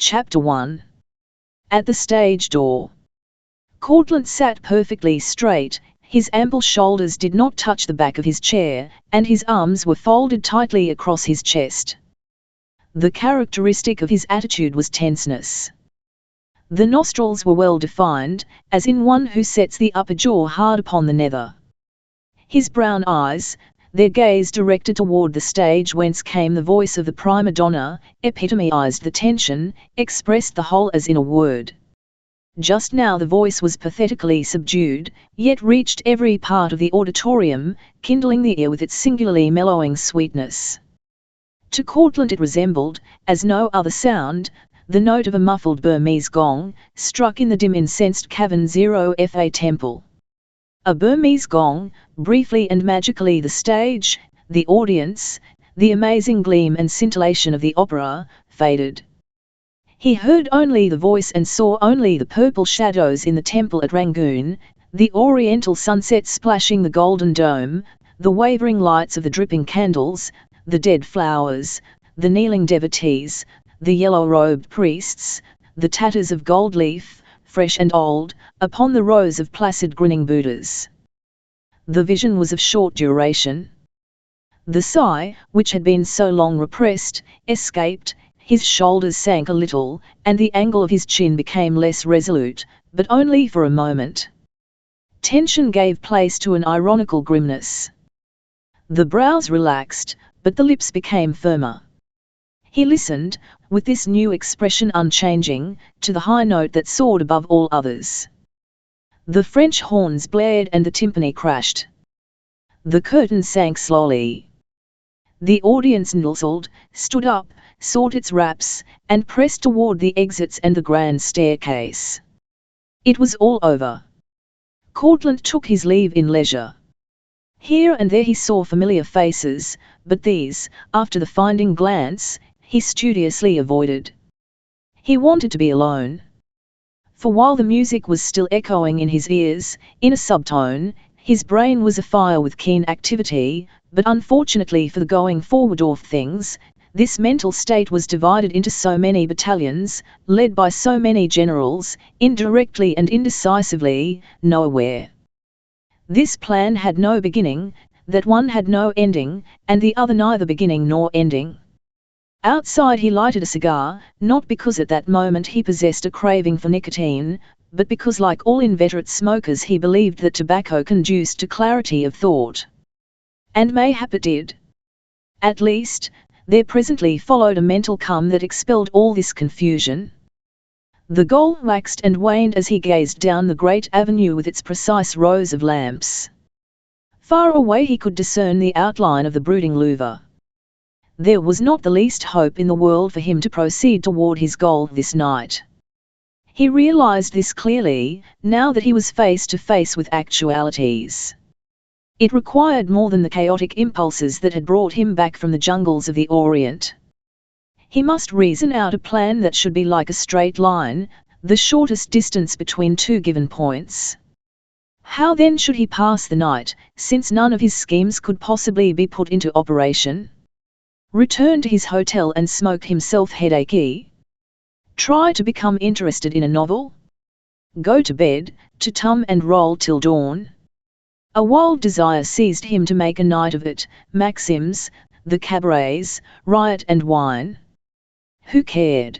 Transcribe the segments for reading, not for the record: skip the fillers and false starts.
Chapter 1. At the stage door. Courtlandt sat perfectly straight, his ample shoulders did not touch the back of his chair, and his arms were folded tightly across his chest. The characteristic of his attitude was tenseness. The nostrils were well defined, as in one who sets the upper jaw hard upon the nether. His brown eyes, their gaze directed toward the stage whence came the voice of the prima donna, epitomized the tension, expressed the whole as in a word. Just now the voice was pathetically subdued, yet reached every part of the auditorium, kindling the ear with its singularly mellowing sweetness. To Courtlandt it resembled, as no other sound, the note of a muffled Burmese gong, struck in the dim incensed cavern 0fa temple. A Burmese gong, briefly and magically the stage, the audience, the amazing gleam and scintillation of the opera, faded. He heard only the voice and saw only the purple shadows in the temple at Rangoon, the oriental sunset splashing the golden dome, the wavering lights of the dripping candles, the dead flowers, the kneeling devotees, the yellow-robed priests, the tatters of gold leaf, fresh and old, upon the rows of placid grinning Buddhas. The vision was of short duration. The sigh, which had been so long repressed, escaped, his shoulders sank a little, and the angle of his chin became less resolute, but only for a moment. Tension gave place to an ironical grimness. The brows relaxed, but the lips became firmer. He listened, with this new expression unchanging, to the high note that soared above all others. The French horns blared and the timpani crashed. The curtain sank slowly. The audience nestled, stood up, sought its wraps, and pressed toward the exits and the grand staircase. It was all over. Courtlandt took his leave in leisure. Here and there he saw familiar faces, but these, after the finding glance, he studiously avoided. He wanted to be alone. For while the music was still echoing in his ears, in a subtone, his brain was afire with keen activity, but unfortunately for the going forward of things, this mental state was divided into so many battalions, led by so many generals, indirectly and indecisively, nowhere. This plan had no beginning, that one had no ending, and the other neither beginning nor ending. Outside he lighted a cigar, not because at that moment he possessed a craving for nicotine, but because like all inveterate smokers he believed that tobacco conduced to clarity of thought. And mayhap it did. At least, there presently followed a mental calm that expelled all this confusion. The goal waxed and waned as he gazed down the great avenue with its precise rows of lamps. Far away he could discern the outline of the brooding Louvre. There was not the least hope in the world for him to proceed toward his goal this night. He realized this clearly, now that he was face to face with actualities. It required more than the chaotic impulses that had brought him back from the jungles of the Orient. He must reason out a plan that should be like a straight line, the shortest distance between two given points. How then should he pass the night, since none of his schemes could possibly be put into operation? Return to his hotel and smoke himself headachy? Try to become interested in a novel? Go to bed, to tum and roll till dawn? A wild desire seized him to make a night of it, maxims, the cabarets, riot and wine. Who cared?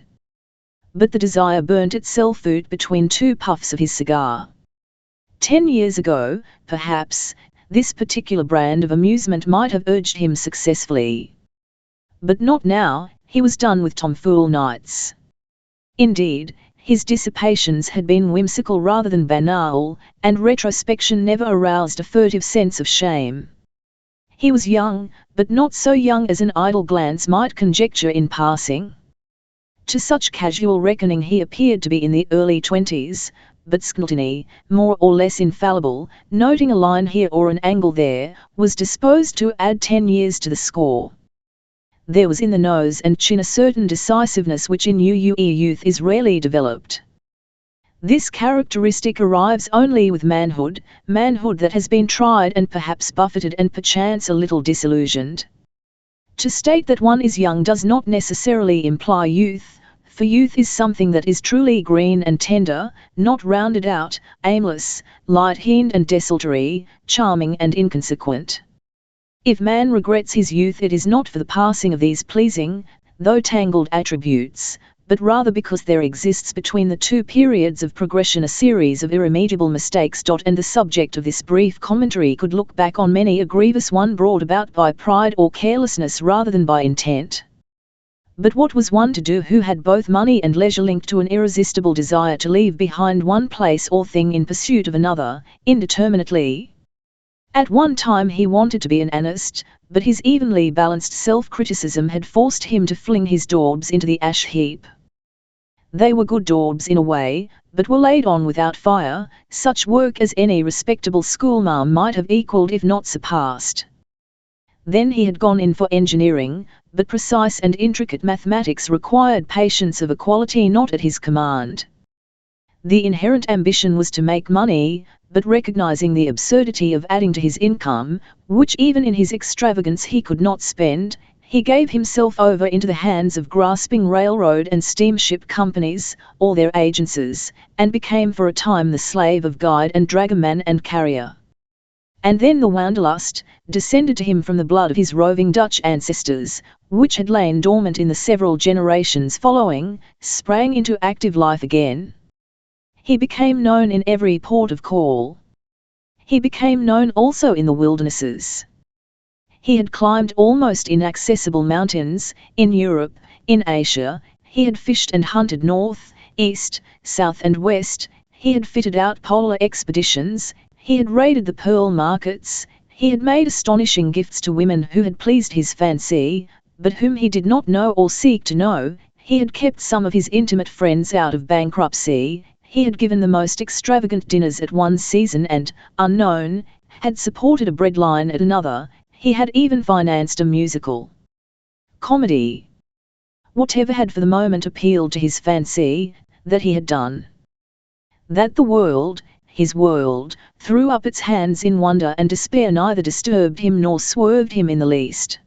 But the desire burnt itself out between two puffs of his cigar. 10 years ago, perhaps, this particular brand of amusement might have urged him successfully. But not now, he was done with tomfool nights. Indeed, his dissipations had been whimsical rather than banal, and retrospection never aroused a furtive sense of shame. He was young, but not so young as an idle glance might conjecture in passing. To such casual reckoning he appeared to be in the early 20s, but scrutiny, more or less infallible, noting a line here or an angle there, was disposed to add 10 years to the score. There was in the nose and chin a certain decisiveness which in youth is rarely developed. This characteristic arrives only with manhood that has been tried and perhaps buffeted and perchance a little disillusioned. To state that one is young does not necessarily imply youth, for youth is something that is truly green and tender, not rounded out, aimless, light-hinned and desultory, charming and inconsequent. If man regrets his youth, it is not for the passing of these pleasing, though tangled attributes, but rather because there exists between the two periods of progression a series of irremediable mistakes. And the subject of this brief commentary could look back on many a grievous one brought about by pride or carelessness rather than by intent. But what was one to do who had both money and leisure linked to an irresistible desire to leave behind one place or thing in pursuit of another, indeterminately? At one time he wanted to be an anarchist, but his evenly balanced self-criticism had forced him to fling his daubs into the ash heap. They were good daubs in a way, but were laid on without fire, such work as any respectable schoolmarm might have equalled if not surpassed. Then he had gone in for engineering, but precise and intricate mathematics required patience of a quality not at his command. The inherent ambition was to make money, but recognizing the absurdity of adding to his income, which even in his extravagance he could not spend, he gave himself over into the hands of grasping railroad and steamship companies, or their agencies, and became for a time the slave of guide and dragoman and carrier. And then the wanderlust, descended to him from the blood of his roving Dutch ancestors, which had lain dormant in the several generations following, sprang into active life again. He became known in every port of call. He became known also in the wildernesses. He had climbed almost inaccessible mountains, in Europe, in Asia, he had fished and hunted north, east, south and west, he had fitted out polar expeditions, he had raided the pearl markets, he had made astonishing gifts to women who had pleased his fancy, but whom he did not know or seek to know, he had kept some of his intimate friends out of bankruptcy, he had given the most extravagant dinners at one season and, unknown, had supported a bread line at another, he had even financed a musical comedy. Whatever had for the moment appealed to his fancy, that he had done. That the world, his world, threw up its hands in wonder and despair neither disturbed him nor swerved him in the least.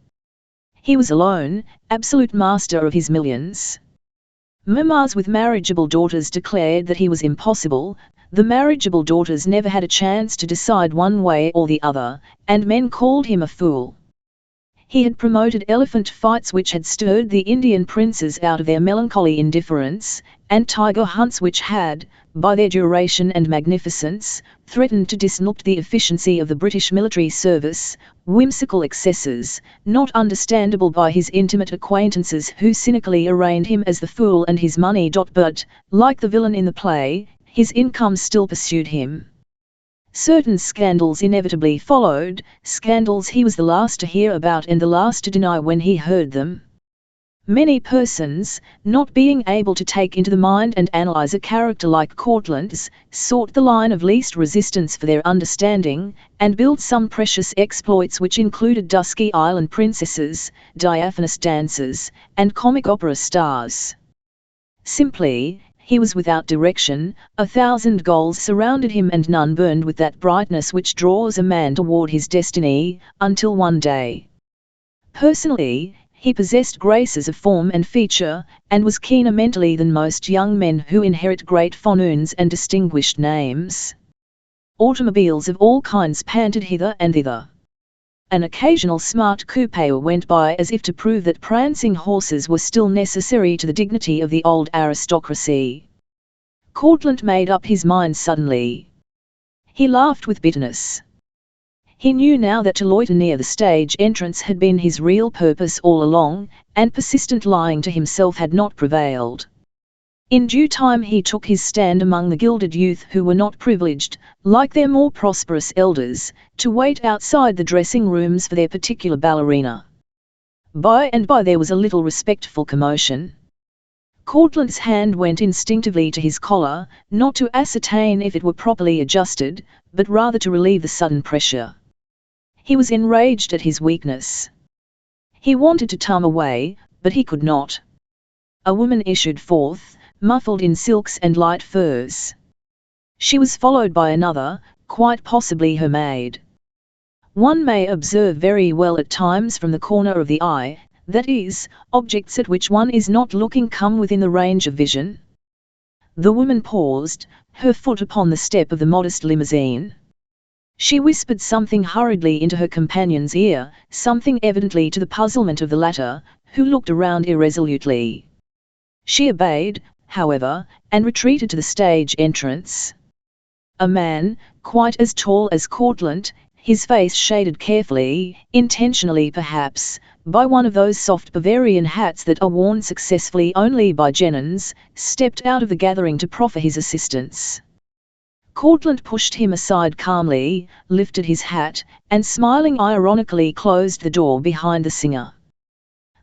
He was alone, absolute master of his millions. Mammas with marriageable daughters declared that he was impossible, the marriageable daughters never had a chance to decide one way or the other, and men called him a fool. He had promoted elephant fights which had stirred the Indian princes out of their melancholy indifference, and tiger hunts which had, by their duration and magnificence, threatened to disrupt the efficiency of the British military service, whimsical excesses, not understandable by his intimate acquaintances who cynically arraigned him as the fool and his money. But, like the villain in the play, his income still pursued him. Certain scandals inevitably followed, scandals he was the last to hear about and the last to deny when he heard them. Many persons, not being able to take into the mind and analyze a character like Courtland's, sought the line of least resistance for their understanding, and built some precious exploits which included dusky island princesses, diaphanous dancers, and comic opera stars. Simply, he was without direction, 1,000 goals surrounded him and none burned with that brightness which draws a man toward his destiny, until one day. Personally, he possessed graces of form and feature, and was keener mentally than most young men who inherit great fortunes and distinguished names. Automobiles of all kinds panted hither and thither. An occasional smart coupe went by as if to prove that prancing horses were still necessary to the dignity of the old aristocracy. Courtlandt made up his mind suddenly. He laughed with bitterness. He knew now that to loiter near the stage entrance had been his real purpose all along, and persistent lying to himself had not prevailed. In due time he took his stand among the gilded youth who were not privileged, like their more prosperous elders, to wait outside the dressing rooms for their particular ballerina. By and by there was a little respectful commotion. Courtlandt's hand went instinctively to his collar, not to ascertain if it were properly adjusted, but rather to relieve the sudden pressure. He was enraged at his weakness. He wanted to tum away, but he could not. A woman issued forth, muffled in silks and light furs. She was followed by another, quite possibly her maid. One may observe very well at times from the corner of the eye, that is, objects at which one is not looking come within the range of vision. The woman paused, her foot upon the step of the modest limousine. She whispered something hurriedly into her companion's ear, something evidently to the puzzlement of the latter, who looked around irresolutely. She obeyed, however, and retreated to the stage entrance. A man, quite as tall as Courtlandt, his face shaded carefully, intentionally perhaps, by one of those soft Bavarian hats that are worn successfully only by genins, stepped out of the gathering to proffer his assistance. Courtlandt pushed him aside calmly, lifted his hat, and smiling ironically closed the door behind the singer.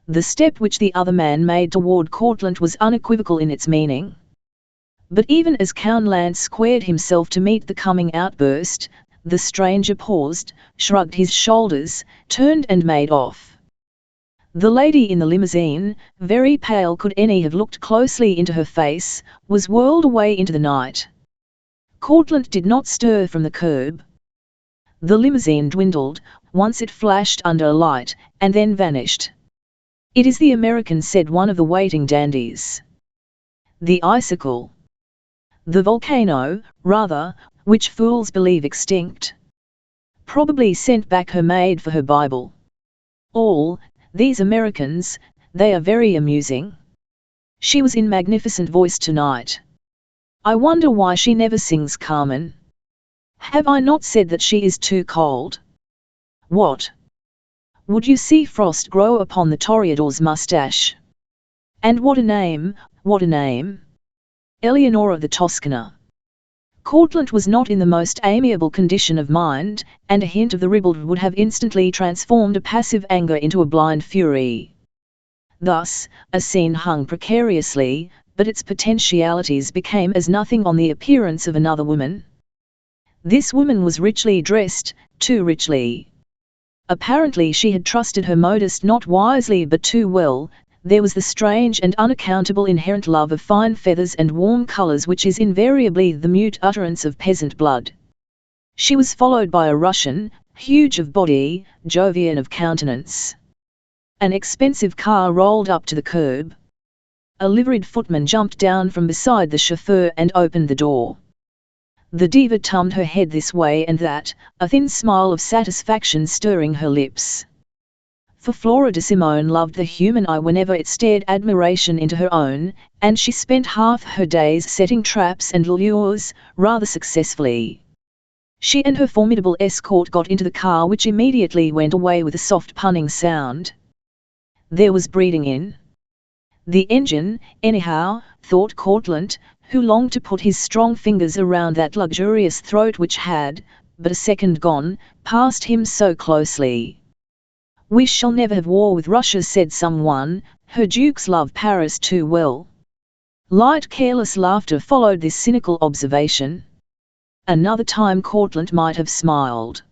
The step which the other man made toward Courtlandt was unequivocal in its meaning. But even as Courtlandt squared himself to meet the coming outburst, the stranger paused, shrugged his shoulders, turned and made off. The lady in the limousine, very pale could any have looked closely into her face, was whirled away into the night. Courtlandt did not stir from the curb. The limousine dwindled, once it flashed under a light, and then vanished. "It is the American," said one of the waiting dandies. "The icicle. The volcano, rather, which fools believe extinct. Probably sent back her maid for her Bible. All, these Americans, they are very amusing. She was in magnificent voice tonight. I wonder why she never sings Carmen. Have I not said that she is too cold? What? Would you see frost grow upon the toreador's mustache? And what a name, what a name! Eleonora da Toscana." Courtlandt was not in the most amiable condition of mind, and a hint of the ribald would have instantly transformed a passive anger into a blind fury. Thus, a scene hung precariously, but its potentialities became as nothing on the appearance of another woman. This woman was richly dressed, too richly. Apparently she had trusted her modist not wisely but too well. There was the strange and unaccountable inherent love of fine feathers and warm colours which is invariably the mute utterance of peasant blood. She was followed by a Russian, huge of body, Jovian of countenance. An expensive car rolled up to the curb. A liveried footman jumped down from beside the chauffeur and opened the door. The diva turned her head this way and that, a thin smile of satisfaction stirring her lips. For Flora de Simone loved the human eye whenever it stared admiration into her own, and she spent half her days setting traps and lures, rather successfully. She and her formidable escort got into the car, which immediately went away with a soft punning sound. There was breeding in the engine, anyhow, thought Courtlandt, who longed to put his strong fingers around that luxurious throat which had, but a second gone, passed him so closely. "We shall never have war with Russia," said someone, "her dukes love Paris too well." Light careless laughter followed this cynical observation. Another time Courtlandt might have smiled.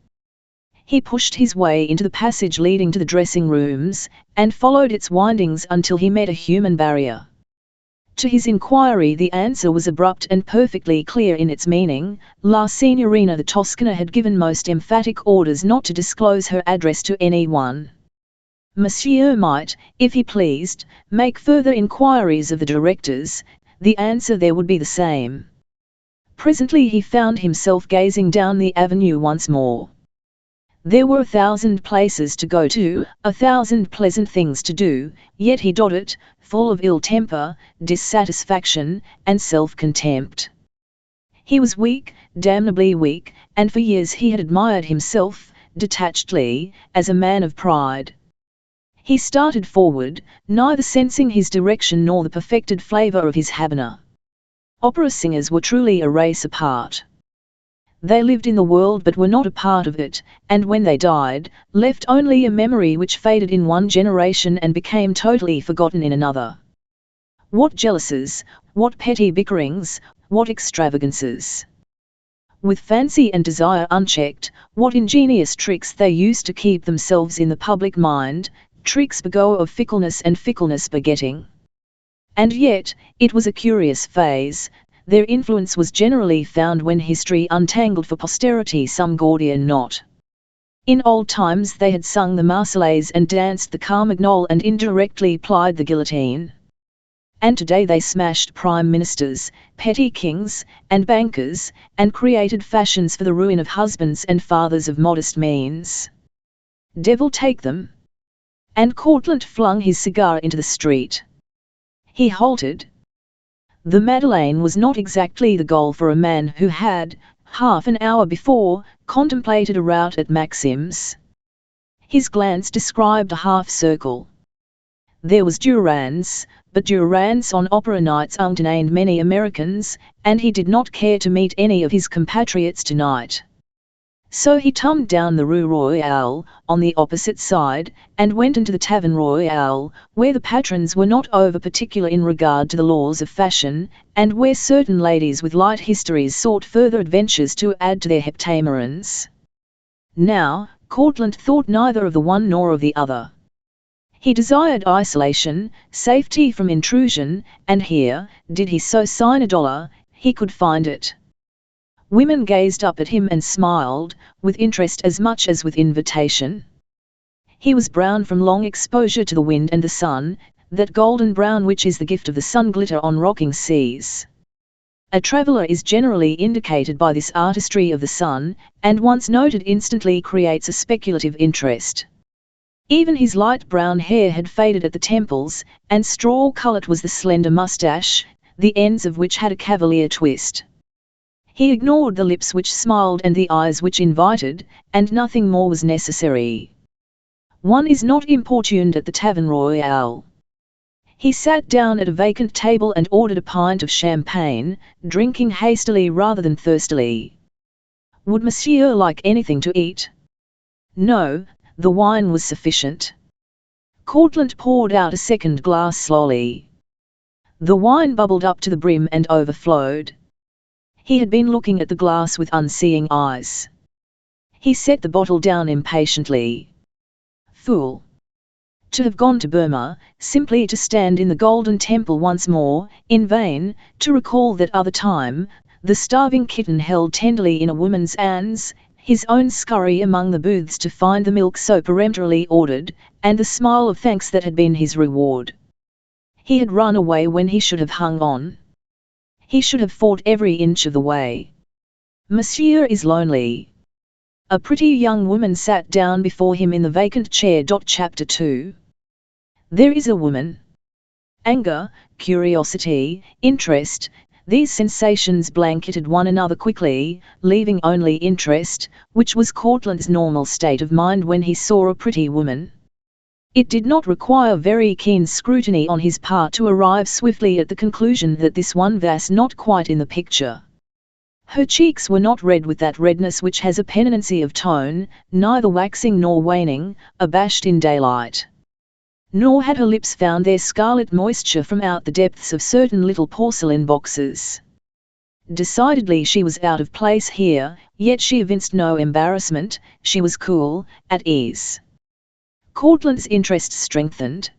He pushed his way into the passage leading to the dressing rooms, and followed its windings until he met a human barrier. To his inquiry the answer was abrupt and perfectly clear in its meaning. La Signorina da Toscana had given most emphatic orders not to disclose her address to anyone. Monsieur might, if he pleased, make further inquiries of the directors. The answer there would be the same. Presently he found himself gazing down the avenue once more. There were 1,000 places to go to, 1,000 pleasant things to do, yet he doddered, full of ill temper, dissatisfaction, and self-contempt. He was weak, damnably weak, and for years he had admired himself, detachedly, as a man of pride. He started forward, neither sensing his direction nor the perfected flavour of his Havana. Opera singers were truly a race apart. They lived in the world but were not a part of it, and when they died, left only a memory which faded in one generation and became totally forgotten in another. What jealousies, what petty bickerings, what extravagances! With fancy and desire unchecked, what ingenious tricks they used to keep themselves in the public mind, tricks begot of fickleness and fickleness begetting. And yet, it was a curious phase. Their influence was generally found when history untangled for posterity some Gordian knot. In old times they had sung the Marseillaise and danced the Carmagnole and indirectly plied the guillotine. And today they smashed prime ministers, petty kings, and bankers, and created fashions for the ruin of husbands and fathers of modest means. Devil take them! And Courtlandt flung his cigar into the street. He halted. The Madeleine was not exactly the goal for a man who had, half an hour before, contemplated a rout at Maxim's. His glance described a half-circle. There was Durance, but Durance on opera nights entertained many Americans, and he did not care to meet any of his compatriots tonight. So he tumbled down the Rue Royale, on the opposite side, and went into the Tavern Royale, where the patrons were not over-particular in regard to the laws of fashion, and where certain ladies with light histories sought further adventures to add to their heptamerons. Now, Courtlandt thought neither of the one nor of the other. He desired isolation, safety from intrusion, and here, did he so sign $1, he could find it. Women gazed up at him and smiled, with interest as much as with invitation. He was brown from long exposure to the wind and the sun, that golden brown which is the gift of the sun glitter on rocking seas. A traveller is generally indicated by this artistry of the sun, and once noted instantly creates a speculative interest. Even his light brown hair had faded at the temples, and straw-coloured was the slender moustache, the ends of which had a cavalier twist. He ignored the lips which smiled and the eyes which invited, and nothing more was necessary. One is not importuned at the Tavern Royale. He sat down at a vacant table and ordered a pint of champagne, drinking hastily rather than thirstily. Would monsieur like anything to eat? No, the wine was sufficient. Courtlandt poured out a second glass slowly. The wine bubbled up to the brim and overflowed. He had been looking at the glass with unseeing eyes. He set the bottle down impatiently. Fool! To have gone to Burma, simply to stand in the Golden Temple once more, in vain, to recall that other time, the starving kitten held tenderly in a woman's hands, his own scurry among the booths to find the milk so peremptorily ordered, and the smile of thanks that had been his reward. He had run away when he should have hung on. He should have fought every inch of the way. Monsieur is lonely. A pretty young woman sat down before him in the vacant chair. Chapter 2. There is a woman. Anger, curiosity, interest, these sensations blanketed one another quickly, leaving only interest, which was Courtlandt's normal state of mind when he saw a pretty woman. It did not require very keen scrutiny on his part to arrive swiftly at the conclusion that this one was not quite in the picture. Her cheeks were not red with that redness which has a penancy of tone, neither waxing nor waning, abashed in daylight. Nor had her lips found their scarlet moisture from out the depths of certain little porcelain boxes. Decidedly she was out of place here, yet she evinced no embarrassment, she was cool, at ease. Courtlandt's interest strengthened.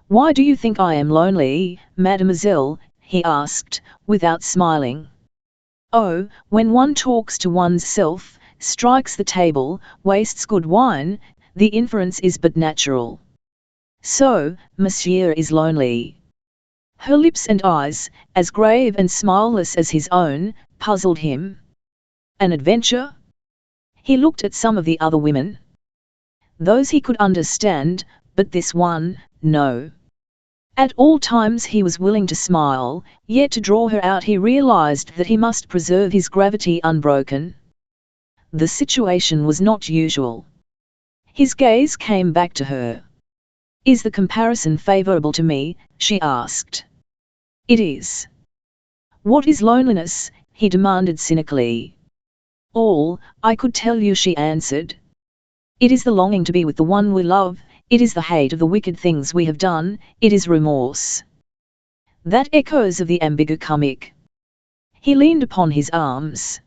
"Why do you think I am lonely, mademoiselle?" he asked, without smiling. "Oh, when one talks to one's self, strikes the table, wastes good wine, the inference is but natural. So, monsieur is lonely." Her lips and eyes, as grave and smileless as his own, puzzled him. An adventure? He looked at some of the other women. Those he could understand, but this one, no. At all times he was willing to smile, yet to draw her out he realized that he must preserve his gravity unbroken. The situation was not usual. His gaze came back to her. "Is the comparison favorable to me?" she asked. "It is." "What is loneliness?" he demanded cynically. "All, I could tell you," she answered. "It is the longing to be with the one we love, it is the hate of the wicked things we have done, it is remorse." That echoes of the ambigu comique. He leaned upon his arms.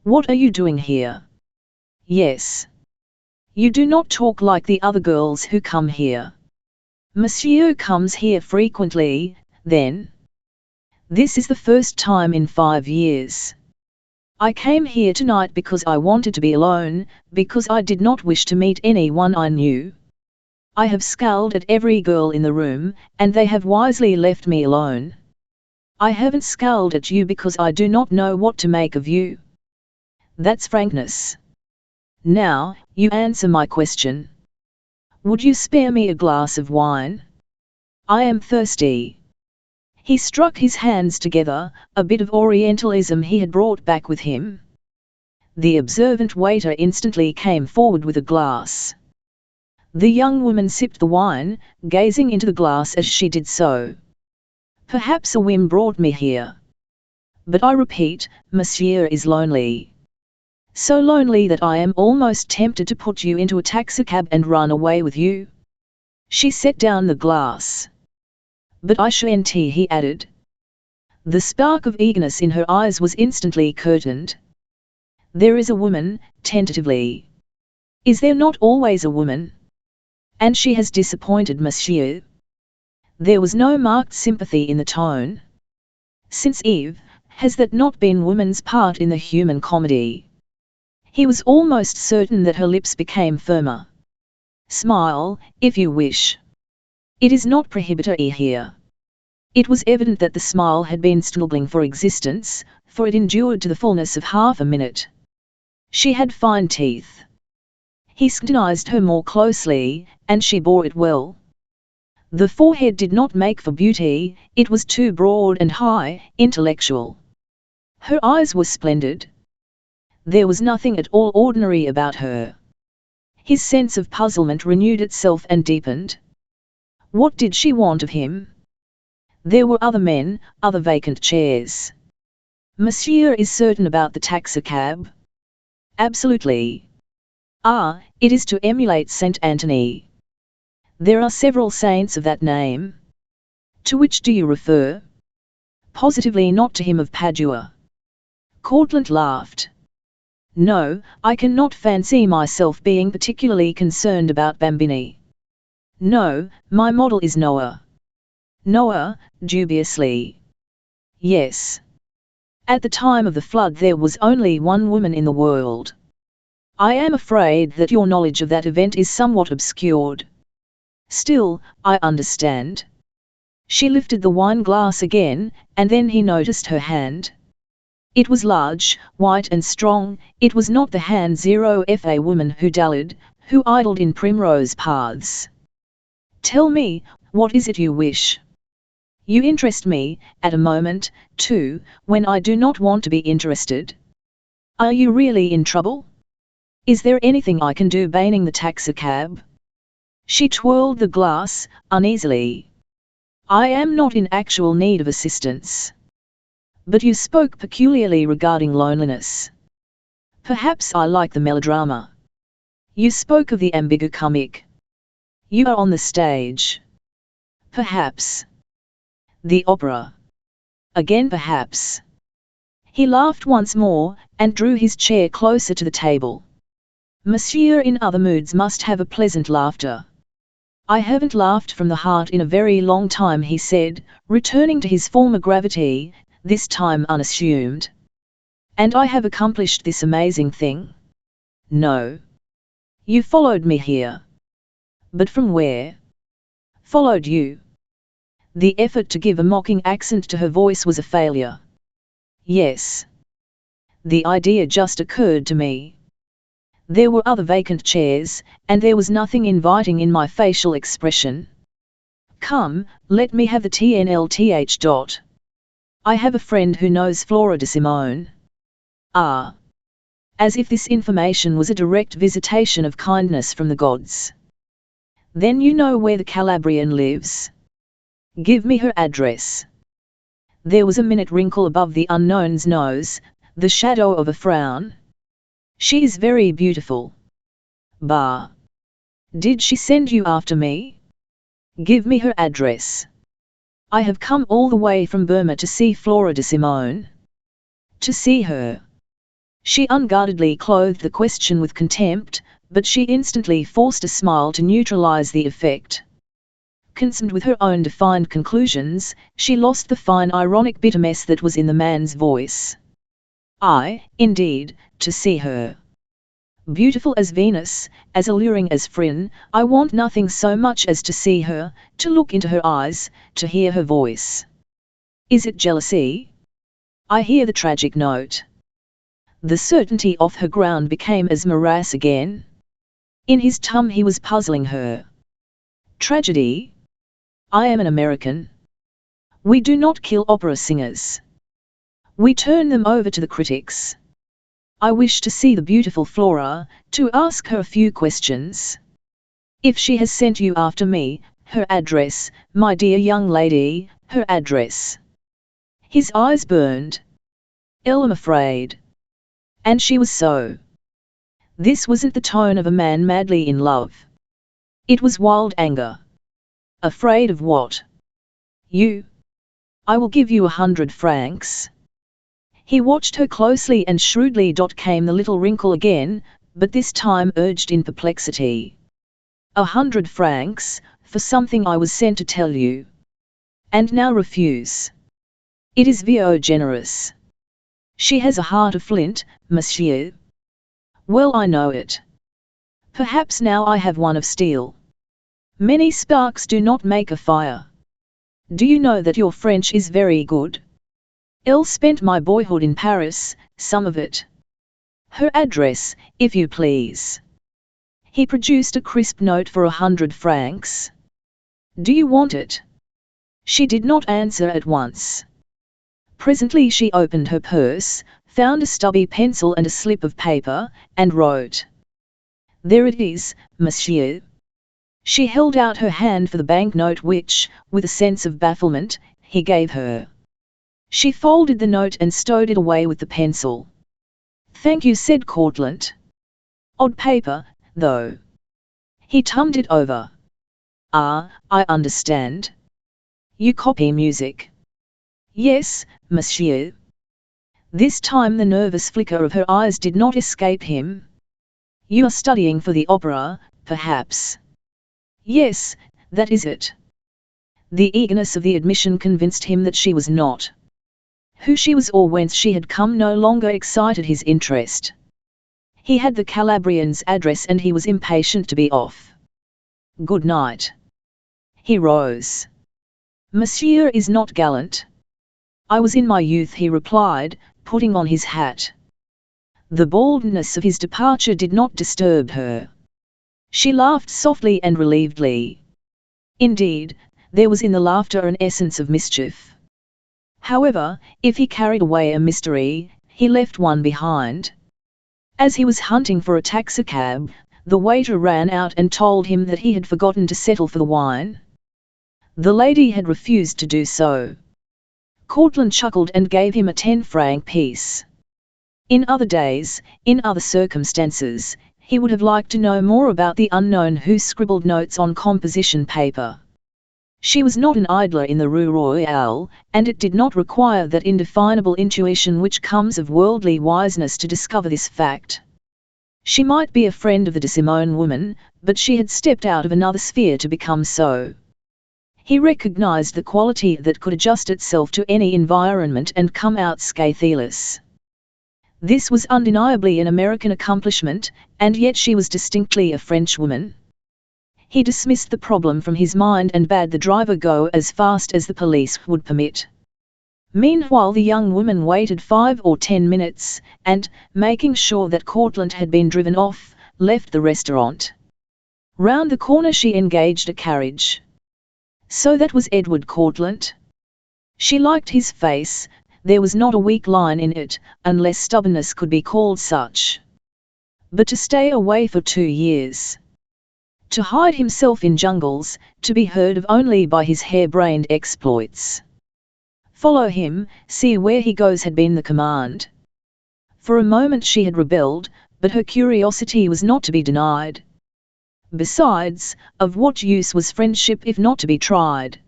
"What are you doing here?" "Yes. You do not talk like the other girls who come here." "Monsieur comes here frequently, then?" "This is the first time in 5 years." I came here tonight because I wanted to be alone, because I did not wish to meet anyone I knew. I have scowled at every girl in the room, and they have wisely left me alone. I haven't scowled at you because I do not know what to make of you. That's frankness. Now, you answer my question. Would you spare me a glass of wine? I am thirsty. He struck his hands together, a bit of Orientalism he had brought back with him. The observant waiter instantly came forward with a glass. The young woman sipped the wine, gazing into the glass as she did so. Perhaps a whim brought me here. But I repeat, Monsieur is lonely. So lonely that I am almost tempted to put you into a taxicab and run away with you. She set down the glass. But I shan't, he added. The spark of eagerness in her eyes was instantly curtained. There is a woman, tentatively. Is there not always a woman? And she has disappointed Monsieur. There was no marked sympathy in the tone. Since Eve, has that not been woman's part in the human comedy? He was almost certain that her lips became firmer. Smile, if you wish. It is not prohibitory here. It was evident that the smile had been struggling for existence, for it endured to the fullness of half a minute. She had fine teeth. He scrutinized her more closely, and she bore it well. The forehead did not make for beauty, it was too broad and high, intellectual. Her eyes were splendid. There was nothing at all ordinary about her. His sense of puzzlement renewed itself and deepened. What did she want of him? There were other men, other vacant chairs. Monsieur is certain about the taxicab? Absolutely. Ah, it is to emulate Saint Anthony. There are several saints of that name. To which do you refer? Positively not to him of Padua. Courtlandt laughed. No, I cannot fancy myself being particularly concerned about Bambini. No, my model is Noah. Noah, dubiously. Yes. At the time of the flood there was only one woman in the world. I am afraid that your knowledge of that event is somewhat obscured. Still, I understand. She lifted the wine glass again, and then he noticed her hand. It was large, white and strong. It was not the hand of a woman who dallied, who idled in primrose paths. Tell me, what is it you wish? You interest me, at a moment, too, when I do not want to be interested. Are you really in trouble? Is there anything I can do baiting the taxicab? She twirled the glass, uneasily. I am not in actual need of assistance. But you spoke peculiarly regarding loneliness. Perhaps I like the melodrama. You spoke of the ambigu comique. You are on the stage. Perhaps. The opera. Again perhaps. He laughed once more, and drew his chair closer to the table. Monsieur in other moods must have a pleasant laughter. I haven't laughed from the heart in a very long time, he said, returning to his former gravity, this time unassumed. And I have accomplished this amazing thing? No. You followed me here. But from where? Followed you. The effort to give a mocking accent to her voice was a failure. Yes. The idea just occurred to me. There were other vacant chairs, and there was nothing inviting in my facial expression. Come, let me have the TNLTH. I have a friend who knows Flora de Simone. Ah. As if this information was a direct visitation of kindness from the gods. Then you know where the Calabrian lives? Give me her address. There was a minute wrinkle above the unknown's nose, the shadow of a frown. She is very beautiful. Bah. Did she send you after me? Give me her address. I have come all the way from Burma to see Flora de Simone. To see her. She unguardedly clothed the question with contempt, but she instantly forced a smile to neutralize the effect. Concerned with her own defined conclusions, she lost the fine ironic bitterness that was in the man's voice. Indeed, to see her. Beautiful as Venus, as alluring as Phryne, I want nothing so much as to see her, to look into her eyes, to hear her voice. Is it jealousy? I hear the tragic note. The certainty of her ground became as morass again. In his tum he was puzzling her. Tragedy? I am an American. We do not kill opera singers. We turn them over to the critics. I wish to see the beautiful Flora, to ask her a few questions. If she has sent you after me, her address, my dear young lady, her address. His eyes burned. I'm afraid. And she was so. This wasn't the tone of a man madly in love. It was wild anger. Afraid of what? You. I will give you 100 francs. He watched her closely and shrewdly. Came the little wrinkle again, but this time urged in perplexity. 100 francs, for something I was sent to tell you. And now refuse. It is very generous. She has a heart of flint, monsieur. Well, I know it. Perhaps now I have one of steel. Many sparks do not make a fire. Do you know that your French is very good? I spent my boyhood in Paris, some of it. Her address, if you please. He produced a crisp note for 100 francs. Do you want it? She did not answer at once. Presently she opened her purse, found a stubby pencil and a slip of paper, and wrote. There it is, monsieur. She held out her hand for the banknote which, with a sense of bafflement, he gave her. She folded the note and stowed it away with the pencil. Thank you, said Courtlandt. Odd paper, though. He thumbed it over. I understand. You copy music. Yes, monsieur. This time the nervous flicker of her eyes did not escape him. You are studying for the opera, perhaps. Yes, that is it. The eagerness of the admission convinced him that she was not. Who she was or whence she had come no longer excited his interest. He had the Calabrian's address and he was impatient to be off. Good night. He rose. Monsieur is not gallant. I was in my youth, he replied, putting on his hat. The baldness of his departure did not disturb her. She laughed softly and relievedly. Indeed, there was in the laughter an essence of mischief. However, if he carried away a mystery, he left one behind. As he was hunting for a taxicab, the waiter ran out and told him that he had forgotten to settle for the wine. The lady had refused to do so. Courtlandt chuckled and gave him a 10-franc piece. In other days, in other circumstances, he would have liked to know more about the unknown who scribbled notes on composition paper. She was not an idler in the Rue Royale, and it did not require that indefinable intuition which comes of worldly wiseness to discover this fact. She might be a friend of the de Simone woman, but she had stepped out of another sphere to become so. He recognized the quality that could adjust itself to any environment and come out scatheless. This was undeniably an American accomplishment, and yet she was distinctly a Frenchwoman. He dismissed the problem from his mind and bade the driver go as fast as the police would permit. Meanwhile the young woman waited 5 or 10 minutes, and, making sure that Courtlandt had been driven off, left the restaurant. Round the corner she engaged a carriage. So that was Edward Courtlandt. She liked his face, there was not a weak line in it, unless stubbornness could be called such. But to stay away for 2 years. To hide himself in jungles, to be heard of only by his harebrained exploits. Follow him, see where he goes had been the command. For a moment she had rebelled, but her curiosity was not to be denied. Besides, of what use was friendship if not to be tried?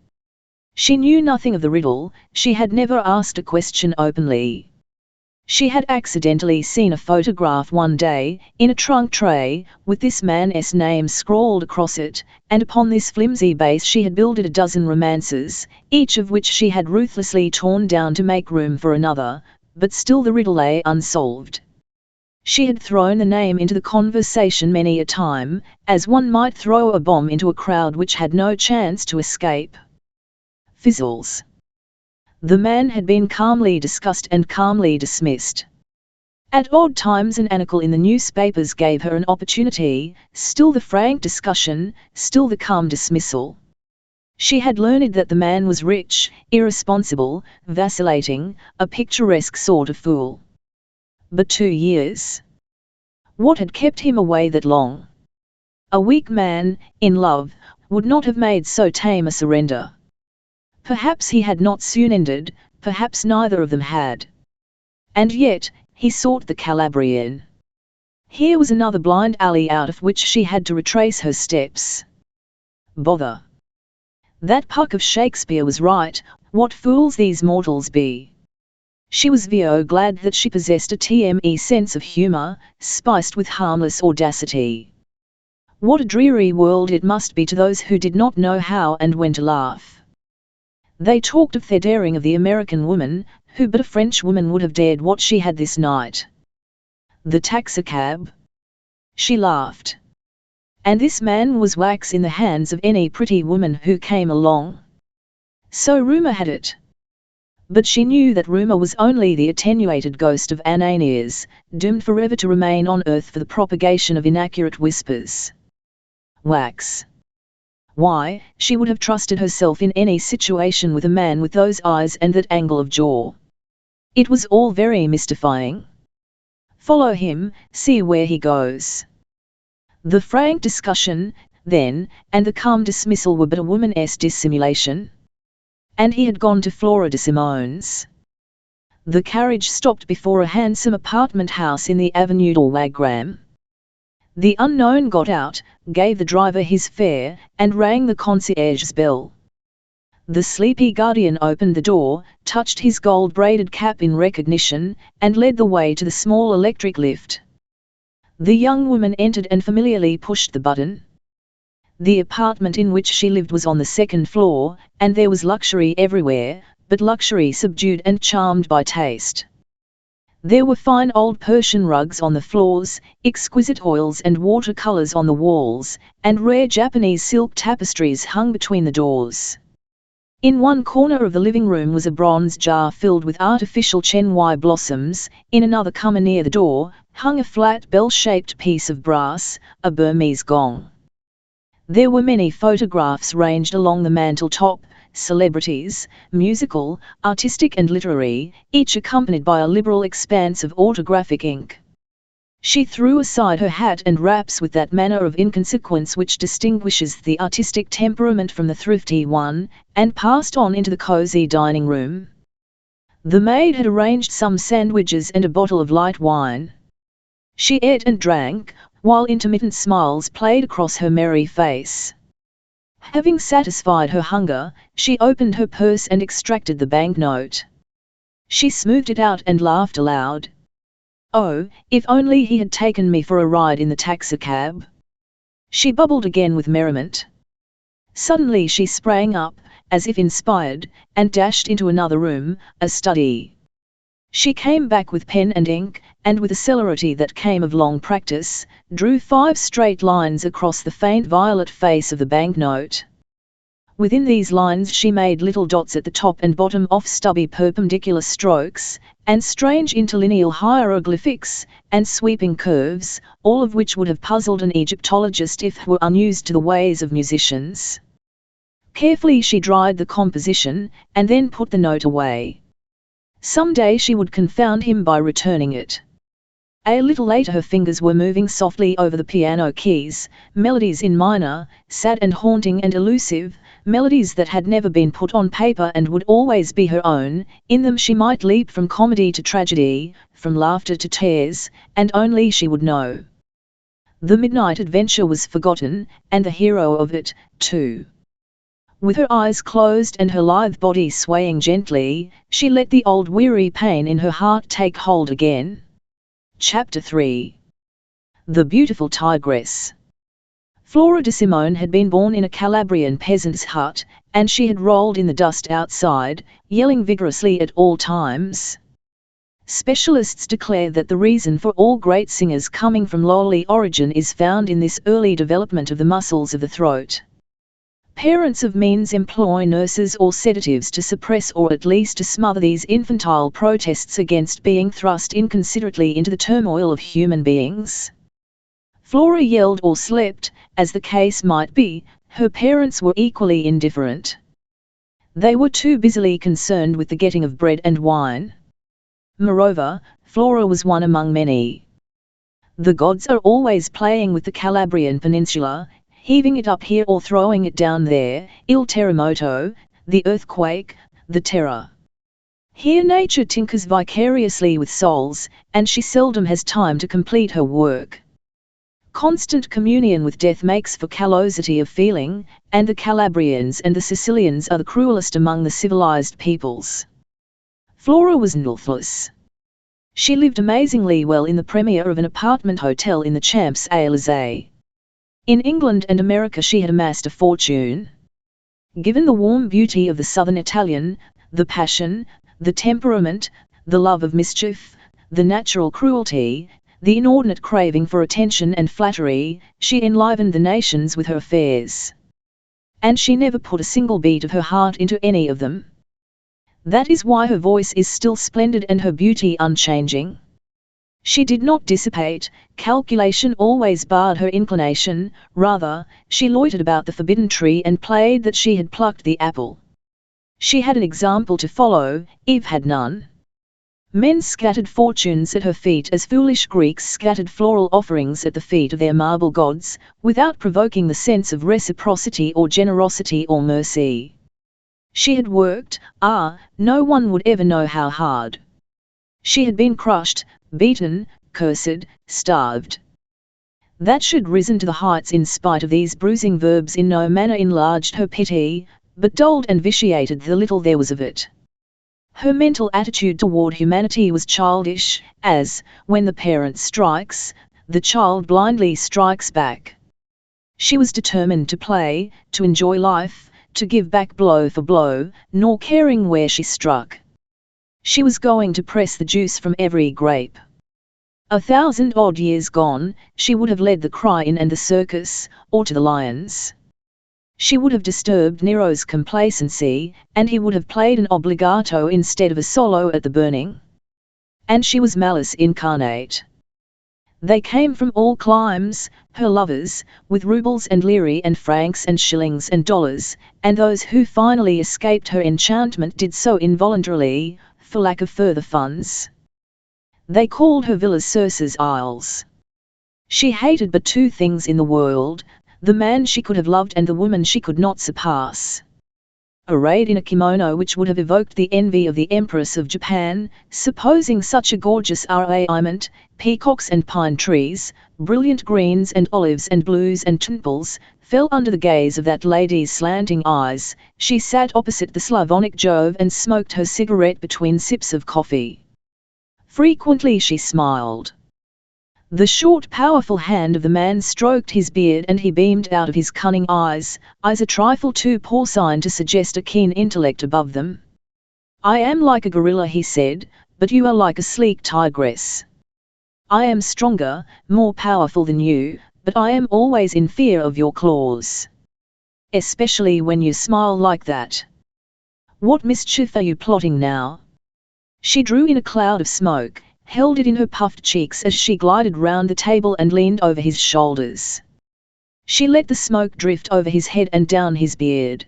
She knew nothing of the riddle, she had never asked a question openly. She had accidentally seen a photograph one day, in a trunk tray, with this man's name scrawled across it, and upon this flimsy base she had builded a dozen romances, each of which she had ruthlessly torn down to make room for another, but still the riddle lay unsolved. She had thrown the name into the conversation many a time, as one might throw a bomb into a crowd which had no chance to escape. Fizzles. The man had been calmly discussed and calmly dismissed. At odd times an article in the newspapers gave her an opportunity, still the frank discussion, still the calm dismissal. She had learned that the man was rich, irresponsible, vacillating, a picturesque sort of fool. But 2 years? What had kept him away that long? A weak man, in love, would not have made so tame a surrender. Perhaps he had not soon ended, perhaps neither of them had. And yet, he sought the Calabrian. Here was another blind alley out of which she had to retrace her steps. Bother! That Puck of Shakespeare was right, what fools these mortals be. She was glad that she possessed a TME sense of humour, spiced with harmless audacity. What a dreary world it must be to those who did not know how and when to laugh. They talked of their daring of the American woman, who but a French woman would have dared what she had this night. The taxicab? She laughed. And this man was wax in the hands of any pretty woman who came along. So rumour had it. But she knew that rumour was only the attenuated ghost of Ananias, doomed forever to remain on earth for the propagation of inaccurate whispers. Wax. Why, she would have trusted herself in any situation with a man with those eyes and that angle of jaw. It was all very mystifying. Follow him, see where he goes. The frank discussion, then, and the calm dismissal were but a woman's dissimulation. And he had gone to Flora de Simone's. The carriage stopped before a handsome apartment house in the Avenue de Wagram. The unknown got out, gave the driver his fare, and rang the concierge's bell. The sleepy guardian opened the door, touched his gold-braided cap in recognition, and led the way to the small electric lift. The young woman entered and familiarly pushed the button. The apartment in which she lived was on the 2nd floor, and there was luxury everywhere, but luxury subdued and charmed by taste. There were fine old Persian rugs on the floors, exquisite oils and watercolors on the walls, and rare Japanese silk tapestries hung between the doors. In one corner of the living room was a bronze jar filled with artificial chenwai blossoms, in another corner near the door, hung a flat bell-shaped piece of brass, a Burmese gong. There were many photographs ranged along the mantel-top, celebrities, musical, artistic and literary, each accompanied by a liberal expanse of autographic ink. She threw aside her hat and wraps with that manner of inconsequence which distinguishes the artistic temperament from the thrifty one, and passed on into the cosy dining room. The maid had arranged some sandwiches and a bottle of light wine. She ate and drank, while intermittent smiles played across her merry face. Having satisfied her hunger, she opened her purse and extracted the banknote. She smoothed it out and laughed aloud. Oh, if only he had taken me for a ride in the taxicab! She bubbled again with merriment. Suddenly she sprang up, as if inspired, and dashed into another room, a study. She came back with pen and ink, and with a celerity that came of long practice, drew 5 straight lines across the faint violet face of the banknote. Within these lines she made little dots at the top and bottom of stubby perpendicular strokes, and strange interlineal hieroglyphics, and sweeping curves, all of which would have puzzled an Egyptologist if were unused to the ways of musicians. Carefully she dried the composition, and then put the note away. Some day she would confound him by returning it. A little later her fingers were moving softly over the piano keys, melodies in minor, sad and haunting and elusive, melodies that had never been put on paper and would always be her own. In them she might leap from comedy to tragedy, from laughter to tears, and only she would know. The midnight adventure was forgotten, and the hero of it, too. With her eyes closed and her lithe body swaying gently, she let the old weary pain in her heart take hold again. Chapter 3. The Beautiful Tigress. Flora de Simone had been born in a Calabrian peasant's hut, and she had rolled in the dust outside, yelling vigorously at all times. Specialists declare that the reason for all great singers coming from lowly origin is found in this early development of the muscles of the throat. Parents of means employ nurses or sedatives to suppress or at least to smother these infantile protests against being thrust inconsiderately into the turmoil of human beings. Flora yelled or slept, as the case might be. Her parents were equally indifferent. They were too busily concerned with the getting of bread and wine. Moreover, Flora was one among many. The gods are always playing with the Calabrian peninsula, heaving it up here or throwing it down there, il terremoto, the earthquake, the terror. Here nature tinkers vicariously with souls, and she seldom has time to complete her work. Constant communion with death makes for callosity of feeling, and the Calabrians and the Sicilians are the cruelest among the civilized peoples. Flora was ruthless. She lived amazingly well in the premier of an apartment hotel in the Champs-Élysées. In England and America she had amassed a fortune. Given the warm beauty of the southern Italian, the passion, the temperament, the love of mischief, the natural cruelty, the inordinate craving for attention and flattery, she enlivened the nations with her affairs. And she never put a single beat of her heart into any of them. That is why her voice is still splendid and her beauty unchanging. She did not dissipate, calculation always barred her inclination, rather, she loitered about the forbidden tree and played that she had plucked the apple. She had an example to follow, Eve had none. Men scattered fortunes at her feet as foolish Greeks scattered floral offerings at the feet of their marble gods, without provoking the sense of reciprocity or generosity or mercy. She had worked, no one would ever know how hard. She had been crushed, beaten, cursed, starved. That she'd risen to the heights in spite of these bruising verbs in no manner enlarged her pity, but dulled and vitiated the little there was of it. Her mental attitude toward humanity was childish, as, when the parent strikes, the child blindly strikes back. She was determined to play, to enjoy life, to give back blow for blow, nor caring where she struck. She was going to press the juice from every grape. 1,000-odd years gone, she would have led the cry-in and the circus, or to the lions. She would have disturbed Nero's complacency, and he would have played an obbligato instead of a solo at the burning. And she was malice incarnate. They came from all climes, her lovers, with roubles and lire and francs and shillings and dollars, and those who finally escaped her enchantment did so involuntarily, for lack of further funds. They called her villas Circe's Isles. She hated but two things in the world, the man she could have loved and the woman she could not surpass. Arrayed in a kimono which would have evoked the envy of the Empress of Japan, supposing such a gorgeous arrayment, peacocks and pine trees, brilliant greens and olives and blues and temples, fell under the gaze of that lady's slanting eyes, she sat opposite the Slavonic Jove and smoked her cigarette between sips of coffee. Frequently she smiled. The short powerful hand of the man stroked his beard and he beamed out of his cunning eyes a trifle too porcine to suggest a keen intellect above them. "I am like a gorilla," he said, "but you are like a sleek tigress. I am stronger, more powerful than you, but I am always in fear of your claws. Especially when you smile like that. What mischief are you plotting now?" She drew in a cloud of smoke, held it in her puffed cheeks as she glided round the table and leaned over his shoulders. She let the smoke drift over his head and down his beard.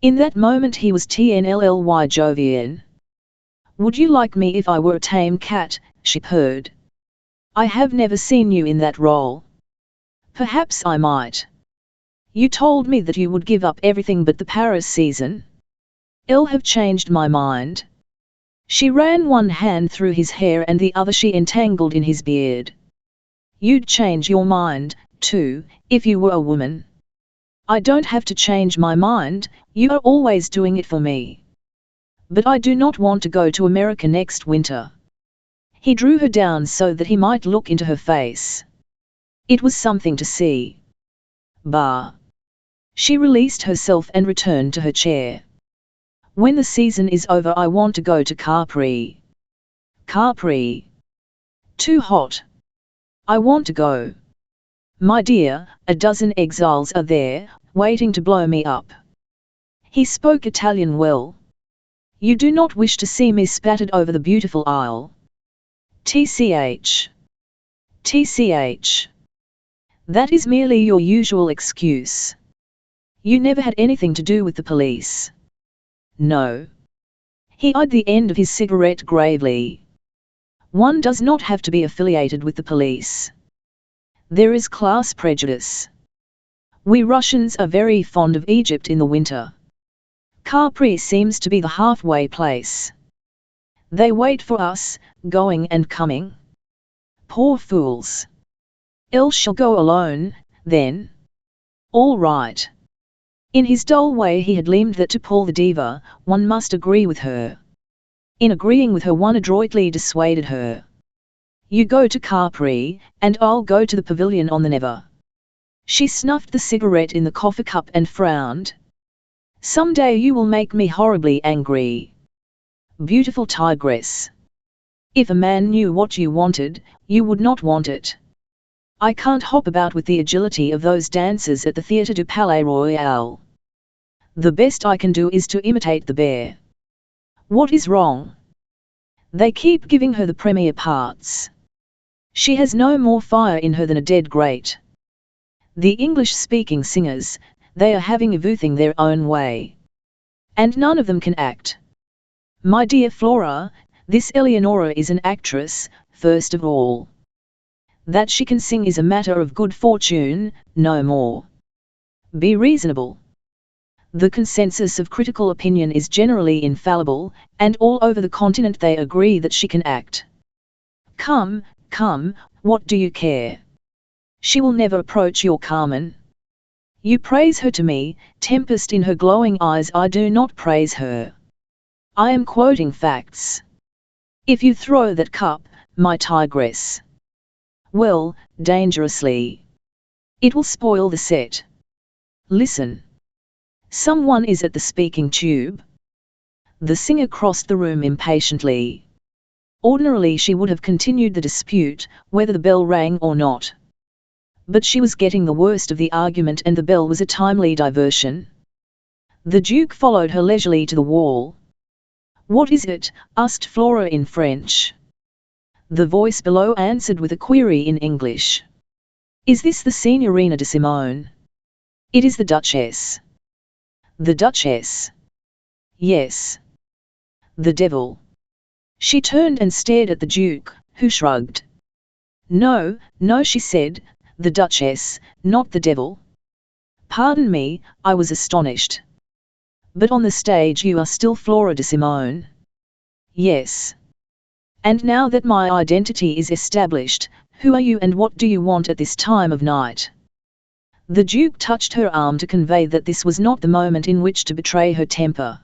In that moment he was TNLLY Jovian. "Would you like me if I were a tame cat?" she purred. "I have never seen you in that role." "Perhaps I might. You told me that you would give up everything but the Paris season." "I'll have changed my mind." She ran one hand through his hair and the other she entangled in his beard. "You'd change your mind, too, if you were a woman." "I don't have to change my mind, you are always doing it for me." "But I do not want to go to America next winter." He drew her down so that he might look into her face. It was something to see. "Bah!" She released herself and returned to her chair. "When the season is over I want to go to Capri." Capri. Too hot. I want to go. My dear, a dozen exiles are there, waiting to blow me up. He spoke Italian well. You do not wish to see me spattered over the beautiful isle. TCH. TCH. That is merely your usual excuse. You never had anything to do with the police. No. He eyed the end of his cigarette gravely. One does not have to be affiliated with the police. There is class prejudice. We Russians are very fond of Egypt in the winter. Capri seems to be the halfway place. They wait for us, going and coming. Poor fools. Elle shall go alone, then. All right. In his dull way he had learned that to pull the diva, one must agree with her. In agreeing with her one adroitly dissuaded her. You go to Capri, and I'll go to the pavilion on the Never. She snuffed the cigarette in the coffee cup and frowned. Some day you will make me horribly angry. Beautiful tigress. If a man knew what you wanted, you would not want it. I can't hop about with the agility of those dancers at the Theatre du Palais Royal. The best I can do is to imitate the bear. What is wrong? They keep giving her the premier parts. She has no more fire in her than a dead grate. The English-speaking singers, they are having everything their own way. And none of them can act. My dear Flora, this Eleonora is an actress, first of all. That she can sing is a matter of good fortune, no more. Be reasonable. The consensus of critical opinion is generally infallible, and all over the continent they agree that she can act. Come, come, what do you care? She will never approach your Carmen. You praise her to me, tempest in her glowing eyes. I do not praise her. I am quoting facts. If you throw that cup, my tigress. Well, dangerously. It will spoil the set. Listen. Someone is at the speaking tube. The singer crossed the room impatiently. Ordinarily she would have continued the dispute, whether the bell rang or not. But she was getting the worst of the argument and the bell was a timely diversion. The Duke followed her leisurely to the wall. What is it? Asked Flora in French. The voice below answered with a query in English. Is this the Signorina de Simone? It is the Duchess. The Duchess. Yes. The devil. She turned and stared at the Duke, who shrugged. No, no, she said, the Duchess, not the devil. Pardon me, I was astonished. But on the stage you are still Flora de Simone. Yes. And now that my identity is established, who are you and what do you want at this time of night? The Duke touched her arm to convey that this was not the moment in which to betray her temper.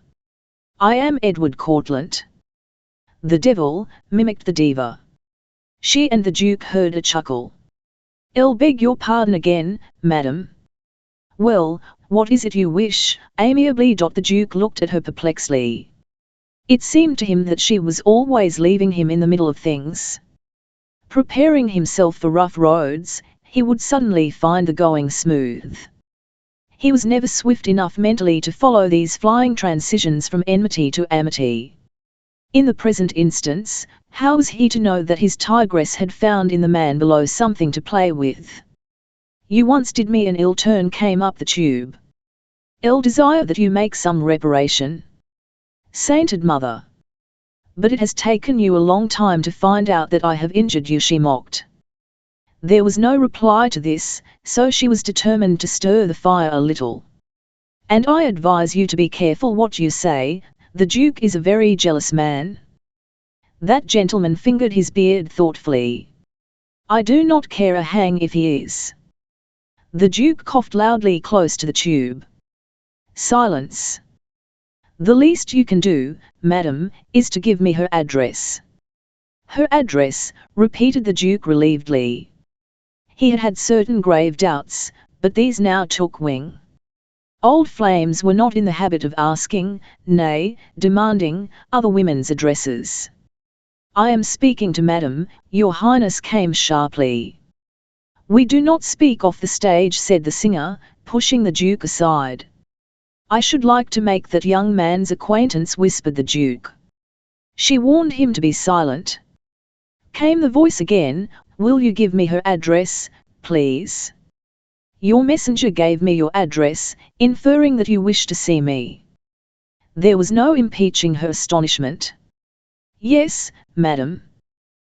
I am Edward Courtlandt. The devil, mimicked the diva. She and the Duke heard a chuckle. I'll beg your pardon again, madam. Well, what is it you wish, amiably? The Duke looked at her perplexedly. It seemed to him that she was always leaving him in the middle of things. Preparing himself for rough roads, he would suddenly find the going smooth. He was never swift enough mentally to follow these flying transitions from enmity to amity. In the present instance, how was he to know that his tigress had found in the man below something to play with? You once did me an ill turn, came up the tube. I'll desire that you make some reparation. Sainted mother! But it has taken you a long time to find out that I have injured you, she mocked. There was no reply to this, so she was determined to stir the fire a little. And I advise you to be careful what you say, the Duke is a very jealous man. That gentleman fingered his beard thoughtfully. I do not care a hang if he is. The Duke coughed loudly close to the tube. Silence. The least you can do, madam, is to give me her address. Her address, repeated the Duke relievedly. He had had certain grave doubts, but these now took wing. Old flames were not in the habit of asking, nay, demanding, other women's addresses. I am speaking to Madam, Your Highness came sharply. We do not speak off the stage, said the singer, pushing the Duke aside. I should like to make that young man's acquaintance, whispered the Duke. She warned him to be silent. Came the voice again, will you give me her address, please? Your messenger gave me your address, inferring that you wish to see me. There was no impeaching her astonishment. Yes, madam.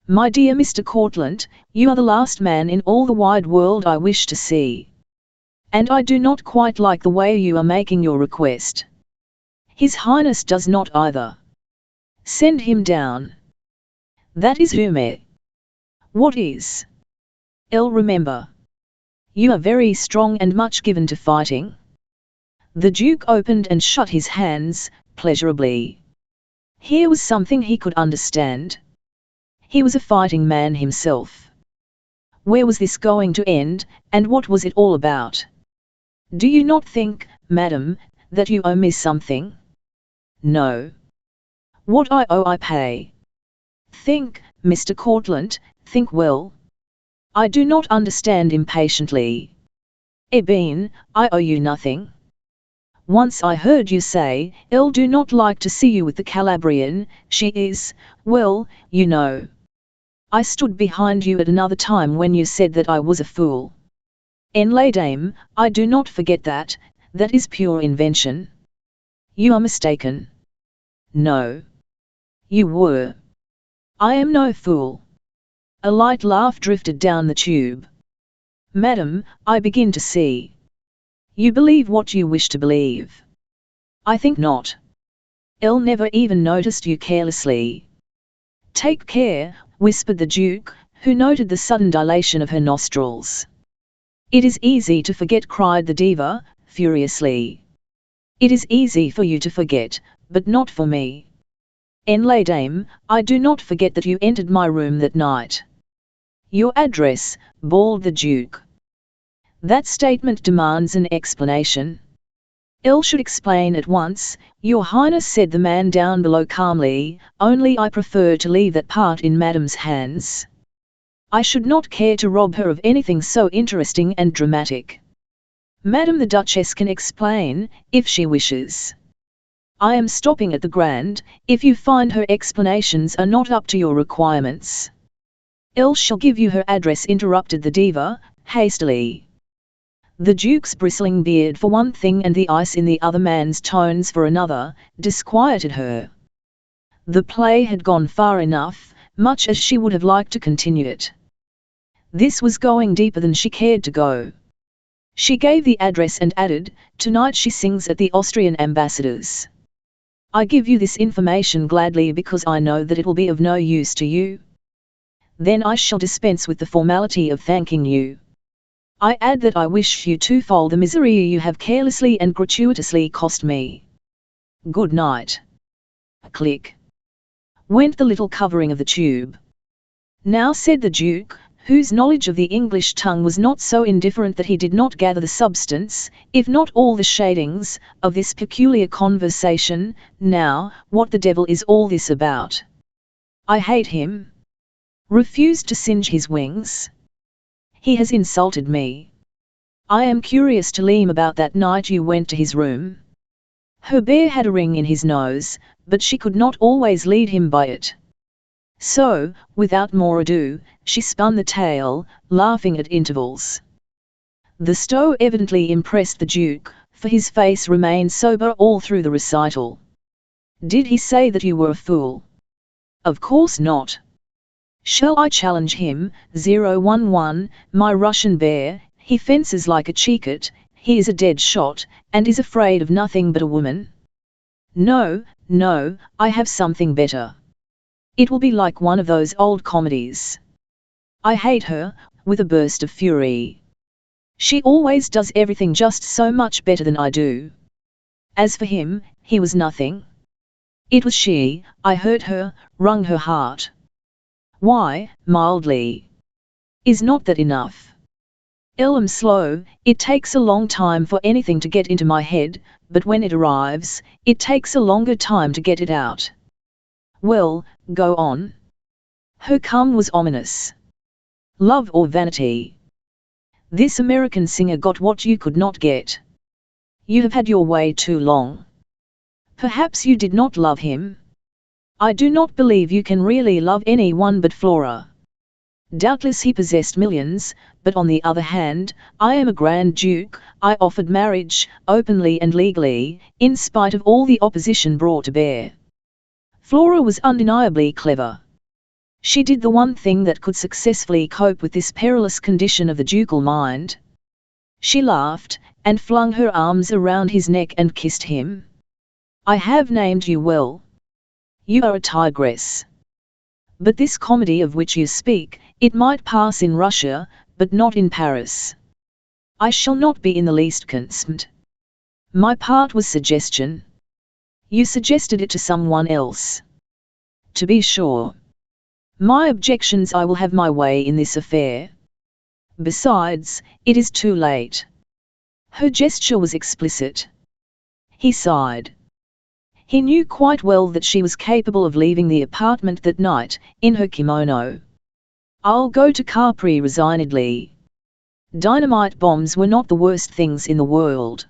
My dear Mr. Courtlandt, you are the last man in all the wide world I wish to see. And I do not quite like the way you are making your request. His Highness does not either. Send him down. That is humour. What is? Remember. You are very strong and much given to fighting. The Duke opened and shut his hands, pleasurably. Here was something he could understand. He was a fighting man himself. Where was this going to end, and what was it all about? Do you not think, madam, that you owe me something? No. What I owe I pay. Think, Mr. Courtlandt, think well. I do not understand impatiently. Ebene, I owe you nothing. Once I heard you say, do not like to see you with the Calabrian, she is, well, you know. I stood behind you at another time when you said that I was a fool. Dame, I do not forget that, that is pure invention. You are mistaken. No. You were. I am no fool. A light laugh drifted down the tube. Madam, I begin to see. You believe what you wish to believe. I think not. Never even noticed you carelessly. Take care, whispered the Duke, who noted the sudden dilation of her nostrils. It is easy to forget, cried the diva, furiously. It is easy for you to forget, but not for me. Dame, I do not forget that you entered my room that night. Your address, bawled the Duke. That statement demands an explanation. Should explain at once, Your Highness, said the man down below calmly, only I prefer to leave that part in Madam's hands. I should not care to rob her of anything so interesting and dramatic. Madam the Duchess can explain, if she wishes. I am stopping at the Grand, if you find her explanations are not up to your requirements. Shall give you her address, interrupted the diva, hastily. The Duke's bristling beard for one thing and the ice in the other man's tones for another, disquieted her. The play had gone far enough, much as she would have liked to continue it. This was going deeper than she cared to go. She gave the address and added, tonight she sings at the Austrian ambassador's. I give you this information gladly because I know that it will be of no use to you. Then I shall dispense with the formality of thanking you. I add that I wish you twofold the misery you have carelessly and gratuitously cost me. Good night. Click. Went the little covering of the tube. Now, said the Duke, whose knowledge of the English tongue was not so indifferent that he did not gather the substance, if not all the shadings, of this peculiar conversation, now, what the devil is all this about? I hate him. Refused to singe his wings. He has insulted me. I am curious to learn about that night you went to his room. Herbert had a ring in his nose, but she could not always lead him by it. So, without more ado, she spun the tale, laughing at intervals. The stow evidently impressed the Duke, for his face remained sober all through the recital. Did he say that you were a fool? Of course not. Shall I challenge him, 011, my Russian bear, he fences like a cheekat, he is a dead shot, and is afraid of nothing but a woman? No, no, I have something better. It will be like one of those old comedies. I hate her, with a burst of fury. She always does everything just so much better than I do. As for him, he was nothing. It was she, I hurt her, wrung her heart. Why, mildly. Is not that enough? I'm slow, it takes a long time for anything to get into my head, but when it arrives, it takes a longer time to get it out. Well, go on. Her calm was ominous. Love or vanity? This American singer got what you could not get. You have had your way too long. Perhaps you did not love him. I do not believe you can really love anyone but Flora. Doubtless he possessed millions, but on the other hand, I am a Grand Duke. I offered marriage, openly and legally, in spite of all the opposition brought to bear. Flora was undeniably clever. She did the one thing that could successfully cope with this perilous condition of the ducal mind. She laughed, and flung her arms around his neck and kissed him. I have named you well. You are a tigress. But this comedy of which you speak, it might pass in Russia, but not in Paris. I shall not be in the least concerned. My part was suggestion. You suggested it to someone else. To be sure. My objections: I will have my way in this affair. Besides, it is too late. Her gesture was explicit. He sighed. He knew quite well that she was capable of leaving the apartment that night, in her kimono. I'll go to Capri resignedly. Dynamite bombs were not the worst things in the world.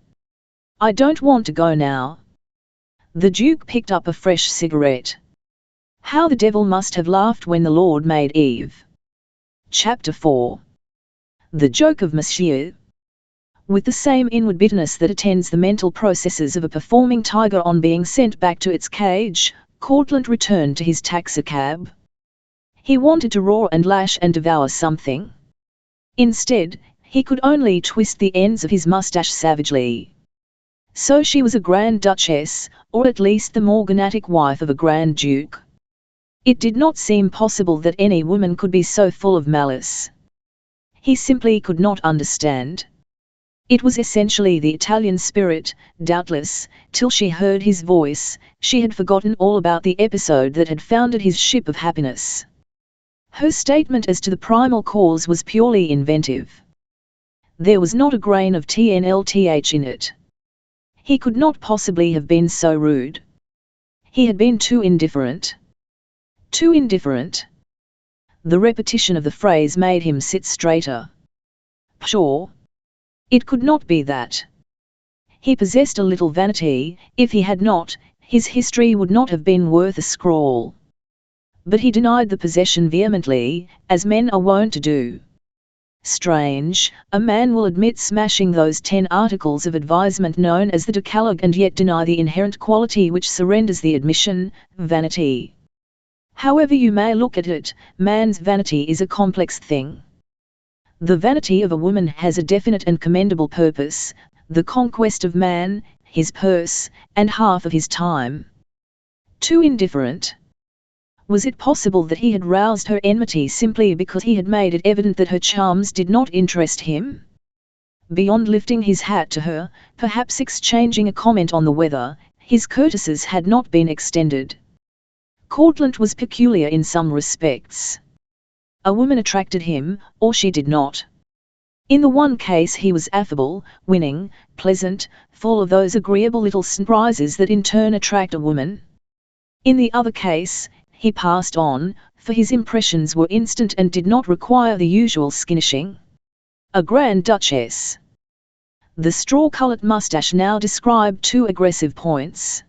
I don't want to go now. The Duke picked up a fresh cigarette. How the devil must have laughed when the Lord made Eve. Chapter 4. The joke of Monsieur. With the same inward bitterness that attends the mental processes of a performing tiger on being sent back to its cage, Courtlandt returned to his taxicab. He wanted to roar and lash and devour something. Instead, he could only twist the ends of his mustache savagely. So she was a Grand Duchess, or at least the morganatic wife of a Grand Duke. It did not seem possible that any woman could be so full of malice. He simply could not understand. It was essentially the Italian spirit, doubtless. Till she heard his voice, she had forgotten all about the episode that had foundered his ship of happiness. Her statement as to the primal cause was purely inventive. There was not a grain of TNLTH in it. He could not possibly have been so rude. He had been too indifferent. Too indifferent. The repetition of the phrase made him sit straighter. Pshaw! It could not be that. He possessed a little vanity. If he had not, his history would not have been worth a scrawl. But he denied the possession vehemently, as men are wont to do. Strange, a man will admit smashing those 10 articles of advisement known as the Decalogue and yet deny the inherent quality which surrenders the admission, vanity. However you may look at it, man's vanity is a complex thing. The vanity of a woman has a definite and commendable purpose: the conquest of man, his purse, and half of his time. Too indifferent. Was it possible that he had roused her enmity simply because he had made it evident that her charms did not interest him? Beyond lifting his hat to her, perhaps exchanging a comment on the weather, his courtesies had not been extended. Courtlandt was peculiar in some respects. A woman attracted him, or she did not. In the one case he was affable, winning, pleasant, full of those agreeable little surprises that in turn attract a woman. In the other case, he passed on, for his impressions were instant and did not require the usual skinishing. A Grand Duchess. The straw-colored mustache now described 2 aggressive points.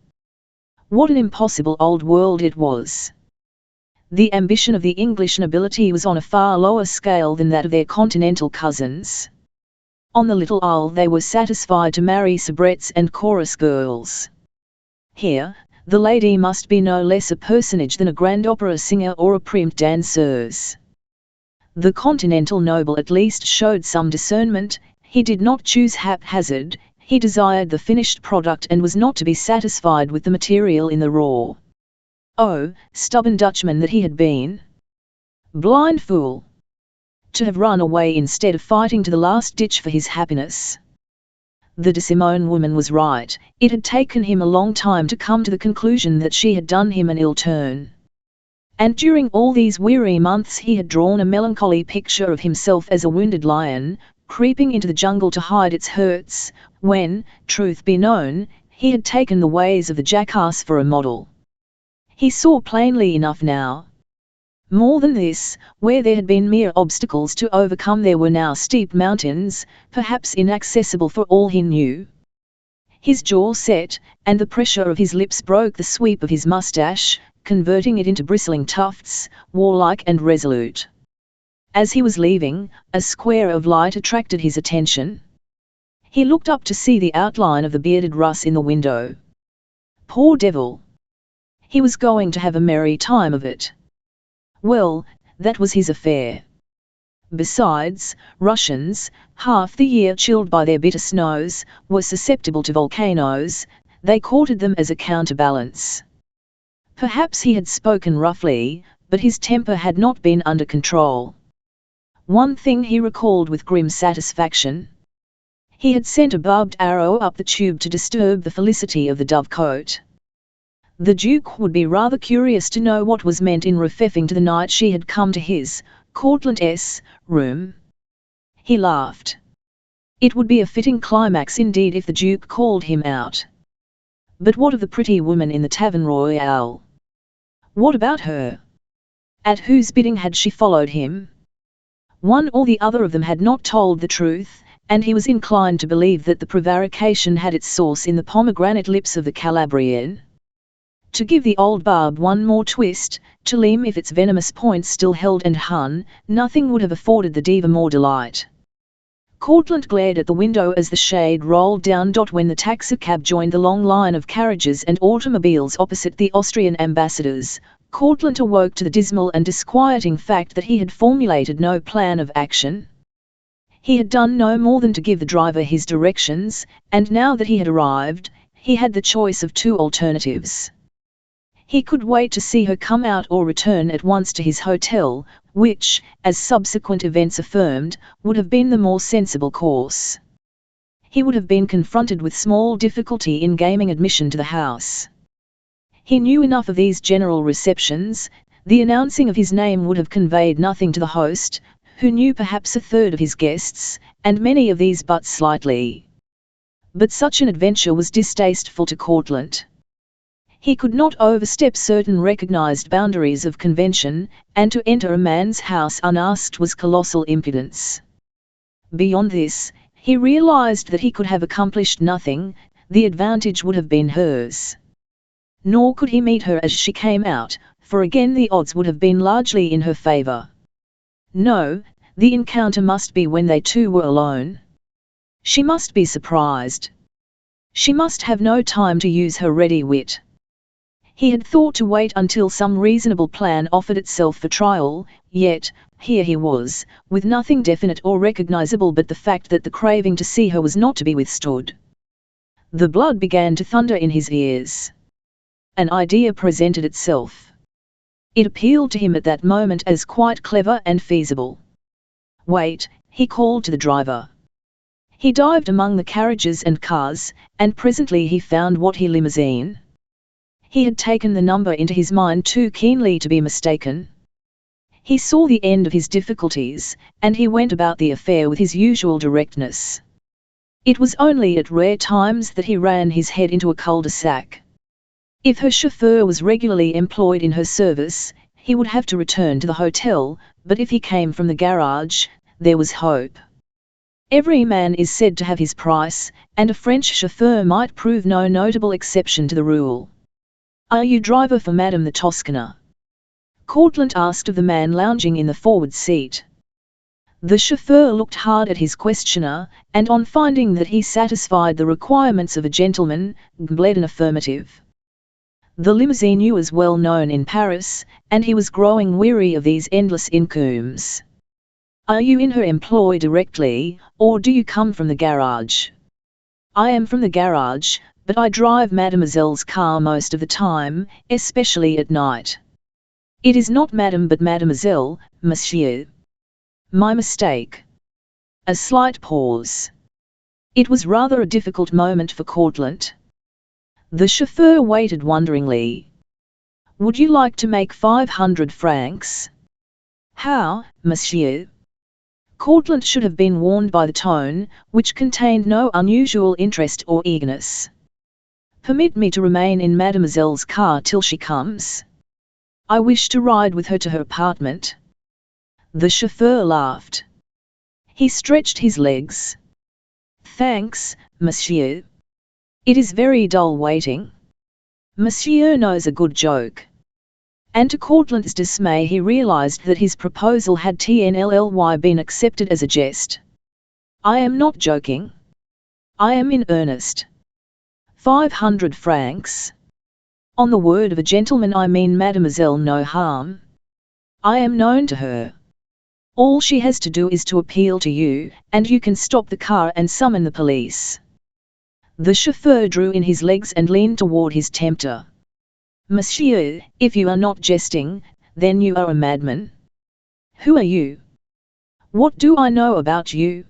What an impossible old world it was! The ambition of the English nobility was on a far lower scale than that of their continental cousins. On the little isle they were satisfied to marry soubrettes and chorus girls. Here, the lady must be no less a personage than a grand opera singer or a prima danseuse. The continental noble at least showed some discernment. He did not choose haphazard. He desired the finished product and was not to be satisfied with the material in the raw. Oh, stubborn Dutchman that he had been! Blind fool! To have run away instead of fighting to the last ditch for his happiness. The de Simone woman was right. It had taken him a long time to come to the conclusion that she had done him an ill turn. And during all these weary months he had drawn a melancholy picture of himself as a wounded lion, creeping into the jungle to hide its hurts, when, truth be known, he had taken the ways of the jackass for a model. He saw plainly enough now. More than this, where there had been mere obstacles to overcome there were now steep mountains, perhaps inaccessible for all he knew. His jaw set, and the pressure of his lips broke the sweep of his mustache, converting it into bristling tufts, warlike and resolute. As he was leaving, a square of light attracted his attention. He looked up to see the outline of the bearded Russ in the window. Poor devil! He was going to have a merry time of it. Well, that was his affair. Besides, Russians, half the year chilled by their bitter snows, were susceptible to volcanoes. They courted them as a counterbalance. Perhaps he had spoken roughly, but his temper had not been under control. One thing he recalled with grim satisfaction. He had sent a barbed arrow up the tube to disturb the felicity of the dovecote. The Duke would be rather curious to know what was meant in referring to the night she had come to his, Courtlandt's, room. He laughed. It would be a fitting climax indeed if the Duke called him out. But what of the pretty woman in the Tavern Royal? What about her? At whose bidding had she followed him? One or the other of them had not told the truth, and he was inclined to believe that the prevarication had its source in the pomegranate lips of the Calabrian. To give the old barb one more twist, to leam if its venomous points still held and hung, nothing would have afforded the diva more delight. Courtlandt glared at the window as the shade rolled down. When the taxicab joined the long line of carriages and automobiles opposite the Austrian ambassadors, Courtlandt awoke to the dismal and disquieting fact that he had formulated no plan of action. He had done no more than to give the driver his directions, and now that he had arrived, he had the choice of two alternatives. He could wait to see her come out or return at once to his hotel, which, as subsequent events affirmed, would have been the more sensible course. He would have been confronted with small difficulty in gaining admission to the house. He knew enough of these general receptions. The announcing of his name would have conveyed nothing to the host, who knew perhaps a third of his guests, and many of these but slightly. But such an adventure was distasteful to Courtlandt. He could not overstep certain recognized boundaries of convention, and to enter a man's house unasked was colossal impudence. Beyond this, he realized that he could have accomplished nothing. The advantage would have been hers. Nor could he meet her as she came out, for again the odds would have been largely in her favor. No, the encounter must be when they two were alone. She must be surprised. She must have no time to use her ready wit. He had thought to wait until some reasonable plan offered itself for trial, yet, here he was, with nothing definite or recognizable but the fact that the craving to see her was not to be withstood. The blood began to thunder in his ears. An idea presented itself. It appealed to him at that moment as quite clever and feasible. "Wait," he called to the driver. He dived among the carriages and cars, and presently he found what he limousine. He had taken the number into his mind too keenly to be mistaken. He saw the end of his difficulties, and he went about the affair with his usual directness. It was only at rare times that he ran his head into a cul-de-sac. If her chauffeur was regularly employed in her service, he would have to return to the hotel, but if he came from the garage, there was hope. Every man is said to have his price, and a French chauffeur might prove no notable exception to the rule. "Are you driver for Madame da Toscana?" Courtlandt asked of the man lounging in the forward seat. The chauffeur looked hard at his questioner, and on finding that he satisfied the requirements of a gentleman, bled an affirmative. The limousine was well known in Paris, and he was growing weary of these endless encounters. "Are you in her employ directly, or do you come from the garage?" "I am from the garage, but I drive Mademoiselle's car most of the time, especially at night." "It is not Madame but Mademoiselle, Monsieur." "My mistake." A slight pause. It was rather a difficult moment for Courtlandt. The chauffeur waited wonderingly. "Would you like to make 500 francs?" "How, monsieur?" Courtlandt should have been warned by the tone, which contained no unusual interest or eagerness. "Permit me to remain in Mademoiselle's car till she comes." I wish to ride with her to her apartment. The chauffeur laughed. He stretched his legs. Thanks, monsieur. It is very dull waiting. Monsieur knows a good joke. And to Courtlandt's dismay he realized that his proposal had been accepted as a jest. I am not joking. I am in earnest. 500 francs. On the word of a gentleman, I mean mademoiselle no harm. I am known to her. All she has to do is to appeal to you, and you can stop the car and summon the police. The chauffeur drew in his legs and leaned toward his tempter. Monsieur, if you are not jesting, then you are a madman. Who are you? What do I know about you?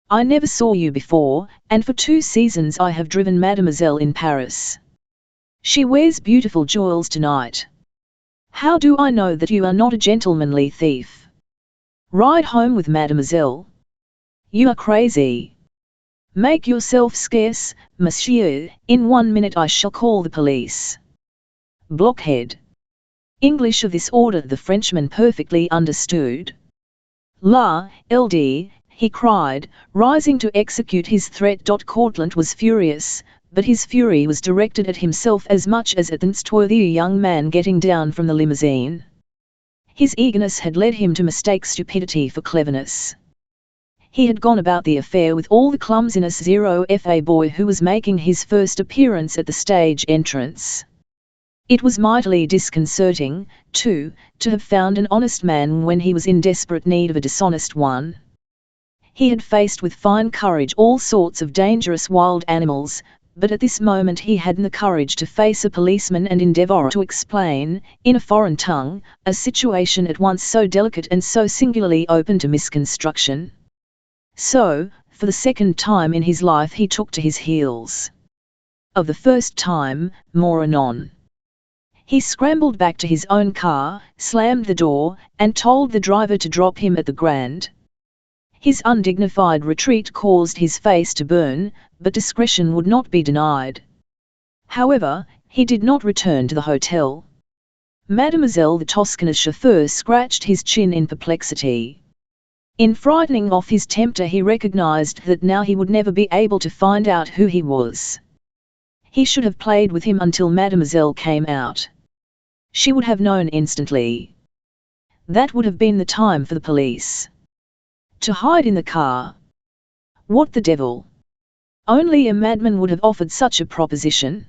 I never saw you before, and for 2 seasons I have driven mademoiselle in Paris. She wears beautiful jewels tonight. How do I know that you are not a gentlemanly thief? Ride home with mademoiselle. You are crazy. Make yourself scarce, monsieur, in 1 minute I shall call the police. Blockhead. English of this order the Frenchman perfectly understood. La, LD, he cried, rising to execute his threat. Courtlandt was furious, but his fury was directed at himself as much as at the unworthy young man getting down from the limousine. His eagerness had led him to mistake stupidity for cleverness. He had gone about the affair with all the clumsiness of a boy who was making his first appearance at the stage entrance. It was mightily disconcerting, too, to have found an honest man when he was in desperate need of a dishonest one. He had faced with fine courage all sorts of dangerous wild animals, but at this moment he hadn't the courage to face a policeman and endeavour to explain, in a foreign tongue, a situation at once so delicate and so singularly open to misconstruction. So, for the second time in his life he took to his heels. Of the first time, more anon. He scrambled back to his own car, slammed the door, and told the driver to drop him at the Grand. His undignified retreat caused his face to burn, but discretion would not be denied. However, he did not return to the hotel. Mademoiselle da Toscana's chauffeur scratched his chin in perplexity. In frightening off his tempter he recognized that now he would never be able to find out who he was. He should have played with him until mademoiselle came out. She would have known instantly. That would have been the time for the police. To hide in the car. What the devil? Only a madman would have offered such a proposition.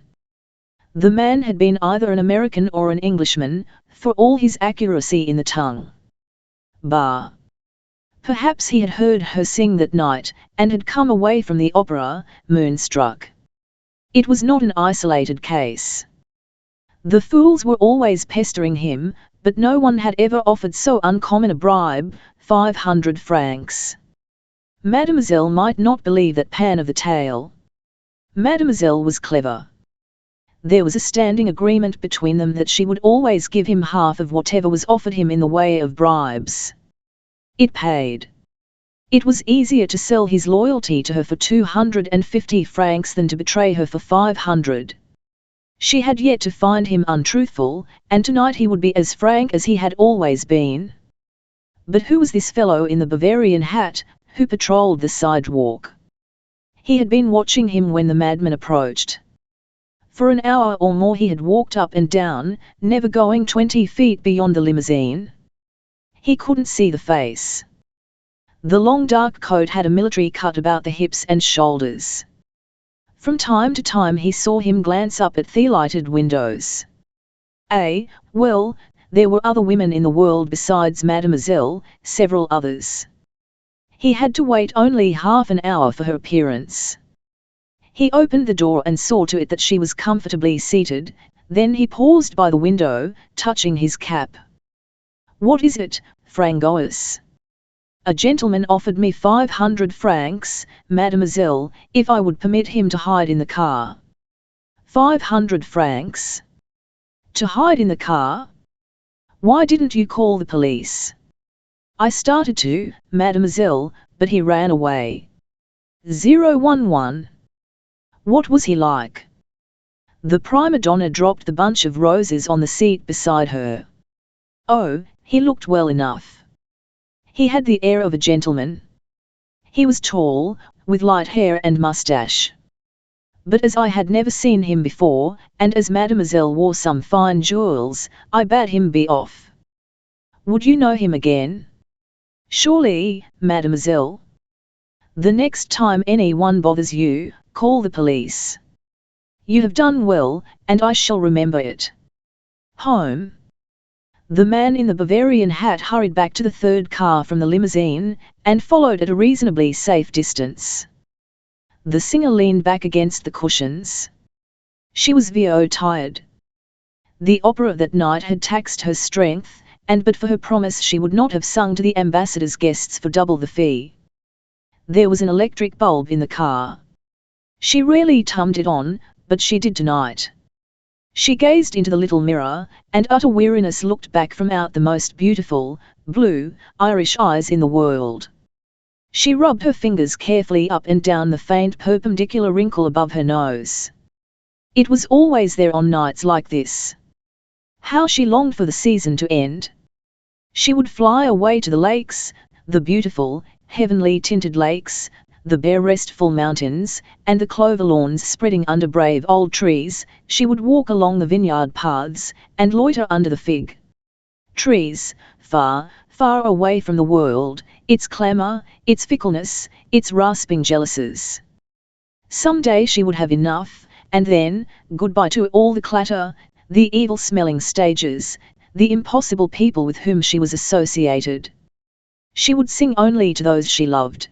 The man had been either an American or an Englishman, for all his accuracy in the tongue. Bah! Perhaps he had heard her sing that night, and had come away from the opera, moonstruck. It was not an isolated case. The fools were always pestering him, but no one had ever offered so uncommon a bribe, 500 francs. Mademoiselle might not believe that pan of the tale. Mademoiselle was clever. There was a standing agreement between them that she would always give him half of whatever was offered him in the way of bribes. It paid. It was easier to sell his loyalty to her for 250 francs than to betray her for 500. She had yet to find him untruthful, and tonight he would be as frank as he had always been. But who was this fellow in the Bavarian hat, who patrolled the sidewalk? He had been watching him when the madman approached. For an hour or more he had walked up and down, never going 20 feet beyond the limousine. He couldn't see the face. The long dark coat had a military cut about the hips and shoulders. From time to time he saw him glance up at the lighted windows. Well, there were other women in the world besides mademoiselle, several others. He had to wait only half an hour for her appearance. He opened the door and saw to it that she was comfortably seated, then he paused by the window, touching his cap. "What is it, Frangois?" "A gentleman offered me 500 francs, mademoiselle, if I would permit him to hide in the car." 500 francs? To hide in the car? Why didn't you call the police? "I started to, mademoiselle, but he ran away." 011. What was he like? The prima donna dropped the bunch of roses on the seat beside her. Oh, he looked well enough. He had the air of a gentleman. He was tall, with light hair and moustache. But as I had never seen him before, and as mademoiselle wore some fine jewels, I bade him be off. Would you know him again? Surely, mademoiselle. The next time anyone bothers you, call the police. You have done well, and I shall remember it. Home. The man in the Bavarian hat hurried back to the third car from the limousine, and followed at a reasonably safe distance. The singer leaned back against the cushions. She was tired. The opera that night had taxed her strength, and but for her promise she would not have sung to the ambassador's guests for double the fee. There was an electric bulb in the car. She rarely turned it on, but she did tonight. She gazed into the little mirror, and utter weariness looked back from out the most beautiful, blue, Irish eyes in the world. She rubbed her fingers carefully up and down the faint perpendicular wrinkle above her nose. It was always there on nights like this. How she longed for the season to end. She would fly away to the lakes, the beautiful, heavenly tinted lakes, the bare restful mountains, and the clover lawns spreading under brave old trees. She would walk along the vineyard paths, and loiter under the fig trees, far, far away from the world, its clamour, its fickleness, its rasping jealousies. Some day she would have enough, and then, goodbye to all the clatter, the evil-smelling stages, the impossible people with whom she was associated. She would sing only to those she loved.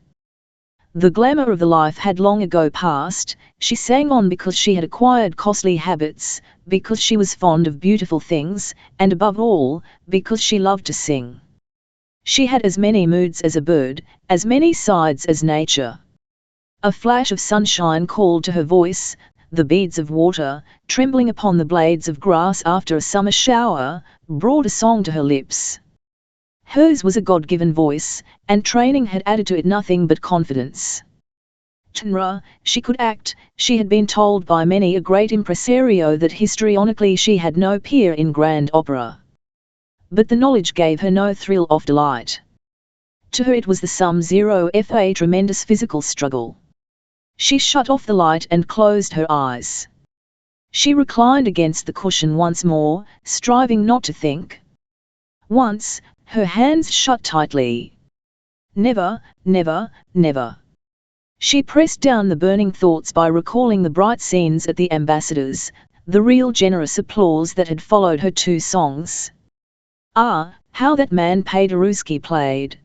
The glamour of the life had long ago passed. She sang on because she had acquired costly habits, because she was fond of beautiful things, and above all, because she loved to sing. She had as many moods as a bird, as many sides as nature. A flash of sunshine called to her voice, the beads of water, trembling upon the blades of grass after a summer shower, brought a song to her lips. Hers was a God-given voice, and training had added to it nothing but confidence. Tenra, she could act. She had been told by many a great impresario that histrionically she had no peer in grand opera. But the knowledge gave her no thrill of delight. To her it was the sum zero of a tremendous physical struggle. She shut off the light and closed her eyes. She reclined against the cushion once more, striving not to think. Once, her hands shut tightly. Never, never, never. She pressed down the burning thoughts by recalling the bright scenes at the ambassador's, the real generous applause that had followed her two songs. Ah, how that man Paderewski played!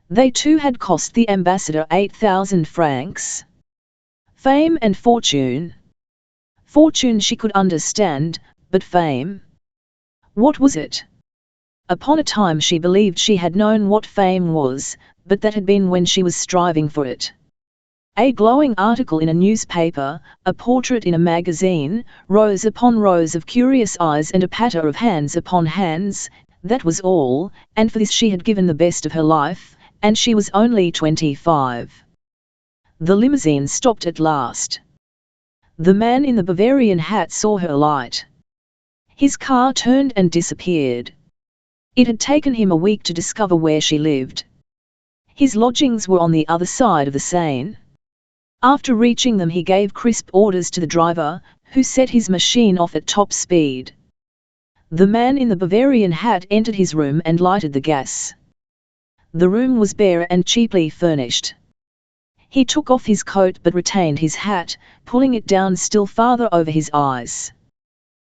They too had cost the ambassador 8,000 francs. Fame and fortune. Fortune she could understand, but fame? What was it? Upon a time she believed she had known what fame was, but that had been when she was striving for it. A glowing article in a newspaper, a portrait in a magazine, rows upon rows of curious eyes and a patter of hands upon hands, that was all, and for this she had given the best of her life, and she was only 25. The limousine stopped at last. The man in the Bavarian hat saw her alight. His car turned and disappeared. It had taken him a week to discover where she lived. His lodgings were on the other side of the Seine. After reaching them he gave crisp orders to the driver, who set his machine off at top speed. The man in the Bavarian hat entered his room and lighted the gas. The room was bare and cheaply furnished. He took off his coat but retained his hat, pulling it down still farther over his eyes.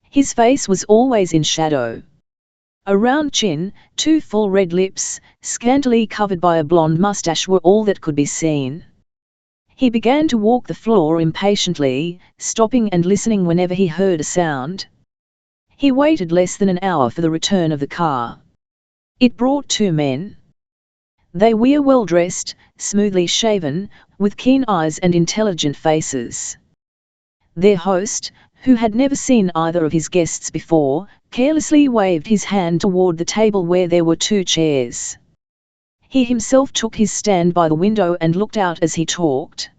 His face was always in shadow. A round chin, two full red lips, scantily covered by a blonde moustache were all that could be seen. He began to walk the floor impatiently, stopping and listening whenever he heard a sound. He waited less than an hour for the return of the car. It brought two men. They were well dressed, smoothly shaven, with keen eyes and intelligent faces. Their host, who had never seen either of his guests before, carelessly waved his hand toward the table where there were two chairs. He himself took his stand by the window and looked out as he talked.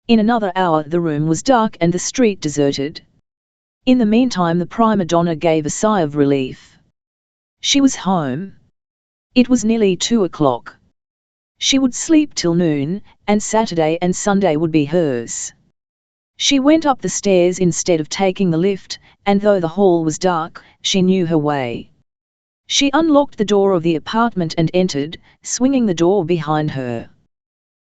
In another hour the room was dark and the street deserted. In the meantime the prima donna gave a sigh of relief. She was home. It was nearly 2 o'clock. She would sleep till noon, and Saturday and Sunday would be hers. She went up the stairs instead of taking the lift, and though the hall was dark, she knew her way. She unlocked the door of the apartment and entered, swinging the door behind her.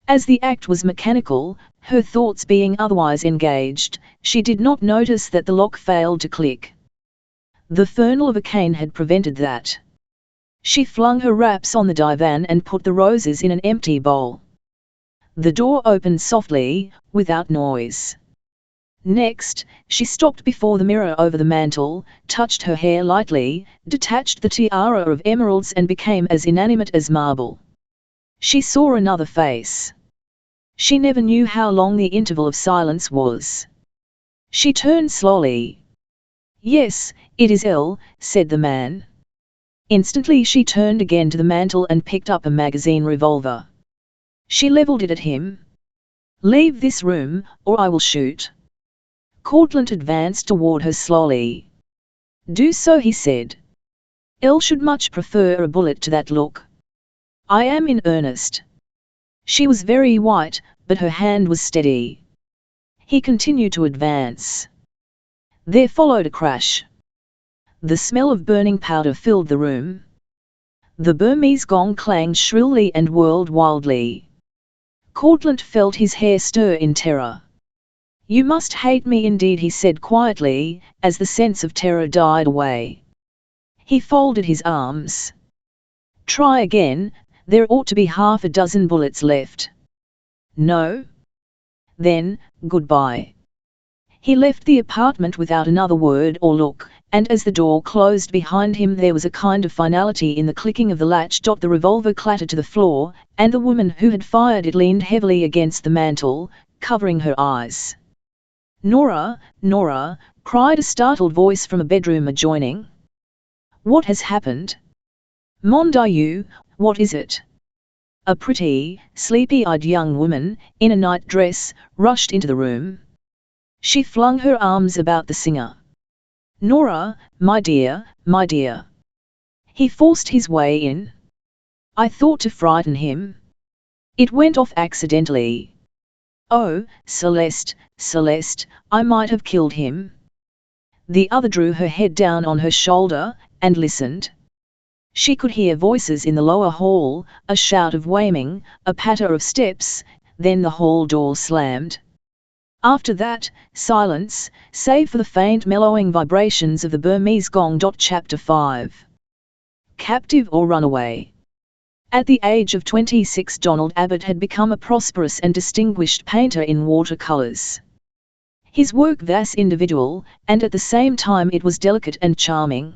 As the act was mechanical, her thoughts being otherwise engaged, she did not notice that the lock failed to click. The fernal of a cane had prevented that. She flung her wraps on the divan and put the roses in an empty bowl. The door opened softly, without noise. Next, she stopped before the mirror over the mantel, touched her hair lightly, detached the tiara of emeralds and became as inanimate as marble. She saw another face. She never knew how long the interval of silence was. She turned slowly. "Yes, it is Elle," said the man. Instantly she turned again to the mantel and picked up a magazine revolver. She levelled it at him. "Leave this room, or I will shoot." Courtlandt advanced toward her slowly. "Do so," he said. "Elle should much prefer a bullet to that look." "I am in earnest." She was very white, but her hand was steady. He continued to advance. There followed a crash. The smell of burning powder filled the room. The Burmese gong clanged shrilly and whirled wildly. Courtlandt felt his hair stir in terror. "You must hate me indeed," he said quietly, as the sense of terror died away. He folded his arms. "Try again, there ought to be half a dozen bullets left." "No?" "Then, goodbye." He left the apartment without another word or look, and as the door closed behind him there was a kind of finality in the clicking of the latch. The revolver clattered to the floor, and the woman who had fired it leaned heavily against the mantel, covering her eyes. "Nora, Nora," cried a startled voice from a bedroom adjoining. "What has happened? Mon Dieu, what is it?" A pretty, sleepy-eyed young woman, in a night-dress, rushed into the room. She flung her arms about the singer. "Nora, my dear, my dear." He forced his way in. "I thought to frighten him. It went off accidentally." "Oh, Celeste, Celeste, I might have killed him." The other drew her head down on her shoulder, and listened. She could hear voices in the lower hall, a shout of wailing, a patter of steps, then the hall door slammed. After that, silence, save for the faint mellowing vibrations of the Burmese gong. Chapter 5. Captive or runaway. At the age of 26, Donald Abbott had become a prosperous and distinguished painter in watercolors. His work was individual, and at the same time it was delicate and charming.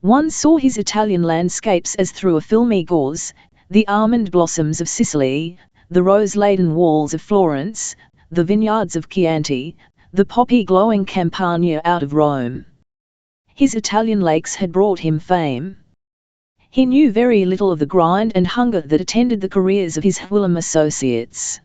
One saw his Italian landscapes as through a filmy gauze, the almond blossoms of Sicily, the rose-laden walls of Florence, the vineyards of Chianti, the poppy-glowing Campagna out of Rome. His Italian lakes had brought him fame. He knew very little of the grind and hunger that attended the careers of his whilom associates.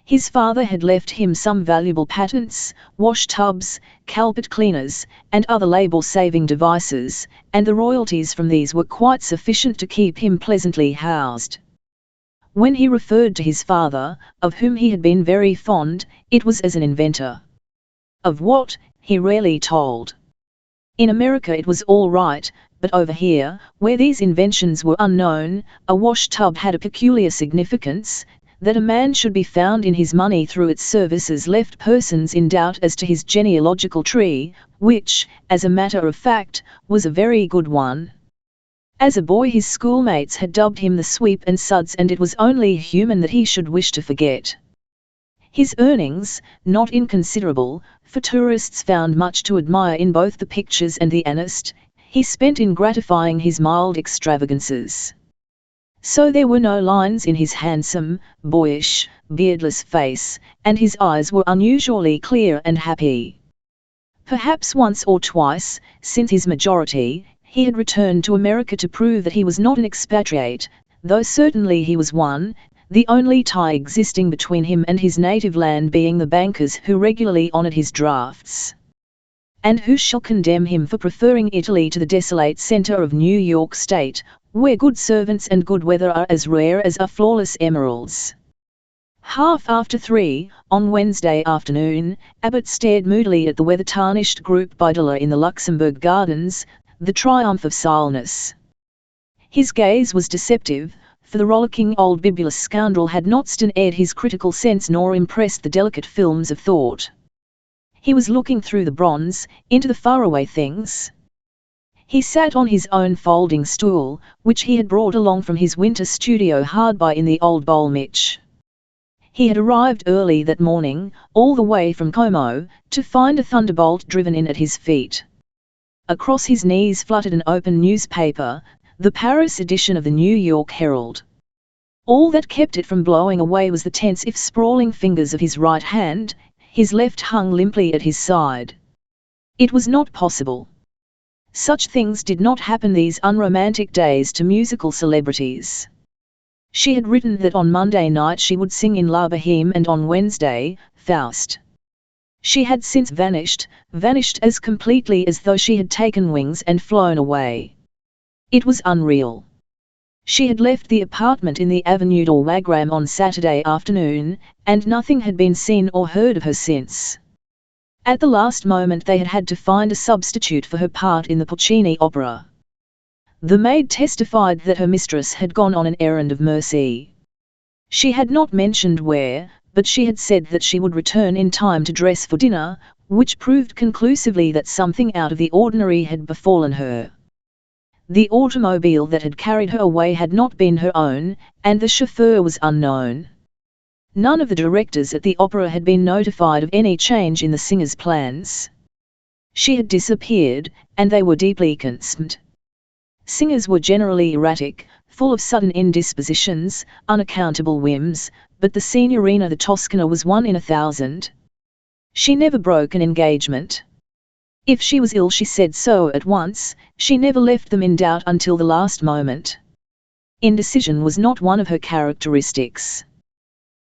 His father had left him some valuable patents, wash tubs, carpet cleaners, and other labor-saving devices, and the royalties from these were quite sufficient to keep him pleasantly housed. When he referred to his father, of whom he had been very fond, it was as an inventor. Of what, he rarely told. In America it was all right, but over here, where these inventions were unknown, a wash-tub had a peculiar significance. That a man should be found in his money through its services left persons in doubt as to his genealogical tree, which, as a matter of fact, was a very good one. As a boy his schoolmates had dubbed him the Sweep and Suds, and it was only human that he should wish to forget. His earnings, not inconsiderable, for tourists found much to admire in both the pictures and the amidst, he spent in gratifying his mild extravagances. So there were no lines in his handsome, boyish, beardless face, and his eyes were unusually clear and happy. Perhaps once or twice, since his majority, he had returned to America to prove that he was not an expatriate, though certainly he was one, the only tie existing between him and his native land being the bankers who regularly honored his drafts. And who shall condemn him for preferring Italy to the desolate centre of New York State, where good servants and good weather are as rare as are flawless emeralds? 3:30, on Wednesday afternoon, Abbott stared moodily at the weather-tarnished group boudoir in the Luxembourg Gardens, the triumph of silence. His gaze was deceptive, for the rollicking old bibulous scoundrel had not stirred his critical sense nor impressed the delicate films of thought. He was looking through the bronze, into the faraway things. He sat on his own folding stool, which he had brought along from his winter studio hard by in the old Bolmich. He had arrived early that morning, all the way from Como, to find a thunderbolt driven in at his feet. Across his knees fluttered an open newspaper, the Paris edition of the New York Herald. All that kept it from blowing away was the tense if sprawling fingers of his right hand. His left hung limply at his side. It was not possible. Such things did not happen these unromantic days to musical celebrities. She had written that on Monday night she would sing in La Bohème and on Wednesday, Faust. She had since vanished as completely as though she had taken wings and flown away. It was unreal. She had left the apartment in the Avenue de Wagram on Saturday afternoon, and nothing had been seen or heard of her since. At the last moment they had had to find a substitute for her part in the Puccini opera. The maid testified that her mistress had gone on an errand of mercy. She had not mentioned where, but she had said that she would return in time to dress for dinner, which proved conclusively that something out of the ordinary had befallen her. The automobile that had carried her away had not been her own, and the chauffeur was unknown. None of the directors at the opera had been notified of any change in the singer's plans. She had disappeared, and they were deeply concerned. Singers were generally erratic, full of sudden indispositions, unaccountable whims, but the Signorina da Toscana was one in 1,000. She never broke an engagement. If she was ill she said so at once, she never left them in doubt until the last moment. Indecision was not one of her characteristics.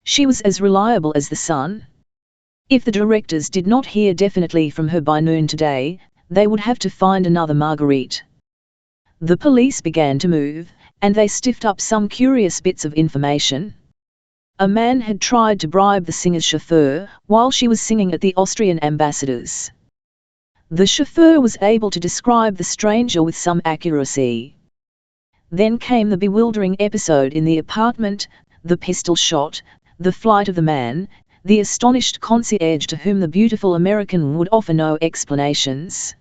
She was as reliable as the sun. If the directors did not hear definitely from her by noon today, they would have to find another Marguerite. The police began to move, and they stiffed up some curious bits of information. A man had tried to bribe the singer's chauffeur, while she was singing at the Austrian ambassador's. The chauffeur was able to describe the stranger with some accuracy. Then came the bewildering episode in the apartment, the pistol shot, the flight of the man, the astonished concierge to whom the beautiful American would offer no explanations.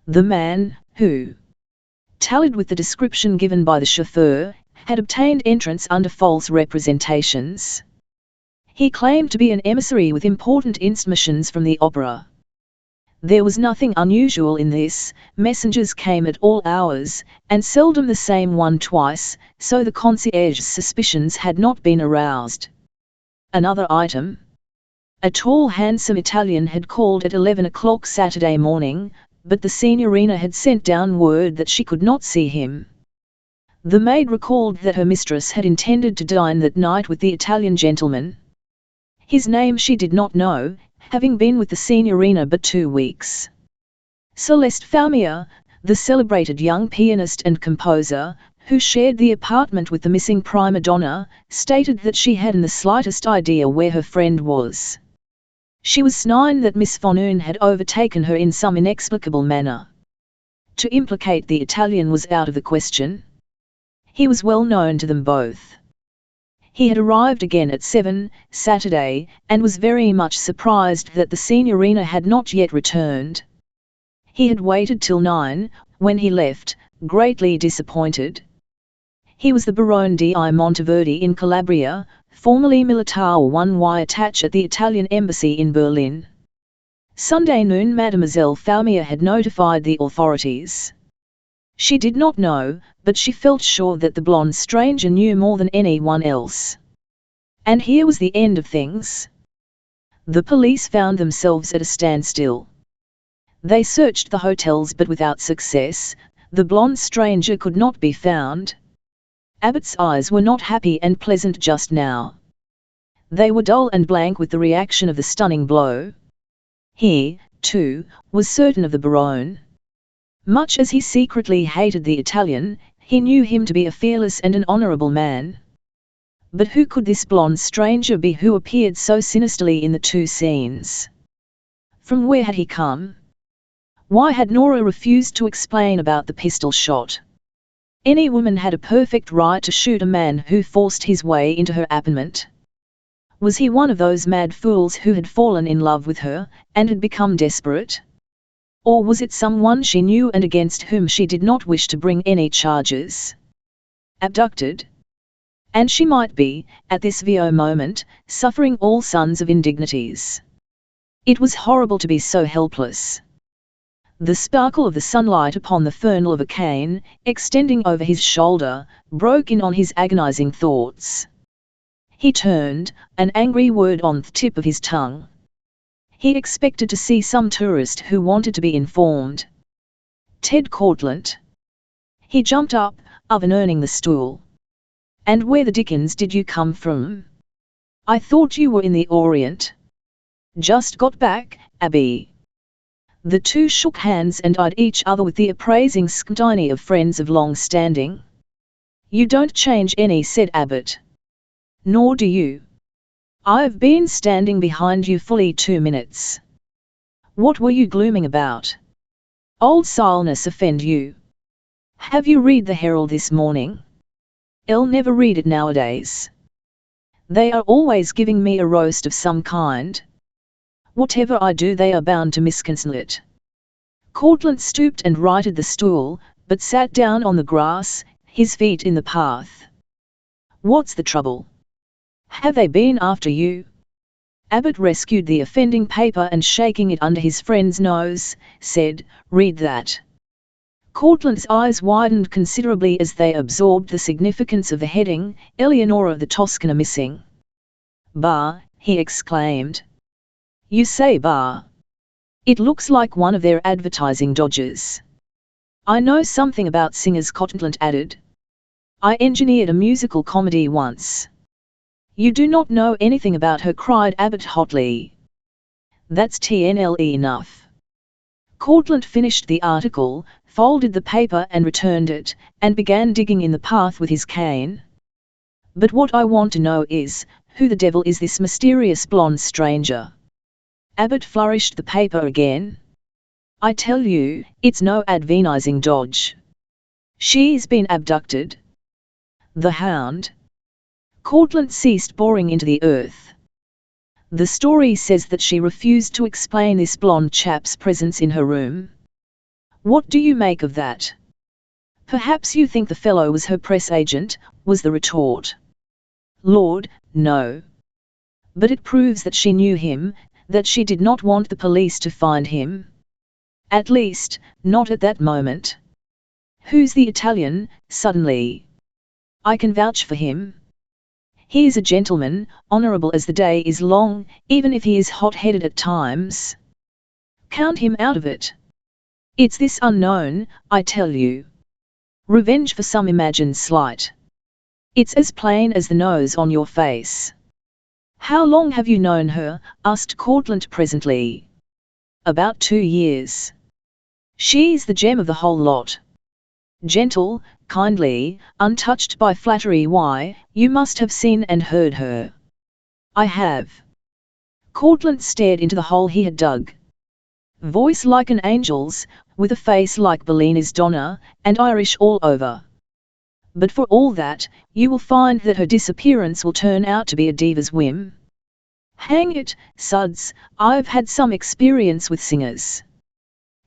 The man, who tallied with the description given by the chauffeur, had obtained entrance under false representations. He claimed to be an emissary with important intimations from the opera. There was nothing unusual in this, messengers came at all hours, and seldom the same one twice, so the concierge's suspicions had not been aroused. Another item. A tall handsome Italian had called at 11 o'clock Saturday morning, but the Signorina had sent down word that she could not see him. The maid recalled that her mistress had intended to dine that night with the Italian gentleman. His name she did not know, having been with the Signorina but 2 weeks. Celeste Falmier, the celebrated young pianist and composer, who shared the apartment with the missing prima donna, stated that she hadn't the slightest idea where her friend was. She was certain that Miss von Oon had overtaken her in some inexplicable manner. To implicate the Italian was out of the question. He was well known to them both. He had arrived again at 7, Saturday, and was very much surprised that the Signorina had not yet returned. He had waited till 9, when he left, greatly disappointed. He was the Barone di Monteverdi in Calabria, formerly Militare 1Y attached at the Italian embassy in Berlin. Sunday noon Mademoiselle Falmier had notified the authorities. She did not know, but she felt sure that the blonde stranger knew more than anyone else. And here was the end of things. The police found themselves at a standstill. They searched the hotels but without success. The blonde stranger could not be found. Abbott's eyes were not happy and pleasant just now. They were dull and blank with the reaction of the stunning blow. He, too, was certain of the Barone. Much as he secretly hated the Italian, he knew him to be a fearless and an honourable man. But who could this blonde stranger be who appeared so sinisterly in the two scenes? From where had he come? Why had Nora refused to explain about the pistol shot? Any woman had a perfect right to shoot a man who forced his way into her apartment. Was he one of those mad fools who had fallen in love with her, and had become desperate? Or was it someone she knew and against whom she did not wish to bring any charges? Abducted? And she might be, at this very moment, suffering all sorts of indignities. It was horrible to be so helpless. The sparkle of the sunlight upon the fernal of a cane, extending over his shoulder, broke in on his agonizing thoughts. He turned, an angry word on the tip of his tongue. He expected to see some tourist who wanted to be informed. Ted Courtlandt. He jumped up, unearning the stool. And where the dickens did you come from? I thought you were in the Orient. Just got back, Abby. The two shook hands and eyed each other with the appraising scrutiny of friends of long standing. You don't change any, said Abbott. Nor do you. I've been standing behind you fully 2 minutes. What were you glooming about? Old sourness offend you? Have you read the Herald this morning? I'll never read it nowadays. They are always giving me a roast of some kind. Whatever I do they are bound to misconstrue it. Courtlandt stooped and righted the stool, but sat down on the grass, his feet in the path. What's the trouble? Have they been after you? Abbott rescued the offending paper and shaking it under his friend's nose, said, Read that. Courtlandt's eyes widened considerably as they absorbed the significance of the heading, Eleonora da Toscana missing. Bah, he exclaimed. You say bah. It looks like one of their advertising dodges. I know something about singers, Courtlandt added. I engineered a musical comedy once. You do not know anything about her, cried Abbott hotly. That's TNLE enough. Courtlandt finished the article, folded the paper and returned it, and began digging in the path with his cane. But what I want to know is, who the devil is this mysterious blonde stranger? Abbott flourished the paper again. I tell you, it's no advertising dodge. She's been abducted. The hound? Courtlandt ceased boring into the earth. The story says that she refused to explain this blonde chap's presence in her room. What do you make of that? Perhaps you think the fellow was her press agent, was the retort. Lord, no. But it proves that she knew him, that she did not want the police to find him. At least, not at that moment. Who's the Italian, suddenly? I can vouch for him. He is a gentleman, honourable as the day is long, even if he is hot-headed at times. Count him out of it. It's this unknown, I tell you. Revenge for some imagined slight. It's as plain as the nose on your face. How long have you known her? Asked Courtlandt presently. About 2 years. She's the gem of the whole lot. Gentle, kindly, untouched by flattery. Why, you must have seen and heard her. I have. Courtlandt stared into the hole he had dug. Voice like an angel's, with a face like Bellini's Donna, and Irish all over. But for all that, you will find that her disappearance will turn out to be a diva's whim. Hang it, Suds, I've had some experience with singers.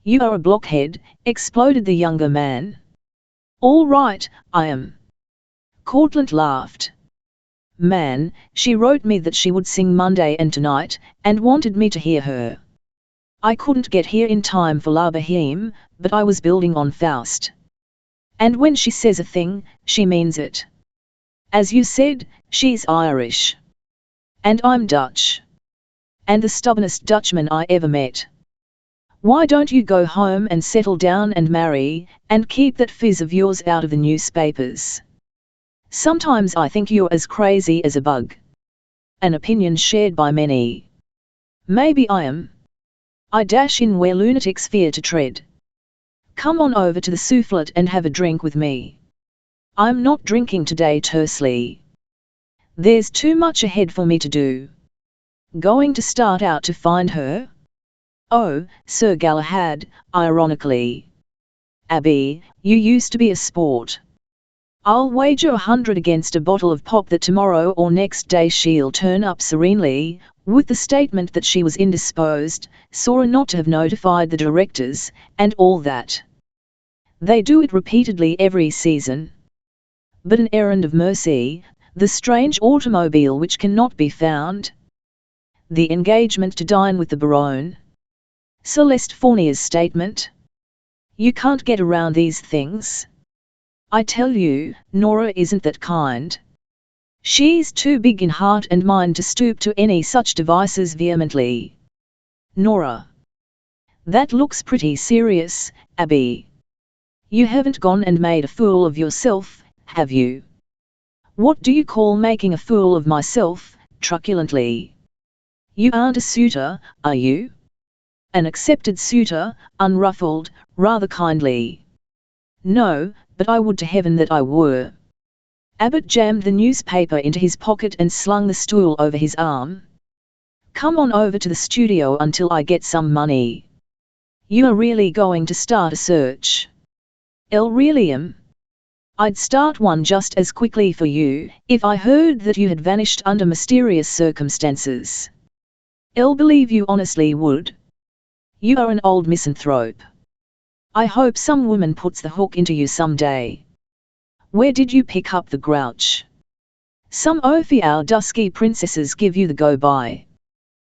You are a blockhead, exploded the younger man. All right, I am. Courtlandt laughed. Man, she wrote me that she would sing Monday and tonight, and wanted me to hear her. I couldn't get here in time for La Boheme, but I was building on Faust. And when she says a thing, she means it. As you said, she's Irish. And I'm Dutch. And the stubbornest Dutchman I ever met. Why don't you go home and settle down and marry, and keep that fizz of yours out of the newspapers? Sometimes I think you're as crazy as a bug. An opinion shared by many. Maybe I am. I dash in where lunatics fear to tread. Come on over to the soufflet and have a drink with me. I'm not drinking today tersely. There's too much ahead for me to do. Going to start out to find her? Oh, Sir Galahad, ironically. Abby, you used to be a sport. I'll wager 100 against a bottle of pop that tomorrow or next day she'll turn up serenely, with the statement that she was indisposed, sorry not to have notified the directors, and all that. They do it repeatedly every season. But an errand of mercy, the strange automobile which cannot be found. The engagement to dine with the Baronne. Celeste Fournier's statement. You can't get around these things. I tell you, Nora isn't that kind. She's too big in heart and mind to stoop to any such devices vehemently. Nora. That looks pretty serious, Abby. You haven't gone and made a fool of yourself, have you? What do you call making a fool of myself, truculently? You aren't a suitor, are you? An accepted suitor, unruffled, rather kindly. No, but I would to heaven that I were. Abbott jammed the newspaper into his pocket and slung the stool over his arm. Come on over to the studio until I get some money. You are really going to start a search? Really am. I'd start one just as quickly for you, if I heard that you had vanished under mysterious circumstances. Believe you honestly would. You are an old misanthrope. I hope some woman puts the hook into you someday. Where did you pick up the grouch? Some our dusky princesses give you the go-by.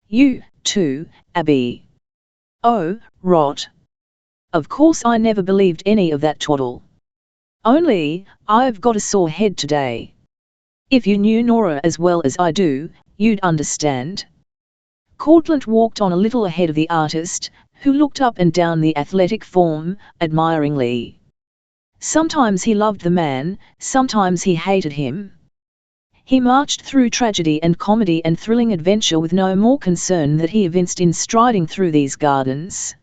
You, too, Abby. Oh, rot. Of course I never believed any of that twaddle. Only, I've got a sore head today. If you knew Nora as well as I do, you'd understand. Courtlandt walked on a little ahead of the artist, who looked up and down the athletic form, admiringly. Sometimes he loved the man, sometimes he hated him. He marched through tragedy and comedy and thrilling adventure with no more concern than he evinced in striding through these gardens.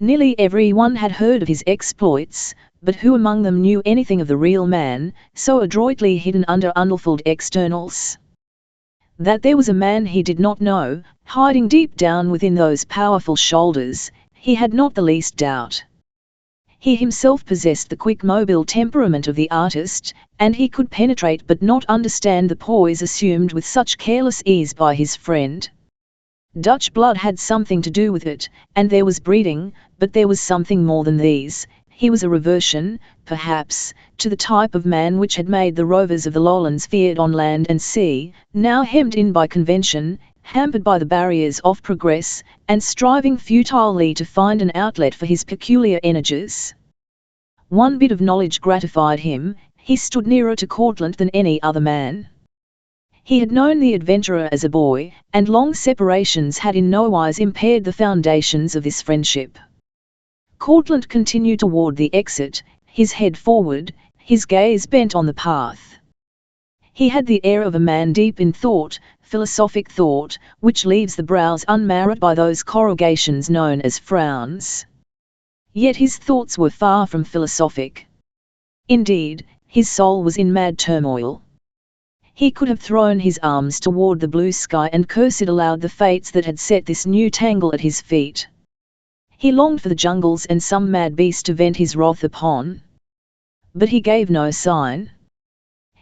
Nearly everyone had heard of his exploits, but who among them knew anything of the real man, so adroitly hidden under unfulfilled externals? That there was a man he did not know, hiding deep down within those powerful shoulders, he had not the least doubt. He himself possessed the quick mobile temperament of the artist, and he could penetrate but not understand the poise assumed with such careless ease by his friend. Dutch blood had something to do with it, and there was breeding, but there was something more than these. He was a reversion, perhaps, to the type of man which had made the rovers of the lowlands feared on land and sea, now hemmed in by convention, hampered by the barriers of progress, and striving futilely to find an outlet for his peculiar energies. One bit of knowledge gratified him: he stood nearer to Courtlandt than any other man. He had known the adventurer as a boy, and long separations had in no wise impaired the foundations of this friendship. Courtlandt continued toward the exit, his head forward, his gaze bent on the path. He had the air of a man deep in thought, philosophic thought, which leaves the brows unmarred by those corrugations known as frowns. Yet his thoughts were far from philosophic. Indeed, his soul was in mad turmoil. He could have thrown his arms toward the blue sky and cursed aloud the fates that had set this new tangle at his feet. He longed for the jungles and some mad beast to vent his wrath upon. But he gave no sign.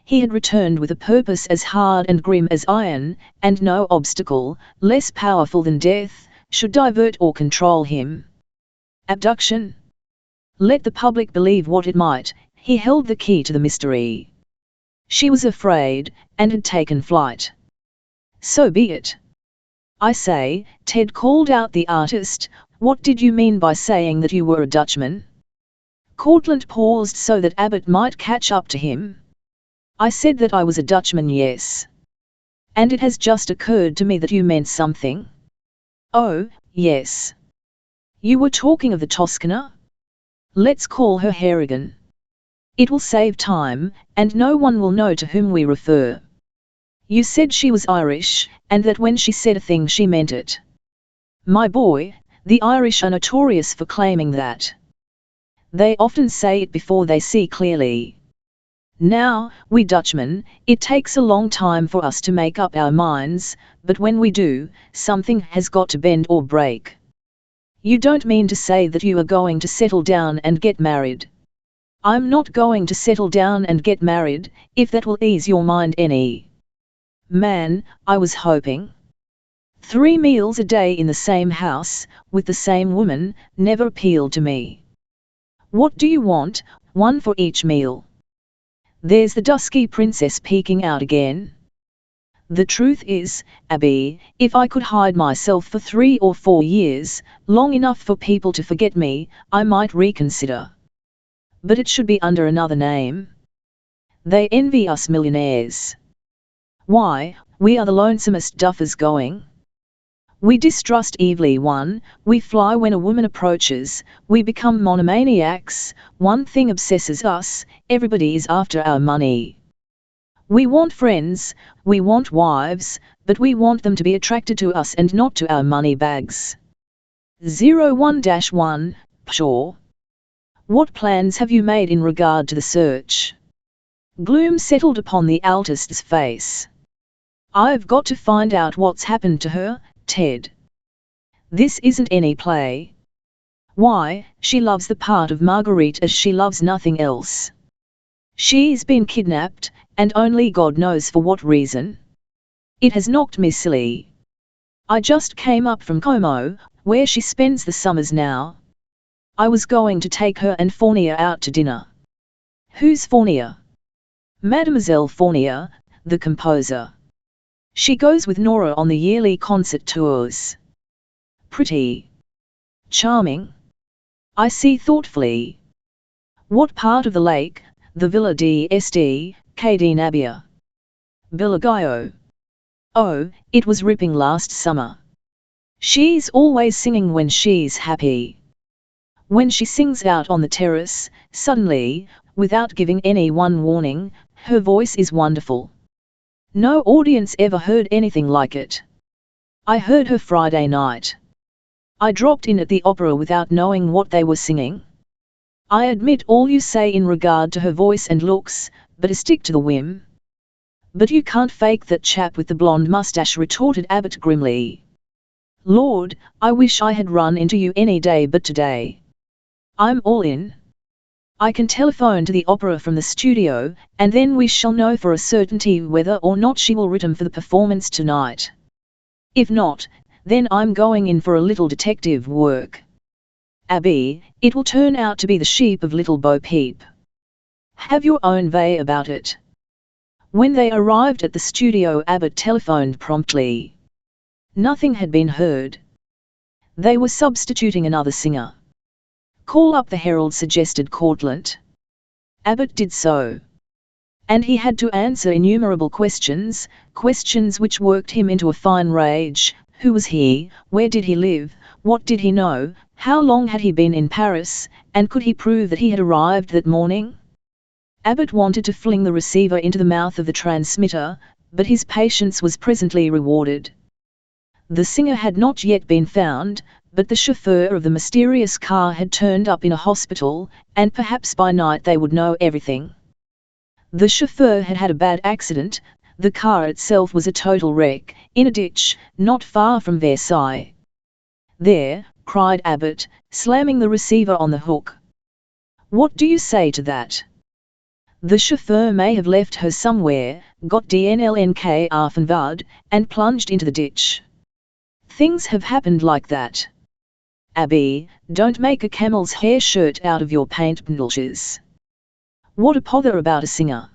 He had returned with a purpose as hard and grim as iron, and no obstacle, less powerful than death, should divert or control him. Abduction? Let the public believe what it might, he held the key to the mystery. She was afraid, and had taken flight. So be it. I say, Ted called out the artist, what did you mean by saying that you were a Dutchman? Courtlandt paused so that Abbott might catch up to him. I said that I was a Dutchman, yes. And it has just occurred to me that you meant something. Oh, yes. You were talking of the Toscana? Let's call her Harrigan. It will save time, and no one will know to whom we refer. You said she was Irish, and that when she said a thing she meant it. My boy, The Irish are notorious for claiming that. They often say it before they see clearly. Now, we Dutchmen, it takes a long time for us to make up our minds, but when we do, something has got to bend or break. You don't mean to say that you are going to settle down and get married? I'm not going to settle down and get married, if that will ease your mind any. Man, I was hoping. 3 meals a day in the same house, with the same woman, never appealed to me. What do you want? One for each meal. There's the dusky princess peeking out again. The truth is, Abby, if I could hide myself for 3 or 4 years, long enough for people to forget me, I might reconsider. But it should be under another name. They envy us millionaires. Why, we are the lonesomest duffers going. We distrust every one, we fly when a woman approaches, we become monomaniacs, one thing obsesses us, everybody is after our money. We want friends, we want wives, but we want them to be attracted to us and not to our money bags. 01-1, Pshaw. What plans have you made in regard to the search? Gloom settled upon the artist's face. I've got to find out what's happened to her, Ted. This isn't any play. Why, she loves the part of Marguerite as she loves nothing else. She's been kidnapped, and only God knows for what reason. It has knocked me silly. I just came up from Como, where she spends the summers now. I was going to take her and Fournier out to dinner. Who's Fournier? Mademoiselle Fournier, the composer. She goes with Nora on the yearly concert tours. Pretty. Charming. I see thoughtfully. What part of the lake? The Villa d'Este, Cadi Nabia. Bellagio. Oh, it was ripping last summer. She's always singing when she's happy. When she sings out on the terrace, suddenly, without giving anyone warning, her voice is wonderful. No audience ever heard anything like it. I heard her Friday night. I dropped in at the opera without knowing what they were singing. I admit all you say in regard to her voice and looks, but I stick to the whim. But you can't fake that chap with the blonde mustache, retorted Abbott grimly. Lord, I wish I had run into you any day but today. I'm all in. I can telephone to the opera from the studio, and then we shall know for a certainty whether or not she will return for the performance tonight. If not, then I'm going in for a little detective work. Abby, it will turn out to be the sheep of Little Bo Peep. Have your own way about it. When they arrived at the studio, Abbott telephoned promptly. Nothing had been heard. They were substituting another singer. Call up the Herald, suggested Courtlandt. Abbott did so. And he had to answer innumerable questions, questions which worked him into a fine rage. Who was he? Where did he live? What did he know? How long had he been in Paris? And could he prove that he had arrived that morning? Abbott wanted to fling the receiver into the mouth of the transmitter, but his patience was presently rewarded. The singer had not yet been found, but the chauffeur of the mysterious car had turned up in a hospital, and perhaps by night they would know everything. The chauffeur had had a bad accident, the car itself was a total wreck, in a ditch, not far from Versailles. There, cried Abbott, slamming the receiver on the hook. What do you say to that? The chauffeur may have left her somewhere, got DNLNK Arfenvad, and plunged into the ditch. Things have happened like that. Abby, don't make a camel's hair shirt out of your paint brushes. What a pother about a singer.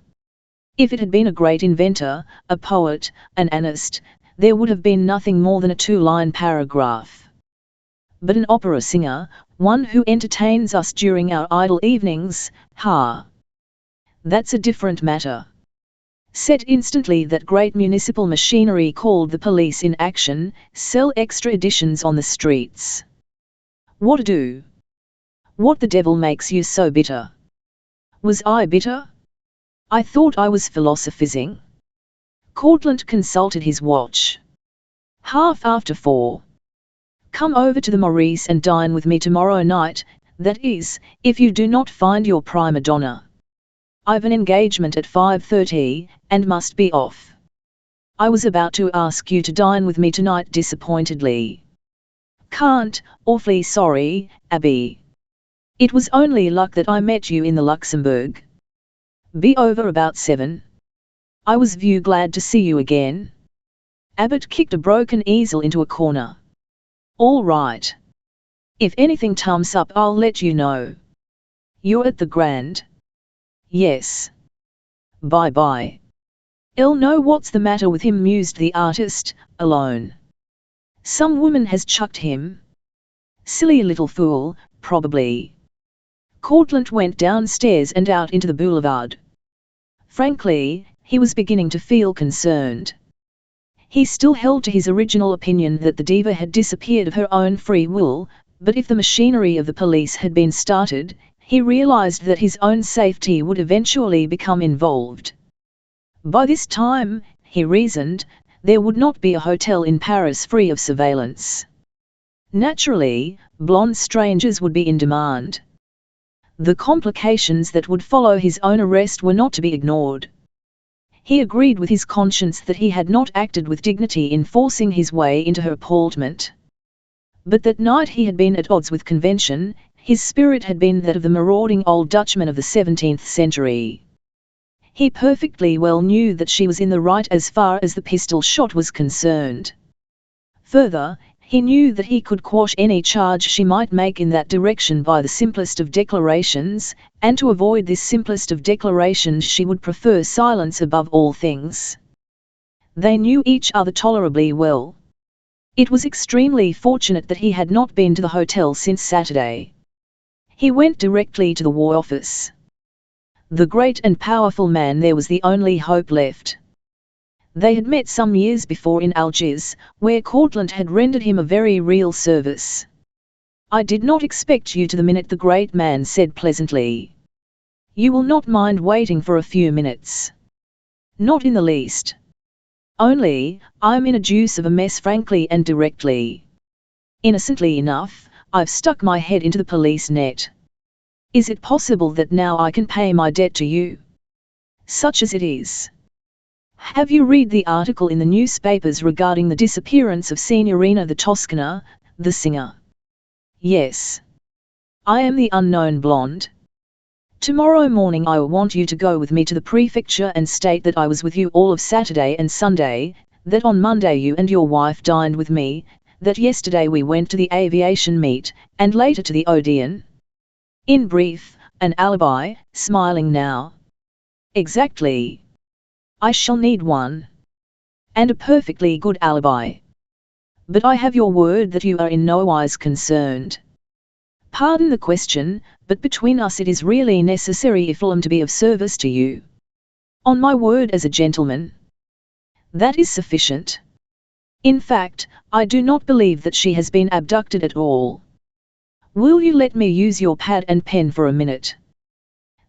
If it had been a great inventor, a poet, an anarchist, there would have been nothing more than a 2-line paragraph. But an opera singer, one who entertains us during our idle evenings, that's a different matter. Set instantly that great municipal machinery called the police in action, sell extra editions on the streets. What ado? What the devil makes you so bitter? Was I bitter? I thought I was philosophizing. Courtlandt consulted his watch. 4:30. Come over to the Maurice and dine with me tomorrow night, that is, if you do not find your prima donna. I've an engagement at 5:30, and must be off. I was about to ask you to dine with me tonight disappointedly. Can't, awfully sorry, Abby. It was only luck that I met you in the Luxembourg. Be over about 7. I was glad to see you again. Abbott kicked a broken easel into a corner. All right. If anything comes up I'll let you know. You're at the Grand? Yes. Bye-bye. I'll know what's the matter with him, mused the artist, alone. Some woman has chucked him. Silly little fool, probably. Courtlandt went downstairs and out into the boulevard. Frankly, he was beginning to feel concerned. He still held to his original opinion that the diva had disappeared of her own free will, but if the machinery of the police had been started, he realized that his own safety would eventually become involved. By this time, he reasoned, there would not be a hotel in Paris free of surveillance. Naturally, blonde strangers would be in demand. The complications that would follow his own arrest were not to be ignored. He agreed with his conscience that he had not acted with dignity in forcing his way into her appartement. But that night he had been at odds with convention, his spirit had been that of the marauding old Dutchman of the 17th century. He perfectly well knew that she was in the right as far as the pistol shot was concerned. Further, he knew that he could quash any charge she might make in that direction by the simplest of declarations, and to avoid this simplest of declarations she would prefer silence above all things. They knew each other tolerably well. It was extremely fortunate that he had not been to the hotel since Saturday. He went directly to the War Office. The great and powerful man there was the only hope left. They had met some years before in Algiers, where Courtlandt had rendered him a very real service. I did not expect you to the minute, the great man said pleasantly. You will not mind waiting for a few minutes. Not in the least. Only, I'm in a deuce of a mess, frankly and directly. Innocently enough, I've stuck my head into the police net. Is it possible that now I can pay my debt to you? Such as it is. Have you read the article in the newspapers regarding the disappearance of Signorina da Toscana, the singer? Yes. I am the unknown blonde. Tomorrow morning I want you to go with me to the prefecture and state that I was with you all of Saturday and Sunday, that on Monday you and your wife dined with me, that yesterday we went to the aviation meet, and later to the Odeon. In brief, an alibi, smiling now. Exactly. I shall need one. And a perfectly good alibi. But I have your word that you are in no wise concerned. Pardon the question, but between us it is really necessary if I am to be of service to you. On my word as a gentleman. That is sufficient. In fact, I do not believe that she has been abducted at all. Will you let me use your pad and pen for a minute?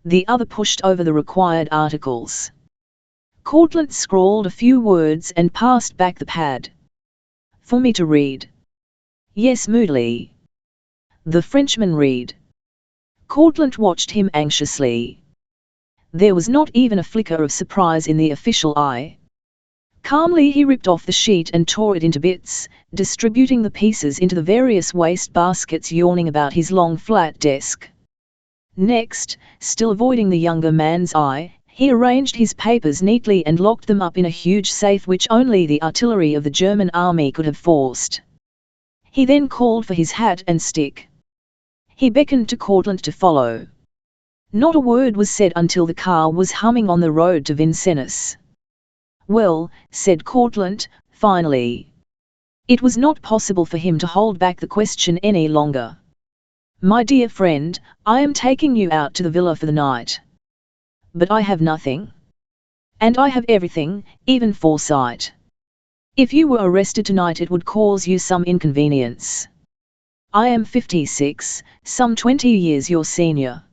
The other pushed over the required articles. Courtlandt scrawled a few words and passed back the pad. For me to read? Yes, moodily. The Frenchman read. Courtlandt watched him anxiously. There was not even a flicker of surprise in the official eye. Calmly he ripped off the sheet and tore it into bits, distributing the pieces into the various waste baskets yawning about his long flat desk. Next, still avoiding the younger man's eye, he arranged his papers neatly and locked them up in a huge safe which only the artillery of the German army could have forced. He then called for his hat and stick. He beckoned to Courtlandt to follow. Not a word was said until the car was humming on the road to Vincennes. Well, said Courtlandt, finally. It was not possible for him to hold back the question any longer. My dear friend, I am taking you out to the villa for the night. But I have nothing. And I have everything, even foresight. If you were arrested tonight it would cause you some inconvenience. I am 56, some 20 years your senior.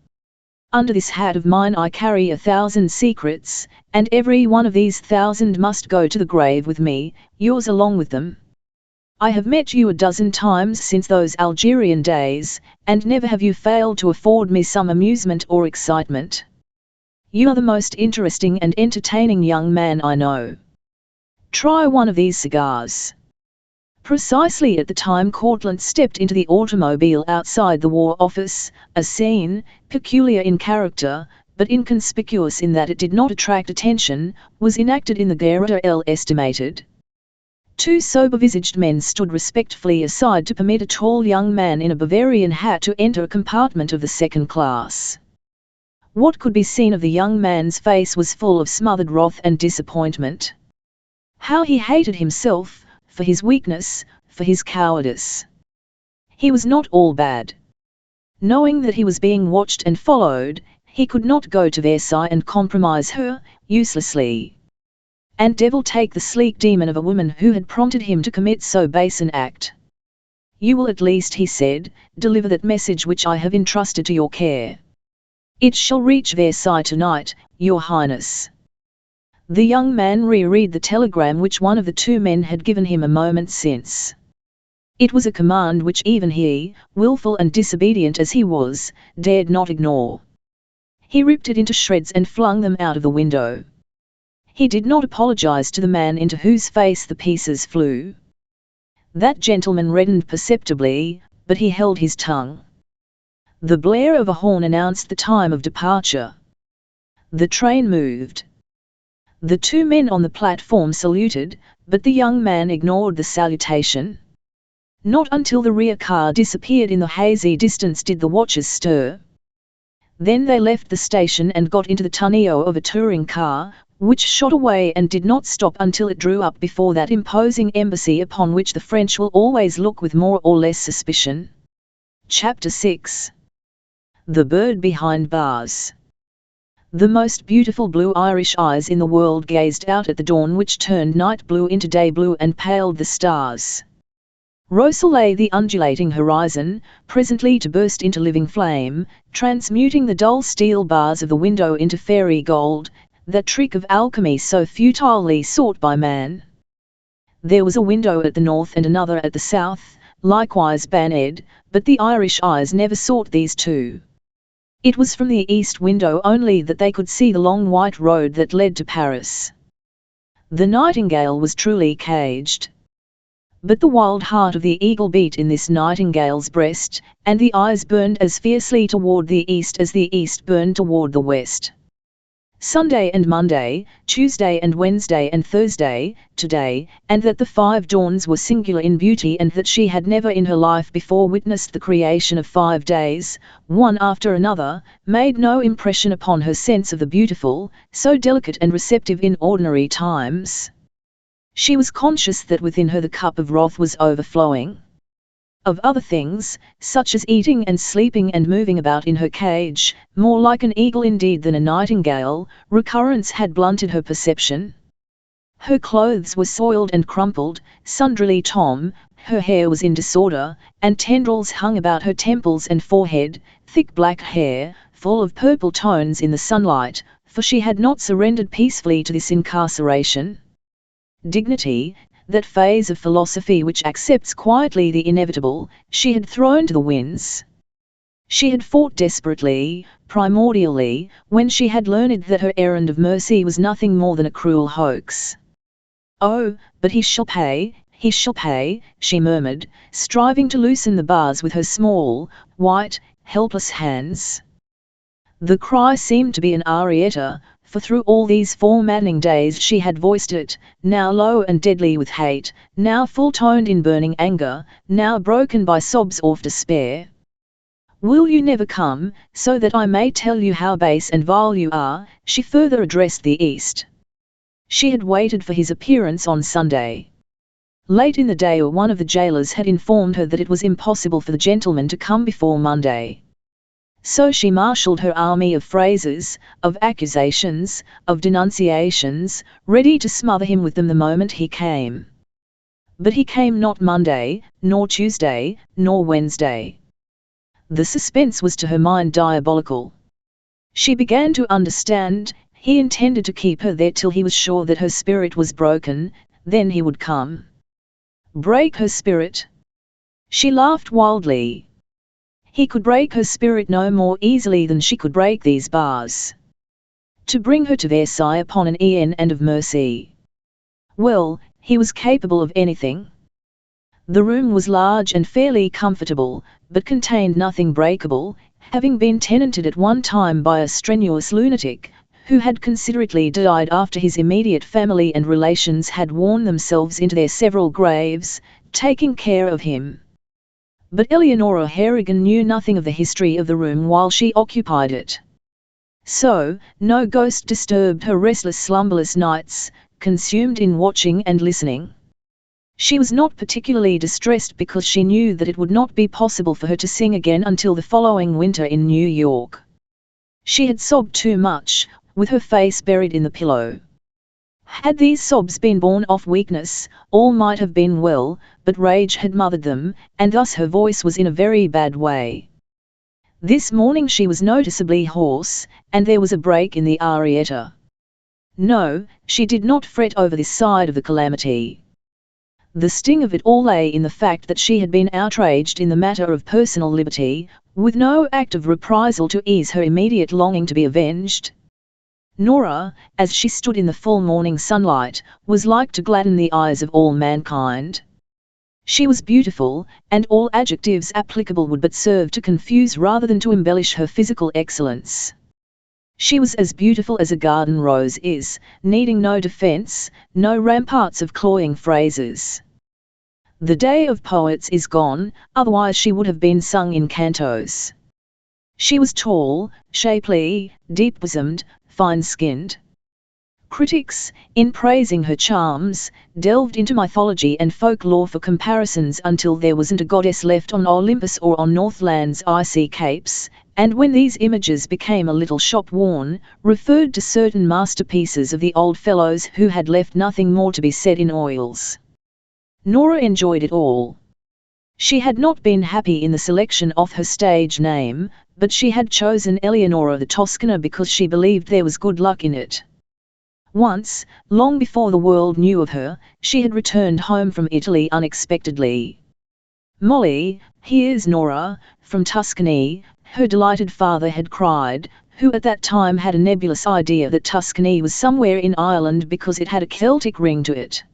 Under this hat of mine I carry 1,000 secrets, and every one of these 1,000 must go to the grave with me, yours along with them. I have met you a dozen times since those Algerian days, and never have you failed to afford me some amusement or excitement. You are the most interesting and entertaining young man I know. Try one of these cigars." Precisely at the time Courtlandt stepped into the automobile outside the War Office, a scene, peculiar in character, but inconspicuous in that it did not attract attention, was enacted in the Gare L. Estimated. Two sober-visaged men stood respectfully aside to permit a tall young man in a Bavarian hat to enter a compartment of the second class. What could be seen of the young man's face was full of smothered wrath and disappointment. How he hated himself, for his weakness, for his cowardice. He was not all bad. Knowing that he was being watched and followed, he could not go to Versailles and compromise her, uselessly. And devil take the sleek demon of a woman who had prompted him to commit so base an act. "You will at least," he said, "deliver that message which I have entrusted to your care. It shall reach Versailles tonight, Your Highness." The young man reread the telegram which one of the two men had given him a moment since. It was a command which even he, willful and disobedient as he was, dared not ignore. He ripped it into shreds and flung them out of the window. He did not apologize to the man into whose face the pieces flew. That gentleman reddened perceptibly, but he held his tongue. The blare of a horn announced the time of departure. The train moved. The two men on the platform saluted, but the young man ignored the salutation. Not until the rear car disappeared in the hazy distance did the watchers stir. Then they left the station and got into the tonneau of a touring car, which shot away and did not stop until it drew up before that imposing embassy upon which the French will always look with more or less suspicion. Chapter 6. The Bird Behind Bars. The most beautiful blue Irish eyes in the world gazed out at the dawn which turned night blue into day blue and paled the stars. Rose lay the undulating horizon, presently to burst into living flame, transmuting the dull steel bars of the window into fairy gold, that trick of alchemy so futilely sought by man. There was a window at the north and another at the south, likewise bannered, but the Irish eyes never sought these two. It was from the east window only that they could see the long white road that led to Paris. The nightingale was truly caged. But the wild heart of the eagle beat in this nightingale's breast, and the eyes burned as fiercely toward the east as the east burned toward the west. Sunday and Monday, Tuesday and Wednesday and Thursday, today, and that the 5 dawns were singular in beauty and that she had never in her life before witnessed the creation of 5 days, one after another, made no impression upon her sense of the beautiful, so delicate and receptive in ordinary times. She was conscious that within her the cup of wrath was overflowing. Of other things, such as eating and sleeping and moving about in her cage, more like an eagle indeed than a nightingale, recurrence had blunted her perception. Her clothes were soiled and crumpled, sundrily torn, her hair was in disorder, and tendrils hung about her temples and forehead, thick black hair, full of purple tones in the sunlight, for she had not surrendered peacefully to this incarceration. Dignity, that phase of philosophy which accepts quietly the inevitable, she had thrown to the winds. She had fought desperately, primordially, when she had learned that her errand of mercy was nothing more than a cruel hoax. "Oh, but he shall pay, she murmured, striving to loosen the bars with her small, white, helpless hands. The cry seemed to be an arietta, for through all these 4 maddening days she had voiced it, now low and deadly with hate, now full-toned in burning anger, now broken by sobs of despair. "Will you never come, so that I may tell you how base and vile you are?" she further addressed the East. She had waited for his appearance on Sunday. Late in the day one of the jailers had informed her that it was impossible for the gentleman to come before Monday. So she marshalled her army of phrases, of accusations, of denunciations, ready to smother him with them the moment he came. But he came not Monday, nor Tuesday, nor Wednesday. The suspense was to her mind diabolical. She began to understand, he intended to keep her there till he was sure that her spirit was broken, then he would come. Break her spirit? She laughed wildly. He could break her spirit no more easily than she could break these bars. To bring her to Versailles upon an end of mercy. Well, he was capable of anything. The room was large and fairly comfortable, but contained nothing breakable, having been tenanted at one time by a strenuous lunatic, who had considerately died after his immediate family and relations had worn themselves into their several graves, taking care of him. But Eleonora Harrigan knew nothing of the history of the room while she occupied it. So, no ghost disturbed her restless slumberless nights, consumed in watching and listening. She was not particularly distressed because she knew that it would not be possible for her to sing again until the following winter in New York. She had sobbed too much, with her face buried in the pillow. Had these sobs been born of weakness, all might have been well, but rage had mothered them, and thus her voice was in a very bad way. This morning she was noticeably hoarse, and there was a break in the arietta. No, she did not fret over this side of the calamity. The sting of it all lay in the fact that she had been outraged in the matter of personal liberty, with no act of reprisal to ease her immediate longing to be avenged. Nora, as she stood in the full morning sunlight, was like to gladden the eyes of all mankind. She was beautiful, and all adjectives applicable would but serve to confuse rather than to embellish her physical excellence. She was as beautiful as a garden rose is, needing no defense, no ramparts of cloying phrases. The day of poets is gone, otherwise she would have been sung in cantos. She was tall, shapely, deep-bosomed, fine-skinned. Critics, in praising her charms, delved into mythology and folklore for comparisons until there wasn't a goddess left on Olympus or on Northland's icy capes, and when these images became a little shop-worn, referred to certain masterpieces of the old fellows who had left nothing more to be said in oils. Nora enjoyed it all. She had not been happy in the selection of her stage name, but she had chosen Eleonora da Toscana because she believed there was good luck in it. Once, long before the world knew of her, she had returned home from Italy unexpectedly. "Molly, here's Nora, from Tuscany," her delighted father had cried, who at that time had a nebulous idea that Tuscany was somewhere in Ireland because it had a Celtic ring to it.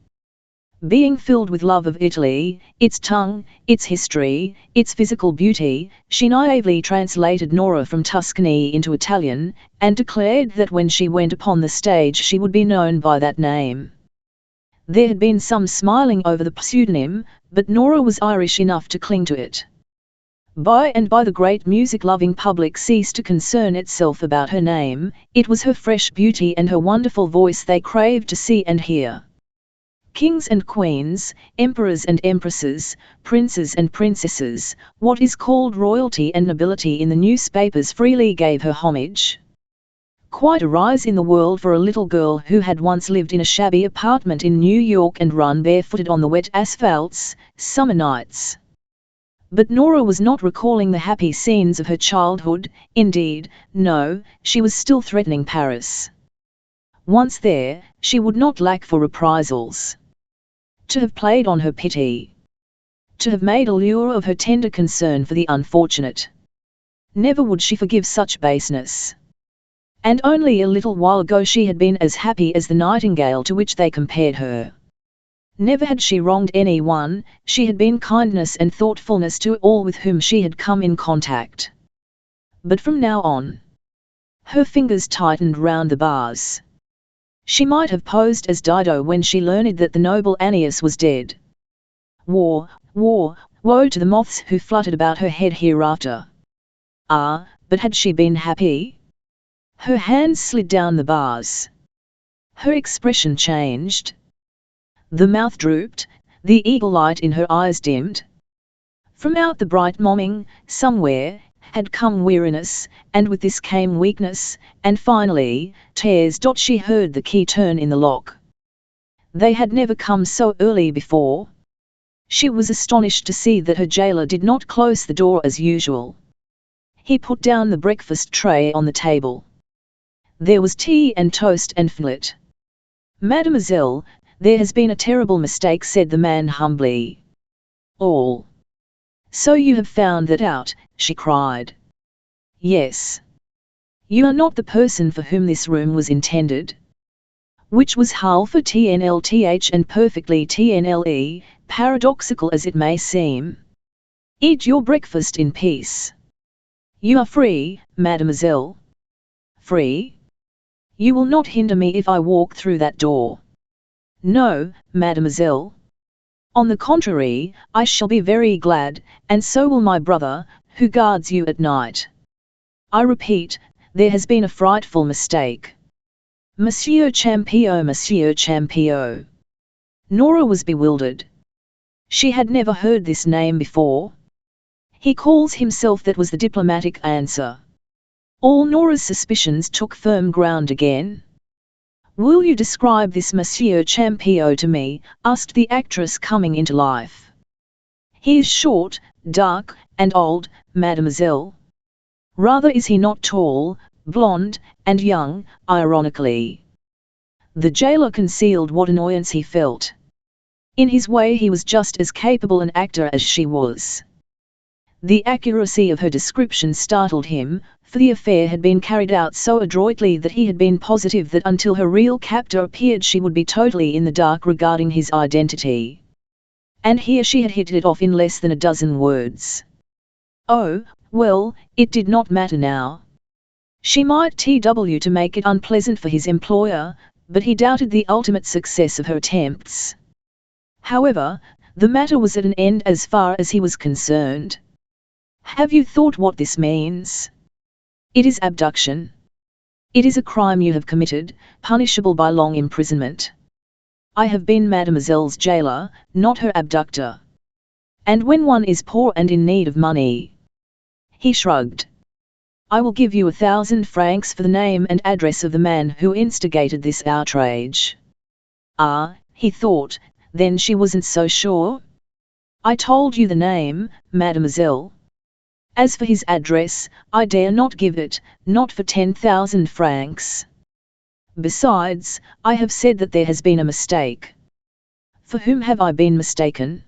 Being filled with love of Italy, its tongue, its history, its physical beauty, she naively translated Nora from Tuscany into Italian, and declared that when she went upon the stage she would be known by that name. There had been some smiling over the pseudonym, but Nora was Irish enough to cling to it. By and by the great music-loving public ceased to concern itself about her name, it was her fresh beauty and her wonderful voice they craved to see and hear. Kings and queens, emperors and empresses, princes and princesses, what is called royalty and nobility in the newspapers freely gave her homage. Quite a rise in the world for a little girl who had once lived in a shabby apartment in New York and run barefooted on the wet asphalts, summer nights. But Nora was not recalling the happy scenes of her childhood, indeed, no, she was still threatening Paris. Once there, she would not lack for reprisals. To have played on her pity. To have made a lure of her tender concern for the unfortunate. Never would she forgive such baseness. And only a little while ago she had been as happy as the nightingale to which they compared her. Never had she wronged anyone, she had been kindness and thoughtfulness to all with whom she had come in contact. But from now on, her fingers tightened round the bars. She might have posed as Dido when she learned that the noble Aeneas was dead. War, war, woe to the moths who fluttered about her head hereafter. Ah, but had she been happy? Her hands slid down the bars. Her expression changed. The mouth drooped, the eagle light in her eyes dimmed. From out the bright morning, somewhere, had come weariness, and with this came weakness, and finally, tears. She heard the key turn in the lock. They had never come so early before. She was astonished to see that her jailer did not close the door as usual. He put down the breakfast tray on the table. There was tea and toast and fillet. "Mademoiselle, "There has been a terrible mistake," said the man humbly. "All. So you have found that out," she cried. "Yes. You are not the person for whom this room was intended." Which was half a TNLTH and perfectly TNLE, paradoxical as it may seem. "Eat your breakfast in peace. You are free, mademoiselle." "Free? You will not hinder me if I walk through that door." "No, mademoiselle. On the contrary, I shall be very glad, and so will my brother, who guards you at night. I repeat, there has been a frightful mistake. Monsieur Champion, Monsieur Champion." Nora was bewildered. She had never heard this name before. "He calls himself," that was the diplomatic answer. All Nora's suspicions took firm ground again. "Will you describe this Monsieur Champion to me?" asked the actress, coming into life. "He is short, dark, and old, mademoiselle." "Rather is he not tall, blonde, and young?" ironically. The jailer concealed what annoyance he felt. In his way he was just as capable an actor as she was. The accuracy of her description startled him, for the affair had been carried out so adroitly that he had been positive that until her real captor appeared she would be totally in the dark regarding his identity. And here she had hit it off in less than a dozen words. Oh, well, it did not matter now. She might TW to make it unpleasant for his employer, but he doubted the ultimate success of her attempts. However, the matter was at an end as far as he was concerned. "Have you thought what this means?" "It is abduction. It is a crime you have committed, punishable by long imprisonment. I have been mademoiselle's jailer, not her abductor. And when one is poor and in need of money—" He shrugged. "I will give you 1,000 francs for the name and address of the man who instigated this outrage." Ah, he thought, then she wasn't so sure? "I told you the name, mademoiselle. As for his address, I dare not give it, not for 10,000 francs. Besides, I have said that there has been a mistake." "For whom have I been mistaken?"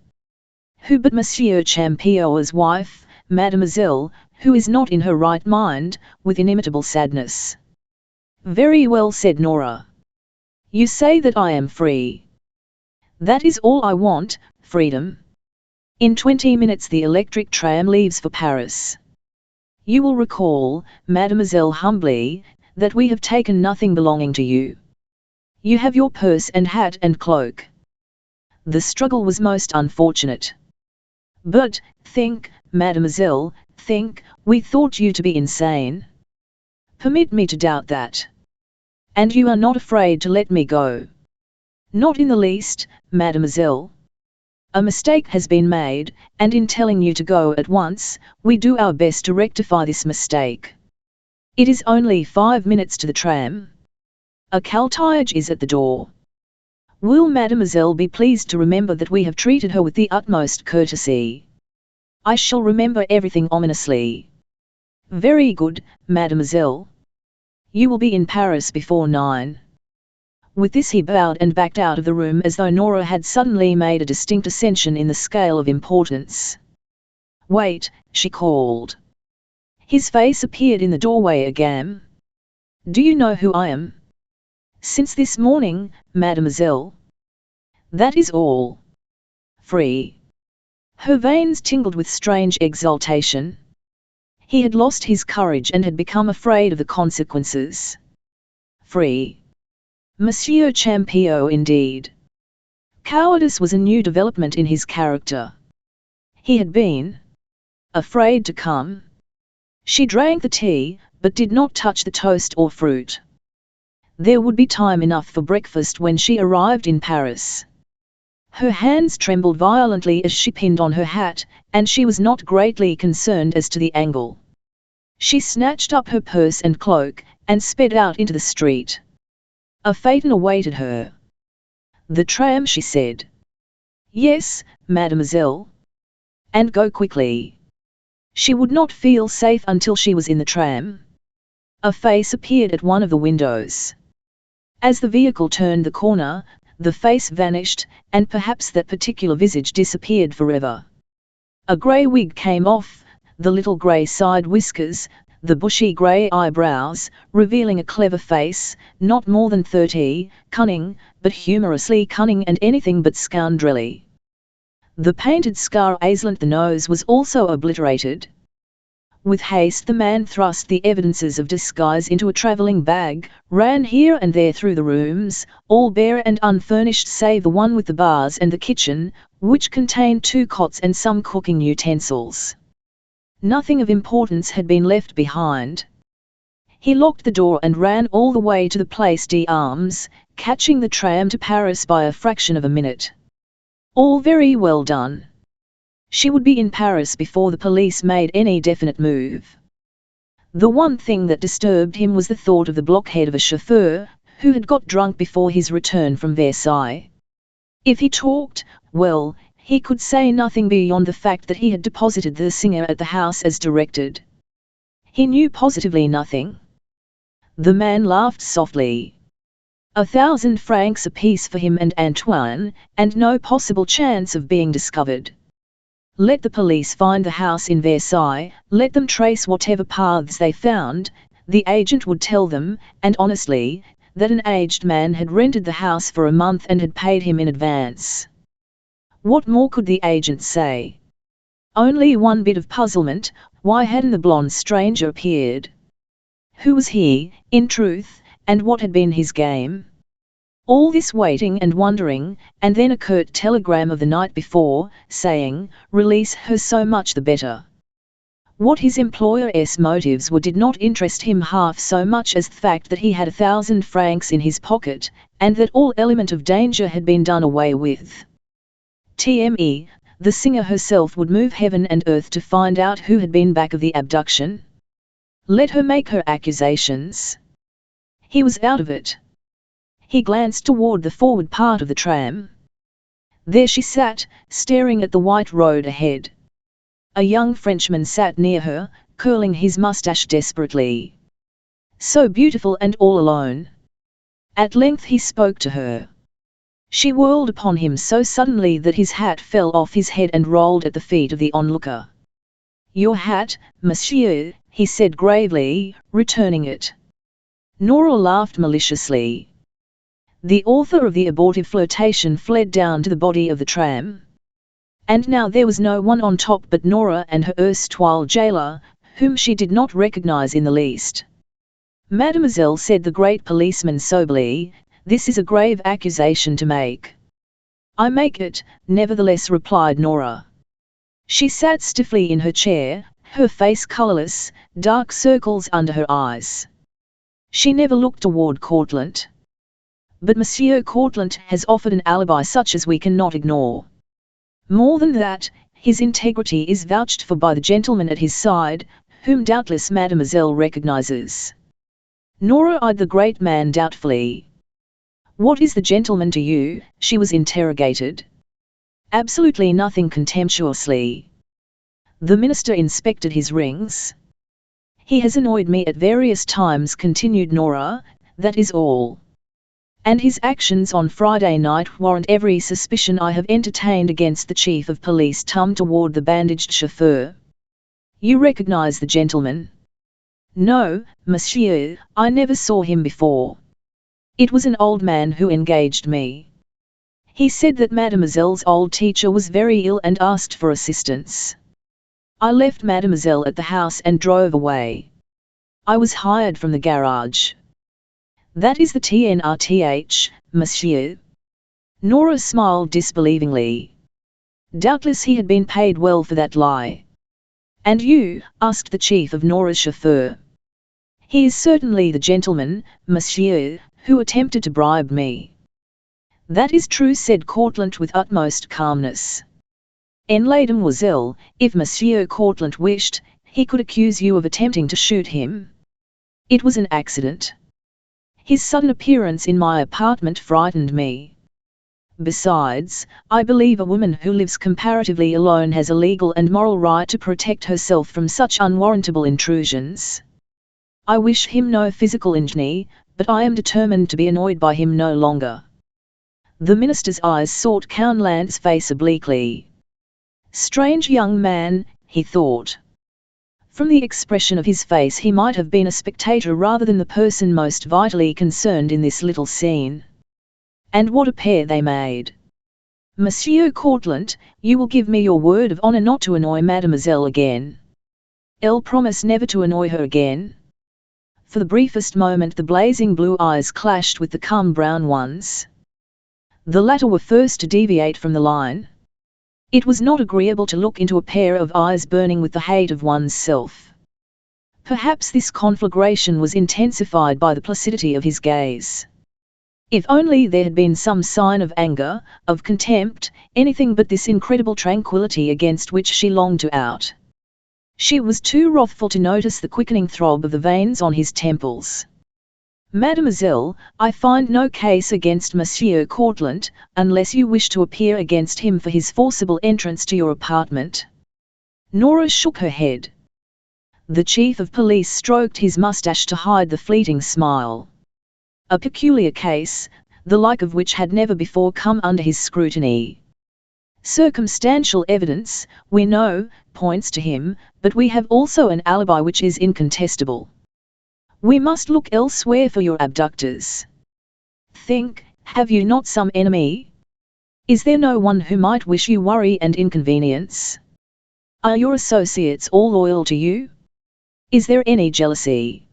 "Who but Monsieur Champion's wife, mademoiselle, who is not in her right mind," with inimitable sadness. "Very well," said Nora. "You say that I am free. That is all I want, freedom. In 20 minutes the electric tram leaves for Paris. You will recall, mademoiselle humbly, that we have taken nothing belonging to you. You have your purse and hat and cloak." The struggle was most unfortunate. "But, think, mademoiselle, think, we thought you to be insane." "Permit me to doubt that." "And you are not afraid to let me go?" "Not in the least, mademoiselle. A mistake has been made, and in telling you to go at once, we do our best to rectify this mistake. It is only 5 minutes to the tram. A calèche is at the door. Will mademoiselle be pleased to remember that we have treated her with the utmost courtesy?" "I shall remember everything ominously." "Very good, mademoiselle. You will be in Paris before 9. With this he bowed and backed out of the room as though Nora had suddenly made a distinct ascension in the scale of importance. "Wait," she called. His face appeared in the doorway again. "Do you know who I am?" "Since this morning, mademoiselle." "That is all." "Free." Her veins tingled with strange exultation. He had lost his courage and had become afraid of the consequences. Free. Monsieur Champion indeed. Cowardice was a new development in his character. He had been afraid to come. She drank the tea, but did not touch the toast or fruit. There would be time enough for breakfast when she arrived in Paris. Her hands trembled violently as she pinned on her hat, and she was not greatly concerned as to the angle. She snatched up her purse and cloak, and sped out into the street. A phaeton awaited her. "The tram," she said. "Yes, mademoiselle." "And go quickly." She would not feel safe until she was in the tram. A face appeared at one of the windows. As the vehicle turned the corner, the face vanished, and perhaps that particular visage disappeared forever. A grey wig came off, the little grey side whiskers, the bushy grey eyebrows, revealing a clever face, not more than 30, cunning, but humorously cunning and anything but scoundrelly. The painted scar aslant the nose was also obliterated. With haste the man thrust the evidences of disguise into a travelling bag, ran here and there through the rooms, all bare and unfurnished save the one with the bars and the kitchen, which contained 2 cots and some cooking utensils. Nothing of importance had been left behind. He locked the door and ran all the way to the Place d'Armes, catching the tram to Paris by a fraction of a minute. All very well done. She would be in Paris before the police made any definite move. The one thing that disturbed him was the thought of the blockhead of a chauffeur, who had got drunk before his return from Versailles. If he talked, well, he could say nothing beyond the fact that he had deposited the singer at the house as directed. He knew positively nothing. The man laughed softly. 1,000 francs apiece for him and Antoine, and no possible chance of being discovered. Let the police find the house in Versailles, let them trace whatever paths they found, the agent would tell them, and honestly, that an aged man had rented the house for a month and had paid him in advance. What more could the agent say? Only one bit of puzzlement: why hadn't the blonde stranger appeared? Who was he, in truth, and what had been his game? All this waiting and wondering, and then a curt telegram of the night before, saying, "Release her, so much the better." What his employer's motives were did not interest him half so much as the fact that he had 1,000 francs in his pocket, and that all element of danger had been done away with. TME, the singer herself would move heaven and earth to find out who had been back of the abduction. Let her make her accusations. He was out of it. He glanced toward the forward part of the tram. There she sat, staring at the white road ahead. A young Frenchman sat near her, curling his moustache desperately. So beautiful and all alone. At length he spoke to her. She whirled upon him so suddenly that his hat fell off his head and rolled at the feet of the onlooker. "Your hat, monsieur," he said gravely, returning it. Nora laughed maliciously. The author of the abortive flirtation fled down to the body of the tram. And now there was no one on top but Nora and her erstwhile jailer, whom she did not recognize in the least. "Mademoiselle," said the great policeman soberly, "this is a grave accusation to make." "I make it," nevertheless replied Nora. She sat stiffly in her chair, her face colorless, dark circles under her eyes. She never looked toward Courtlandt. "But Monsieur Courtlandt has offered an alibi such as we cannot ignore. More than that, his integrity is vouched for by the gentleman at his side, whom doubtless Mademoiselle recognizes." Nora eyed the great man doubtfully. "What is the gentleman to you?" she was interrogated. "Absolutely nothing," contemptuously. The minister inspected his rings. "He has annoyed me at various times," continued Nora, "that is all. And his actions on Friday night warrant every suspicion I have entertained against the chief of police." Toward the bandaged chauffeur. "You recognize the gentleman?" "No, monsieur, I never saw him before. It was an old man who engaged me. He said that Mademoiselle's old teacher was very ill and asked for assistance. I left Mademoiselle at the house and drove away. I was hired from the garage." "That is the TNRTH, monsieur." Nora smiled disbelievingly. Doubtless he had been paid well for that lie. "And you?" asked the chief of Nora's chauffeur. "He is certainly the gentleman, monsieur, who attempted to bribe me." "That is true," said Courtlandt with utmost calmness. "La demoiselle, if Monsieur Courtlandt wished, he could accuse you of attempting to shoot him. It was an accident. His sudden appearance in my apartment frightened me. Besides, I believe a woman who lives comparatively alone has a legal and moral right to protect herself from such unwarrantable intrusions. I wish him no physical injury, but I am determined to be annoyed by him no longer." The minister's eyes sought Courtlandt's face obliquely. Strange young man, he thought. From the expression of his face he might have been a spectator rather than the person most vitally concerned in this little scene. And what a pair they made! Monsieur Courtlandt, you will give me your word of honour not to annoy mademoiselle again. Elle promise never to annoy her again. For the briefest moment the blazing blue eyes clashed with the calm brown ones. The latter were first to deviate from the line. It was not agreeable to look into a pair of eyes burning with the hate of one's self. Perhaps this conflagration was intensified by the placidity of his gaze. If only there had been some sign of anger, of contempt, anything but this incredible tranquility against which she longed to out. She was too wrathful to notice the quickening throb of the veins on his temples. Mademoiselle, I find no case against Monsieur Courtlandt, unless you wish to appear against him for his forcible entrance to your apartment. Nora shook her head. The chief of police stroked his moustache to hide the fleeting smile. A peculiar case, the like of which had never before come under his scrutiny. Circumstantial evidence, we know, points to him, but we have also an alibi which is incontestable. We must look elsewhere for your abductors. Think, have you not some enemy? Is there no one who might wish you worry and inconvenience? Are your associates all loyal to you? Is there any jealousy?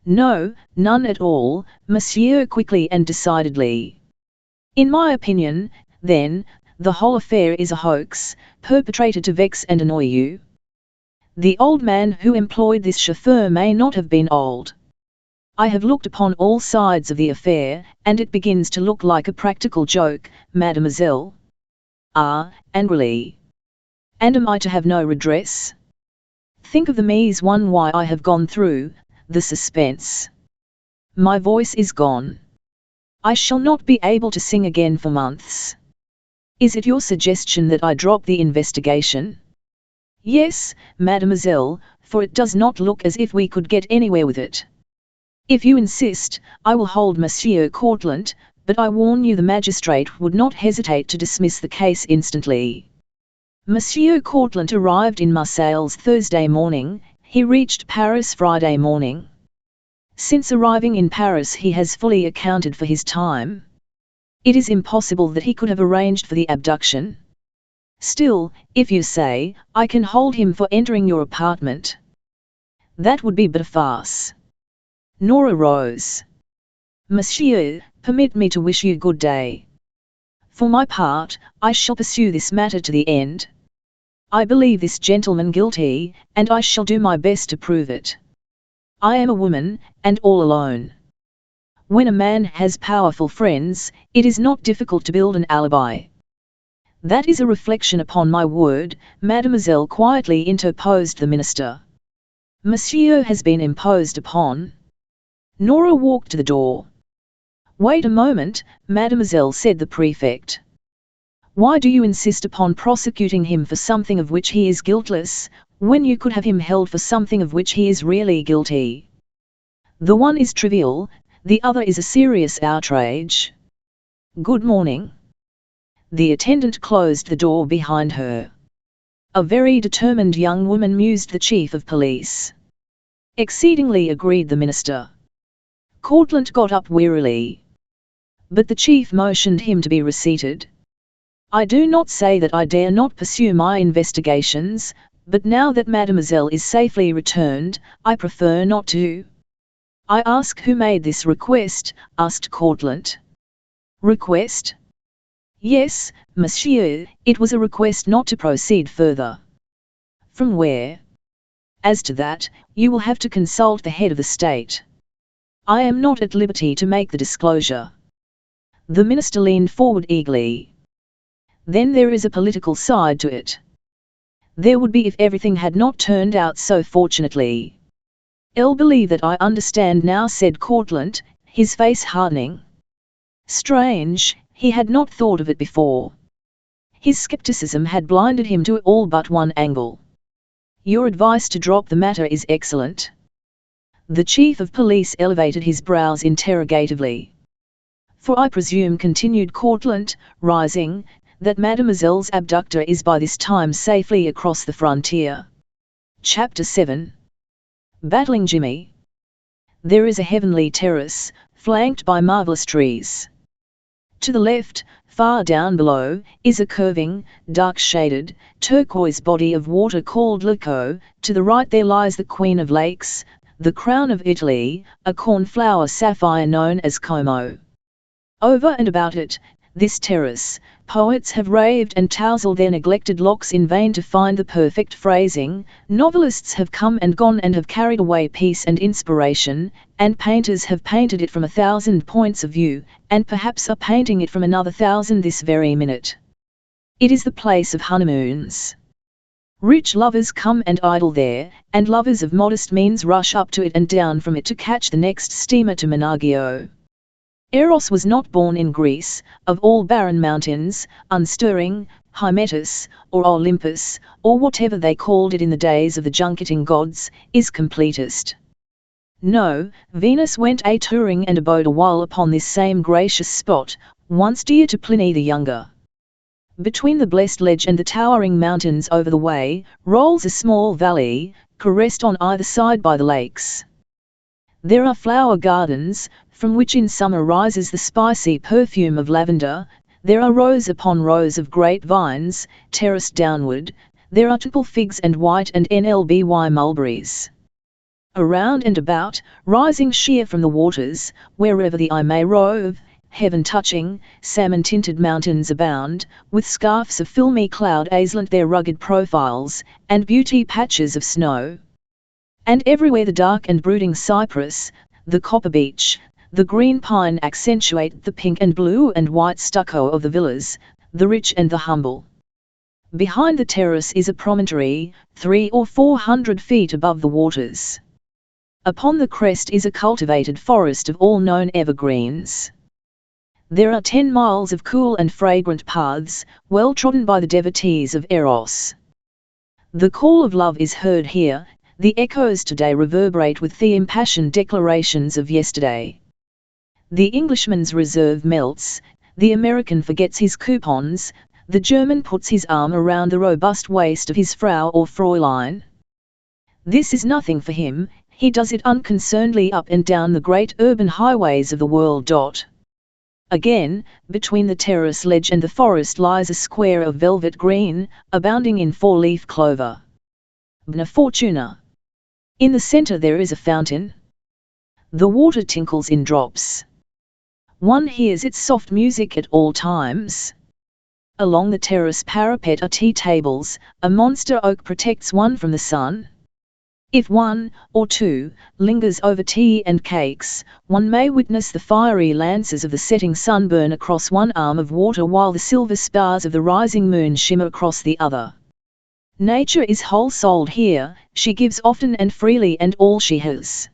No, none at all, monsieur, quickly and decidedly. In my opinion, then, the whole affair is a hoax, perpetrated to vex and annoy you. The old man who employed this chauffeur may not have been old. I have looked upon all sides of the affair, and it begins to look like a practical joke, mademoiselle. Ah, angrily. And am I to have no redress? Think of the mise one why I have gone through, the suspense. My voice is gone. I shall not be able to sing again for months. Is it your suggestion that I drop the investigation? Yes, mademoiselle, for it does not look as if we could get anywhere with it. If you insist, I will hold Monsieur Courtlandt, but I warn you the magistrate would not hesitate to dismiss the case instantly. Monsieur Courtlandt arrived in Marseilles Thursday morning, he reached Paris Friday morning. Since arriving in Paris he has fully accounted for his time. It is impossible that he could have arranged for the abduction. Still, if you say, I can hold him for entering your apartment. That would be but a farce. Nora rose. Monsieur, permit me to wish you good day. For my part, I shall pursue this matter to the end. I believe this gentleman guilty, and I shall do my best to prove it. I am a woman, and all alone. When a man has powerful friends, it is not difficult to build an alibi. That is a reflection upon my word, mademoiselle, quietly interposed the minister. Monsieur has been imposed upon. Nora walked to the door. Wait a moment, mademoiselle, said the prefect. Why do you insist upon prosecuting him for something of which he is guiltless, when you could have him held for something of which he is really guilty? The one is trivial, the other is a serious outrage. Good morning. The attendant closed the door behind her. A very determined young woman, mused the chief of police. Exceedingly, agreed the minister. Courtlandt got up wearily. But the chief motioned him to be reseated. I do not say that I dare not pursue my investigations, but now that mademoiselle is safely returned, I prefer not to. I ask who made this request, asked Courtlandt. Request? Yes, monsieur, it was a request not to proceed further. From where? As to that, you will have to consult the head of the state. I am not at liberty to make the disclosure. The minister leaned forward eagerly. Then there is a political side to it. There would be if everything had not turned out so fortunately. I'll believe that I understand now, said Courtlandt, his face hardening. Strange, he had not thought of it before. His skepticism had blinded him to all but one angle. Your advice to drop the matter is excellent. The chief of police elevated his brows interrogatively. For I presume, continued Courtlandt, rising, that Mademoiselle's abductor is by this time safely across the frontier. Chapter 7. Battling Jimmy. There is a heavenly terrace, flanked by marvelous trees. To the left, far down below, is a curving, dark-shaded, turquoise body of water called Lecco. To the right there lies the Queen of Lakes, the crown of Italy, a cornflower sapphire known as Como. Over and about it, this terrace, poets have raved and tousled their neglected locks in vain to find the perfect phrasing, novelists have come and gone and have carried away peace and inspiration, and painters have painted it from 1,000 points of view, and perhaps are painting it from another 1,000 this very minute. It is the Place of Honeymoons. Rich lovers come and idle there, and lovers of modest means rush up to it and down from it to catch the next steamer to Menagio. Eros was not born in Greece, of all barren mountains, unstirring, Hymettus, or Olympus, or whatever they called it in the days of the junketing gods, is completest. No, Venus went a-touring and abode a while upon this same gracious spot, once dear to Pliny the Younger. Between the blessed ledge and the towering mountains over the way, rolls a small valley, caressed on either side by the lakes. There are flower gardens, from which in summer rises the spicy perfume of lavender. There are rows upon rows of great vines, terraced downward. There are triple figs and white and NLBY mulberries. Around and about, rising sheer from the waters, wherever the eye may rove, heaven-touching, salmon-tinted mountains abound, with scarfs of filmy cloud aslant their rugged profiles, and beauty patches of snow. And everywhere the dark and brooding cypress, the copper beech, the green pine accentuate the pink and blue and white stucco of the villas, the rich and the humble. Behind the terrace is a promontory, 300 or 400 feet above the waters. Upon the crest is a cultivated forest of all known evergreens. There are 10 miles of cool and fragrant paths, well trodden by the devotees of Eros. The call of love is heard here, the echoes today reverberate with the impassioned declarations of yesterday. The Englishman's reserve melts, the American forgets his coupons, the German puts his arm around the robust waist of his Frau or Fräulein. This is nothing for him, he does it unconcernedly up and down the great urban highways of the world. Again, between the terrace ledge and the forest lies a square of velvet green, abounding in 4-leaf clover. Bna Fortuna. In the centre there is a fountain. The water tinkles in drops. One hears its soft music at all times. Along the terrace parapet are tea tables, a monster oak protects one from the sun. If one, or two, lingers over tea and cakes, one may witness the fiery lances of the setting sun burn across one arm of water while the silver spars of the rising moon shimmer across the other. Nature is whole-souled here, she gives often and freely and all she has.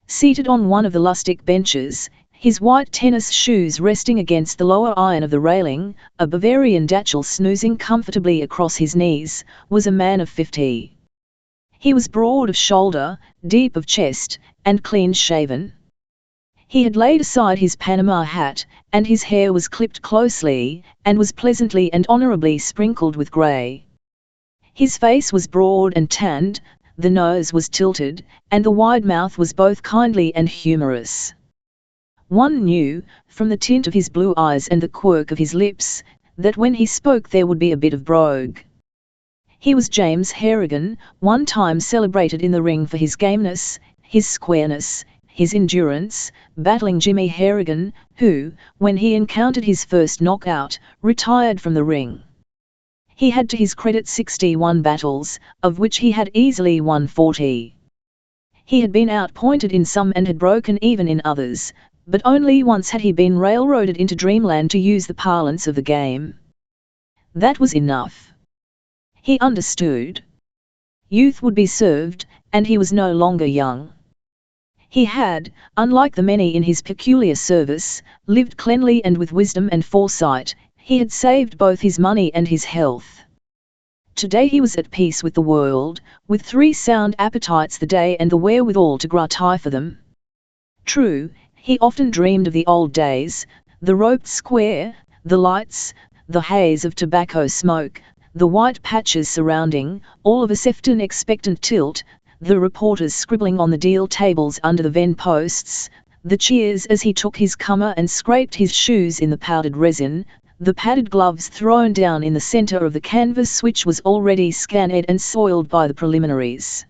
Seated on one of the lustic benches, his white tennis shoes resting against the lower iron of the railing, a Bavarian dachshund snoozing comfortably across his knees, was a man of 50. He was broad of shoulder, deep of chest, and clean-shaven. He had laid aside his Panama hat, and his hair was clipped closely, and was pleasantly and honourably sprinkled with grey. His face was broad and tanned, the nose was tilted, and the wide mouth was both kindly and humorous. One knew, from the tint of his blue eyes and the quirk of his lips, that when he spoke there would be a bit of brogue. He was James Harrigan, one time celebrated in the ring for his gameness, his squareness, his endurance, battling Jimmy Harrigan, who, when he encountered his first knockout, retired from the ring. He had to his credit 61 battles, of which he had easily won 40. He had been outpointed in some and had broken even in others, but only once had he been railroaded into dreamland, to use the parlance of the game. That was enough. He understood. Youth would be served, and he was no longer young. He had, unlike the many in his peculiar service, lived cleanly and with wisdom and foresight. He had saved both his money and his health. Today he was at peace with the world, with 3 sound appetites the day and the wherewithal to gratify for them. True, he often dreamed of the old days, the roped square, the lights, the haze of tobacco smoke, the white patches surrounding, all of a Sefton expectant tilt, the reporters scribbling on the deal tables under the ven posts, the cheers as he took his cummer and scraped his shoes in the powdered resin, the padded gloves thrown down in the centre of the canvas which was already scanned and soiled by the preliminaries.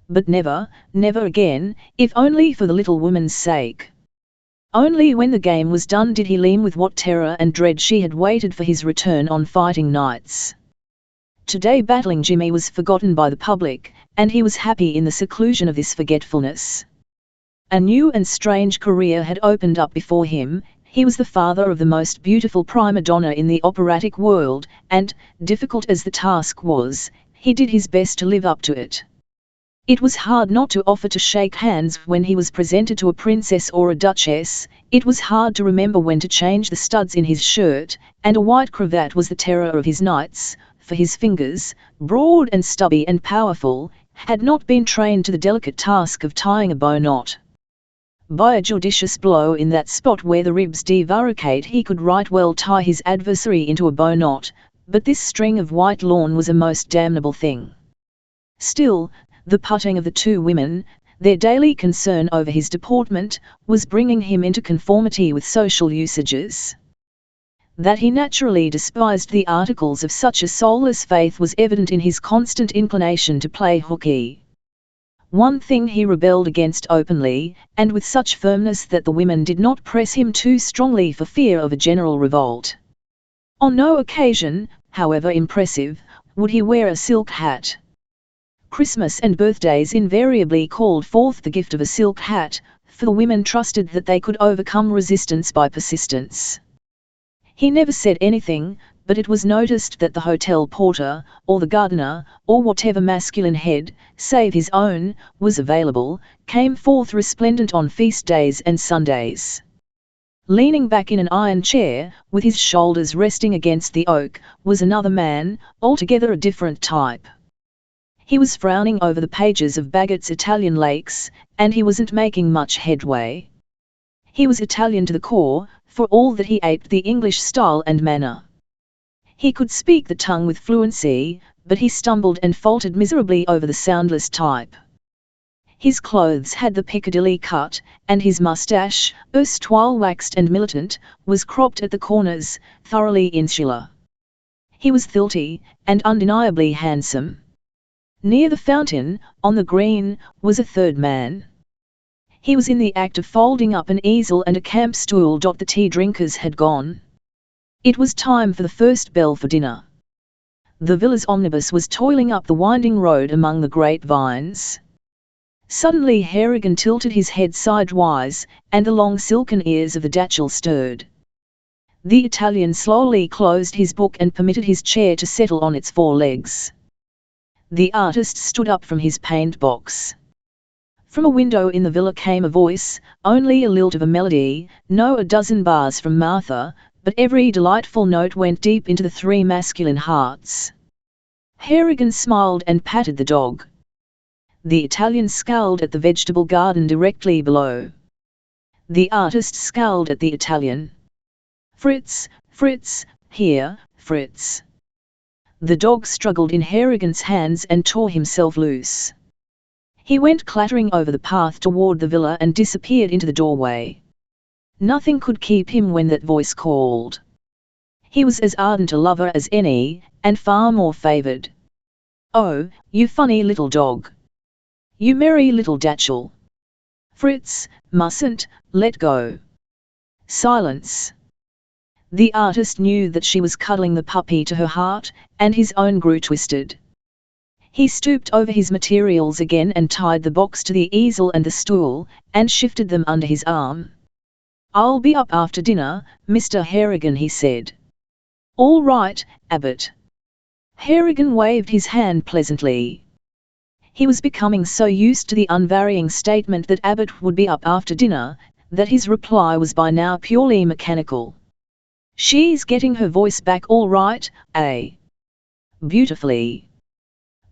But never, never again, if only for the little woman's sake. Only when the game was done did he lean with what terror and dread she had waited for his return on fighting nights. Today battling Jimmy was forgotten by the public, and he was happy in the seclusion of this forgetfulness. A new and strange career had opened up before him. He was the father of the most beautiful prima donna in the operatic world, and, difficult as the task was, he did his best to live up to it. It was hard not to offer to shake hands when he was presented to a princess or a duchess, it was hard to remember when to change the studs in his shirt, and a white cravat was the terror of his nights, for his fingers, broad and stubby and powerful, had not been trained to the delicate task of tying a bow knot. By a judicious blow in that spot where the ribs devaricate he could right well tie his adversary into a bow knot, but this string of white lawn was a most damnable thing. Still, the putting of the two women, their daily concern over his deportment, was bringing him into conformity with social usages. That he naturally despised the articles of such a soulless faith was evident in his constant inclination to play hooky. One thing he rebelled against openly, and with such firmness that the women did not press him too strongly for fear of a general revolt. On no occasion, however impressive, would he wear a silk hat. Christmas and birthdays invariably called forth the gift of a silk hat, for the women trusted that they could overcome resistance by persistence. He never said anything, but it was noticed that the hotel porter, or the gardener, or whatever masculine head, save his own, was available, came forth resplendent on feast days and Sundays. Leaning back in an iron chair, with his shoulders resting against the oak, was another man, altogether a different type. He was frowning over the pages of Bagot's Italian Lakes, and he wasn't making much headway. He was Italian to the core, for all that he aped the English style and manner. He could speak the tongue with fluency, but he stumbled and faltered miserably over the soundless type. His clothes had the Piccadilly cut, and his moustache, erstwhile waxed and militant, was cropped at the corners, thoroughly insular. He was thilty, and undeniably handsome. Near the fountain, on the green, was a third man. He was in the act of folding up an easel and a camp stool. The tea drinkers had gone. It was time for the first bell for dinner. The villa's omnibus was toiling up the winding road among the grapevines. Suddenly Harrigan tilted his head sidewise, and the long silken ears of the Dachshund stirred. The Italian slowly closed his book and permitted his chair to settle on its four legs. The artist stood up from his paint box. From a window in the villa came a voice, only a lilt of a melody, no a dozen bars from Martha, but every delightful note went deep into the three masculine hearts. Harrigan smiled and patted the dog. The Italian scowled at the vegetable garden directly below. The artist scowled at the Italian. "Fritz, Fritz, here, Fritz." The dog struggled in Harrigan's hands and tore himself loose. He went clattering over the path toward the villa and disappeared into the doorway. Nothing could keep him when that voice called. He was as ardent a lover as any, and far more favored. "Oh, you funny little dog. You merry little Dachshund. Fritz, mustn't, let go." Silence. The artist knew that she was cuddling the puppy to her heart, and his own grew twisted. He stooped over his materials again and tied the box to the easel and the stool, and shifted them under his arm. "I'll be up after dinner, Mr. Harrigan," he said. "All right, Abbott." Harrigan waved his hand pleasantly. He was becoming so used to the unvarying statement that Abbott would be up after dinner, that his reply was by now purely mechanical. "She's getting her voice back all right, eh?" "Beautifully.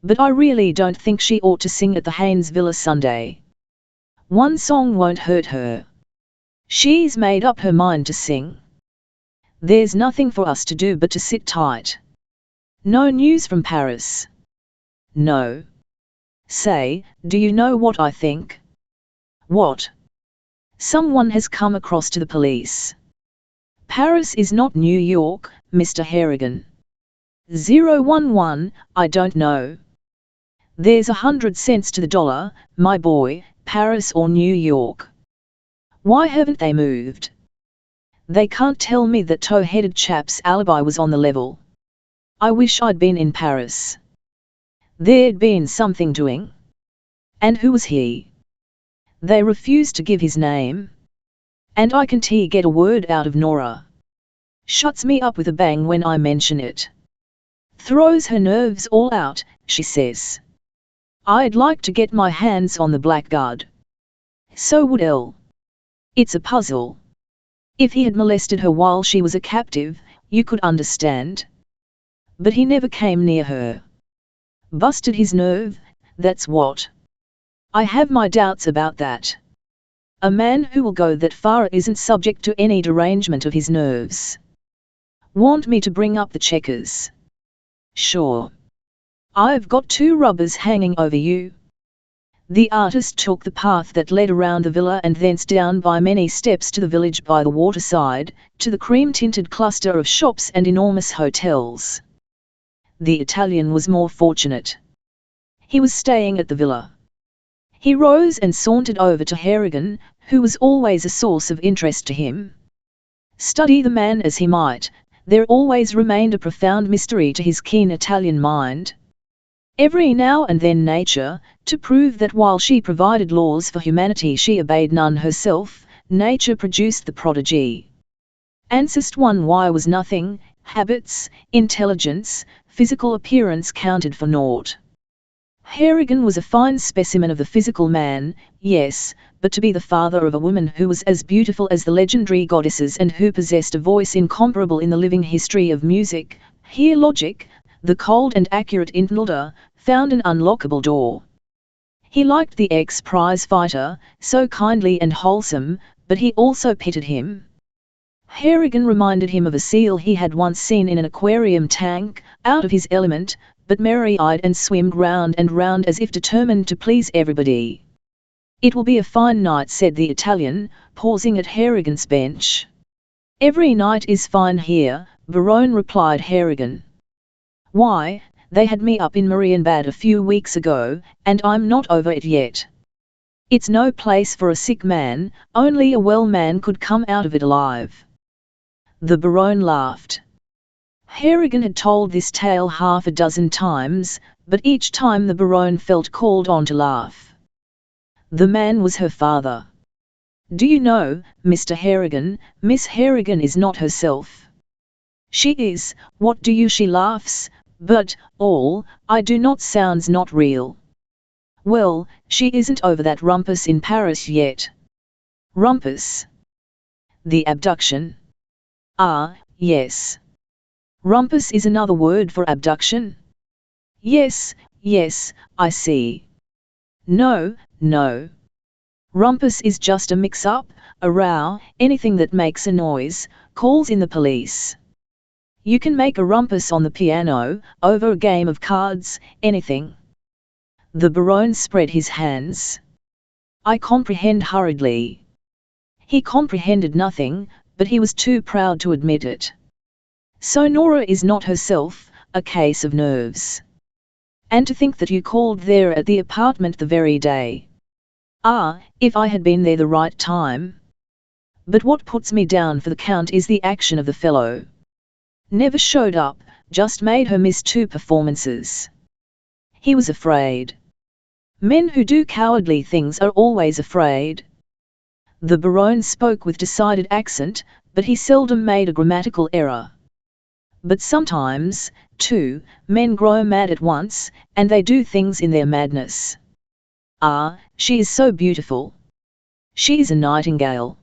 But I really don't think she ought to sing at the Haynes Villa Sunday. One song won't hurt her." She's made up her mind to sing. There's nothing for us to do but to sit tight. No news from Paris. No. Say, do you know what I think? What? Someone has come across to the police. Paris is not New York, Mr. Harrigan. 011, I don't know. There's 100 cents to the dollar, my boy, Paris or New York. Why haven't they moved? They can't tell me that tow-headed chap's alibi was on the level. I wish I'd been in Paris. There'd been something doing. And who was he? They refused to give his name. And I can't get a word out of Nora. Shuts me up with a bang when I mention it. Throws her nerves all out, she says. I'd like to get my hands on the blackguard. So would Elle. It's a puzzle. If he had molested her while she was a captive, you could understand. But he never came near her. Busted his nerve, that's what. I have my doubts about that. A man who will go that far isn't subject to any derangement of his nerves. Want me to bring up the checkers? Sure. I've got 2 rubbers hanging over you. The artist took the path that led around the villa and thence down by many steps to the village by the waterside, to the cream-tinted cluster of shops and enormous hotels. The Italian was more fortunate. He was staying at the villa. He rose and sauntered over to Harrigan, who was always a source of interest to him. Study the man as he might, there always remained a profound mystery to his keen Italian mind. Every now and then nature, to prove that while she provided laws for humanity she obeyed none herself, nature produced the prodigy. Answerst one why was nothing, habits, intelligence, physical appearance counted for naught. Harrigan was a fine specimen of the physical man, yes, but to be the father of a woman who was as beautiful as the legendary goddesses and who possessed a voice incomparable in the living history of music, here logic, the cold and accurate Intnilda, found an unlockable door. He liked the ex-prize fighter, so kindly and wholesome, but he also pitied him. Harrigan reminded him of a seal he had once seen in an aquarium tank, out of his element, but merry-eyed and swimmed round and round as if determined to please everybody. It will be a fine night, said the Italian, pausing at Harrigan's bench. Every night is fine here, Barone, replied Harrigan. Why, they had me up in Marienbad a few weeks ago, and I'm not over it yet. It's no place for a sick man, only a well man could come out of it alive. The Barone laughed. Harrigan had told this tale 6 times, but each time the Barone felt called on to laugh. The man was her father. Do you know, Mr. Harrigan, Miss Harrigan is not herself. She is, what do you? She laughs, but, all, I do not sounds not real. Well, she isn't over that rumpus in Paris yet. Rumpus? The abduction? Ah, yes. Rumpus is another word for abduction? Yes, yes, I see. No, no. Rumpus is just a mix-up, a row, anything that makes a noise, calls in the police. You can make a rumpus on the piano, over a game of cards, anything. The Barone spread his hands. I comprehend hurriedly. He comprehended nothing, but he was too proud to admit it. So Nora is not herself, a case of nerves. And to think that you called there at the apartment the very day. Ah, if I had been there the right time. But what puts me down for the count is the action of the fellow. Never showed up, just made her miss 2 performances. He was afraid. Men who do cowardly things are always afraid. The Barone spoke with decided accent, but he seldom made a grammatical error. But sometimes, too, men grow mad at once, and they do things in their madness. Ah, she is so beautiful. She is a nightingale.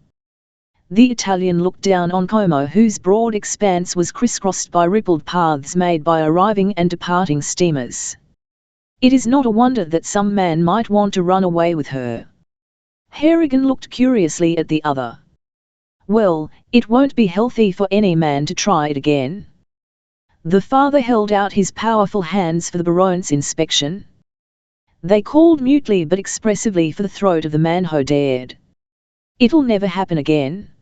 The Italian looked down on Como, whose broad expanse was crisscrossed by rippled paths made by arriving and departing steamers. It is not a wonder that some man might want to run away with her. Harrigan looked curiously at the other. Well, it won't be healthy for any man to try it again. The father held out his powerful hands for the Baron's inspection. They called mutely but expressively for the throat of the man who dared. It'll never happen again.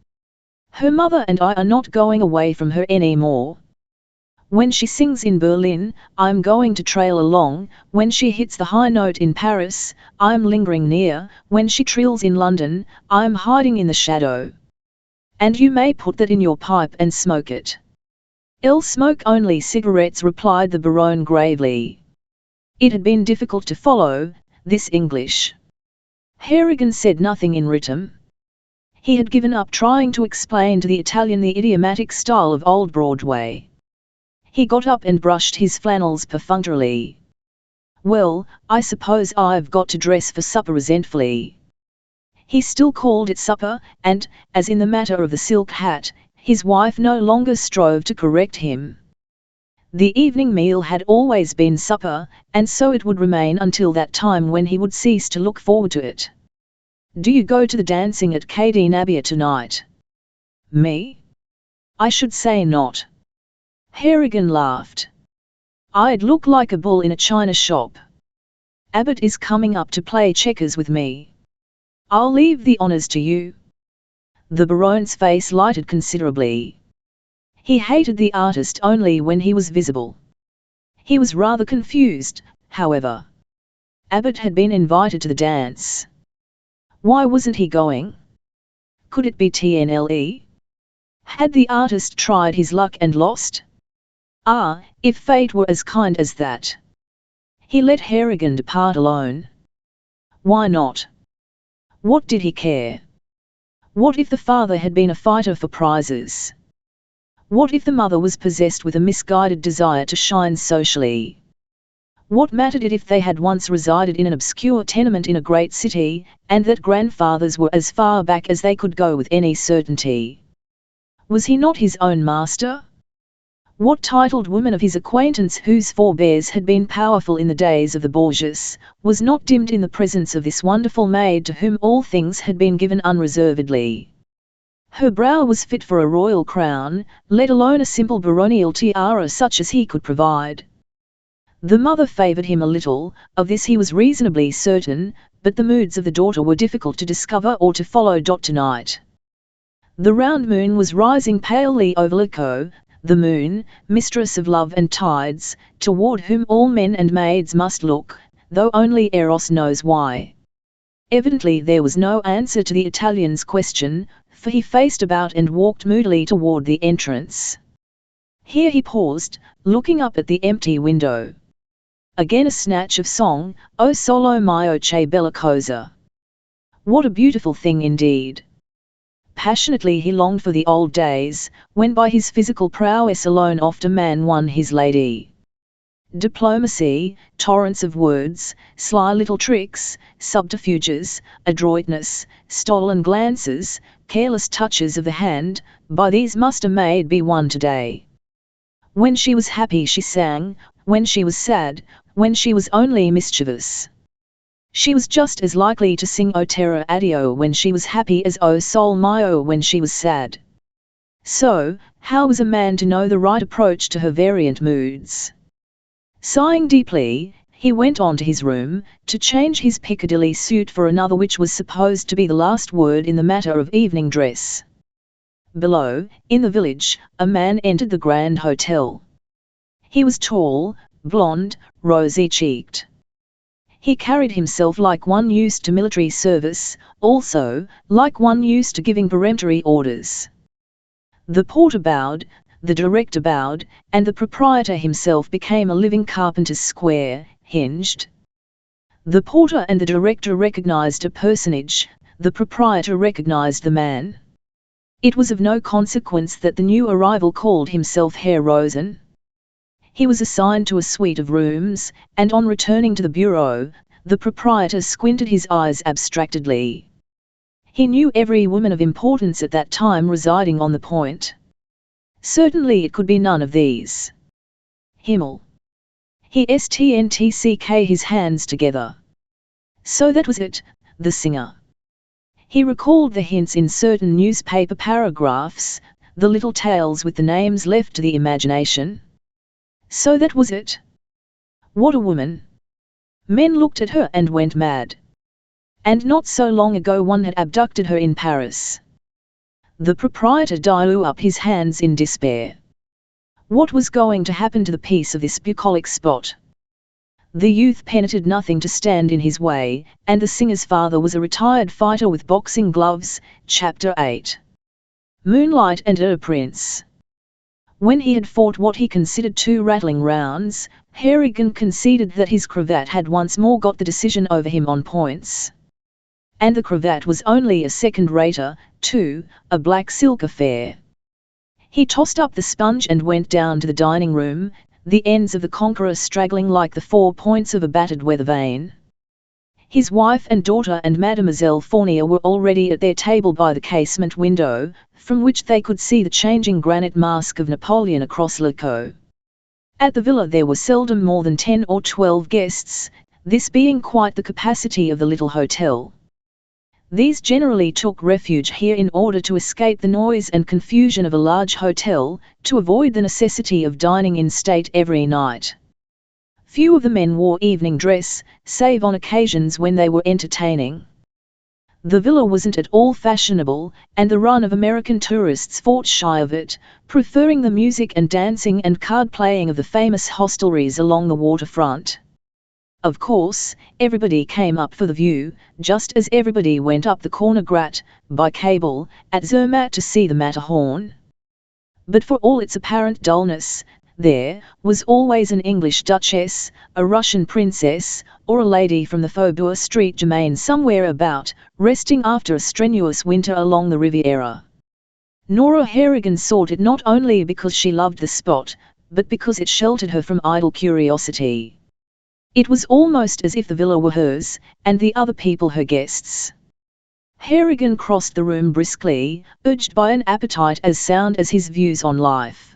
Her mother and I are not going away from her any more. When she sings in Berlin, I'm going to trail along. When she hits the high note in Paris, I'm lingering near. When she trills in London, I'm hiding in the shadow. And you may put that in your pipe and smoke it. I'll smoke only cigarettes, replied the Baron gravely. It had been difficult to follow, this English. Harrigan said nothing in rhythm. He had given up trying to explain to the Italian the idiomatic style of old Broadway. He got up and brushed his flannels perfunctorily. Well, I suppose I've got to dress for supper resentfully. He still called it supper, and, as in the matter of the silk hat, his wife no longer strove to correct him. The evening meal had always been supper, and so it would remain until that time when he would cease to look forward to it. Do you go to the dancing at Cadine Abbey tonight? Me? I should say not. Harrigan laughed. I'd look like a bull in a china shop. Abbott is coming up to play checkers with me. I'll leave the honours to you. The Baron's face lighted considerably. He hated the artist only when he was visible. He was rather confused, however. Abbott had been invited to the dance. Why wasn't he going? Could it be TNLE? Had the artist tried his luck and lost? Ah, if fate were as kind as that. He let Harrigan depart alone. Why not? What did he care? What if the father had been a fighter for prizes? What if the mother was possessed with a misguided desire to shine socially? What mattered it if they had once resided in an obscure tenement in a great city, and that grandfathers were as far back as they could go with any certainty? Was he not his own master? What titled woman of his acquaintance whose forebears had been powerful in the days of the Borgias, was not dimmed in the presence of this wonderful maid to whom all things had been given unreservedly? Her brow was fit for a royal crown, let alone a simple baronial tiara such as he could provide. The mother favoured him a little, of this he was reasonably certain, but the moods of the daughter were difficult to discover or to follow. Tonight. The round moon was rising palely over Lecco, the moon, mistress of love and tides, toward whom all men and maids must look, though only Eros knows why. Evidently there was no answer to the Italian's question, for he faced about and walked moodily toward the entrance. Here he paused, looking up at the empty window. Again a snatch of song, O solo mio che bella cosa. What a beautiful thing indeed. Passionately he longed for the old days, when by his physical prowess alone oft a man won his lady. Diplomacy, torrents of words, sly little tricks, subterfuges, adroitness, stolen glances, careless touches of the hand, by these must a maid be won today. When she was happy she sang, when she was sad, when she was only mischievous. She was just as likely to sing O terra addio when she was happy as O sol mio when she was sad. So, how was a man to know the right approach to her variant moods? Sighing deeply, he went on to his room, to change his Piccadilly suit for another which was supposed to be the last word in the matter of evening dress. Below, in the village, a man entered the Grand Hotel. He was tall, blond, rosy-cheeked. He carried himself like one used to military service, also, like one used to giving peremptory orders. The porter bowed, the director bowed, and the proprietor himself became a living carpenter's square, hinged. The porter and the director recognized a personage, the proprietor recognized the man. It was of no consequence that the new arrival called himself Herr Rosen. He was assigned to a suite of rooms, and on returning to the bureau, the proprietor squinted his eyes abstractedly. He knew every woman of importance at that time residing on the point. Certainly it could be none of these. Himmel. He stntck his hands together. So that was it, the singer. He recalled the hints in certain newspaper paragraphs, the little tales with the names left to the imagination. So that was it. What a woman! Men looked at her and went mad. And not so long ago one had abducted her in Paris. The proprietor drew up his hands in despair. What was going to happen to the peace of this bucolic spot? The youth permitted nothing to stand in his way, and the singer's father was a retired fighter with boxing gloves. Chapter 8. Moonlight and a Prince. When he had fought what he considered 2 rattling rounds, Harrigan conceded that his cravat had once more got the decision over him on points. And the cravat was only a second-rater, too, a black silk affair. He tossed up the sponge and went down to the dining room, the ends of the conqueror straggling like the 4 points of a battered weather vane. His wife and daughter and Mademoiselle Fournier were already at their table by the casement window, from which they could see the changing granite mask of Napoleon across Le Caux. At the villa there were seldom more than 10 or 12 guests, this being quite the capacity of the little hotel. These generally took refuge here in order to escape the noise and confusion of a large hotel, to avoid the necessity of dining in state every night. Few of the men wore evening dress, save on occasions when they were entertaining. The villa wasn't at all fashionable, and the run of American tourists fought shy of it, preferring the music and dancing and card-playing of the famous hostelries along the waterfront. Of course, everybody came up for the view, just as everybody went up the Corner Grat, by cable, at Zermatt to see the Matterhorn. But for all its apparent dullness, there was always an English duchess, a Russian princess, or a lady from the Faubourg Saint-Germain somewhere about, resting after a strenuous winter along the Riviera. Nora Harrigan sought it not only because she loved the spot, but because it sheltered her from idle curiosity. It was almost as if the villa were hers, and the other people her guests. Harrigan crossed the room briskly, urged by an appetite as sound as his views on life.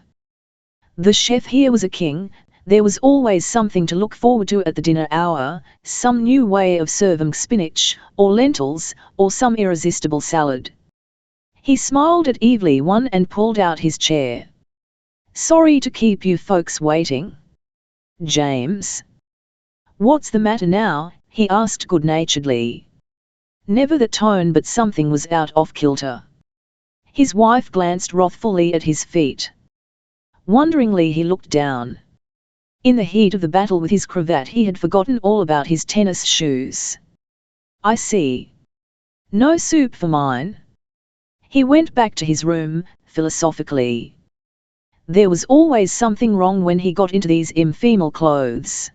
The chef here was a king. There was always something to look forward to at the dinner hour, some new way of serving spinach, or lentils, or some irresistible salad. He smiled at everyone and pulled out his chair. "Sorry to keep you folks waiting." "James? What's the matter now?" he asked good-naturedly. Never the tone, but something was out of kilter. His wife glanced wrathfully at his feet. Wonderingly he looked down. In the heat of the battle with his cravat he had forgotten all about his tennis shoes. "I see. No soup for mine?" He went back to his room, philosophically. There was always something wrong when he got into these infernal clothes.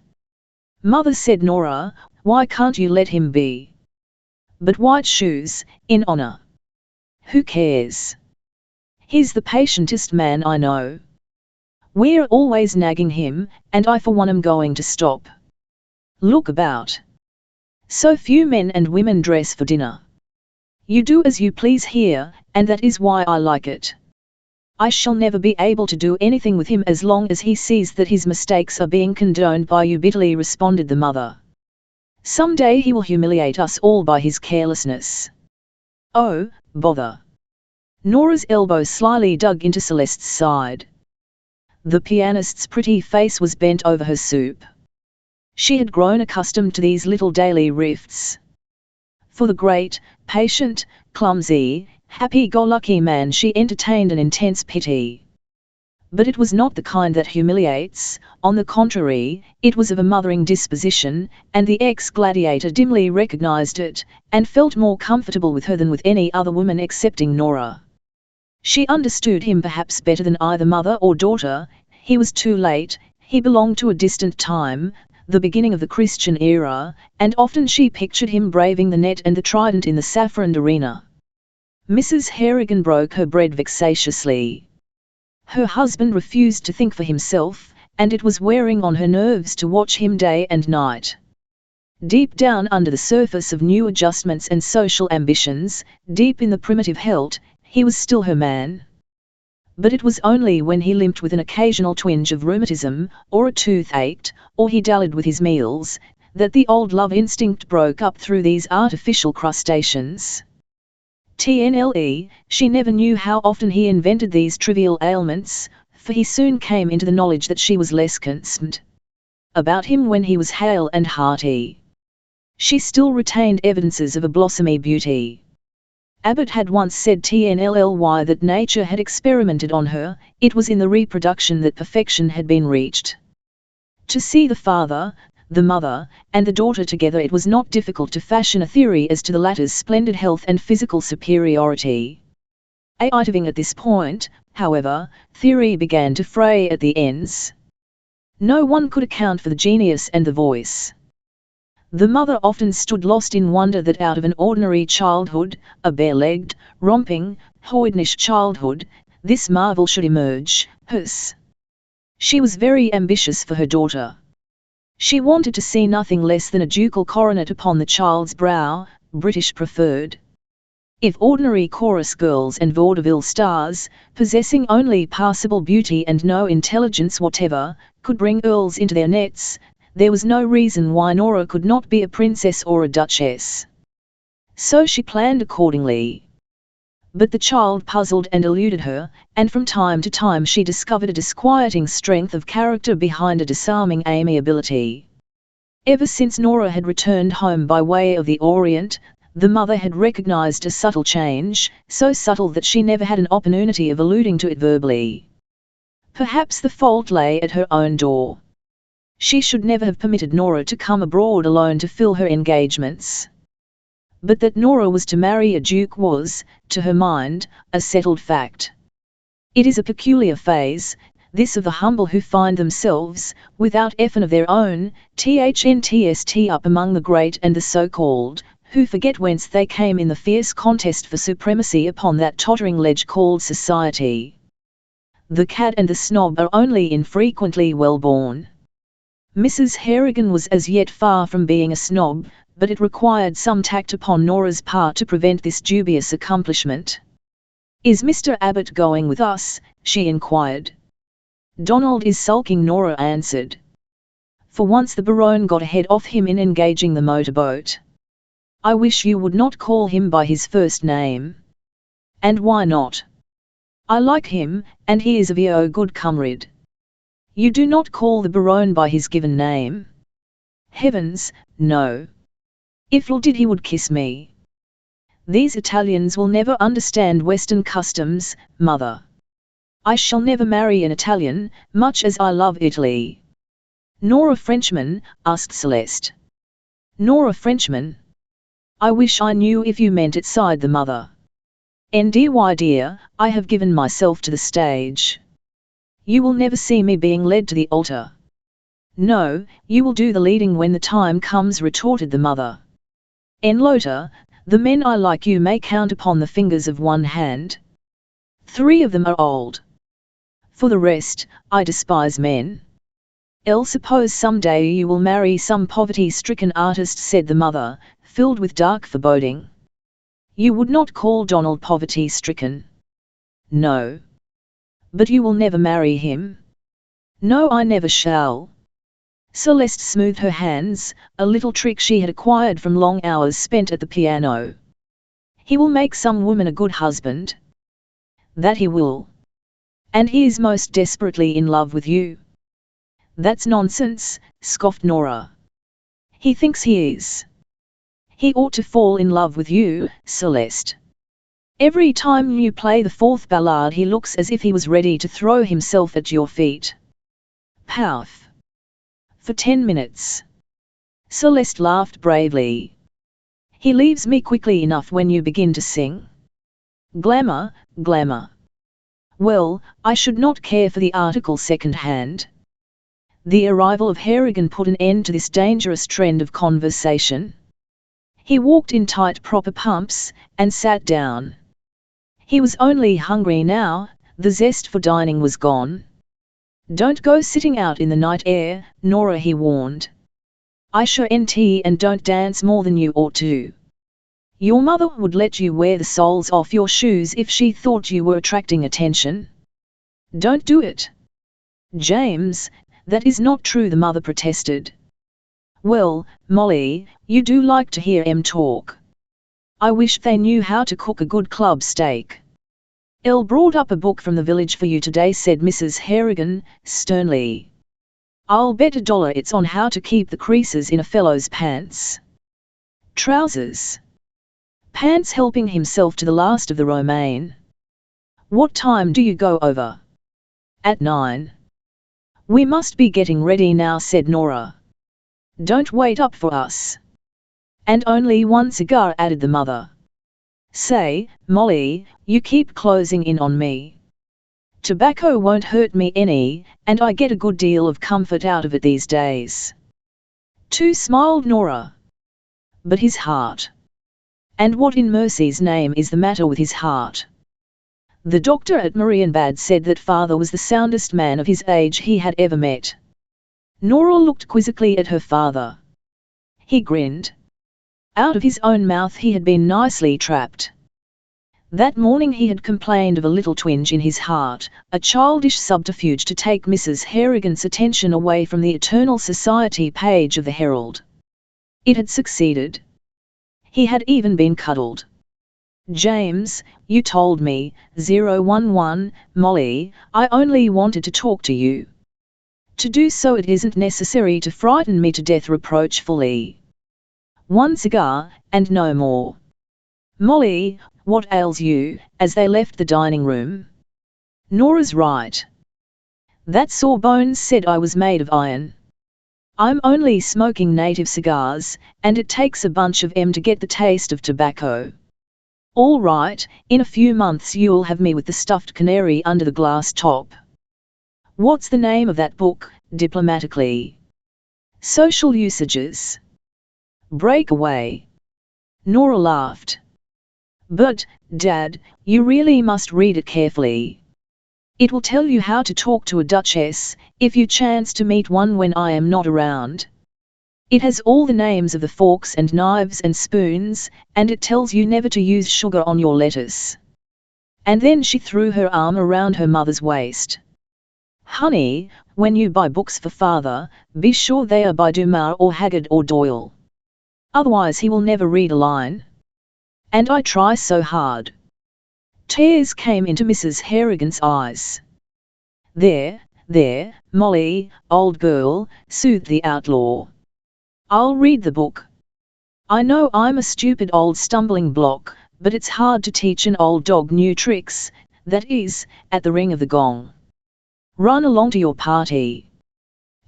"Mother," said Nora, "why can't you let him be? But white shoes, in honor. Who cares? He's the patientest man I know. We're always nagging him, and I for one am going to stop. Look about. So few men and women dress for dinner. You do as you please here, and that is why I like it. I shall never be able to do anything with him as long as he sees that his mistakes are being condoned by you," bitterly responded the mother. "Some day he will humiliate us all by his carelessness." "Oh, bother." Nora's elbow slyly dug into Celeste's side. The pianist's pretty face was bent over her soup. She had grown accustomed to these little daily rifts. For the great, patient, clumsy, happy-go-lucky man she entertained an intense pity. But it was not the kind that humiliates. On the contrary, it was of a mothering disposition, and the ex-gladiator dimly recognized it, and felt more comfortable with her than with any other woman excepting Nora. She understood him perhaps better than either mother or daughter. He was too late, he belonged to a distant time, the beginning of the Christian era, and often she pictured him braving the net and the trident in the saffroned arena. Mrs. Harrigan broke her bread vexatiously. Her husband refused to think for himself, and it was wearing on her nerves to watch him day and night. Deep down under the surface of new adjustments and social ambitions, deep in the primitive hilt, he was still her man. But it was only when he limped with an occasional twinge of rheumatism, or a tooth ached, or he dallied with his meals, that the old love instinct broke up through these artificial crustaceans. TNLE, she never knew how often he invented these trivial ailments, for he soon came into the knowledge that she was less concerned about him when he was hale and hearty. She still retained evidences of a blossomy beauty. Abbott had once said TNLLY that nature had experimented on her, it was in the reproduction that perfection had been reached. To see the father, the mother, and the daughter together, it was not difficult to fashion a theory as to the latter's splendid health and physical superiority. At this point, however, theory began to fray at the ends. No one could account for the genius and the voice. The mother often stood lost in wonder that out of an ordinary childhood, a bare-legged, romping, hoydenish childhood, this marvel should emerge, hers. She was very ambitious for her daughter. She wanted to see nothing less than a ducal coronet upon the child's brow, British preferred. If ordinary chorus girls and vaudeville stars, possessing only passable beauty and no intelligence whatever, could bring earls into their nets, there was no reason why Nora could not be a princess or a duchess. So she planned accordingly. But the child puzzled and eluded her, and from time to time she discovered a disquieting strength of character behind a disarming amiability. Ever since Nora had returned home by way of the Orient, the mother had recognized a subtle change, so subtle that she never had an opportunity of alluding to it verbally. Perhaps the fault lay at her own door. She should never have permitted Nora to come abroad alone to fill her engagements. But that Nora was to marry a duke was, to her mind, a settled fact. It is a peculiar phase, this of the humble who find themselves, without effort of their own, thnst up among the great and the so-called, who forget whence they came in the fierce contest for supremacy upon that tottering ledge called society. The cad and the snob are only infrequently well born. Mrs. Harrigan was as yet far from being a snob, but it required some tact upon Nora's part to prevent this dubious accomplishment. "Is Mr. Abbott going with us?" she inquired. "Donald is sulking," Nora answered. For once the Baron got ahead of him in engaging the motorboat. "I wish you would not call him by his first name." "And why not?" "I like him, and he is a very good comrade." "You do not call the Baron by his given name?" "Heavens, no. If Lil did he would kiss me." "These Italians will never understand Western customs, mother." "I shall never marry an Italian, much as I love Italy." "Nor a Frenchman?" asked Celeste. "Nor a Frenchman. I wish I knew if you meant it," sighed the mother. Dear, I have given myself to the stage. You will never see me being led to the altar." "No, you will do the leading when the time comes," retorted the mother. "Lota, the men I like you may count upon the fingers of one hand. 3 of them are old. For the rest, I despise men." "Suppose some day you will marry some poverty-stricken artist," said the mother, filled with dark foreboding. "You would not call Donald poverty-stricken?" "No." "But you will never marry him?" "No, I never shall." Celeste smoothed her hands, a little trick she had acquired from long hours spent at the piano. "He will make some woman a good husband." "That he will." "And he is most desperately in love with you." "That's nonsense," scoffed Nora. "He thinks he is." "He ought to fall in love with you, Celeste. Every time you play the 4th ballade he looks as if he was ready to throw himself at your feet." "Pouf! For 10 minutes." Celeste laughed bravely. "He leaves me quickly enough when you begin to sing. Glamour, glamour. Well, I should not care for the article second-hand." The arrival of Harrigan put an end to this dangerous trend of conversation. He walked in tight proper pumps, and sat down. He was only hungry now, the zest for dining was gone. "Don't go sitting out in the night air, Nora," he warned. "I sure nt and don't dance more than you ought to. Your mother would let you wear the soles off your shoes if she thought you were attracting attention. Don't do it." "James, that is not true," the mother protested. "Well, Molly, you do like to hear em talk." I wish they knew how to cook a good club steak. "El brought up a book from the village for you today," said Mrs. Harrigan, sternly. "I'll bet $1 it's on how to keep the creases in a fellow's pants." Trousers. Pants, helping himself to the last of the romaine. "What time do you go over?" "At 9. "We must be getting ready now," said Nora. "Don't wait up for us." "And only one cigar," added the mother. "Say, Molly, you keep closing in on me. Tobacco won't hurt me any, and I get a good deal of comfort out of it these days." "Too," smiled Nora. "But his heart. And what in mercy's name is the matter with his heart?" The doctor at Marienbad said that father was the soundest man of his age he had ever met. Nora looked quizzically at her father. He grinned. Out of his own mouth he had been nicely trapped. That morning he had complained of a little twinge in his heart, a childish subterfuge to take Mrs. Harrigan's attention away from the eternal society page of the Herald. It had succeeded. He had even been cuddled. "James, you told me, 011, Molly, I only wanted to talk to you. To do so it isn't necessary to frighten me to death," reproachfully. "One cigar, and no more. Molly, what ails you?" as they left the dining room. "Nora's right. That Sawbones said I was made of iron. I'm only smoking native cigars, and it takes a bunch of 'em to get the taste of tobacco. All right, in a few months you'll have me with the stuffed canary under the glass top." "What's the name of that book?" diplomatically. "Social Usages. Breakaway." Nora laughed. "But, Dad, you really must read it carefully. It will tell you how to talk to a duchess, if you chance to meet one when I am not around. It has all the names of the forks and knives and spoons, and it tells you never to use sugar on your lettuce." And then she threw her arm around her mother's waist. "Honey, when you buy books for father, be sure they are by Dumas or Haggard or Doyle. Otherwise he will never read a line. And I try so hard." Tears came into Mrs. Harrigan's eyes. There, Molly, old girl," soothed the outlaw. "I'll read the book. I know I'm a stupid old stumbling block, but it's hard to teach an old dog new tricks, that is, at the ring of the gong. Run along to your party.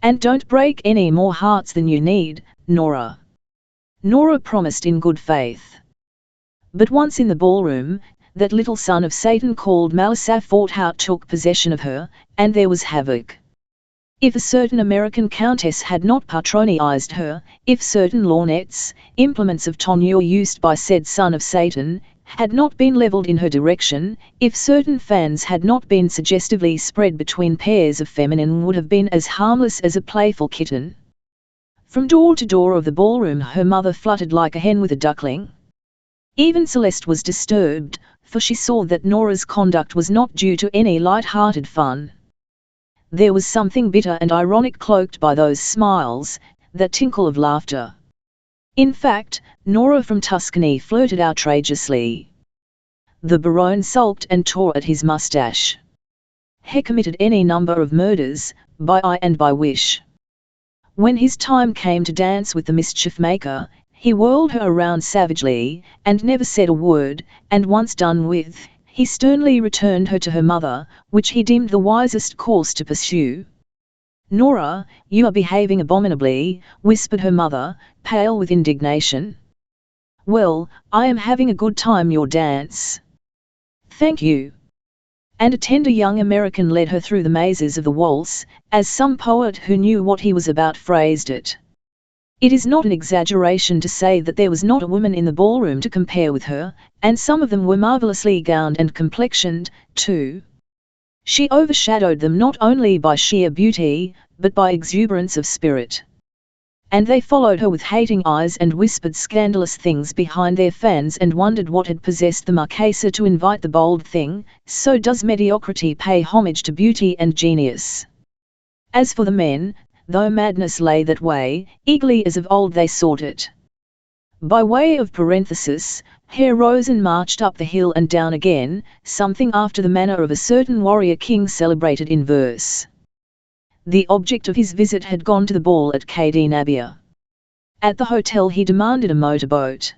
And don't break any more hearts than you need, Nora." Nora promised in good faith. But once in the ballroom, that little son of Satan called Malasafort took possession of her, and there was havoc. If a certain American countess had not patronized her, if certain lorgnettes, implements of tenure used by said son of Satan, had not been leveled in her direction, if certain fans had not been suggestively spread between pairs of feminine, would have been as harmless as a playful kitten. From door to door of the ballroom her mother fluttered like a hen with a duckling. Even Celeste was disturbed, for she saw that Nora's conduct was not due to any light-hearted fun. There was something bitter and ironic cloaked by those smiles, that tinkle of laughter. In fact, Nora from Tuscany flirted outrageously. The Baron sulked and tore at his moustache. He committed any number of murders, by eye and by wish. When his time came to dance with the mischief-maker, he whirled her around savagely, and never said a word, and once done with, he sternly returned her to her mother, which he deemed the wisest course to pursue. "Nora, you are behaving abominably," whispered her mother, pale with indignation. "Well, I am having a good time your dance." "Thank you." And a tender young American led her through the mazes of the waltz, as some poet who knew what he was about phrased it. It is not an exaggeration to say that there was not a woman in the ballroom to compare with her, and some of them were marvelously gowned and complexioned, too. She overshadowed them not only by sheer beauty, but by exuberance of spirit. And they followed her with hating eyes and whispered scandalous things behind their fans and wondered what had possessed the Marchesa to invite the bold thing. So does mediocrity pay homage to beauty and genius. As for the men, though madness lay that way, eagerly as of old they sought it. By way of parenthesis, Hare rose and marched up the hill and down again, something after the manner of a certain warrior king celebrated in verse. The object of his visit had gone to the ball at Cadinabia. At the hotel he demanded a motorboat.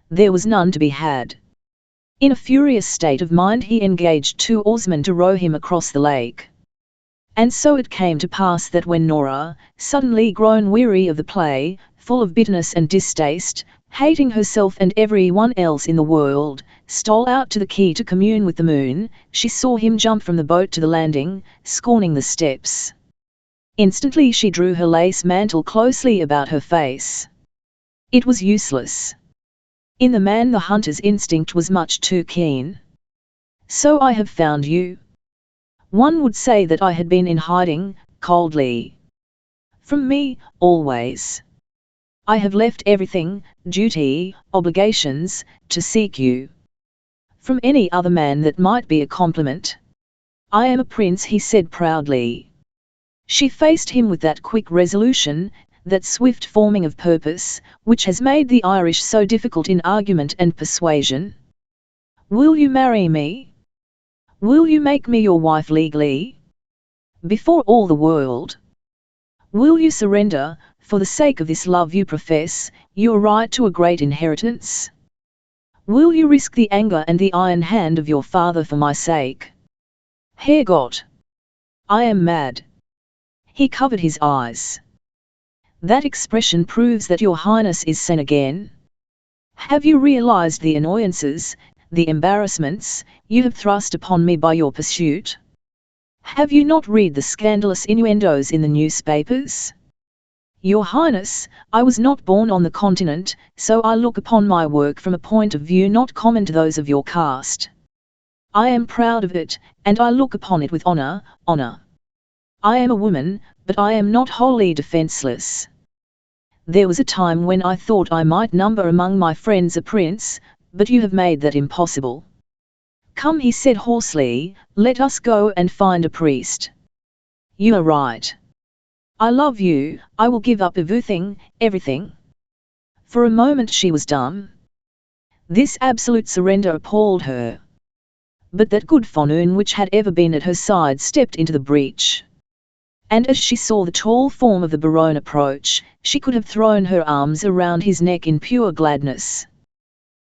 There was none to be had. In a furious state of mind he engaged 2 oarsmen to row him across the lake. And so it came to pass that when Nora, suddenly grown weary of the play, full of bitterness and distaste, hating herself and everyone else in the world, stole out to the quay to commune with the moon, she saw him jump from the boat to the landing, scorning the steps. Instantly she drew her lace mantle closely about her face. It was useless. In the man the hunter's instinct was much too keen. "So I have found you." One would say that I had been in hiding, coldly. From me, always. I have left everything, duty, obligations, to seek you. From any other man that might be a compliment. "I am a prince," he said proudly. She faced him with that quick resolution, that swift forming of purpose, which has made the Irish so difficult in argument and persuasion. "Will you marry me? Will you make me your wife legally? Before all the world? Will you surrender, for the sake of this love you profess, your right to a great inheritance? Will you risk the anger and the iron hand of your father for my sake?" Hare got. "I am mad." He covered his eyes. "That expression proves that your Highness is sane again. Have you realized the annoyances, the embarrassments, you have thrust upon me by your pursuit? Have you not read the scandalous innuendos in the newspapers? Your Highness, I was not born on the continent, so I look upon my work from a point of view not common to those of your caste. I am proud of it, and I look upon it with honor. I am a woman, but I am not wholly defenseless. There was a time when I thought I might number among my friends a prince, but you have made that impossible. Come," he said hoarsely, "let us go and find a priest. You are right. I love you, I will give up everything." For a moment she was dumb. This absolute surrender appalled her. But that good Fanoon which had ever been at her side stepped into the breach. And as she saw the tall form of the Baron approach, she could have thrown her arms around his neck in pure gladness.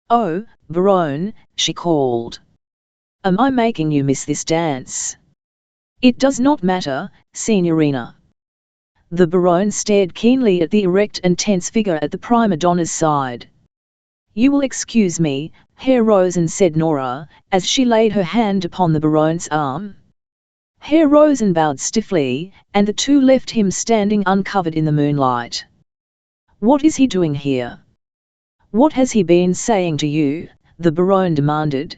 "Oh, Baron," she called. "Am I making you miss this dance?" "It does not matter, Signorina." The Baron stared keenly at the erect and tense figure at the prima donna's side. "You will excuse me," Hare rose and said Nora, as she laid her hand upon the Baron's arm. Hare rose and bowed stiffly, and the two left him standing uncovered in the moonlight. "What is he doing here? What has he been saying to you?" the Baron demanded.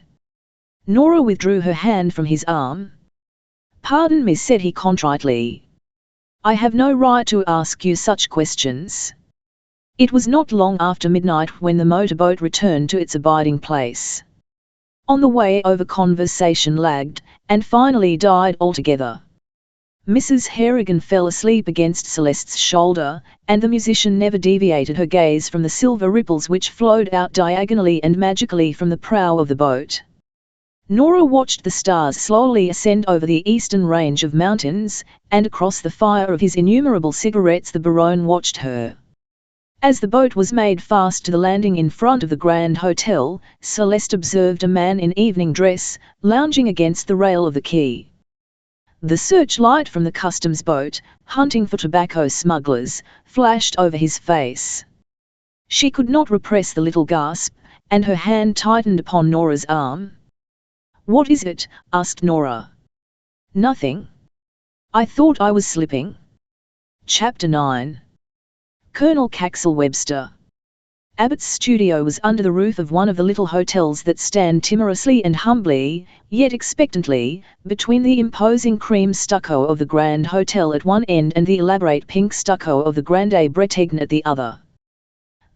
Nora withdrew her hand from his arm. "Pardon me," said he contritely. "I have no right to ask you such questions." It was not long after midnight when the motorboat returned to its abiding place. On the way over conversation lagged, and finally died altogether. Mrs. Harrigan fell asleep against Celeste's shoulder, and the musician never deviated her gaze from the silver ripples which flowed out diagonally and magically from the prow of the boat. Nora watched the stars slowly ascend over the eastern range of mountains, and across the fire of his innumerable cigarettes the Baron watched her. As the boat was made fast to the landing in front of the Grand Hotel, Celeste observed a man in evening dress, lounging against the rail of the quay. The searchlight from the customs boat, hunting for tobacco smugglers, flashed over his face. She could not repress the little gasp, and her hand tightened upon Nora's arm. "What is it?" asked Nora. "Nothing. I thought I was slipping." Chapter 9. Colonel Caxel Webster. Abbott's studio was under the roof of one of the little hotels that stand timorously and humbly, yet expectantly, between the imposing cream stucco of the Grand Hotel at one end and the elaborate pink stucco of the Grande Bretagne at the other.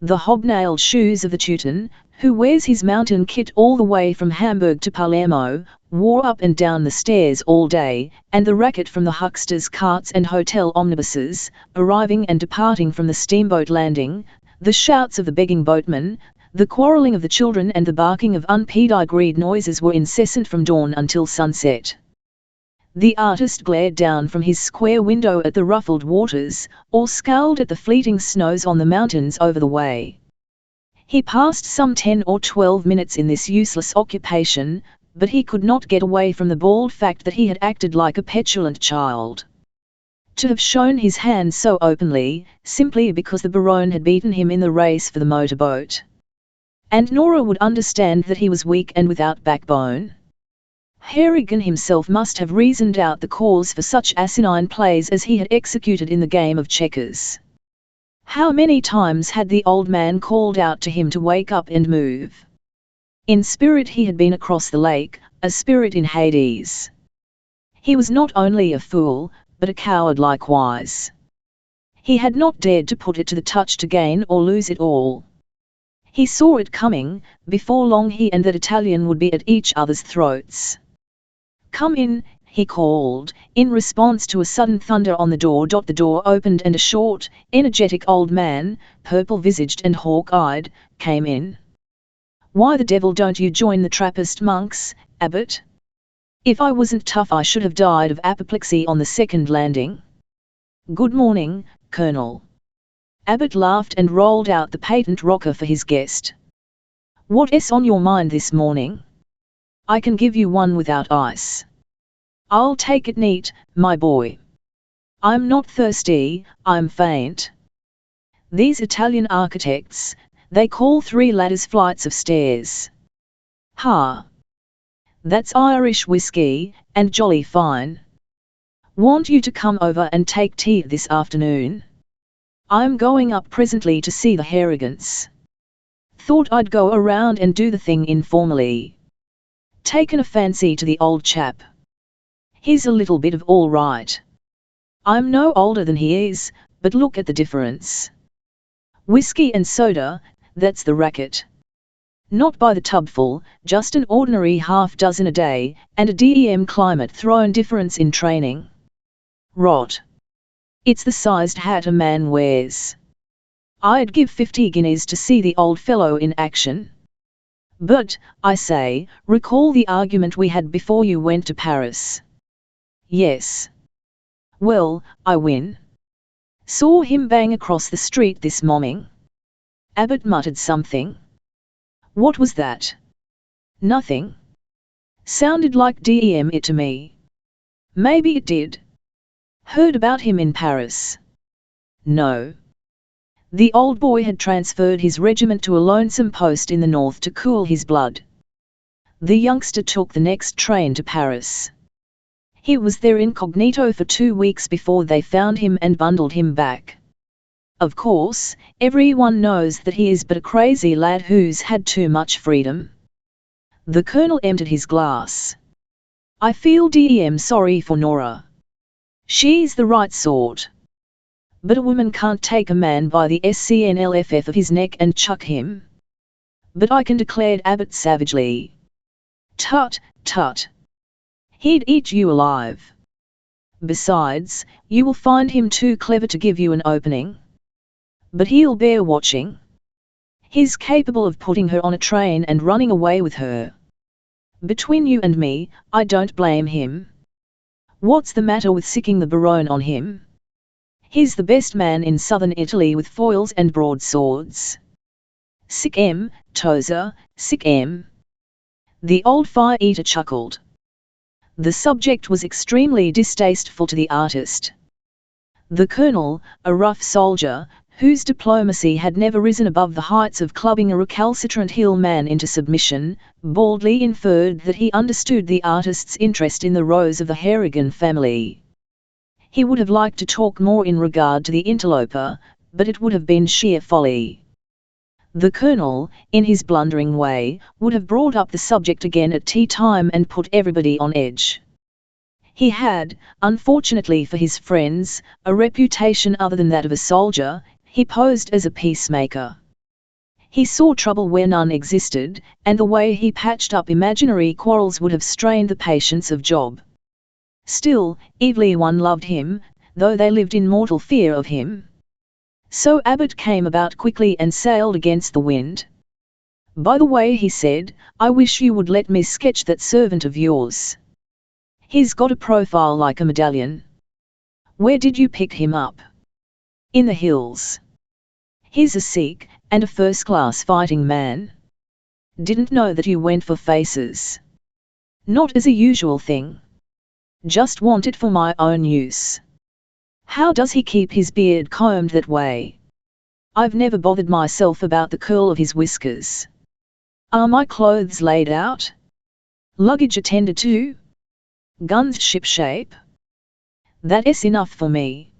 The hobnailed shoes of the Teuton, who wears his mountain kit all the way from Hamburg to Palermo, wore up and down the stairs all day, and the racket from the hucksters' carts and hotel omnibuses, arriving and departing from the steamboat landing, the shouts of the begging boatmen, The quarrelling of the children and the barking of unpedigreed noises were incessant from dawn until sunset. The artist glared down from his square window at the ruffled waters, or scowled at the fleeting snows on the mountains over the way. He passed some 10 or 12 minutes in this useless occupation, but he could not get away from the bald fact that he had acted like a petulant child. To have shown his hand so openly, simply because the Baronne had beaten him in the race for the motorboat. And Nora would understand that he was weak and without backbone. Harrigan himself must have reasoned out the cause for such asinine plays as he had executed in the game of checkers. How many times had the old man called out to him to wake up and move? In spirit he had been across the lake, a spirit in Hades. He was not only a fool, but a coward likewise. He had not dared to put it to the touch to gain or lose it all. He saw it coming. Before long he and that Italian would be at each other's throats. "Come in," he called, in response to a sudden thunder on the door. The door opened and a short, energetic old man, purple-visaged and hawk-eyed, came in. "Why the devil don't you join the Trappist monks, Abbot? If I wasn't tough I should have died of apoplexy on the second landing." "Good morning, Colonel." Abbot laughed and rolled out the patent rocker for his guest. "What's on your mind this morning? I can give you one without ice." "I'll take it neat, my boy. I'm not thirsty, I'm faint. These Italian architects, they call 3 ladders flights of stairs. Ha! That's Irish whiskey, and jolly fine. Want you to come over and take tea this afternoon? I'm going up presently to see the Harrigans. Thought I'd go around and do the thing informally. Taken a fancy to the old chap. He's a little bit of all right. I'm no older than he is, but look at the difference. Whiskey and soda, that's the racket. Not by the tubful, just an ordinary half-dozen a day, and a DEM climate thrown difference in training. Rot. It's the sized hat a man wears. I'd give 50 guineas to see the old fellow in action. But, I say, recall the argument we had before you went to Paris." "Yes." "Well, I win. Saw him bang across the street this morning." Abbot muttered something. "What was that?" "Nothing. Sounded like DEM it to me." "Maybe it did. Heard about him in Paris?" "No." The old boy had transferred his regiment to a lonesome post in the north to cool his blood. The youngster took the next train to Paris. He was there incognito for 2 weeks before they found him and bundled him back. Of course, everyone knows that he is but a crazy lad who's had too much freedom. The colonel emptied his glass. "I feel DEM sorry for Nora. She's the right sort. But a woman can't take a man by the SCNLFF of his neck and chuck him." "But I can," declared Abbot savagely. "Tut, tut. He'd eat you alive. Besides, you will find him too clever to give you an opening. But he'll bear watching. He's capable of putting her on a train and running away with her. Between you and me, I don't blame him. What's the matter with sicking the Baronne on him? He's the best man in southern Italy with foils and broadswords. Sic 'em, Tozer, sic 'em." The old fire-eater chuckled. The subject was extremely distasteful to the artist. The colonel, a rough soldier, whose diplomacy had never risen above the heights of clubbing a recalcitrant hill man into submission, baldly inferred that he understood the artist's interest in the rose of the Harrigan family. He would have liked to talk more in regard to the interloper, but it would have been sheer folly. The colonel, in his blundering way, would have brought up the subject again at tea time and put everybody on edge. He had, unfortunately for his friends, a reputation other than that of a soldier. He posed as a peacemaker. He saw trouble where none existed, and the way he patched up imaginary quarrels would have strained the patience of Job. Still, everyone loved him, though they lived in mortal fear of him. So Abbot came about quickly and sailed against the wind. By the way, he said, I wish you would let me sketch that servant of yours. He's got a profile like a medallion. Where did you pick him up? In the hills. He's a Sikh, and a first-class fighting man. Didn't know that you went for faces. Not as a usual thing. Just want it for my own use. How does he keep his beard combed that way? I've never bothered myself about the curl of his whiskers. Are my clothes laid out? Luggage attended to? Guns shipshape? That's enough for me.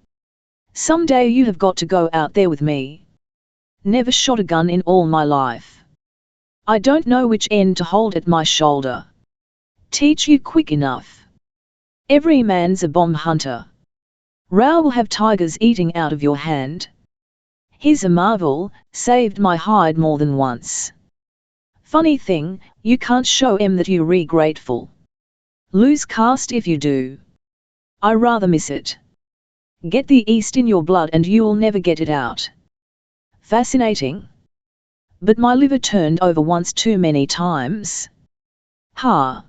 Someday you have got to go out there with me. Never shot a gun in all my life. I don't know which end to hold at my shoulder. Teach you quick enough. Every man's a bomb hunter. Rao will have tigers eating out of your hand. He's a marvel, saved my hide more than once. Funny thing, you can't show him that you're grateful. Lose caste if you do. I rather miss it. Get the East in your blood and you'll never get it out. Fascinating. But my liver turned over once too many times. Ha!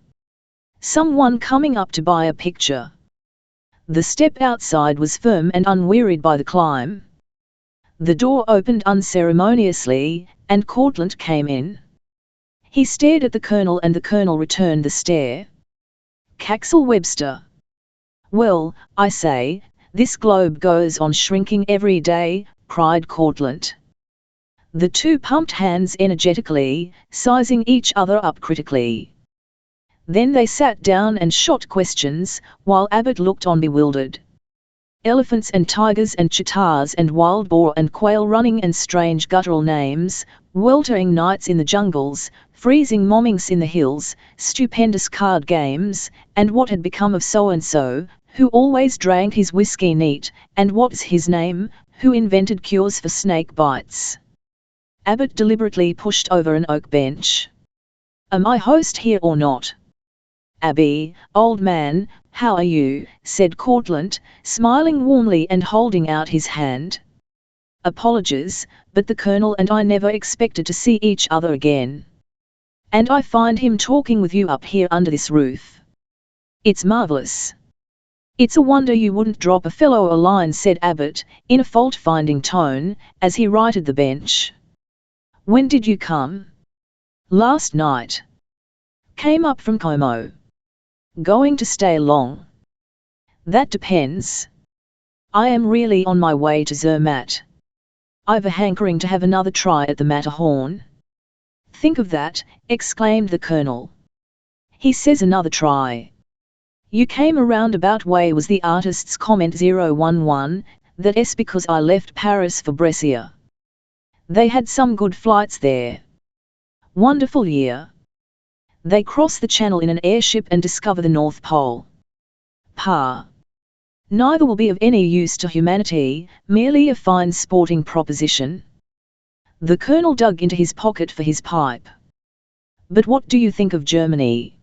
Someone coming up to buy a picture. The step outside was firm and unwearied by the climb. The door opened unceremoniously, and Courtlandt came in. He stared at the Colonel and the Colonel returned the stare. Caxel Webster. Well, I say, this globe goes on shrinking every day, cried Courtlandt. The two pumped hands energetically, sizing each other up critically. Then they sat down and shot questions, while Abbott looked on bewildered. Elephants and tigers and cheetahs and wild boar and quail running and strange guttural names, weltering nights in the jungles, freezing mornings in the hills, stupendous card games, and what had become of so-and-so, who always drank his whiskey neat, and what's his name, who invented cures for snake bites. Abbott deliberately pushed over an oak bench. Am I host here or not? Abby, old man, how are you, said Courtlandt, smiling warmly and holding out his hand. Apologies, but the Colonel and I never expected to see each other again. And I find him talking with you up here under this roof. It's marvelous. It's a wonder you wouldn't drop a fellow a line, said Abbott, in a fault-finding tone, as he righted the bench. When did you come? Last night. Came up from Como. Going to stay long? That depends. I am really on my way to Zermatt. I've a hankering to have another try at the Matterhorn. Think of that, exclaimed the Colonel. He says another try. You came a roundabout way, was the artist's comment. 011, that's because I left Paris for Brescia. They had some good flights there. Wonderful year. They cross the Channel in an airship and discover the North Pole. Pa. Neither will be of any use to humanity, merely a fine sporting proposition. The Colonel dug into his pocket for his pipe. But what do you think of Germany?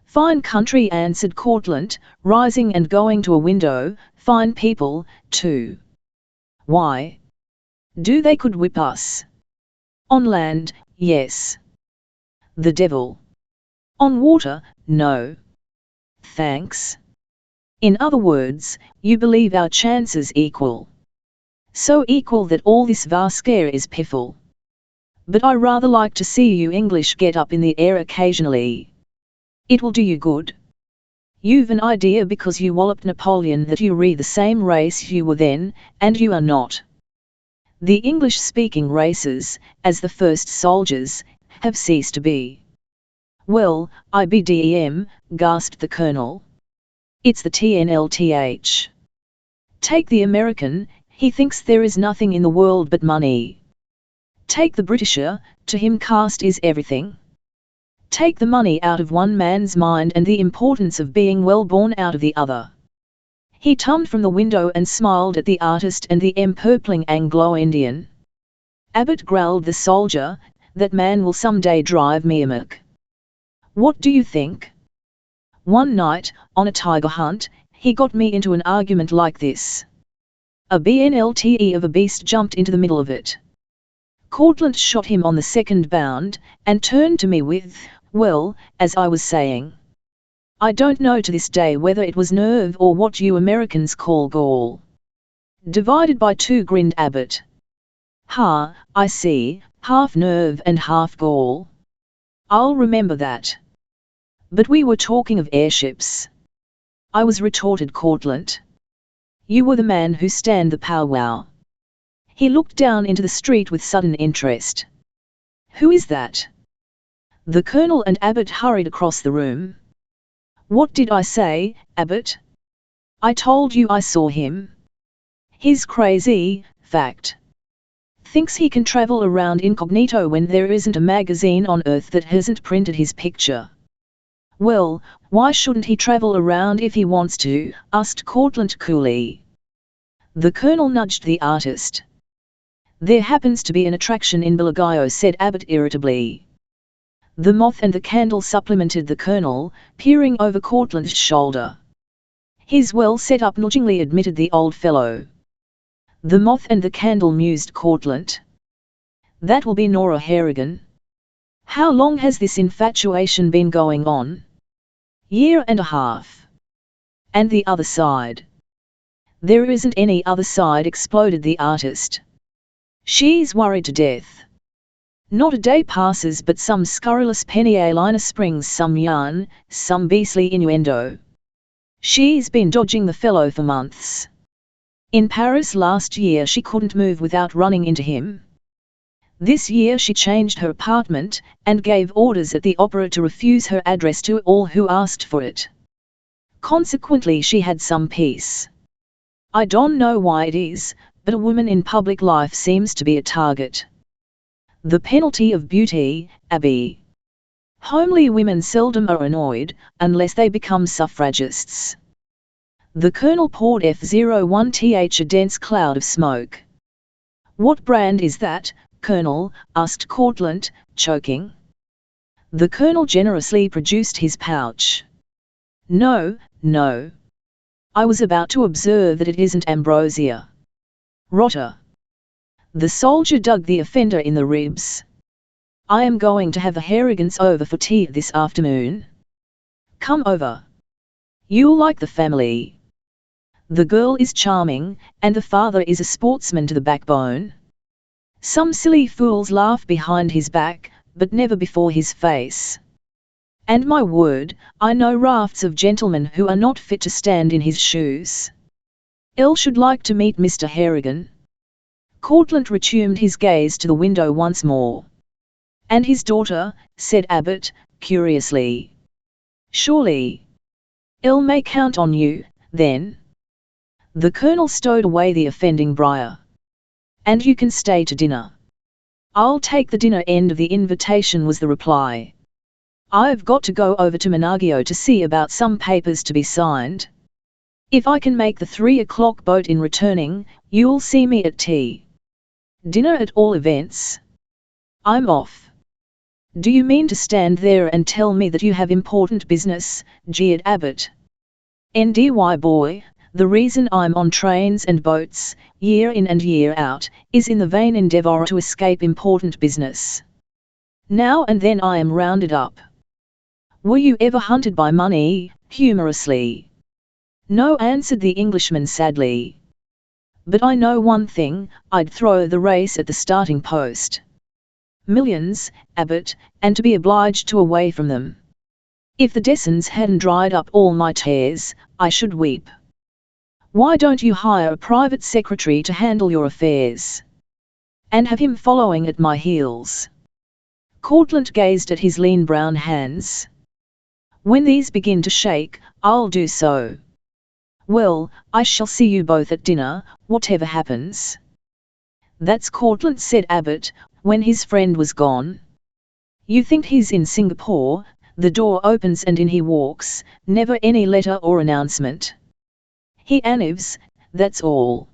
Fine country, answered Courtlandt, rising and going to a window. Fine people, too. Why? Do they could whip us? On land, yes. The devil. On water, no. Thanks. In other words, you believe our chances equal. So equal that all this vast scare is piffle. But I rather like to see you English get up in the air occasionally. It will do you good. You've an idea because you walloped Napoleon that you re the same race you were then, and you are not. The English-speaking races, as the first soldiers, have ceased to be. Well, IBDEM, gasped the Colonel. It's the TNLTH. Take the American, he thinks there is nothing in the world but money. Take the Britisher, to him caste is everything. Take the money out of one man's mind and the importance of being well born out of the other. He tummed from the window and smiled at the artist and the empurpling Anglo-Indian. Abbott growled, the soldier, that man will someday drive me amok. What do you think? One night, on a tiger hunt, he got me into an argument like this. A BNLTE of a beast jumped into the middle of it. Courtlandt shot him on the second bound, and turned to me with, "Well, as I was saying, I don't know to this day whether it was nerve or what you Americans call gall." "Divided by two," grinned Abbott. "Ha, I see, half nerve and half gall. I'll remember that." "But we were talking of airships." "I was," retorted Courtlandt. "You were the man who stand the powwow." He looked down into the street with sudden interest. "Who is that?" The Colonel and Abbott hurried across the room. "What did I say, Abbott? I told you I saw him. He's crazy, fact. Thinks he can travel around incognito when there isn't a magazine on earth that hasn't printed his picture." "Well, why shouldn't he travel around if he wants to?" asked Courtlandt coolly. The Colonel nudged the artist. "There happens to be an attraction in Bellagio," said Abbott irritably. The moth and the candle, supplemented the Colonel, peering over Courtlandt's shoulder. "He's well set up," nudgingly admitted the old fellow. "The moth and the candle," mused Courtlandt. "That will be Nora Harrigan. How long has this infatuation been going on?" "Year and a half." "And the other side?" "There isn't any other side," exploded the artist. "She's worried to death. Not a day passes but some scurrilous penny liner springs some yarn, some beastly innuendo. She's been dodging the fellow for months. In Paris last year she couldn't move without running into him. This year she changed her apartment, and gave orders at the opera to refuse her address to all who asked for it. Consequently she had some peace. I don't know why it is, but a woman in public life seems to be a target. The penalty of beauty, Abby. Homely women seldom are annoyed, unless they become suffragists." The Colonel poured F01th a dense cloud of smoke. "What brand is that, Colonel?" asked Courtlandt, choking. The Colonel generously produced his pouch. No. I was about to observe that it isn't ambrosia." "Rotter." The soldier dug the offender in the ribs. "I am going to have the Harrigans over for tea this afternoon. Come over. You'll like the family. The girl is charming, and the father is a sportsman to the backbone. Some silly fools laugh behind his back, but never before his face. And my word, I know rafts of gentlemen who are not fit to stand in his shoes. Elle should like to meet Mr. Harrigan." Courtlandt resumed his gaze to the window once more. "And his daughter?" said Abbott, curiously. "Surely. Elle may count on you, then." The Colonel stowed away the offending briar. "And you can stay to dinner." "I'll take the dinner end of the invitation," was the reply. "I've got to go over to Menagio to see about some papers to be signed. If I can make the 3 o'clock boat in returning, you'll see me at tea. Dinner at all events. I'm off." "Do you mean to stand there and tell me that you have important business?" jeered Abbott. "NDY boy, the reason I'm on trains and boats, year in and year out, is in the vain endeavour to escape important business. Now and then I am rounded up." "Were you ever hunted by money?" humorously. "No," answered the Englishman sadly. "But I know one thing, I'd throw the race at the starting post. Millions, Abbott, and to be obliged to away from them. If the Dessons hadn't dried up all my tears, I should weep. Why don't you hire a private secretary to handle your affairs? And have him following at my heels?" Courtlandt gazed at his lean brown hands. "When these begin to shake, I'll do so." "Well, I shall see you both at dinner, whatever happens." "That's Courtlandt," said Abbott, when his friend was gone. "You think he's in Singapore?" The door opens and in he walks, never any letter or announcement. "He anives, that's all."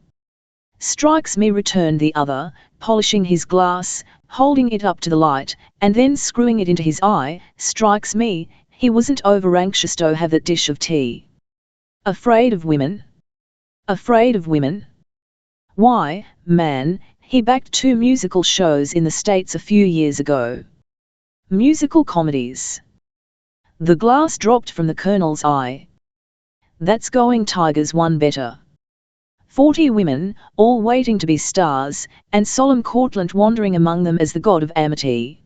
"Strikes me," returned the other, polishing his glass, holding it up to the light, and then screwing it into his eye, "strikes me, he wasn't over anxious to have that dish of tea. Afraid of women? Afraid of women? Why, man, He backed 2 musical shows in the States a few years ago. Musical comedies. The glass dropped from the Colonel's eye. That's going Tigers one better. 40 women, all waiting to be stars, and solemn Courtlandt wandering among them as the god of amity.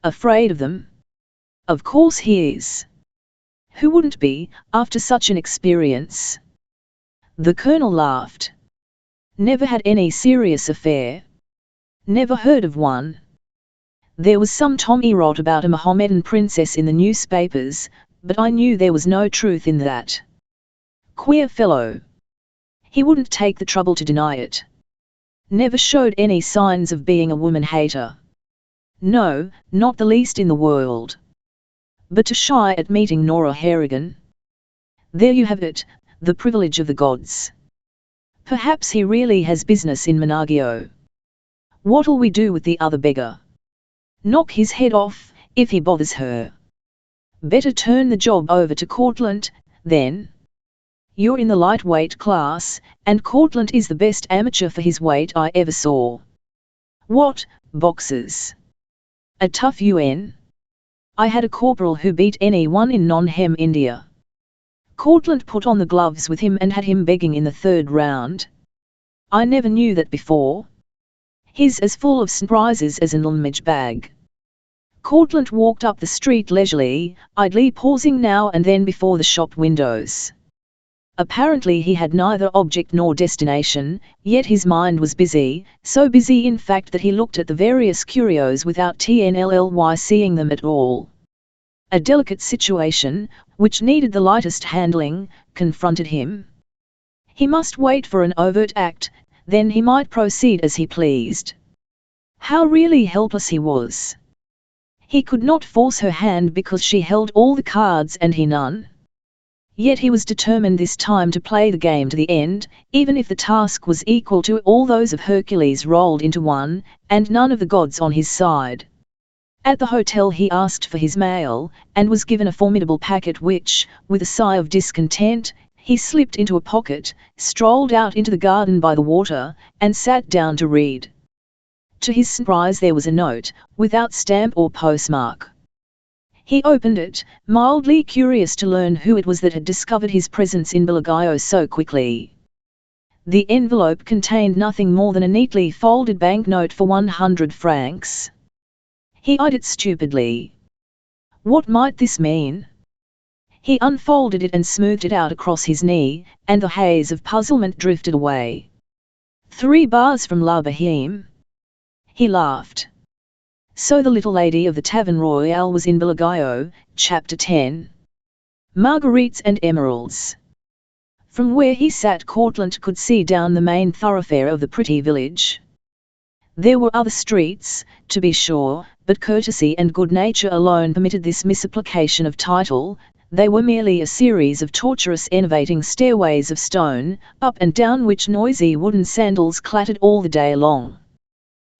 Afraid of them? Of course he is. Who wouldn't be, after such an experience? The Colonel laughed. Never had any serious affair. Never heard of one. There was some tommy rot about a Mohammedan princess in the newspapers, but I knew there was no truth in that. Queer fellow. He wouldn't take the trouble to deny it. Never showed any signs of being a woman-hater. No, not the least in the world. But too shy at meeting Nora Harrigan. There you have it, the privilege of the gods. Perhaps he really has business in Menagio. What'll we do with the other beggar? Knock his head off, if he bothers her. Better turn the job over to Courtlandt, then. You're in the lightweight class, and Courtlandt is the best amateur for his weight I ever saw. What, boxers? A tough UN? I had a corporal who beat anyone in non-hem India. Courtlandt put on the gloves with him and had him begging in the 3rd round. I never knew that before. He's as full of surprises as an luggage bag. Courtlandt walked up the street leisurely, idly pausing now and then before the shop windows. Apparently he had neither object nor destination, yet his mind was busy, so busy in fact that he looked at the various curios without TNLLY seeing them at all. A delicate situation, which needed the lightest handling, confronted him. He must wait for an overt act, then he might proceed as he pleased. How really helpless he was. He could not force her hand because she held all the cards and he none. Yet he was determined this time to play the game to the end, even if the task was equal to all those of Hercules rolled into one, and none of the gods on his side. At the hotel he asked for his mail, and was given a formidable packet which, with a sigh of discontent, he slipped into a pocket, strolled out into the garden by the water, and sat down to read. To his surprise there was a note, without stamp or postmark. He opened it, mildly curious to learn who it was that had discovered his presence in Belagio so quickly. The envelope contained nothing more than a neatly folded banknote for 100 francs. He eyed it stupidly. What might this mean? He unfolded it and smoothed it out across his knee, and the haze of puzzlement drifted away. 3 bars from La Boheme? He laughed. So the little lady of the Tavern Royale was in Belagio, Chapter 10. Marguerites and emeralds. From where he sat Courtlandt could see down the main thoroughfare of the pretty village. There were other streets, to be sure, but courtesy and good nature alone permitted this misapplication of title. They were merely a series of tortuous enervating stairways of stone, up and down which noisy wooden sandals clattered all the day long.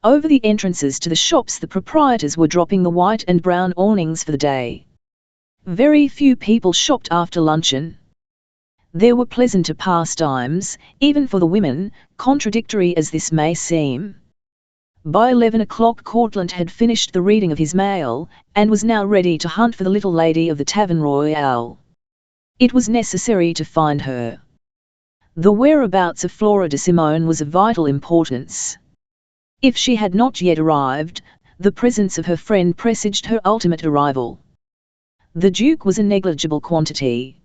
Over the entrances to the shops the proprietors were dropping the white and brown awnings for the day. Very few people shopped after luncheon. There were pleasanter pastimes, even for the women, contradictory as this may seem. By 11 o'clock Courtlandt had finished the reading of his mail, and was now ready to hunt for the little lady of the Tavern Royale. It was necessary to find her. The whereabouts of Flora de Simone was of vital importance. If she had not yet arrived, the presence of her friend presaged her ultimate arrival. The Duke was a negligible quantity.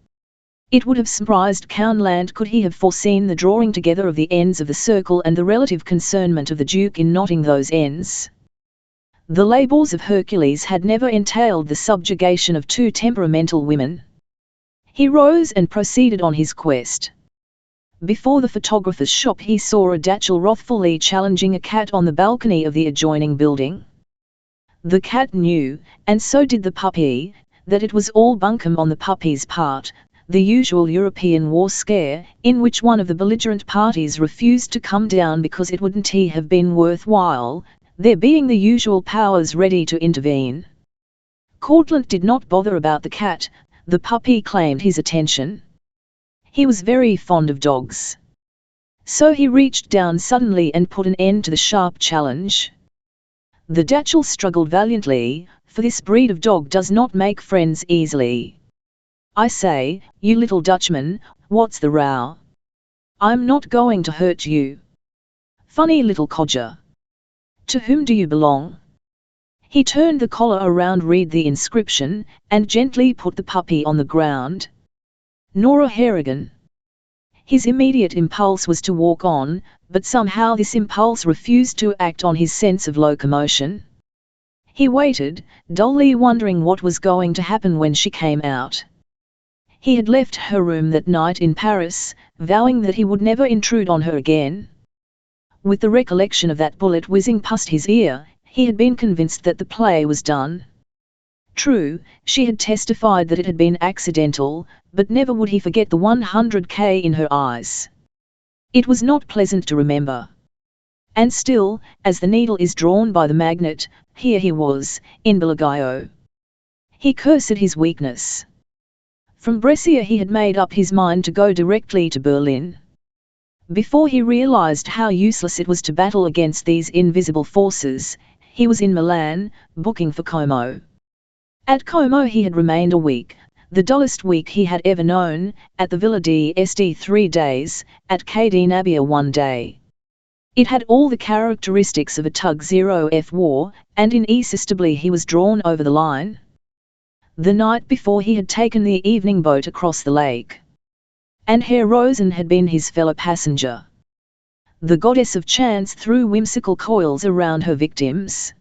It would have surprised Courtlandt could he have foreseen the drawing together of the ends of the circle and the relative concernment of the Duke in knotting those ends. The labours of Hercules had never entailed the subjugation of 2 temperamental women. He rose and proceeded on his quest. Before the photographer's shop he saw a dachshund wrathfully challenging a cat on the balcony of the adjoining building. The cat knew, and so did the puppy, that it was all bunkum on the puppy's part, the usual European war scare, in which one of the belligerent parties refused to come down because it wouldn't have been worthwhile, there being the usual powers ready to intervene. Courtlandt did not bother about the cat, the puppy claimed his attention. He was very fond of dogs. So he reached down suddenly and put an end to the sharp challenge. The Dachshund struggled valiantly, for this breed of dog does not make friends easily. "I say, you little Dutchman, what's the row? I'm not going to hurt you. Funny little codger. To whom do you belong?" He turned the collar around, read the inscription, and gently put the puppy on the ground. "Nora Harrigan." His immediate impulse was to walk on, but somehow this impulse refused to act on his sense of locomotion. He waited, dully wondering what was going to happen when she came out. He had left her room that night in Paris, vowing that he would never intrude on her again. With the recollection of that bullet whizzing past his ear, he had been convinced that the play was done. True, she had testified that it had been accidental, but never would he forget the 100K in her eyes. It was not pleasant to remember. And still, as the needle is drawn by the magnet, here he was, in Bellagio. He cursed his weakness. From Brescia he had made up his mind to go directly to Berlin. Before he realized how useless it was to battle against these invisible forces, he was in Milan, booking for Como. At Como he had remained a week, the dullest week he had ever known, at the Villa d'Este 3 days, at K.D. Nabbia 1 day. It had all the characteristics of a tug-0f war, and irresistibly he was drawn over the line. The night before he had taken the evening boat across the lake. And Herr Rosen had been his fellow passenger. The goddess of chance threw whimsical coils around her victims.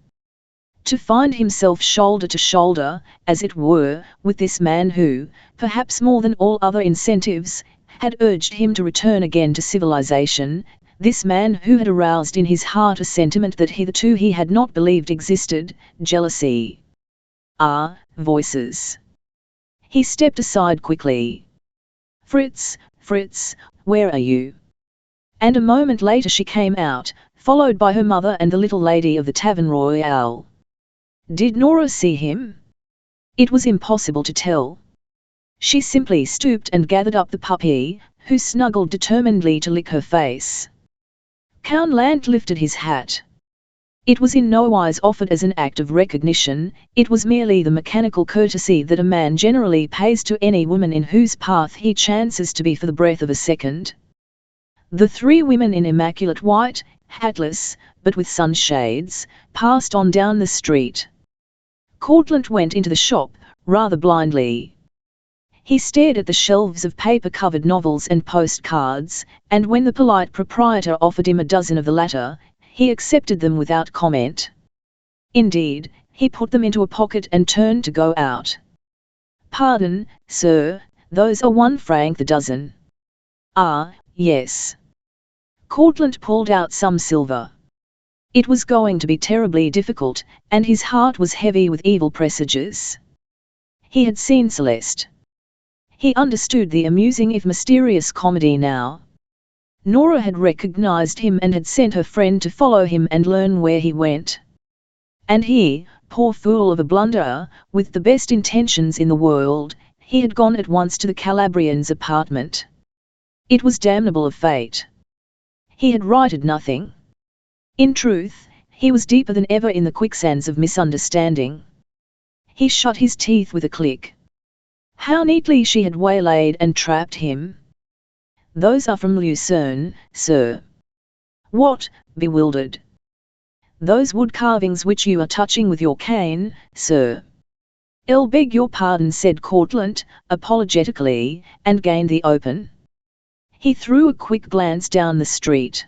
To find himself shoulder to shoulder, as it were, with this man who, perhaps more than all other incentives, had urged him to return again to civilization, this man who had aroused in his heart a sentiment that hitherto he had not believed existed, jealousy. Ah, voices. He stepped aside quickly. "Fritz, Fritz, where are you?" And a moment later she came out, followed by her mother and the little lady of the Tavern Royale. Did Nora see him? It was impossible to tell. She simply stooped and gathered up the puppy, who snuggled determinedly to lick her face. Courtlandt lifted his hat. It was in no wise offered as an act of recognition, it was merely the mechanical courtesy that a man generally pays to any woman in whose path he chances to be for the breath of a second. The three women in immaculate white, hatless, but with sunshades, passed on down the street. Courtlandt went into the shop, rather blindly. He stared at the shelves of paper-covered novels and postcards, and when the polite proprietor offered him a dozen of the latter, he accepted them without comment. Indeed, he put them into a pocket and turned to go out. "Pardon, sir, those are 1 franc the dozen." "Ah, yes." Courtlandt pulled out some silver. It was going to be terribly difficult, and his heart was heavy with evil presages. He had seen Celeste. He understood the amusing if mysterious comedy now. Nora had recognized him and had sent her friend to follow him and learn where he went. And he, poor fool of a blunderer, with the best intentions in the world, he had gone at once to the Calabrian's apartment. It was damnable of fate. He had righted nothing. In truth, he was deeper than ever in the quicksands of misunderstanding. He shut his teeth with a click. How neatly she had waylaid and trapped him. "Those are from Lucerne, sir." "What?" bewildered. "Those wood carvings which you are touching with your cane, sir." "I'll beg your pardon," said Courtlandt, apologetically, and gained the open. He threw a quick glance down the street.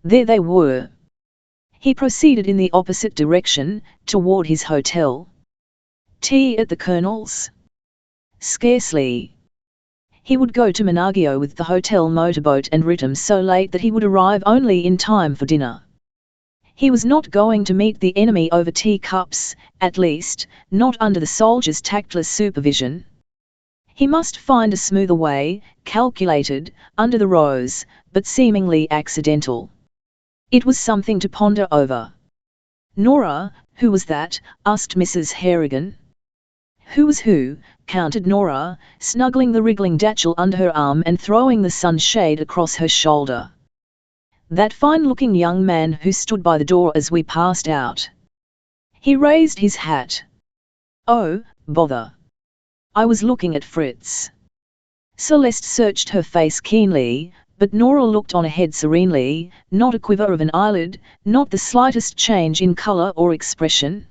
There they were. He proceeded in the opposite direction, toward his hotel. Tea at the Colonel's? Scarcely. He would go to Menagio with the hotel motorboat and Ritem so late that he would arrive only in time for dinner. He was not going to meet the enemy over teacups, at least, not under the soldier's tactless supervision. He must find a smoother way, calculated, under the rose, but seemingly accidental. It was something to ponder over. Nora, who was that? Asked Mrs. Harrigan. Who was who? Counted Nora, snuggling the wriggling Dachshund under her arm and throwing the sunshade across her shoulder. That fine-looking young man who stood by the door as we passed out. He raised his hat. Oh, bother. I was looking at Fritz. Celeste searched her face keenly, but Nora looked on ahead serenely, not a quiver of an eyelid, not the slightest change in colour or expression.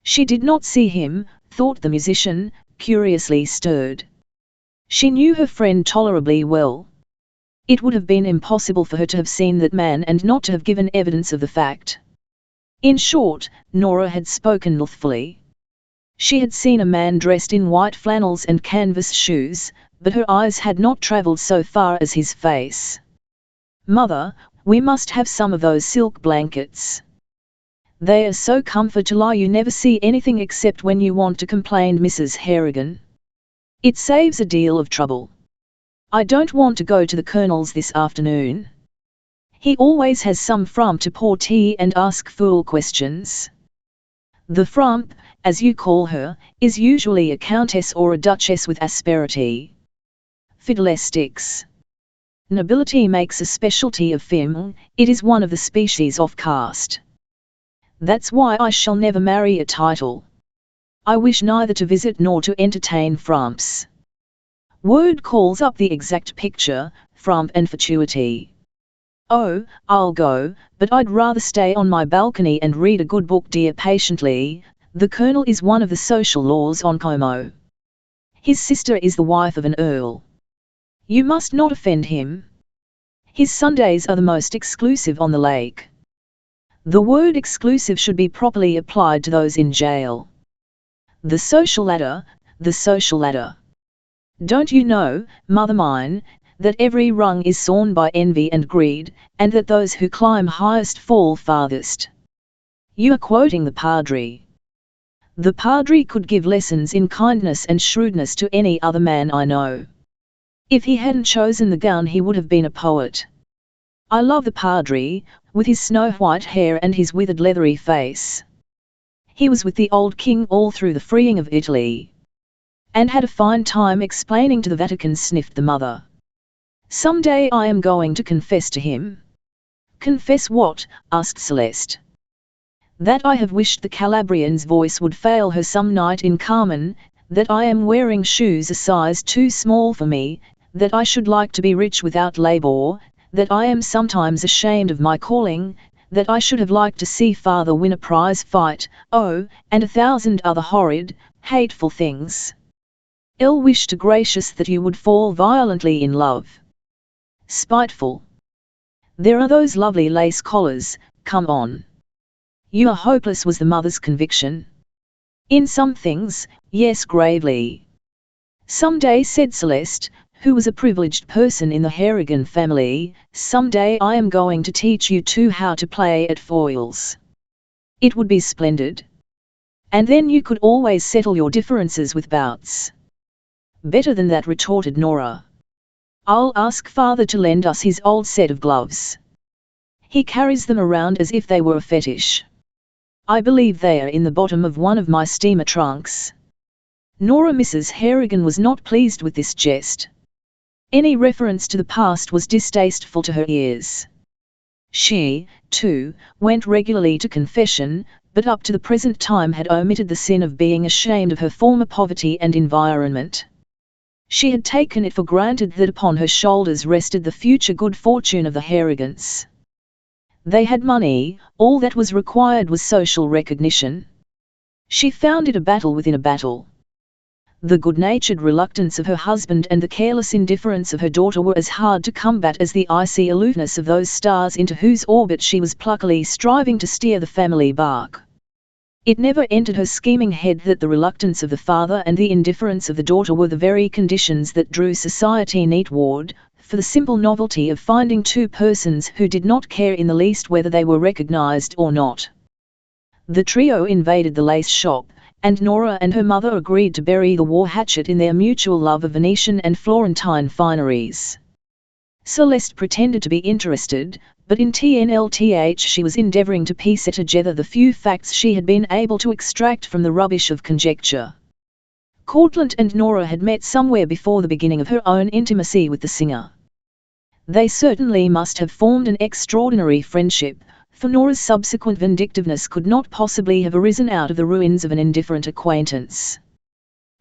She did not see him, thought the musician, curiously stirred. She knew her friend tolerably well. It would have been impossible for her to have seen that man and not to have given evidence of the fact. In short, Nora had spoken truthfully. She had seen a man dressed in white flannels and canvas shoes, but her eyes had not travelled so far as his face. "Mother, we must have some of those silk blankets. They are so comfortable you never see anything except when you want to," complained Mrs. Harrigan. "It saves a deal of trouble. I don't want to go to the Colonel's this afternoon. He always has some frump to pour tea and ask fool questions." The frump, as you call her, is usually a countess or a duchess with asperity. Fiddlesticks. Nobility makes a specialty of femme, it is one of the species of caste. That's why I shall never marry a title. I wish neither to visit nor to entertain frumps. Word calls up the exact picture, frump and fatuity. Oh, I'll go, but I'd rather stay on my balcony and read a good book, dear, patiently. The Colonel is one of the social laws on Como. His sister is the wife of an earl. You must not offend him. His Sundays are the most exclusive on the lake. The word exclusive should be properly applied to those in jail. The social ladder, the social ladder. Don't you know, mother mine, that every rung is sawn by envy and greed, and that those who climb highest fall farthest? You are quoting the Padre. The Padre could give lessons in kindness and shrewdness to any other man I know. If he hadn't chosen the gun he would have been a poet. I love the Padre, with his snow-white hair and his withered leathery face. He was with the old king all through the freeing of Italy. And had a fine time explaining to the Vatican, sniffed the mother. Some day I am going to confess to him. Confess what? Asked Celeste. That I have wished the Calabrian's voice would fail her some night in Carmen, that I am wearing shoes a size too small for me, that I should like to be rich without labour, that I am sometimes ashamed of my calling, that I should have liked to see father win a prize fight, oh, and 1,000 other horrid, hateful things. Ill wish to gracious that you would fall violently in love. Spiteful. There are those lovely lace collars, come on. You are hopeless, was the mother's conviction. In some things, yes, gravely. Some day, said Celeste, who was a privileged person in the Harrigan family, some day I am going to teach you two how to play at foils. It would be splendid. And then you could always settle your differences with bouts. Better than that, retorted Nora. I'll ask father to lend us his old set of gloves. He carries them around as if they were a fetish. I believe they are in the bottom of one of my steamer trunks. Mrs. Harrigan was not pleased with this jest. Any reference to the past was distasteful to her ears. She, too, went regularly to confession, but up to the present time had omitted the sin of being ashamed of her former poverty and environment. She had taken it for granted that upon her shoulders rested the future good fortune of the Harrigans. They had money, all that was required was social recognition. She found it a battle within a battle. The good-natured reluctance of her husband and the careless indifference of her daughter were as hard to combat as the icy aloofness of those stars into whose orbit she was pluckily striving to steer the family bark. It never entered her scheming head that the reluctance of the father and the indifference of the daughter were the very conditions that drew society neatward, for the simple novelty of finding two persons who did not care in the least whether they were recognized or not. The trio invaded the lace shop, and Nora and her mother agreed to bury the war hatchet in their mutual love of Venetian and Florentine fineries. Celeste pretended to be interested, but in TNLTH she was endeavouring to piece together the few facts she had been able to extract from the rubbish of conjecture. Courtlandt and Nora had met somewhere before the beginning of her own intimacy with the singer. They certainly must have formed an extraordinary friendship, for Nora's subsequent vindictiveness could not possibly have arisen out of the ruins of an indifferent acquaintance.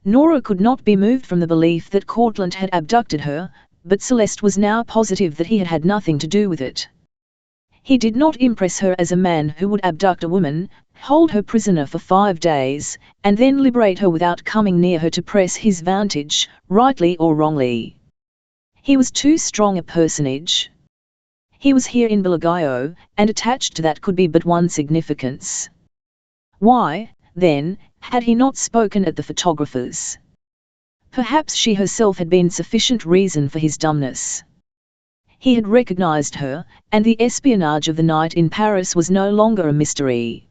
Nora could not be moved from the belief that Courtlandt had abducted her, but Celeste was now positive that he had had nothing to do with it. He did not impress her as a man who would abduct a woman, hold her prisoner for 5 days, and then liberate her without coming near her to press his vantage, rightly or wrongly. He was too strong a personage. He was here in Bellagio, and attached to that could be but one significance. Why, then, had he not spoken at the photographer's? Perhaps she herself had been sufficient reason for his dumbness. He had recognized her, and the espionage of the night in Paris was no longer a mystery.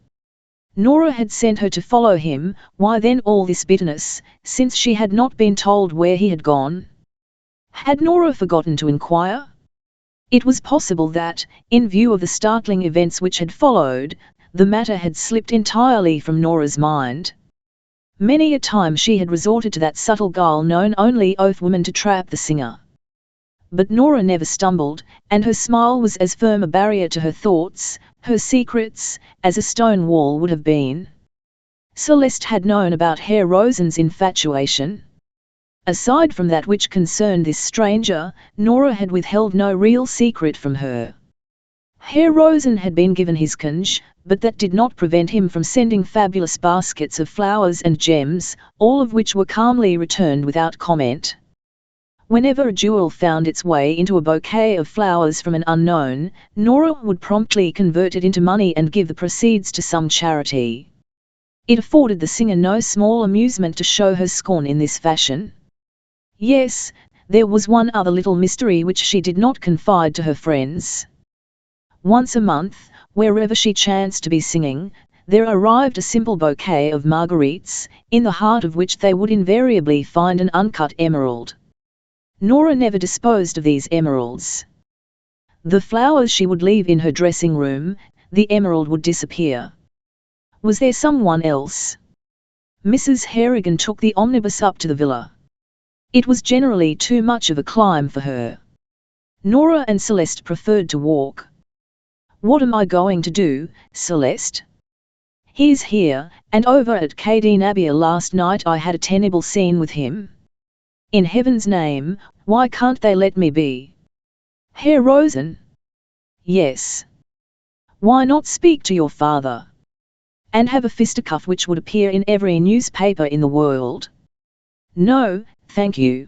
Nora had sent her to follow him. Why then all this bitterness, since she had not been told where he had gone? Had Nora forgotten to inquire? It was possible that, in view of the startling events which had followed, the matter had slipped entirely from Nora's mind. Many a time she had resorted to that subtle guile known only oath woman to trap the singer. But Nora never stumbled, and her smile was as firm a barrier to her thoughts, her secrets, as a stone wall would have been. Celeste had known about Herr Rosen's infatuation. Aside from that which concerned this stranger, Nora had withheld no real secret from her. Herr Rosen had been given his congé, but that did not prevent him from sending fabulous baskets of flowers and gems, all of which were calmly returned without comment. Whenever a jewel found its way into a bouquet of flowers from an unknown, Nora would promptly convert it into money and give the proceeds to some charity. It afforded the singer no small amusement to show her scorn in this fashion. Yes, there was one other little mystery which she did not confide to her friends. Once a month, wherever she chanced to be singing, there arrived a simple bouquet of marguerites, in the heart of which they would invariably find an uncut emerald. Nora never disposed of these emeralds. The flowers she would leave in her dressing room, the emerald would disappear. Was there someone else? Mrs. Harrigan took the omnibus up to the villa. It was generally too much of a climb for her. Nora and Celeste preferred to walk. "What am I going to do, Celeste? He's here, and over at Cadine Abbey last night I had a tenable scene with him. In heaven's name, why can't they let me be? Herr Rosen? Yes. Why not speak to your father? And have a fisticuff which would appear in every newspaper in the world? No, thank you.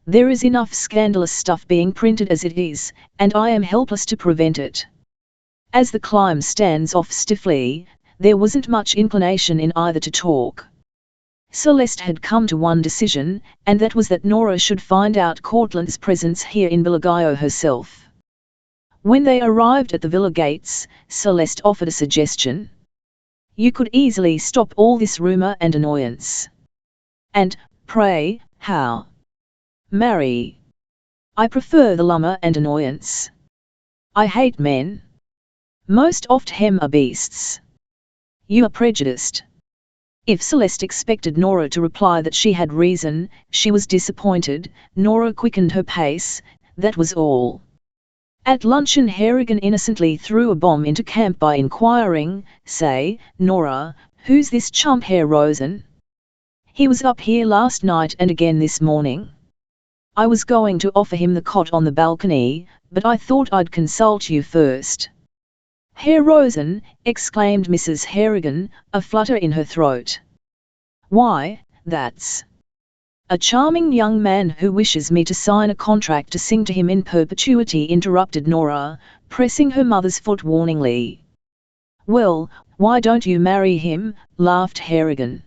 There is enough scandalous stuff being printed as it is, and I am helpless to prevent it." As the climb stands off stiffly, there wasn't much inclination in either to talk. Celeste had come to one decision, and that was that Nora should find out Courtlandt's presence here in Bellagio herself. When they arrived at the villa gates, Celeste offered a suggestion. "You could easily stop all this rumour and annoyance." "And, pray, how?" "Marry. I prefer the lummer and annoyance. I hate men. Most oft hem are beasts. You are prejudiced." If Celeste expected Nora to reply that she had reason, she was disappointed. Nora quickened her pace, that was all. At luncheon Harrigan innocently threw a bomb into camp by inquiring, "Say, Nora, who's this chump Herr Rosen? He was up here last night and again this morning. I was going to offer him the cot on the balcony, but I thought I'd consult you first." "Herr Rosen," exclaimed Mrs. Harrigan, a flutter in her throat. "Why, that's a charming young man who wishes me to sign a contract to sing to him in perpetuity," interrupted Nora, pressing her mother's foot warningly. "Well, why don't you marry him?" laughed Harrigan.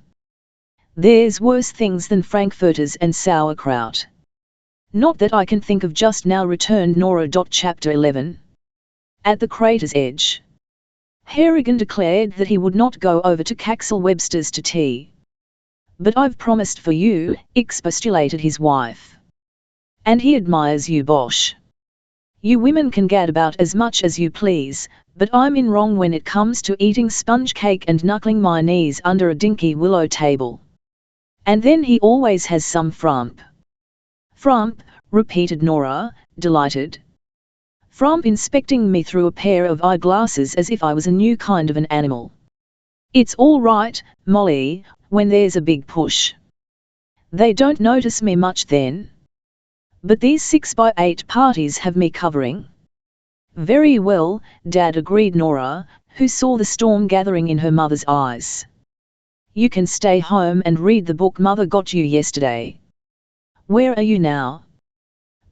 "There's worse things than frankfurters and sauerkraut." "Not that I can think of just now," returned Nora. Chapter 11. At the crater's edge. Harrigan declared that he would not go over to Caxel Webster's to tea. "But I've promised for you," expostulated his wife. "And he admires you, Bosh. You women can gad about as much as you please, but I'm in wrong when it comes to eating sponge cake and knuckling my knees under a dinky willow table. And then he always has some frump." "Frump," repeated Nora, delighted. From inspecting me through a pair of eyeglasses as if I was a new kind of an animal. It's all right, Molly, when there's a big push. They don't notice me much then. But these 6x8 parties have me covering. Very well, Dad, agreed Nora, who saw the storm gathering in her mother's eyes. You can stay home and read the book Mother got you yesterday. Where are you now?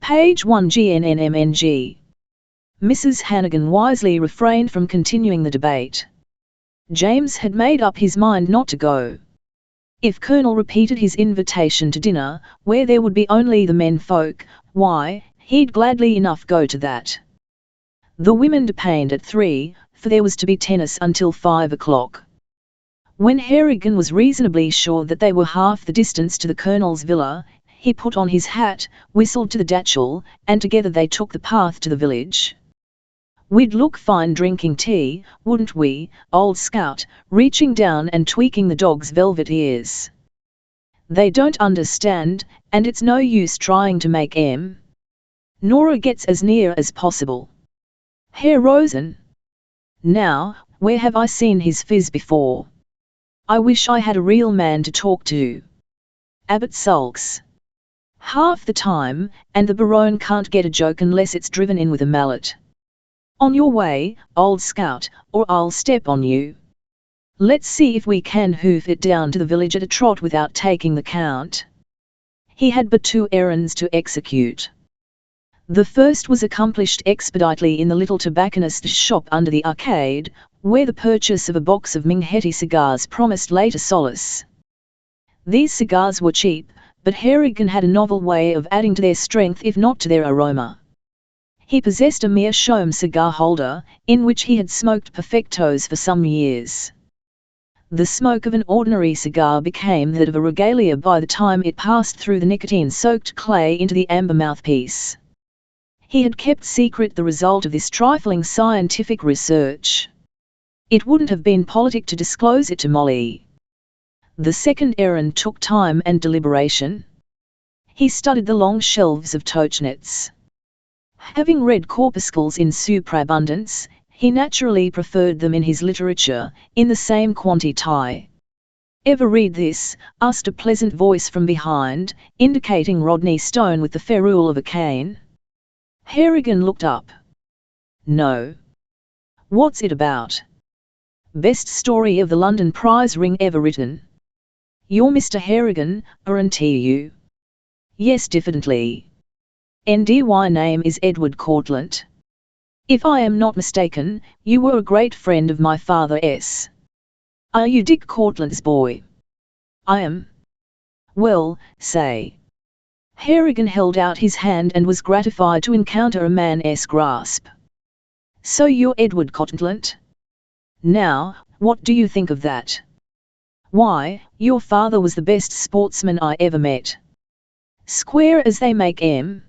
Page 1 GNNMNG. Mrs. Hannigan wisely refrained from continuing the debate. James had made up his mind not to go. If Colonel repeated his invitation to dinner, where there would be only the men folk, why, he'd gladly enough go to that. The women depanned at 3, for there was to be tennis until 5 o'clock. When Harrigan was reasonably sure that they were half the distance to the Colonel's villa, he put on his hat, whistled to the Datchel, and together they took the path to the village. We'd look fine drinking tea, wouldn't we, old scout, reaching down and tweaking the dog's velvet ears. They don't understand, and it's no use trying to make em. Nora gets as near as possible. Herr Rosen. Now, where have I seen his phiz before? I wish I had a real man to talk to. Abbott sulks. Half the time, and the Baron can't get a joke unless it's driven in with a mallet. On your way, old scout, or I'll step on you. Let's see if we can hoof it down to the village at a trot without taking the count. He had but 2 errands to execute. The first was accomplished expeditely in the little tobacconist's shop under the arcade, where the purchase of a box of Minghetti cigars promised later solace. These cigars were cheap, but Harrigan had a novel way of adding to their strength if not to their aroma. He possessed a meerschaum cigar holder, in which he had smoked perfectos for some years. The smoke of an ordinary cigar became that of a regalia by the time it passed through the nicotine-soaked clay into the amber mouthpiece. He had kept secret the result of this trifling scientific research. It wouldn't have been politic to disclose it to Molly. The second errand took time and deliberation. He studied the long shelves of Tochnitz. Having read corpuscles in superabundance, he naturally preferred them in his literature, in the same quantity. Ever read this? Asked a pleasant voice from behind, indicating Rodney Stone with the ferrule of a cane. Harrigan looked up. No. What's it about? Best story of the London prize ring ever written. You're Mr. Harrigan, aren't you? Yes, diffidently. NDY name is Edward Courtlandt. If I am not mistaken, you were a great friend of my father's. Are you Dick Courtlandt's boy? I am. Well, say. Harrigan held out his hand and was gratified to encounter a man's grasp. So you're Edward Courtlandt? Now, what do you think of that? Why, your father was the best sportsman I ever met. Square as they make em.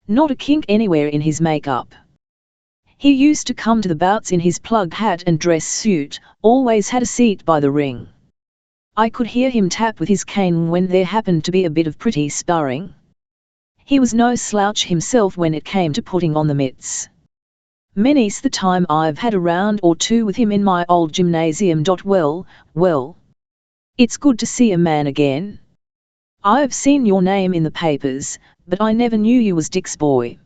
Not a kink anywhere in his makeup. He used to come to the bouts in his plug hat and dress suit, always had a seat by the ring. I could hear him tap with his cane when there happened to be a bit of pretty sparring. He was no slouch himself when it came to putting on the mitts. Many's the time I've had a round or two with him in my old gymnasium. Well. It's good to see a man again. I've seen your name in the papers, but I never knew you was Dick's boy.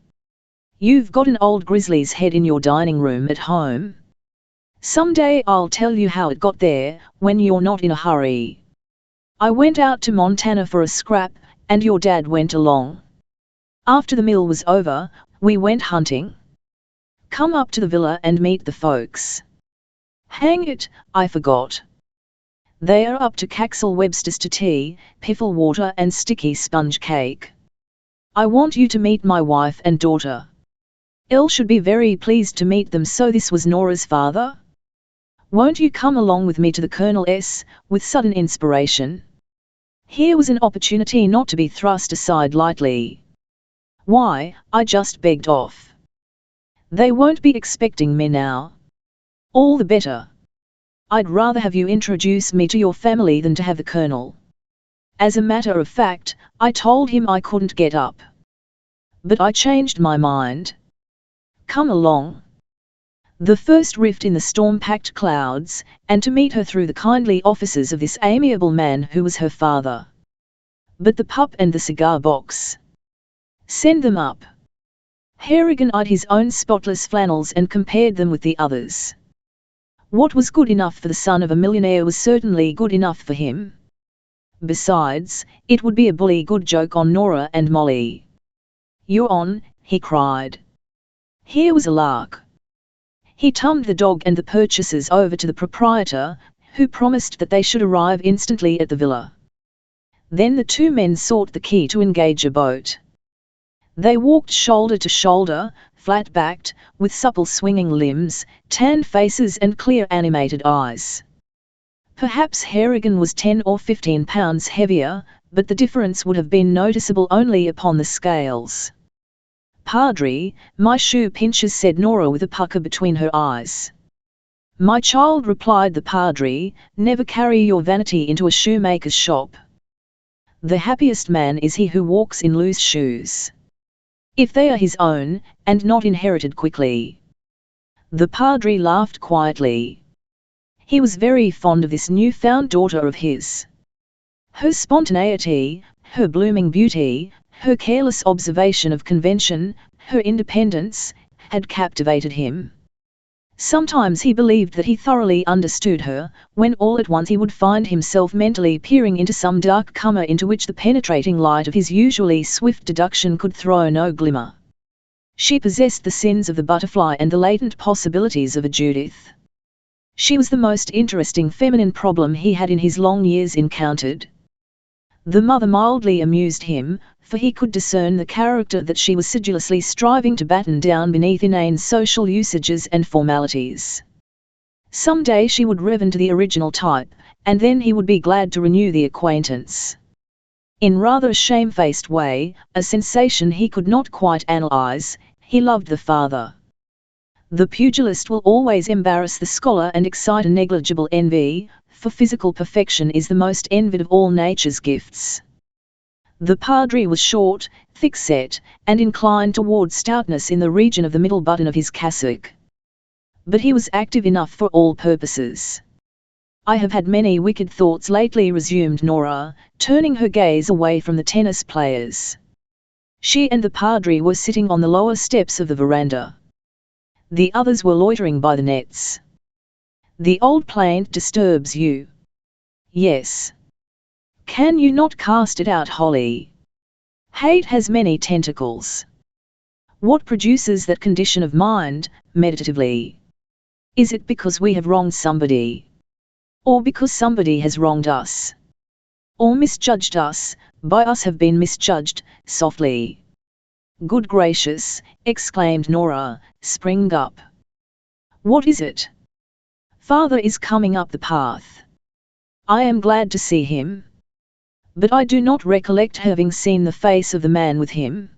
You've got an old grizzly's head in your dining room at home. Someday I'll tell you how it got there, when you're not in a hurry. I went out to Montana for a scrap, and your dad went along. After the meal was over, we went hunting. Come up to the villa and meet the folks. Hang it, I forgot. They are up to Caxel Webster's to tea, piffle water and sticky sponge cake. I want you to meet my wife and daughter. Elle should be very pleased to meet them. So this was Nora's father? Won't you come along with me to the Colonel's, with sudden inspiration? Here was an opportunity not to be thrust aside lightly. Why, I just begged off. They won't be expecting me now. All the better. I'd rather have you introduce me to your family than to have the Colonel. As a matter of fact, I told him I couldn't get up. But I changed my mind. Come along. The first rift in the storm-packed clouds, and to meet her through the kindly offices of this amiable man who was her father. But the pup and the cigar box. Send them up. Harrigan eyed his own spotless flannels and compared them with the others. What was good enough for the son of a millionaire was certainly good enough for him. Besides, it would be a bully good joke on Nora and Molly. "You're on," he cried. Here was a lark. He tummed the dog and the purchases over to the proprietor, who promised that they should arrive instantly at the villa. Then the two men sought the key to engage a boat. They walked shoulder to shoulder, flat-backed, with supple swinging limbs, tanned faces and clear animated eyes. Perhaps Harrigan was 10 or 15 pounds heavier, but the difference would have been noticeable only upon the scales. "Padre, my shoe pinches," said Nora with a pucker between her eyes. "My child," replied the padre, "never carry your vanity into a shoemaker's shop. The happiest man is he who walks in loose shoes, if they are his own, and not inherited quickly." The padre laughed quietly. He was very fond of this new-found daughter of his. Her spontaneity, her blooming beauty, her careless observation of convention, her independence, had captivated him. Sometimes he believed that he thoroughly understood her, when all at once he would find himself mentally peering into some dark corner into which the penetrating light of his usually swift deduction could throw no glimmer. She possessed the sins of the butterfly and the latent possibilities of a Judith. She was the most interesting feminine problem he had in his long years encountered. The mother mildly amused him, for he could discern the character that she was sedulously striving to batten down beneath inane social usages and formalities. Some day she would revern to the original type, and then he would be glad to renew the acquaintance. In rather a shamefaced way, a sensation he could not quite analyze, he loved the father. The pugilist will always embarrass the scholar and excite a negligible envy, for physical perfection is the most envied of all nature's gifts. The padre was short, thick-set, and inclined toward stoutness in the region of the middle button of his cassock. But he was active enough for all purposes. "I have had many wicked thoughts lately," resumed Nora, turning her gaze away from the tennis players. She and the padre were sitting on the lower steps of the veranda. The others were loitering by the nets. "The old plaint disturbs you?" "Yes." "Can you not cast it out wholly? Hate has many tentacles. What produces that condition of mind, meditatively? Is it because we have wronged somebody? Or because somebody has wronged us? Or misjudged us, by us have been misjudged?" softly. "Good gracious," exclaimed Nora, springing up. "What is it?" "Father is coming up the path. I am glad to see him. But I do not recollect having seen the face of the man with him."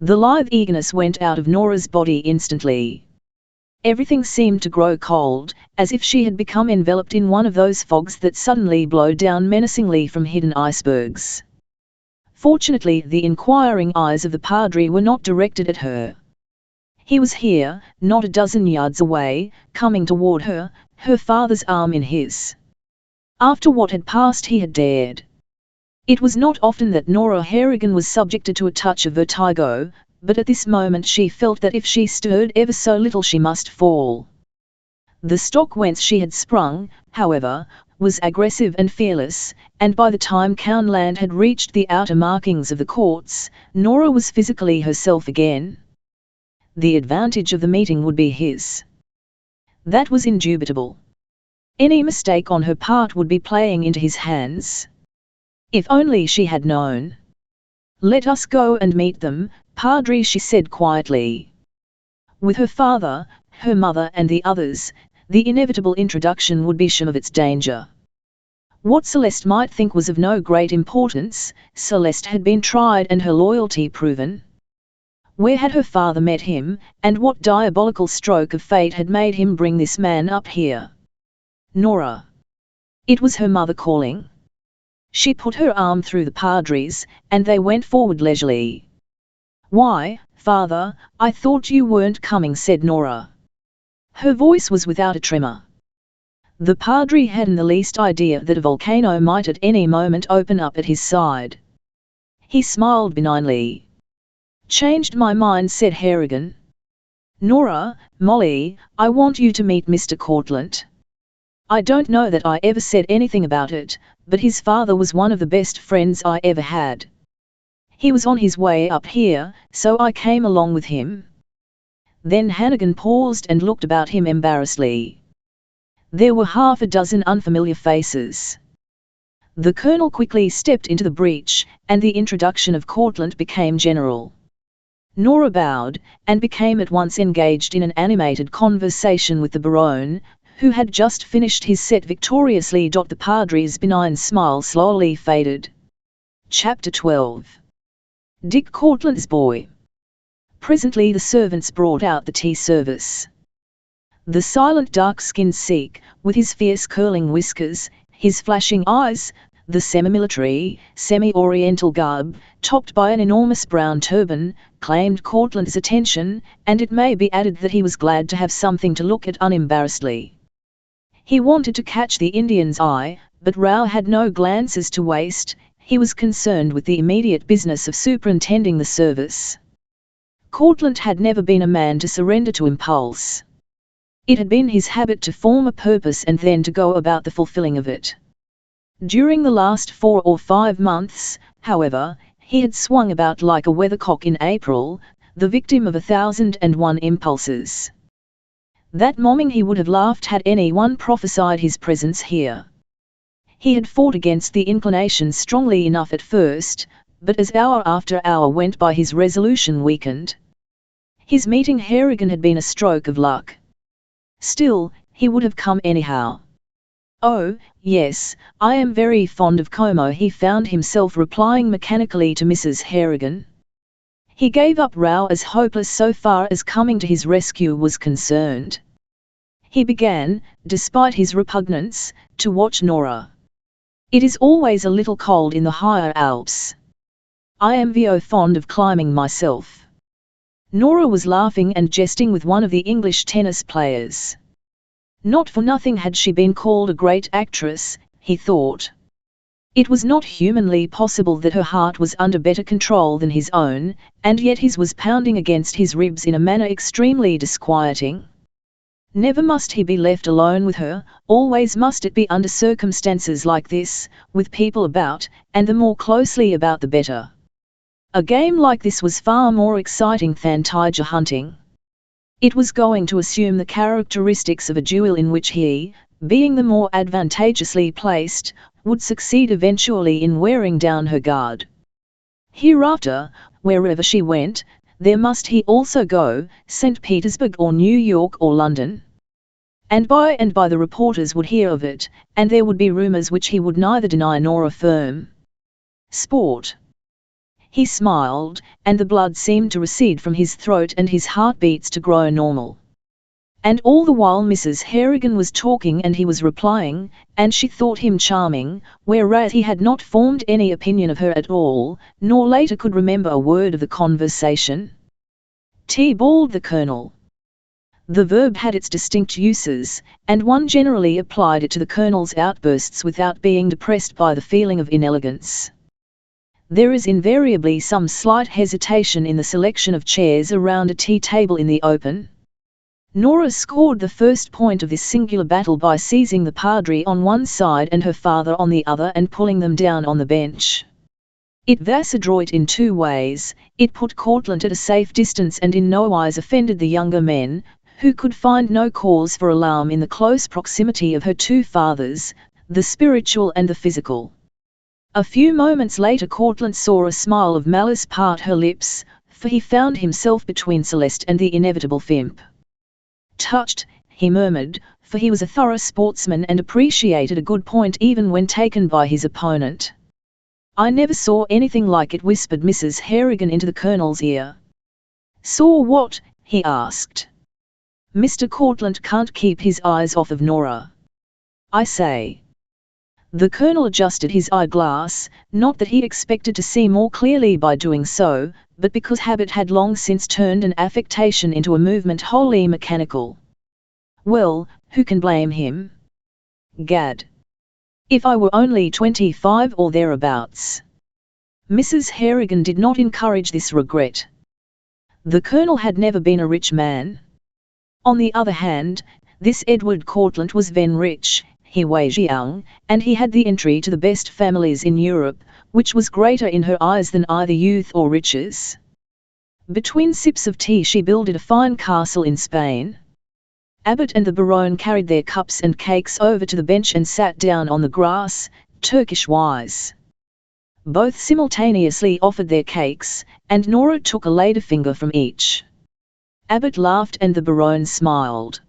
The lithe eagerness went out of Nora's body instantly. Everything seemed to grow cold, as if she had become enveloped in one of those fogs that suddenly blow down menacingly from hidden icebergs. Fortunately, the inquiring eyes of the padre were not directed at her. He was here, not a dozen yards away, coming toward her, her father's arm in his. After what had passed he had dared. It was not often that Nora Harrigan was subjected to a touch of vertigo, but at this moment she felt that if she stirred ever so little she must fall. The stock whence she had sprung, however, was aggressive and fearless, and by the time Courtlandt had reached the outer markings of the courts, Nora was physically herself again. The advantage of the meeting would be his. That was indubitable. Any mistake on her part would be playing into his hands. If only she had known. "Let us go and meet them, Padre," she said quietly. With her father, her mother and the others, the inevitable introduction would be shorn of its danger. What Celeste might think was of no great importance, Celeste had been tried and her loyalty proven. Where had her father met him, and what diabolical stroke of fate had made him bring this man up here? Nora. It was her mother calling. She put her arm through the Padre's, and they went forward leisurely. "Why, father, I thought you weren't coming," said Nora. Her voice was without a tremor. The padre hadn't the least idea that a volcano might at any moment open up at his side. He smiled benignly. "Changed my mind," said Harrigan. "Nora, Molly, I want you to meet Mr. Courtlandt. I don't know that I ever said anything about it, but his father was one of the best friends I ever had. He was on his way up here, so I came along with him." Then Hannigan paused and looked about him embarrassedly. There were half a dozen unfamiliar faces. The colonel quickly stepped into the breach, and the introduction of Courtlandt became general. Nora bowed, and became at once engaged in an animated conversation with the Baron, who had just finished his set victoriously. The padre's benign smile slowly faded. Chapter 12. Dick Courtlandt's boy. Presently the servants brought out the tea service. The silent dark-skinned Sikh, with his fierce curling whiskers, his flashing eyes, the semi-military, semi-oriental garb, topped by an enormous brown turban, claimed Courtlandt's attention, and it may be added that he was glad to have something to look at unembarrassedly. He wanted to catch the Indian's eye, but Rao had no glances to waste. He was concerned with the immediate business of superintending the service. Courtlandt had never been a man to surrender to impulse. It had been his habit to form a purpose and then to go about the fulfilling of it. During the last 4 or 5 months, however, he had swung about like a weathercock in April, the victim of 1,001 impulses. That morning he would have laughed had anyone prophesied his presence here. He had fought against the inclination strongly enough at first, but as hour after hour went by his resolution weakened. His meeting Harrigan had been a stroke of luck. Still, he would have come anyhow. "Oh, yes, I am very fond of Como," he found himself replying mechanically to Mrs. Harrigan. He gave up Rao as hopeless so far as coming to his rescue was concerned. He began, despite his repugnance, to watch Nora. "It is always a little cold in the higher Alps. I am fond of climbing myself." Nora was laughing and jesting with one of the English tennis players. Not for nothing had she been called a great actress, he thought. It was not humanly possible that her heart was under better control than his own, and yet his was pounding against his ribs in a manner extremely disquieting. Never must he be left alone with her, always must it be under circumstances like this, with people about, and the more closely about the better. A game like this was far more exciting than tiger hunting. It was going to assume the characteristics of a duel in which he, being the more advantageously placed, would succeed eventually in wearing down her guard. Hereafter, wherever she went, there must he also go, St. Petersburg or New York or London. And by the reporters would hear of it, and there would be rumours which he would neither deny nor affirm. Sport. He smiled, and the blood seemed to recede from his throat and his heartbeats to grow normal. And all the while Mrs. Harrigan was talking and he was replying, and she thought him charming, whereas he had not formed any opinion of her at all, nor later could remember a word of the conversation. T-balled the colonel. The verb had its distinct uses, and one generally applied it to the colonel's outbursts without being depressed by the feeling of inelegance. There is invariably some slight hesitation in the selection of chairs around a tea table in the open. Nora scored the first point of this singular battle by seizing the padre on one side and her father on the other and pulling them down on the bench. It was adroit in 2 ways. It put Courtlandt at a safe distance and in no wise offended the younger men, who could find no cause for alarm in the close proximity of her 2 fathers, the spiritual and the physical. A few moments later Courtlandt saw a smile of malice part her lips, for he found himself between Celeste and the inevitable Fimp. "Touched," he murmured, for he was a thorough sportsman and appreciated a good point even when taken by his opponent. "I never saw anything like it," whispered Mrs. Harrigan into the colonel's ear. "Saw what?" he asked. "Mr. Courtlandt can't keep his eyes off of Nora. I say." The colonel adjusted his eyeglass, not that he expected to see more clearly by doing so, but because habit had long since turned an affectation into a movement wholly mechanical. Well, who can blame him? Gad! If I were only 25 or thereabouts. Mrs. Harrigan did not encourage this regret. The Colonel had never been a rich man. On the other hand, this Edward Courtlandt was then rich, he was young, and he had the entry to the best families in Europe, which was greater in her eyes than either youth or riches. Between sips of tea she builded a fine castle in Spain. Abbot and the Baronne carried their cups and cakes over to the bench and sat down on the grass, Turkish-wise. Both simultaneously offered their cakes, and Nora took a ladyfinger from each. Abbot laughed and the Baronne smiled.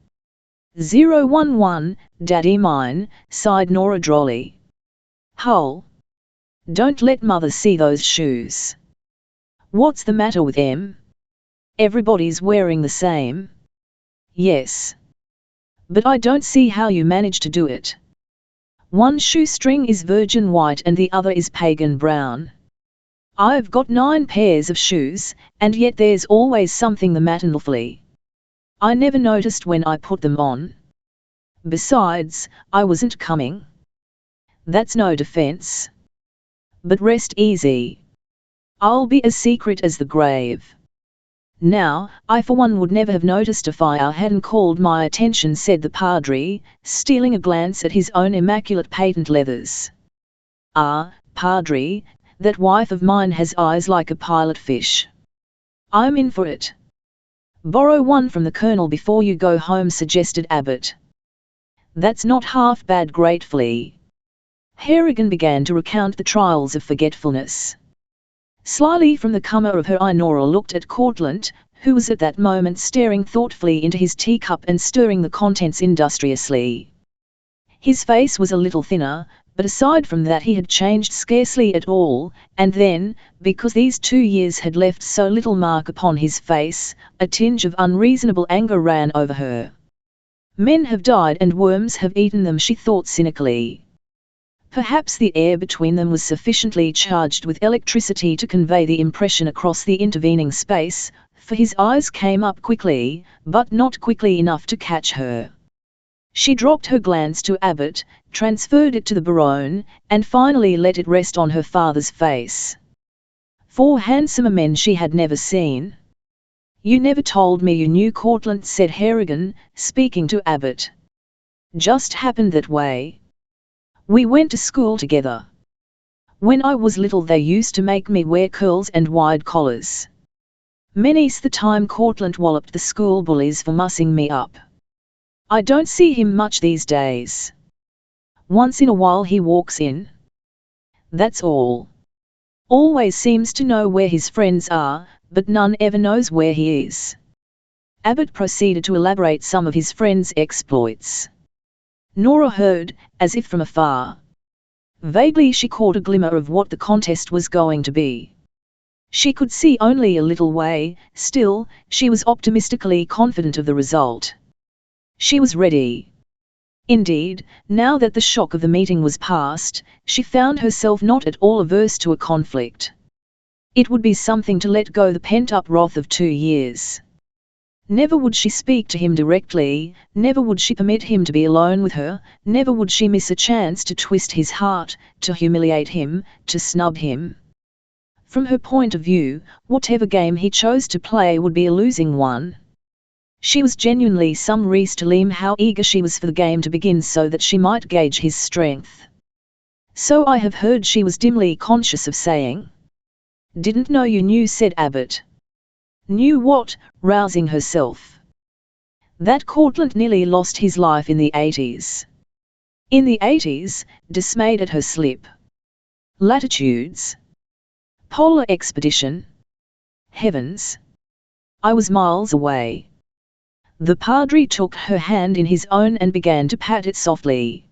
011, Daddy mine, sighed Nora drolly. Hull! Don't let Mother see those shoes. What's the matter with them? Everybody's wearing the same. Yes. But I don't see how you manage to do it. One shoestring is virgin white and the other is pagan brown. I've got 9 pairs of shoes, and yet there's always something the matter awfully. I never noticed when I put them on. Besides, I wasn't coming. That's no defense. But rest easy. I'll be as secret as the grave. Now, I for one would never have noticed if I hadn't called my attention, said the Padre, stealing a glance at his own immaculate patent leathers. Ah, Padre, that wife of mine has eyes like a pilot fish. I'm in for it. Borrow one from the Colonel before you go home, suggested Abbot. That's not half bad, gratefully. Harrigan began to recount the trials of forgetfulness. Slyly from the corner of her eye Nora looked at Courtlandt, who was at that moment staring thoughtfully into his teacup and stirring the contents industriously. His face was a little thinner, but aside from that he had changed scarcely at all, and then, because these 2 years had left so little mark upon his face, a tinge of unreasonable anger ran over her. Men have died and worms have eaten them, she thought cynically. Perhaps the air between them was sufficiently charged with electricity to convey the impression across the intervening space, for his eyes came up quickly, but not quickly enough to catch her. She dropped her glance to Abbot, transferred it to the Baronne, and finally let it rest on her father's face. 4 handsomer men she had never seen. You never told me you knew Courtlandt, said Harrigan, speaking to Abbot. Just happened that way. We went to school together. When I was little they used to make me wear curls and wide collars. Many's the time Courtlandt walloped the school bullies for mussing me up. I don't see him much these days. Once in a while he walks in. That's all. Always seems to know where his friends are, but none ever knows where he is. Abbot proceeded to elaborate some of his friend's exploits. Nora heard, as if from afar. Vaguely she caught a glimmer of what the contest was going to be. She could see only a little way, still, she was optimistically confident of the result. She was ready. Indeed, now that the shock of the meeting was past, she found herself not at all averse to a conflict. It would be something to let go the pent-up wrath of 2 years. Never would she speak to him directly, never would she permit him to be alone with her, never would she miss a chance to twist his heart, to humiliate him, to snub him. From her point of view, whatever game he chose to play would be a losing one. She was genuinely some rees to learn how eager she was for the game to begin so that she might gauge his strength. So I have heard, she was dimly conscious of saying. Didn't know you knew, said Abbot. Knew what? Rousing herself. That Courtlandt nearly lost his life in the 80s. In the 80s, dismayed at her slip. Latitudes. Polar expedition. Heavens. I was miles away. The Padre took her hand in his own and began to pat it softly.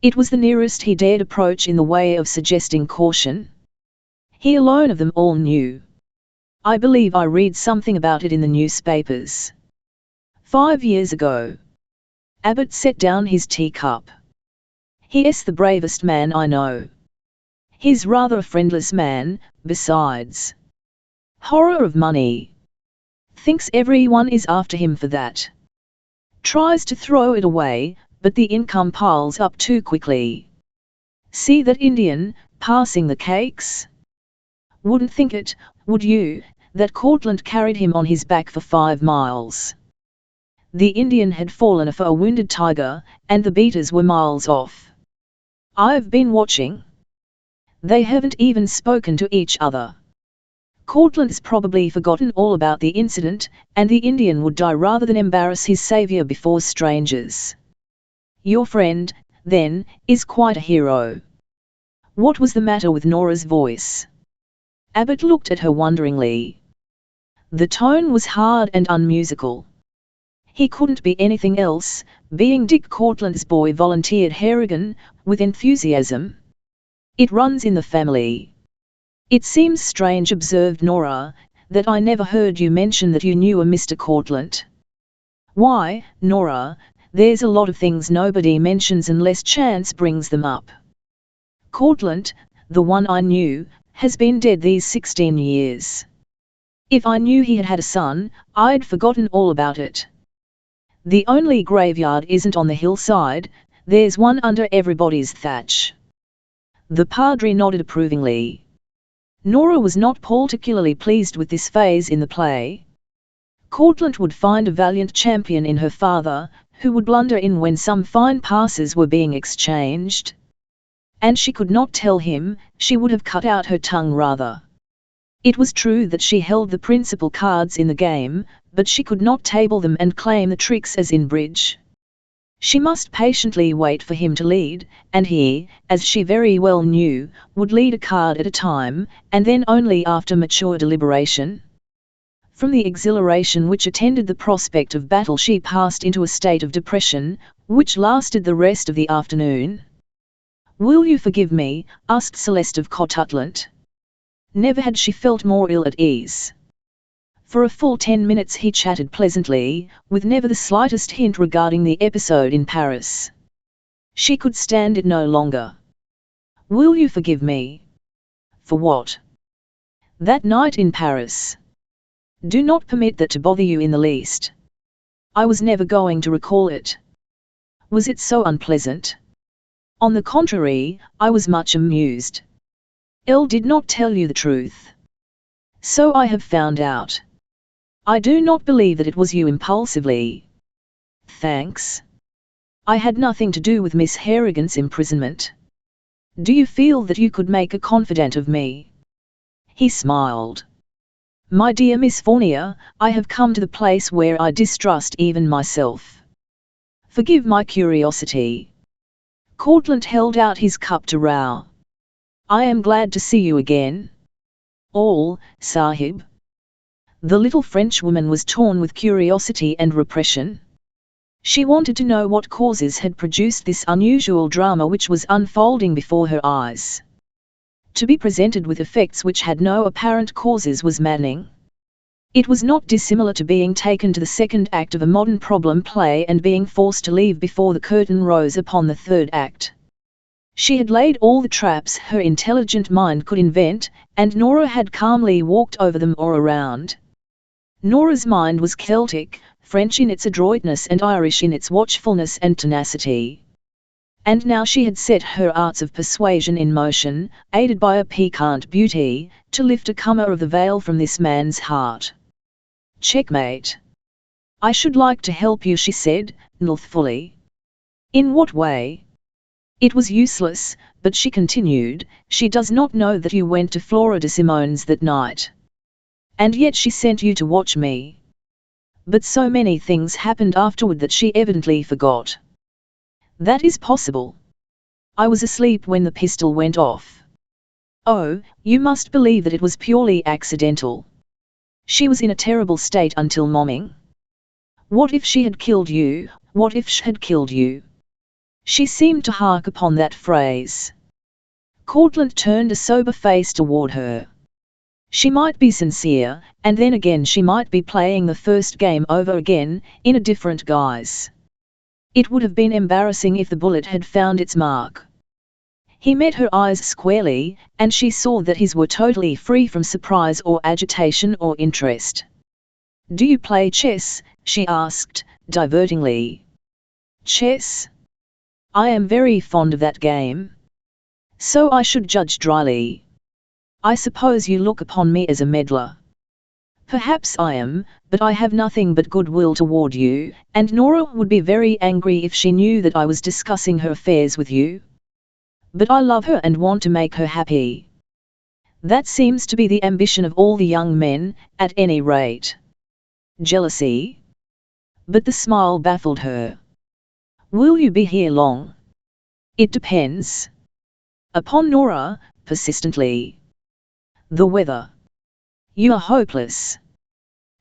It was the nearest he dared approach in the way of suggesting caution. He alone of them all knew. I believe I read something about it in the newspapers. 5 years ago. Abbot set down his teacup. He is the bravest man I know. He's rather a friendless man, besides. Horror of money. Thinks everyone is after him for that. Tries to throw it away, but the income piles up too quickly. See that Indian, passing the cakes? Wouldn't think it, would you, that Courtlandt carried him on his back for 5 miles. The Indian had fallen for a wounded tiger, and the beaters were miles off. I've been watching. They haven't even spoken to each other. Courtlandt's probably forgotten all about the incident, and the Indian would die rather than embarrass his saviour before strangers. Your friend, then, is quite a hero. What was the matter with Nora's voice? Abbott looked at her wonderingly. The tone was hard and unmusical. He couldn't be anything else, being Dick Courtlandt's boy, volunteered Harrigan, with enthusiasm. It runs in the family. It seems strange, observed Nora, that I never heard you mention that you knew a Mr. Courtlandt. Why, Nora, there's a lot of things nobody mentions unless chance brings them up. Courtlandt, the one I knew, has been dead these 16 years. If I knew he had had a son, I'd forgotten all about it. The only graveyard isn't on the hillside, there's one under everybody's thatch. The padre nodded approvingly. Nora was not particularly pleased with this phase in the play. Courtlandt would find a valiant champion in her father, who would blunder in when some fine passes were being exchanged. And she could not tell him, she would have cut out her tongue rather. It was true that she held the principal cards in the game, but she could not table them and claim the tricks as in bridge. She must patiently wait for him to lead, and he, as she very well knew, would lead a card at a time, and then only after mature deliberation. From the exhilaration which attended the prospect of battle she passed into a state of depression, which lasted the rest of the afternoon. "Will you forgive me?" asked Celeste of Courtlandt. Never had she felt more ill at ease. For a full 10 minutes he chatted pleasantly, with never the slightest hint regarding the episode in Paris. She could stand it no longer. "Will you forgive me?" "For what?" "That night in Paris. Do not permit that to bother you in the least." "I was never going to recall it." "Was it so unpleasant?" "On the contrary, I was much amused." "Elle did not tell you the truth." "So I have found out." "I do not believe that it was you impulsively." "Thanks. I had nothing to do with Miss Harrigan's imprisonment." "Do you feel that you could make a confidant of me?" He smiled. "My dear Miss Fournier, I have come to the place where I distrust even myself. Forgive my curiosity." Courtlandt held out his cup to Rao. "I am glad to see you again." "All, Sahib." The little Frenchwoman was torn with curiosity and repression. She wanted to know what causes had produced this unusual drama which was unfolding before her eyes. To be presented with effects which had no apparent causes was maddening. It was not dissimilar to being taken to the second act of a modern problem play and being forced to leave before the curtain rose upon the third act. She had laid all the traps her intelligent mind could invent, and Nora had calmly walked over them or around. Nora's mind was Celtic, French in its adroitness and Irish in its watchfulness and tenacity. And now she had set her arts of persuasion in motion, aided by a piquant beauty, to lift a comer of the veil from this man's heart. "Checkmate." "I should like to help you," she said, truthfully. "In what way?" It was useless, but she continued, "She does not know that you went to Flora de Simone's that night. And yet she sent you to watch me. But so many things happened afterward that she evidently forgot." "That is possible. I was asleep when the pistol went off." "Oh, you must believe that it was purely accidental." "She was in a terrible state until morning." "What if she had killed you? What if she had killed you?" She seemed to hark upon that phrase. Courtlandt turned a sober face toward her. She might be sincere, and then again she might be playing the first game over again, in a different guise. It would have been embarrassing if the bullet had found its mark. He met her eyes squarely, and she saw that his were totally free from surprise or agitation or interest. "Do you play chess?" she asked, divertingly. "Chess? I am very fond of that game." "So I should judge dryly. I suppose you look upon me as a meddler." "Perhaps I am, but I have nothing but goodwill toward you, and Nora would be very angry if she knew that I was discussing her affairs with you. But I love her and want to make her happy. That seems to be the ambition of all the young men, at any rate." Jealousy? But the smile baffled her. "Will you be here long?" "It depends." Upon Nora, persistently. "The weather." "You are hopeless."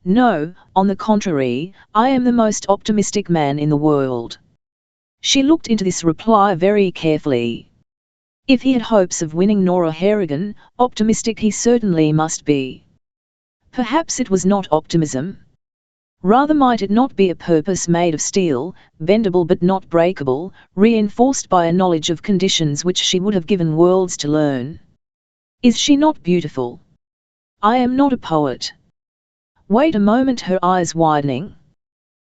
"No, on the contrary, I am the most optimistic man in the world." She looked into this reply very carefully. If he had hopes of winning Nora Harrigan, optimistic he certainly must be. Perhaps it was not optimism. Rather might it not be a purpose made of steel, bendable but not breakable, reinforced by a knowledge of conditions which she would have given worlds to learn. Is she not beautiful? I am not a poet. Wait a moment, her eyes widening.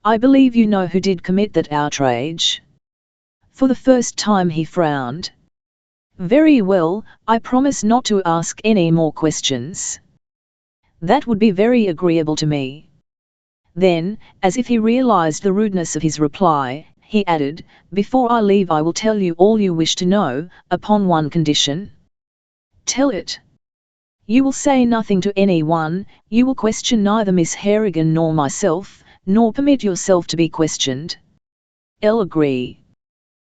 I believe you know who did commit that outrage. For the first time he frowned. Very well, I promise not to ask any more questions. That would be very agreeable to me. Then, as if he realized the rudeness of his reply, he added, before I leave I will tell you all you wish to know, upon one condition. Tell it. You will say nothing to anyone, you will question neither Miss Harrigan nor myself, nor permit yourself to be questioned. I'll agree.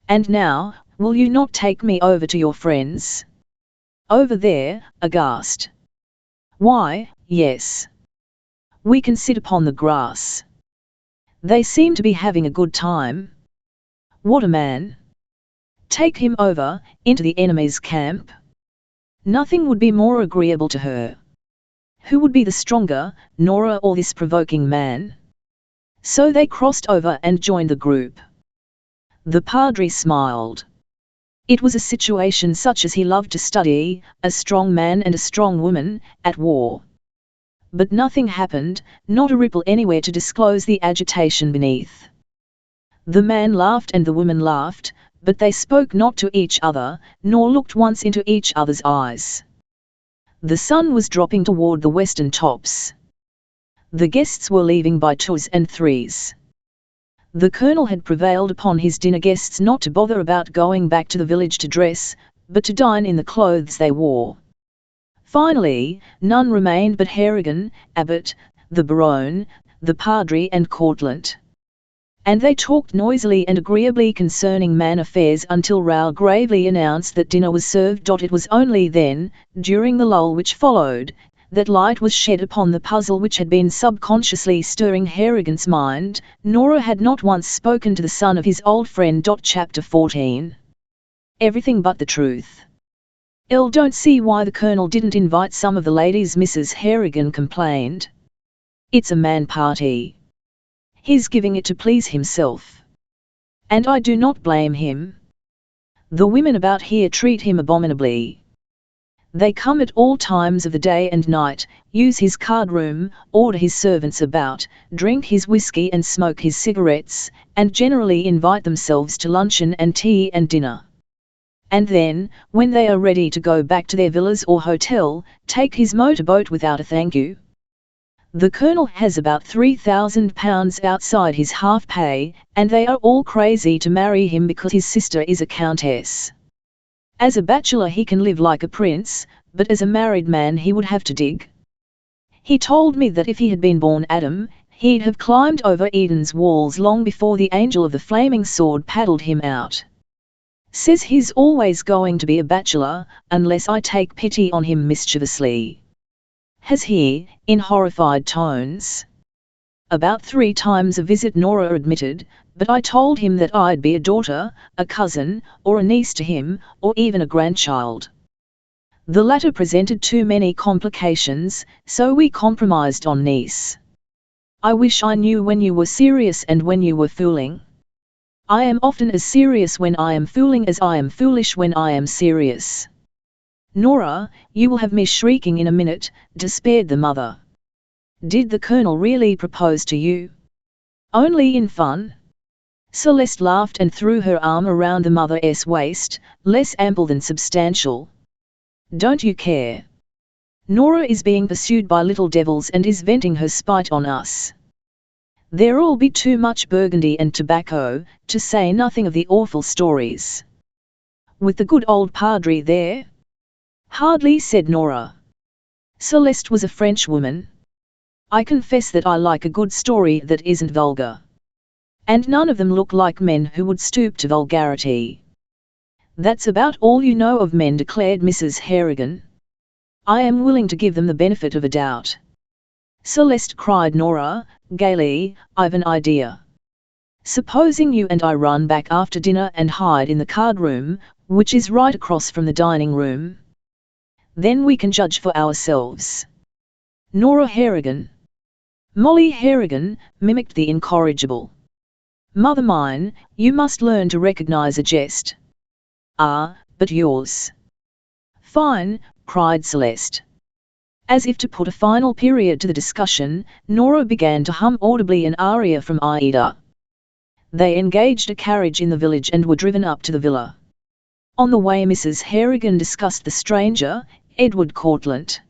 And now, will you not take me over to your friends? Over there, aghast. Why, yes. We can sit upon the grass. They seem to be having a good time. What a man. Take him over, into the enemy's camp. Nothing would be more agreeable to her. Who would be the stronger, Nora or this provoking man? So they crossed over and joined the group. The Padre smiled. It was a situation such as he loved to study, a strong man and a strong woman, at war. But nothing happened, not a ripple anywhere to disclose the agitation beneath. The man laughed and the woman laughed, but they spoke not to each other, nor looked once into each other's eyes. The sun was dropping toward the western tops. The guests were leaving by twos and threes. The Colonel had prevailed upon his dinner guests not to bother about going back to the village to dress, but to dine in the clothes they wore. Finally, none remained but Harrigan, Abbot, the Baron, the Padre and Courtlandt. And they talked noisily and agreeably concerning man affairs until Rao gravely announced that dinner was served. It was only then, during the lull which followed, that light was shed upon the puzzle which had been subconsciously stirring Harrigan's mind. Nora had not once spoken to the son of his old friend. Chapter 14. Everything but the truth. Don't see why the Colonel didn't invite some of the ladies, Mrs. Harrigan complained. It's a man party. He's giving it to please himself. And I do not blame him. The women about here treat him abominably. They come at all times of the day and night, use his card room, order his servants about, drink his whiskey and smoke his cigarettes, and generally invite themselves to luncheon and tea and dinner. And then, when they are ready to go back to their villas or hotel, take his motorboat without a thank you. The Colonel has about £3,000 outside his half-pay, and they are all crazy to marry him because his sister is a countess. As a bachelor he can live like a prince, but as a married man he would have to dig. He told me that if he had been born Adam, he'd have climbed over Eden's walls long before the angel of the flaming sword paddled him out. Says he's always going to be a bachelor, unless I take pity on him mischievously. Has he, in horrified tones? About 3 times a visit, Nora admitted, but I told him that I'd be a daughter, a cousin, or a niece to him, or even a grandchild. The latter presented too many complications, so we compromised on niece. I wish I knew when you were serious and when you were fooling. I am often as serious when I am fooling as I am foolish when I am serious. Nora, you will have me shrieking in a minute, despaired the mother. Did the Colonel really propose to you? Only in fun? Celeste laughed and threw her arm around the mother's waist, less ample than substantial. Don't you care? Nora is being pursued by little devils and is venting her spite on us. There'll be too much burgundy and tobacco, to say nothing of the awful stories. With the good old Padre there? Hardly, said Nora. Celeste was a Frenchwoman. I confess that I like a good story that isn't vulgar. And none of them look like men who would stoop to vulgarity. That's about all you know of men, declared Mrs. Harrigan. I am willing to give them the benefit of a doubt. Celeste, cried Nora, gaily, I've an idea. Supposing you and I run back after dinner and hide in the card room, which is right across from the dining room. Then we can judge for ourselves. Nora Harrigan. Molly Harrigan, mimicked the incorrigible. Mother mine, you must learn to recognize a jest. Ah, but yours. Fine, cried Celeste. As if to put a final period to the discussion, Nora began to hum audibly an aria from Aida. They engaged a carriage in the village and were driven up to the villa. On the way Mrs. Harrigan discussed the stranger, Edward Courtlandt.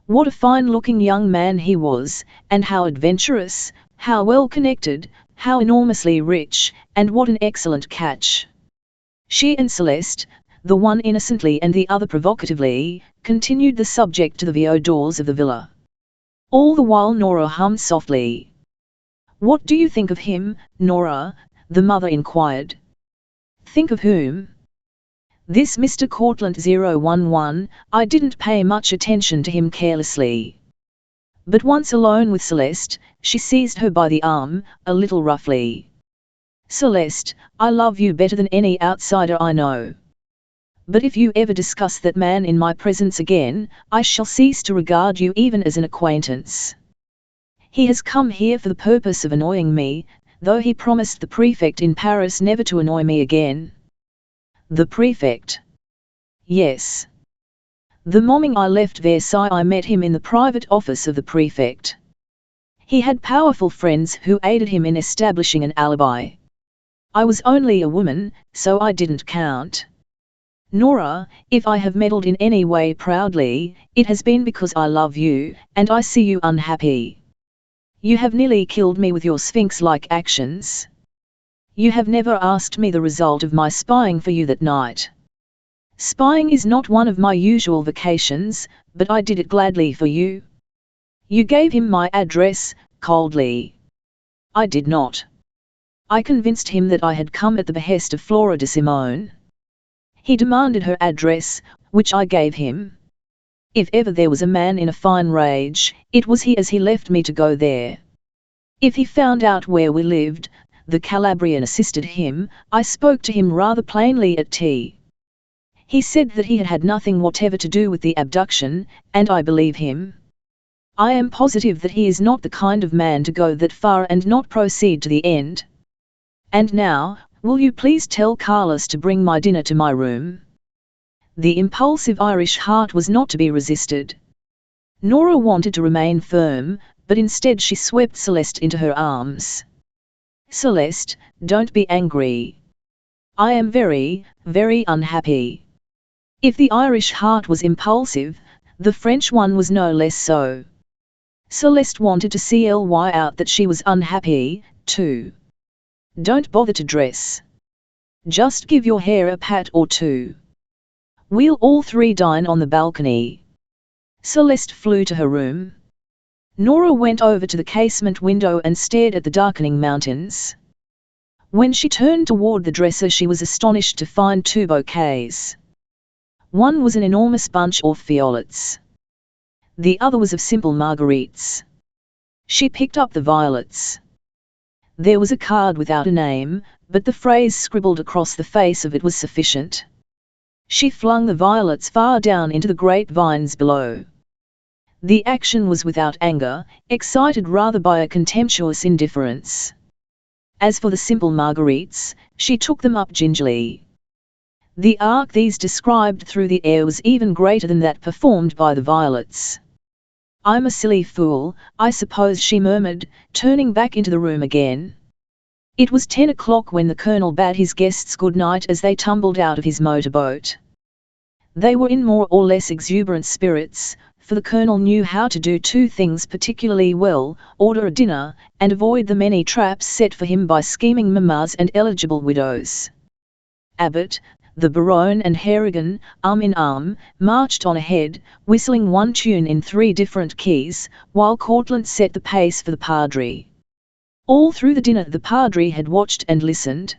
What a fine-looking young man he was, and how adventurous, how well-connected, how enormously rich, and what an excellent catch. She and Celeste, the one innocently and the other provocatively, continued the subject to the veaux-d'ors of the villa. All the while Nora hummed softly. What do you think of him, Nora? The mother inquired. Think of whom? This Mr. Courtlandt 011, I didn't pay much attention to him, carelessly. But once alone with Celeste, she seized her by the arm, a little roughly. Celeste, I love you better than any outsider I know. But if you ever discuss that man in my presence again, I shall cease to regard you even as an acquaintance. He has come here for the purpose of annoying me, though he promised the prefect in Paris never to annoy me again. The prefect? Yes. The morning I left Versailles I met him in the private office of the prefect. He had powerful friends who aided him in establishing an alibi. I was only a woman, so I didn't count. Nora, if I have meddled in any way proudly, it has been because I love you, and I see you unhappy. You have nearly killed me with your sphinx-like actions. You have never asked me the result of my spying for you that night. Spying is not one of my usual vocations, but I did it gladly for you. You gave him my address, coldly. I did not. I convinced him that I had come at the behest of Flora de Simone. He demanded her address, which I gave him. If ever there was a man in a fine rage, it was he, as he left me to go there. If he found out where we lived, the Calabrian assisted him. I spoke to him rather plainly at tea. He said that he had had nothing whatever to do with the abduction, and I believe him. I am positive that he is not the kind of man to go that far and not proceed to the end. And now, will you please tell Carlos to bring my dinner to my room? The impulsive Irish heart was not to be resisted. Nora wanted to remain firm, but instead she swept Celeste into her arms. Celeste, don't be angry. I am very, very unhappy. If the Irish heart was impulsive, the French one was no less so. Celeste wanted to see Ly out that she was unhappy, too. Don't bother to dress. Just give your hair a pat or two. We'll all three dine on the balcony. Celeste flew to her room. Nora went over to the casement window and stared at the darkening mountains. When she turned toward the dresser she was astonished to find two bouquets. One was an enormous bunch of violets. The other was of simple marguerites. She picked up the violets. There was a card without a name, but the phrase scribbled across the face of it was sufficient. She flung the violets far down into the great vines below. The action was without anger, excited rather by a contemptuous indifference. As for the simple marguerites, she took them up gingerly. The arc these described through the air was even greater than that performed by the violets. "I'm a silly fool, I suppose," she murmured, turning back into the room again. It was 10 o'clock when the Colonel bade his guests good night as they tumbled out of his motorboat. They were in more or less exuberant spirits, for the Colonel knew how to do two things particularly well: order a dinner, and avoid the many traps set for him by scheming mammas and eligible widows. Abbott, the Baronne and Harrigan, arm in arm, marched on ahead, whistling one tune in 3 different keys, while Courtlandt set the pace for the Padre. All through the dinner the Padre had watched and listened.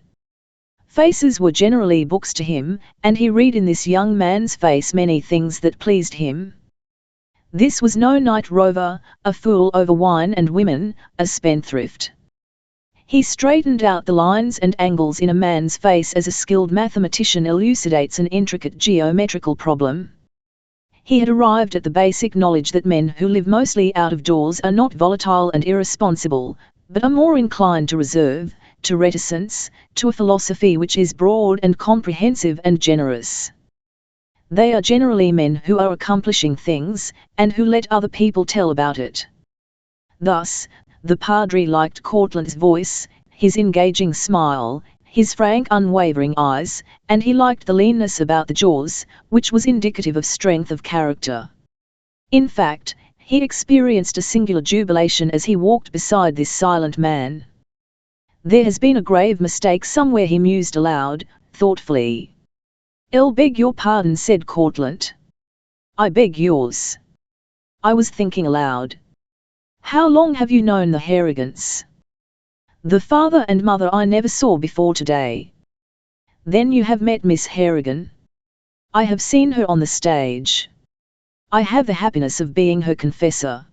Faces were generally books to him, and he read in this young man's face many things that pleased him. This was no night rover, a fool over wine and women, a spendthrift. He straightened out the lines and angles in a man's face as a skilled mathematician elucidates an intricate geometrical problem. He had arrived at the basic knowledge that men who live mostly out of doors are not volatile and irresponsible, but are more inclined to reserve, to reticence, to a philosophy which is broad and comprehensive and generous. They are generally men who are accomplishing things, and who let other people tell about it. Thus, the Padre liked Courtlandt's voice, his engaging smile, his frank unwavering eyes, and he liked the leanness about the jaws, which was indicative of strength of character. In fact, he experienced a singular jubilation as he walked beside this silent man. "There has been a grave mistake somewhere," he mused aloud, thoughtfully. "I'll beg your pardon," said Courtlandt. "I beg yours. I was thinking aloud. How long have you known the Harrigans?" "The father and mother I never saw before today." "Then you have met Miss Harrigan?" "I have seen her on the stage. I have the happiness of being her confessor."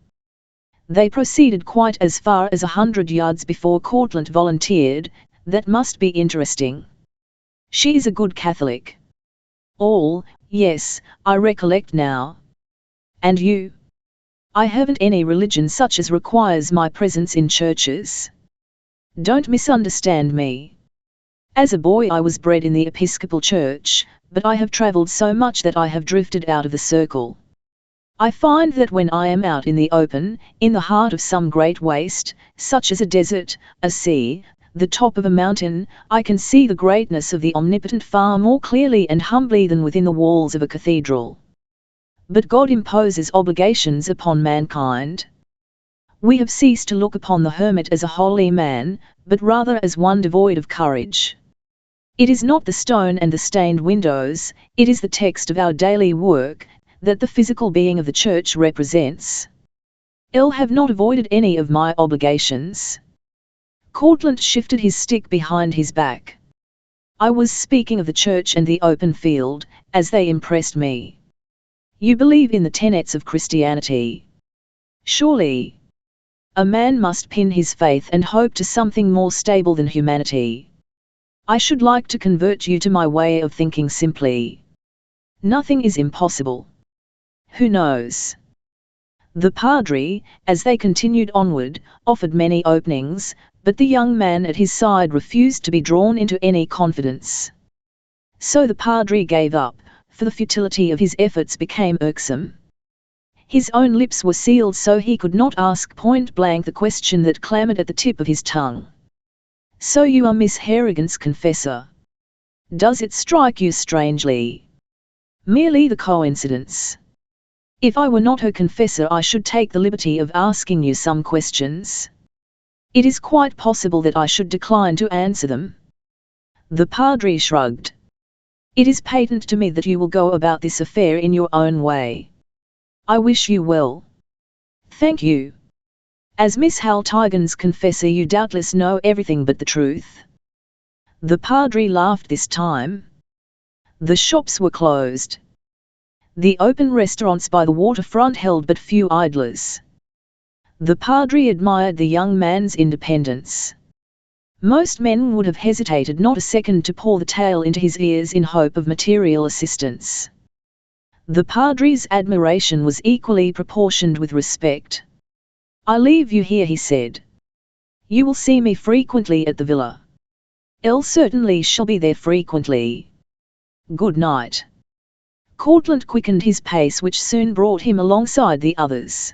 They proceeded quite as far as 100 yards before Courtlandt volunteered, "That must be interesting. She is a good Catholic." "All, yes, I recollect now." "And you?" "I haven't any religion such as requires my presence in churches. Don't misunderstand me. As a boy I was bred in the Episcopal Church, but I have travelled so much that I have drifted out of the circle. I find that when I am out in the open, in the heart of some great waste, such as a desert, a sea, the top of a mountain, I can see the greatness of the Omnipotent far more clearly and humbly than within the walls of a cathedral. But God imposes obligations upon mankind. We have ceased to look upon the hermit as a holy man, but rather as one devoid of courage. It is not the stone and the stained windows, it is the text of our daily work, that the physical being of the Church represents. I have not avoided any of my obligations." Courtlandt shifted his stick behind his back. "I was speaking of the Church and the open field, as they impressed me. You believe in the tenets of Christianity. Surely. A man must pin his faith and hope to something more stable than humanity. I should like to convert you to my way of thinking simply. Nothing is impossible. Who knows?" The Padre, as they continued onward, offered many openings, but the young man at his side refused to be drawn into any confidence. So the Padre gave up, for the futility of his efforts became irksome. His own lips were sealed so he could not ask point-blank the question that clamoured at the tip of his tongue. "So you are Miss Harrigan's confessor? Does it strike you strangely?" "Merely the coincidence. If I were not her confessor I should take the liberty of asking you some questions. It is quite possible that I should decline to answer them." The Padre shrugged. "It is patent to me that you will go about this affair in your own way. I wish you well." "Thank you. As Miss Haltigan's confessor you doubtless know everything but the truth." The Padre laughed this time. The shops were closed. The open restaurants by the waterfront held but few idlers. The Padre admired the young man's independence. Most men would have hesitated not a second to pour the tale into his ears in hope of material assistance. The Padre's admiration was equally proportioned with respect. "I leave you here," he said. You will see me frequently at the villa. Elle certainly shall be there frequently. Good night. Courtlandt quickened his pace, which soon brought him alongside the others.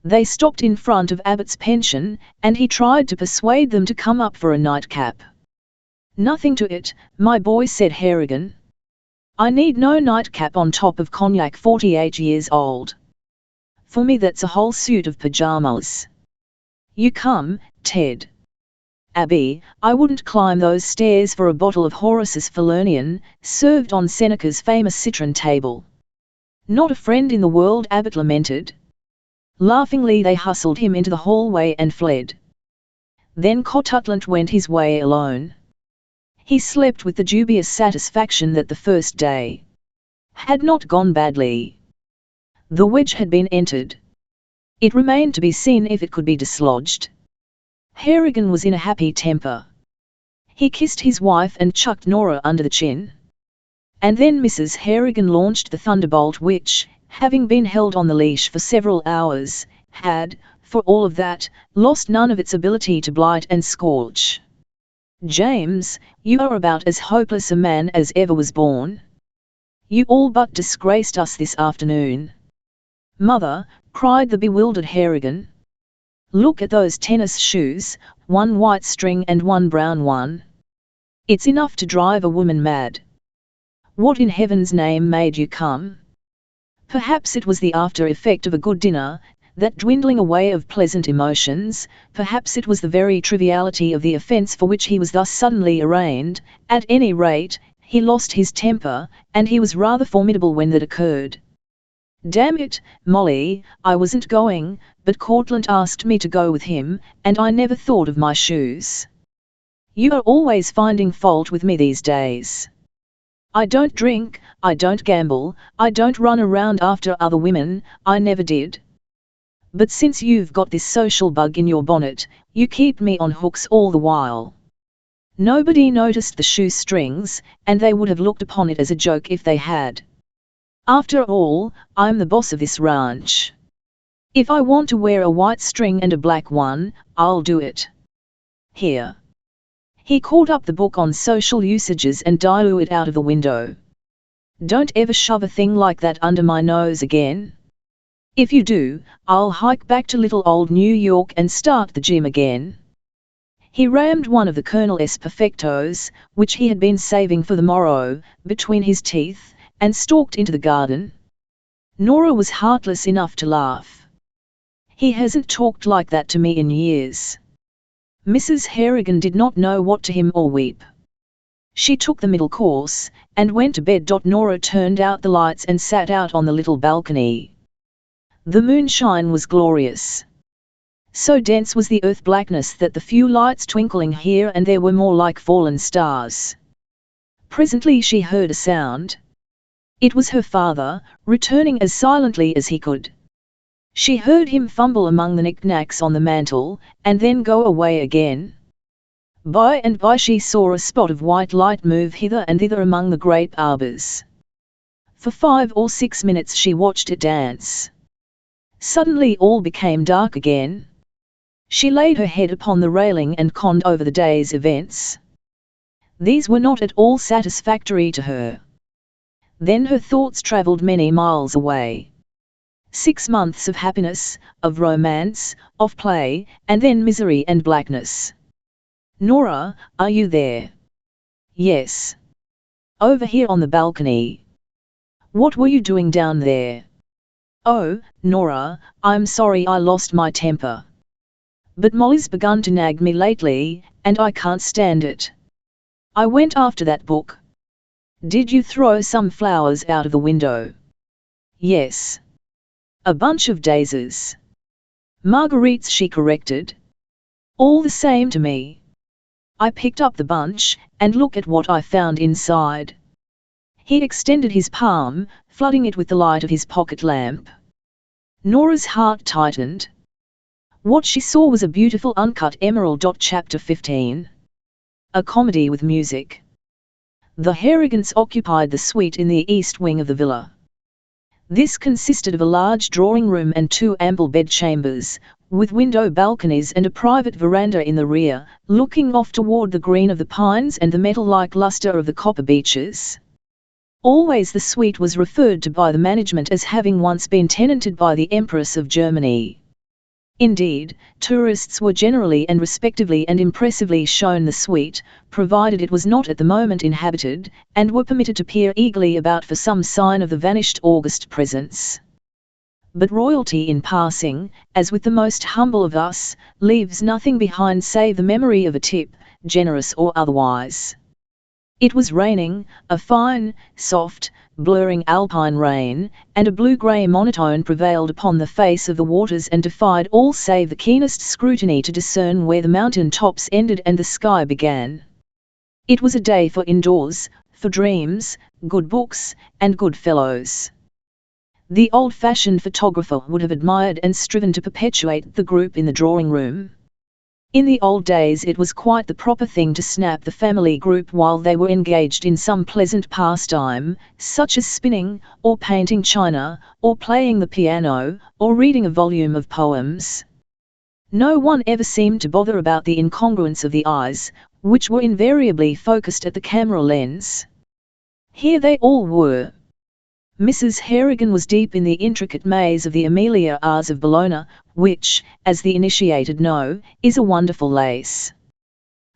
They stopped in front of Abbott's pension, and he tried to persuade them to come up for a nightcap. Nothing to it, my boy, said Harrigan. I need no nightcap on top of cognac 48 years old. For me that's a whole suit of pyjamas. You come, Ted. Abby, I wouldn't climb those stairs for a bottle of Horace's Falernian, served on Seneca's famous citron table. Not a friend in the world, Abbott lamented. Laughingly they hustled him into the hallway and fled. Then Courtlandt went his way alone. He slept with the dubious satisfaction that the first day had not gone badly. The wedge had been entered. It remained to be seen if it could be dislodged. Harrigan was in a happy temper. He kissed his wife and chucked Nora under the chin. And then Mrs. Harrigan launched the thunderbolt which, having been held on the leash for several hours, had, for all of that, lost none of its ability to blight and scorch. James, you are about as hopeless a man as ever was born. You all but disgraced us this afternoon. Mother, cried the bewildered Harrigan. Look at those tennis shoes, one white string and one brown one. It's enough to drive a woman mad. What in heaven's name made you come? Perhaps it was the after effect of a good dinner, that dwindling away of pleasant emotions, perhaps it was the very triviality of the offence for which he was thus suddenly arraigned. At any rate, he lost his temper, and he was rather formidable when that occurred. Damn it, Molly, I wasn't going, but Courtlandt asked me to go with him, and I never thought of my shoes. You are always finding fault with me these days. I don't drink, I don't gamble, I don't run around after other women, I never did. But since you've got this social bug in your bonnet, you keep me on hooks all the while. Nobody noticed the shoestrings, and they would have looked upon it as a joke if they had. After all, I'm the boss of this ranch. If I want to wear a white string and a black one, I'll do it. Here. He caught up the book on social usages and drew it out of the window. Don't ever shove a thing like that under my nose again. If you do, I'll hike back to little old New York and start the gym again. He rammed one of the Colonel's perfectos, which he had been saving for the morrow, between his teeth, and stalked into the garden. Nora was heartless enough to laugh. He hasn't talked like that to me in years. Mrs. Harrigan did not know what to him or weep. She took the middle course, and went to bed. Nora turned out the lights and sat out on the little balcony. The moonshine was glorious. So dense was the earth blackness that the few lights twinkling here and there were more like fallen stars. Presently she heard a sound. It was her father, returning as silently as he could. She heard him fumble among the knickknacks on the mantel, and then go away again. By and by she saw a spot of white light move hither and thither among the grape arbors. For 5 or 6 minutes she watched it dance. Suddenly all became dark again. She laid her head upon the railing and conned over the day's events. These were not at all satisfactory to her. Then her thoughts travelled many miles away. 6 months of happiness, of romance, of play, and then misery and blackness. Nora, are you there? Yes. Over here on the balcony. What were you doing down there? Oh, Nora, I'm sorry I lost my temper. But Molly's begun to nag me lately, and I can't stand it. I went after that book. Did you throw some flowers out of the window? Yes. A bunch of daisies. Marguerites, she corrected. All the same to me. I picked up the bunch, and look at what I found inside. He extended his palm, flooding it with the light of his pocket lamp. Nora's heart tightened. What she saw was a beautiful uncut emerald. Chapter 15. A comedy with music. The Harrigans occupied the suite in the east wing of the villa. This consisted of a large drawing room and 2 ample bedchambers, with window balconies and a private veranda in the rear, looking off toward the green of the pines and the metal-like luster of the copper beeches. Always the suite was referred to by the management as having once been tenanted by the Empress of Germany. Indeed, tourists were generally and respectively and impressively shown the suite, provided it was not at the moment inhabited, and were permitted to peer eagerly about for some sign of the vanished august presence. But royalty in passing, as with the most humble of us, leaves nothing behind save the memory of a tip, generous or otherwise. It was raining, a fine, soft, blurring alpine rain, and a blue-grey monotone prevailed upon the face of the waters and defied all save the keenest scrutiny to discern where the mountain tops ended and the sky began. It was a day for indoors, for dreams, good books, and good fellows. The old-fashioned photographer would have admired and striven to perpetuate the group in the drawing-room. In the old days it was quite the proper thing to snap the family group while they were engaged in some pleasant pastime, such as spinning, or painting china, or playing the piano, or reading a volume of poems. No one ever seemed to bother about the incongruence of the eyes, which were invariably focused at the camera lens. Here they all were. Mrs. Harrigan was deep in the intricate maze of the Amelia Ars of Bologna, which, as the initiated know, is a wonderful lace.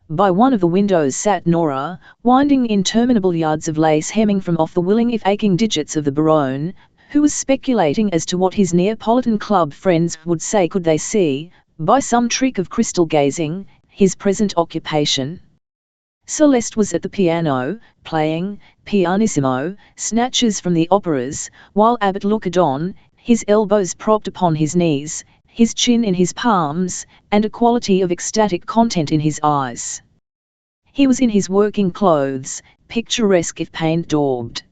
By one of the windows sat Nora, winding interminable yards of lace hemming from off the willing if aching digits of the Baronne, who was speculating as to what his Neapolitan club friends would say could they see, by some trick of crystal gazing, his present occupation. Celeste was at the piano, playing, pianissimo, snatches from the operas, while Abbot looked on, his elbows propped upon his knees, his chin in his palms, and a quality of ecstatic content in his eyes. He was in his working clothes, picturesque if paint-daubed.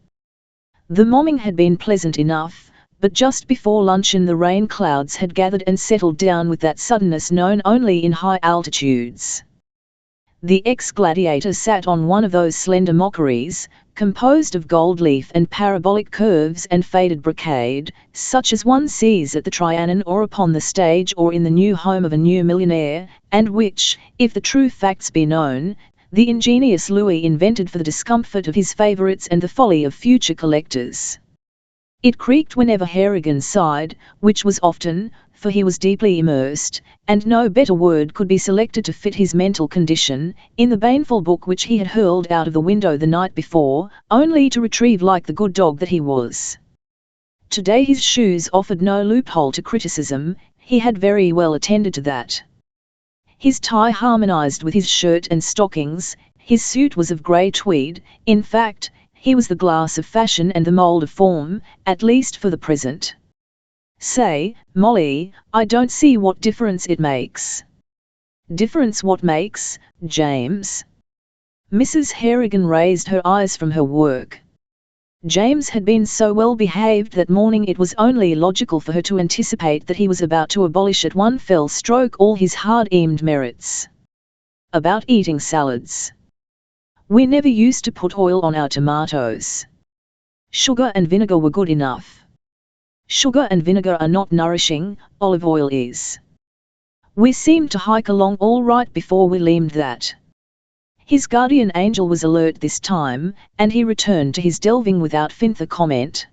The morning had been pleasant enough, but just before luncheon the rain clouds had gathered and settled down with that suddenness known only in high altitudes. The ex-gladiator sat on one of those slender mockeries, composed of gold leaf and parabolic curves and faded brocade, such as one sees at the Trianon or upon the stage or in the new home of a new millionaire, and which, if the true facts be known, the ingenious Louis invented for the discomfort of his favourites and the folly of future collectors. It creaked whenever Harrigan sighed, which was often, for he was deeply immersed, and no better word could be selected to fit his mental condition, in the baneful book which he had hurled out of the window the night before, only to retrieve like the good dog that he was. Today his shoes offered no loophole to criticism, he had very well attended to that. His tie harmonized with his shirt and stockings, his suit was of grey tweed, in fact, he was the glass of fashion and the mould of form, at least for the present. Say, Molly, I don't see what difference it makes. Difference what makes, James? Mrs. Harrigan raised her eyes from her work. James had been so well behaved that morning it was only logical for her to anticipate that he was about to abolish at one fell stroke all his hard-earned merits. About eating salads. We never used to put oil on our tomatoes. Sugar and vinegar were good enough. Sugar and vinegar are not nourishing, olive oil is. We seemed to hike along all right before we learned that. His guardian angel was alert this time, and he returned to his delving without further comment.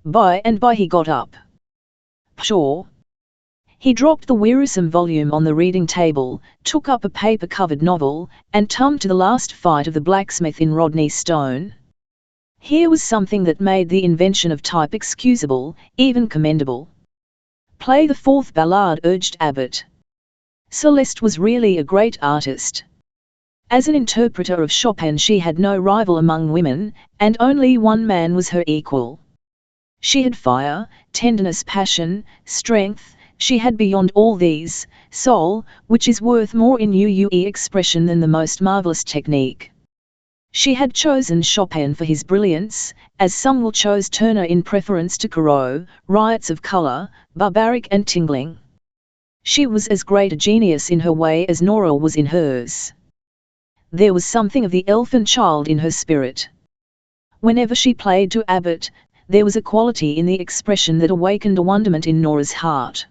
By and by he got up. Pshaw! He dropped the wearisome volume on the reading table, took up a paper-covered novel, and tummed to the last fight of the blacksmith in Rodney Stone. Here was something that made the invention of type excusable, even commendable. Play the fourth ballade, urged Abbot. Celeste was really a great artist. As an interpreter of Chopin she had no rival among women, and only one man was her equal. She had fire, tenderness, passion, strength. She had beyond all these, soul, which is worth more in UE expression than the most marvelous technique. She had chosen Chopin for his brilliance, as some will chose Turner in preference to Corot, riots of colour, barbaric and tingling. She was as great a genius in her way as Nora was in hers. There was something of the elfin child in her spirit. Whenever she played to Abbot, there was a quality in the expression that awakened a wonderment in Nora's heart.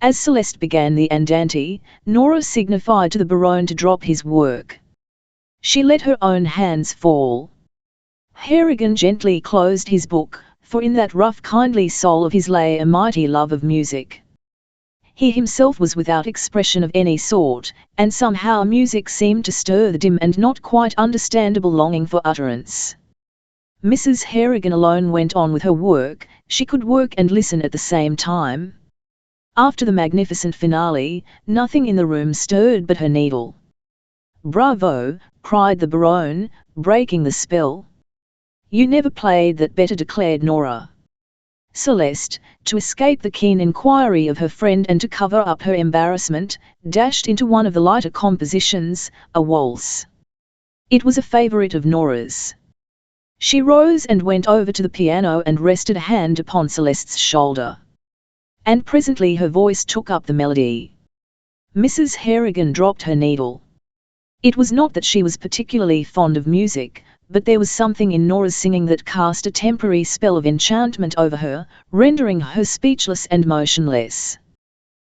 As Celeste began the andante, Nora signified to the Baron to drop his work. She let her own hands fall. Harrigan gently closed his book, for in that rough kindly soul of his lay a mighty love of music. He himself was without expression of any sort, and somehow music seemed to stir the dim and not quite understandable longing for utterance. Mrs. Harrigan alone went on with her work. She could work and listen at the same time. After the magnificent finale, nothing in the room stirred but her needle. "Bravo!" cried the Baron, breaking the spell. "You never played that better," declared Nora. Celeste, to escape the keen inquiry of her friend and to cover up her embarrassment, dashed into one of the lighter compositions, a waltz. It was a favorite of Nora's. She rose and went over to the piano and rested a hand upon Celeste's shoulder. And presently her voice took up the melody. Mrs. Harrigan dropped her needle. It was not that she was particularly fond of music, but there was something in Nora's singing that cast a temporary spell of enchantment over her, rendering her speechless and motionless.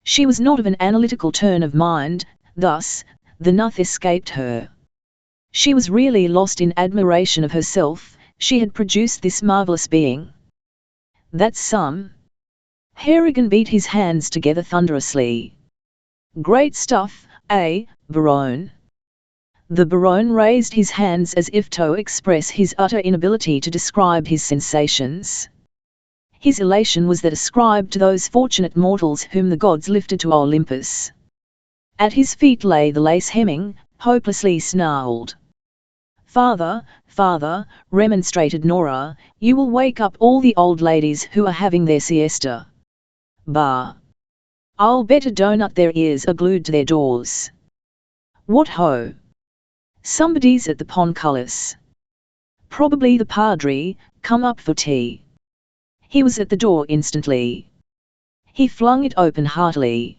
She was not of an analytical turn of mind, thus, the noth escaped her. She was really lost in admiration of herself. She had produced this marvelous being. "That's some." Harrigan beat his hands together thunderously. "Great stuff, eh, Baron?" The Baron raised his hands as if to express his utter inability to describe his sensations. His elation was that ascribed to those fortunate mortals whom the gods lifted to Olympus. At his feet lay the lace hemming, hopelessly snarled. "Father, father," remonstrated Nora, "you will wake up all the old ladies who are having their siesta." "Bah! I'll bet a donut their ears are glued to their doors." "What ho! Somebody's at the portcullis." "Probably the Padre, come up for tea." He was at the door instantly. He flung it open heartily.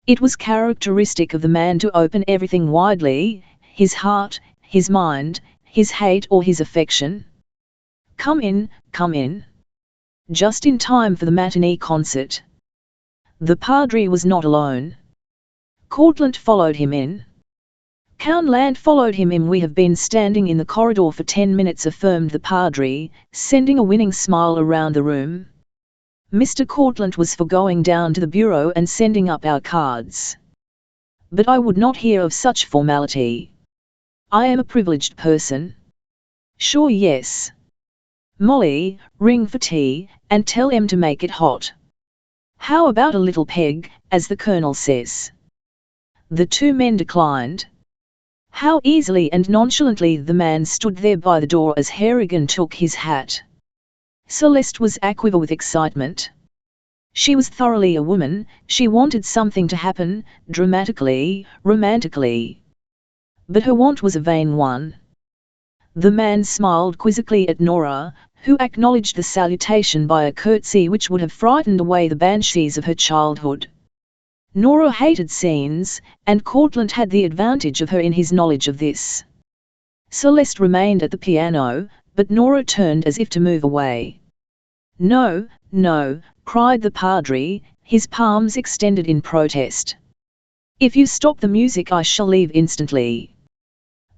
It was characteristic of the man to open everything widely, his heart, his mind, his hate or his affection. Come in, come in. Just in time for the matinee concert." The Padre was not alone. Courtlandt followed him in. "Courtlandt followed him in. We have been standing in the corridor for 10 minutes, affirmed the Padre, sending a winning smile around the room. "Mr. Courtlandt was for going down to the bureau and sending up our cards. But I would not hear of such formality. I am a privileged person." "Sure, yes. Molly, ring for tea, and tell em to make it hot. How about a little peg, as the Colonel says?" The two men declined. How easily and nonchalantly the man stood there by the door as Harrigan took his hat. Celeste was aquiver with excitement. She was thoroughly a woman. She wanted something to happen, dramatically, romantically. But her want was a vain one. The man smiled quizzically at Nora, who acknowledged the salutation by a curtsy which would have frightened away the banshees of her childhood. Nora hated scenes, and Courtlandt had the advantage of her in his knowledge of this. Celeste remained at the piano, but Nora turned as if to move away. "No, no," cried the Padre, his palms extended in protest. "If you stop the music I shall leave instantly."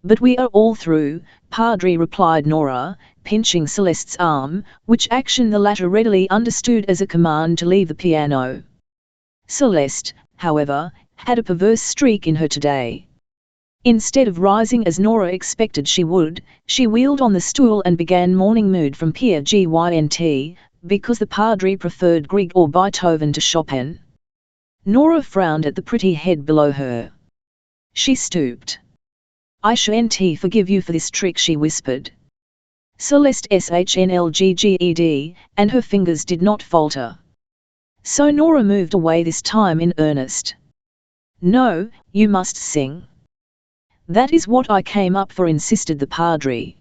"But we are all through, Padre," replied Nora, pinching Celeste's arm, which action the latter readily understood as a command to leave the piano. Celeste, however, had a perverse streak in her today. Instead of rising as Nora expected she would, she wheeled on the stool and began Morning Mood from Pier Gynt, because the Padre preferred Grieg or Beethoven to Chopin. Nora frowned at the pretty head below her. She stooped. "I shan't forgive you for this trick," she whispered. Celeste shnlgged, and her fingers did not falter. So Nora moved away, this time in earnest. "No, you must sing." "That is what I came up for," insisted the Padre.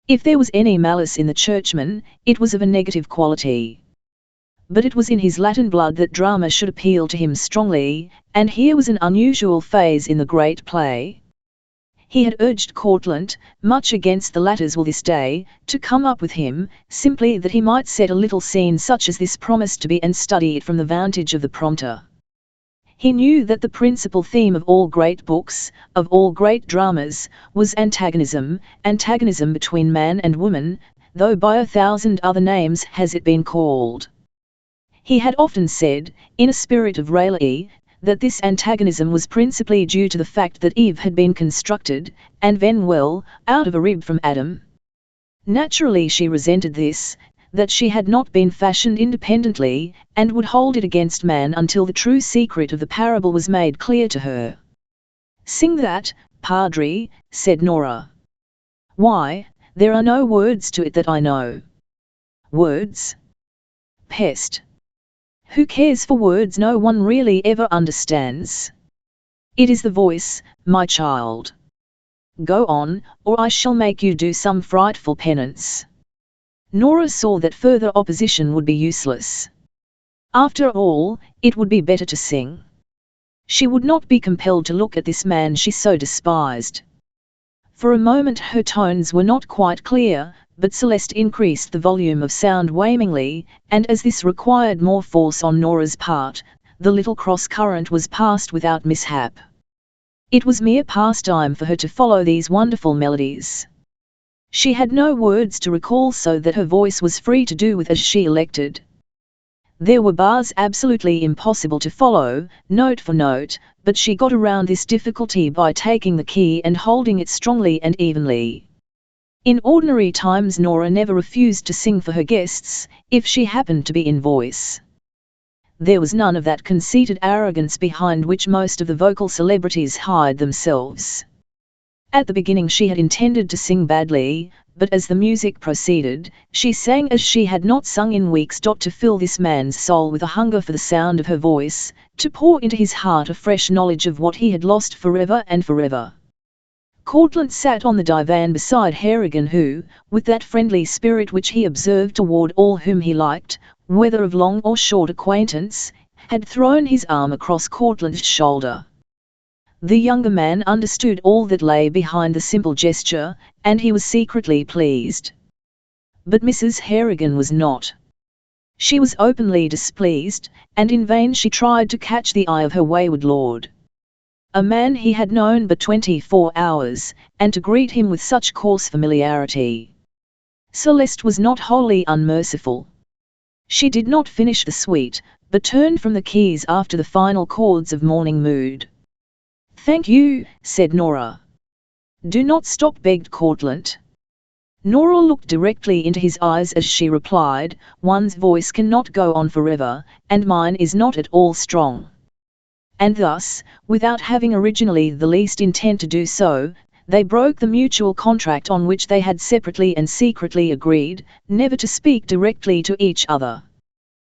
If there was any malice in the churchman, it was of a negative quality. But it was in his Latin blood that drama should appeal to him strongly, and here was an unusual phase in the great play. He had urged Courtlandt, much against the latter's will this day, to come up with him, simply that he might set a little scene such as this promised to be and study it from the vantage of the prompter. He knew that the principal theme of all great books, of all great dramas, was antagonism between man and woman, though by 1,000 other names has it been called. He had often said, in a spirit of raillery, that this antagonism was principally due to the fact that Eve had been constructed, and then well, out of a rib from Adam. Naturally she resented this, that she had not been fashioned independently, and would hold it against man until the true secret of the parable was made clear to her. "Sing that, Padre," said Nora. "Why, there are no words to it that I know." "Words? Pest! Who cares for words no one really ever understands? It is the voice, my child. Go on, or I shall make you do some frightful penance." Nora saw that further opposition would be useless. After all, it would be better to sing. She would not be compelled to look at this man she so despised. For a moment her tones were not quite clear, but Celeste increased the volume of sound waveringly, and as this required more force on Nora's part, the little cross-current was passed without mishap. It was mere pastime for her to follow these wonderful melodies. She had no words to recall, so that her voice was free to do with as she elected. There were bars absolutely impossible to follow, note for note, but she got around this difficulty by taking the key and holding it strongly and evenly. In ordinary times Nora never refused to sing for her guests, if she happened to be in voice. There was none of that conceited arrogance behind which most of the vocal celebrities hide themselves. At the beginning she had intended to sing badly, but as the music proceeded, she sang as she had not sung in weeks. To fill this man's soul with a hunger for the sound of her voice, to pour into his heart a fresh knowledge of what he had lost forever and forever. Courtlandt sat on the divan beside Harrigan, who, with that friendly spirit which he observed toward all whom he liked, whether of long or short acquaintance, had thrown his arm across Courtlandt's shoulder. The younger man understood all that lay behind the simple gesture, and he was secretly pleased. But Mrs. Harrigan was not. She was openly displeased, and in vain she tried to catch the eye of her wayward lord. A man he had known but 24 hours, and to greet him with such coarse familiarity. Celeste was not wholly unmerciful. She did not finish the suite, but turned from the keys after the final chords of Morning Mood. "Thank you," said Nora. "Do not stop," begged Courtlandt. Nora looked directly into his eyes as she replied, "One's voice cannot go on forever, and mine is not at all strong." And thus, without having originally the least intent to do so, they broke the mutual contract on which they had separately and secretly agreed, never to speak directly to each other.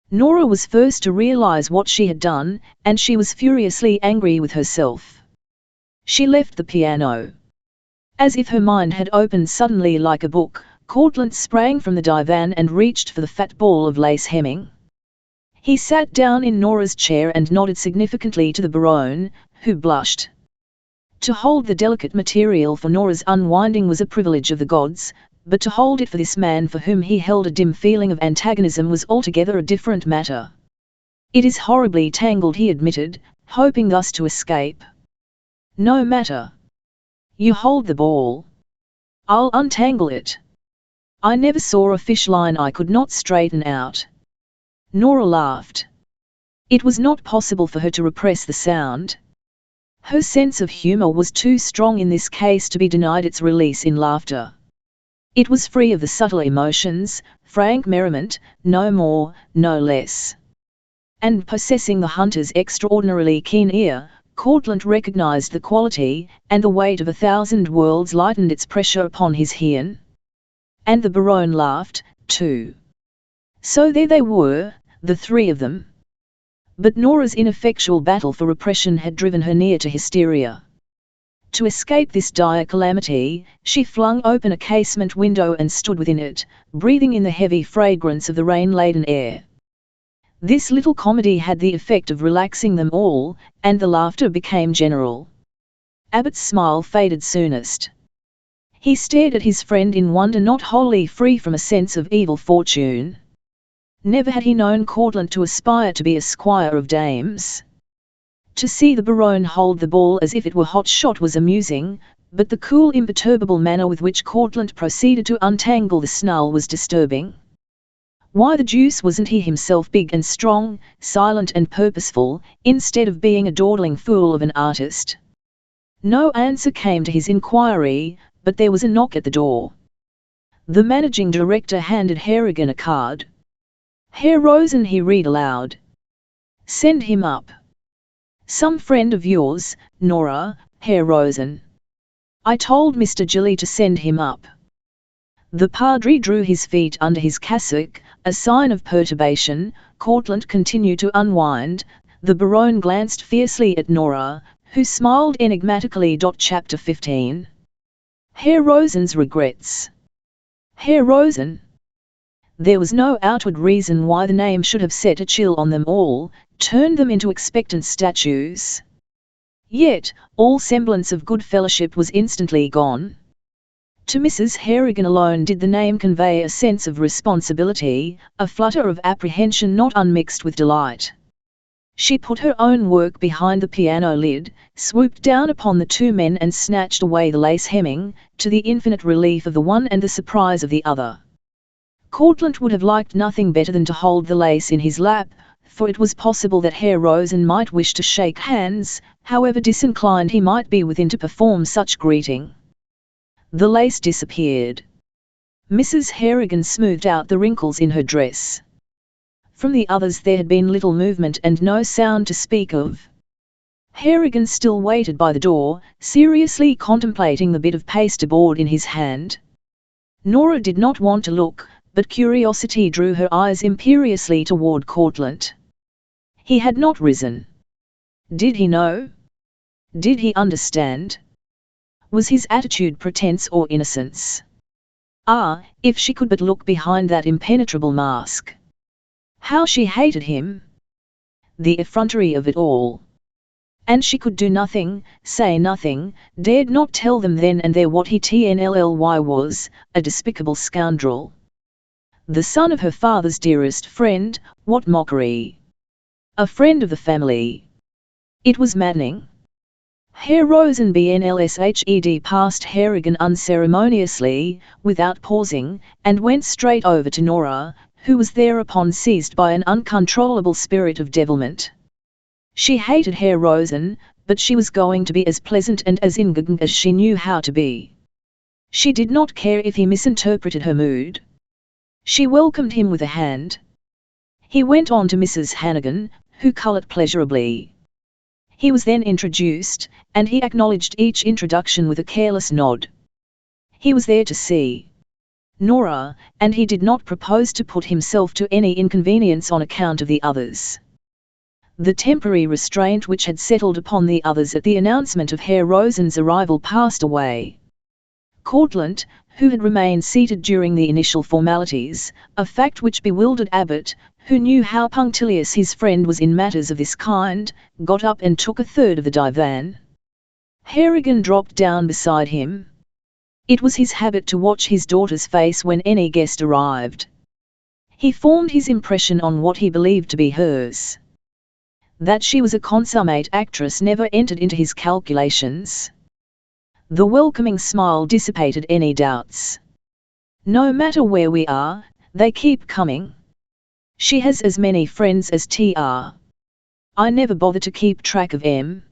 Nora was first to realize what she had done, and she was furiously angry with herself. She left the piano. As if her mind had opened suddenly like a book, Courtlandt sprang from the divan and reached for the fat ball of lace hemming. He sat down in Nora's chair and nodded significantly to the Baronne, who blushed. To hold the delicate material for Nora's unwinding was a privilege of the gods, but to hold it for this man for whom he held a dim feeling of antagonism was altogether a different matter. "It is horribly tangled," he admitted, hoping thus to escape. "No matter. You hold the ball. I'll untangle it. I never saw a fish line I could not straighten out." Nora laughed. It was not possible for her to repress the sound. Her sense of humor was too strong in this case to be denied its release in laughter. It was free of the subtle emotions, frank merriment, no more, no less. And possessing the hunter's extraordinarily keen ear, Courtlandt recognized the quality, and the weight of 1,000 worlds lightened its pressure upon his hearing. And the Baronne laughed, too. So there they were, the three of them. But Nora's ineffectual battle for repression had driven her near to hysteria. To escape this dire calamity, she flung open a casement window and stood within it, breathing in the heavy fragrance of the rain-laden air. This little comedy had the effect of relaxing them all, and the laughter became general. Abbott's smile faded soonest. He stared at his friend in wonder not wholly free from a sense of evil fortune. Never had he known Courtlandt to aspire to be a squire of dames. To see the Baronne hold the ball as if it were hot shot was amusing, but the cool imperturbable manner with which Courtlandt proceeded to untangle the snarl was disturbing. Why the deuce wasn't he himself big and strong, silent and purposeful, instead of being a dawdling fool of an artist? No answer came to his inquiry, but there was a knock at the door. The managing director handed Harrigan a card. "Herr Rosen," he read aloud. "Send him up. Some friend of yours, Nora, Herr Rosen. I told Mr. Gilly to send him up." The padre drew his feet under his cassock, a sign of perturbation. Courtlandt continued to unwind. The Baronne glanced fiercely at Nora, who smiled enigmatically. Chapter 15. Herr Rosen's regrets. Herr Rosen. There was no outward reason why the name should have set a chill on them all, turned them into expectant statues. Yet, all semblance of good fellowship was instantly gone. To Mrs. Harrigan alone did the name convey a sense of responsibility, a flutter of apprehension not unmixed with delight. She put her own work behind the piano lid, swooped down upon the two men and snatched away the lace hemming, to the infinite relief of the one and the surprise of the other. Courtlandt would have liked nothing better than to hold the lace in his lap, for it was possible that Herr Rosen might wish to shake hands, however disinclined he might be within to perform such greeting. The lace disappeared. Mrs. Harrigan smoothed out the wrinkles in her dress. From the others there had been little movement and no sound to speak of. Harrigan still waited by the door, seriously contemplating the bit of pasteboard in his hand. Nora did not want to look, but curiosity drew her eyes imperiously toward Courtlandt. He had not risen. Did he know? Did he understand? Was his attitude pretense or innocence? Ah, if she could but look behind that impenetrable mask! How she hated him! The effrontery of it all! And she could do nothing, say nothing, dared not tell them then and there what he TNLLY was, a despicable scoundrel. The son of her father's dearest friend, what mockery! A friend of the family! It was maddening. Herr Rosen BNLSHED passed Harrigan unceremoniously, without pausing, and went straight over to Nora, who was thereupon seized by an uncontrollable spirit of devilment. She hated Herr Rosen, but she was going to be as pleasant and as ingenuine as she knew how to be. She did not care if he misinterpreted her mood. She welcomed him with a hand. He went on to Mrs. Hannigan, who coloured pleasurably. He was then introduced, and he acknowledged each introduction with a careless nod. He was there to see Nora, and he did not propose to put himself to any inconvenience on account of the others. The temporary restraint which had settled upon the others at the announcement of Herr Rosen's arrival passed away. Courtlandt, who had remained seated during the initial formalities, a fact which bewildered Abbott, who knew how punctilious his friend was in matters of this kind, got up and took a third of the divan. Harrigan dropped down beside him. It was his habit to watch his daughter's face when any guest arrived. He formed his impression on what he believed to be hers. That she was a consummate actress never entered into his calculations. The welcoming smile dissipated any doubts. No matter where we are, they keep coming. She has as many friends as Tr. I never bother to keep track of M.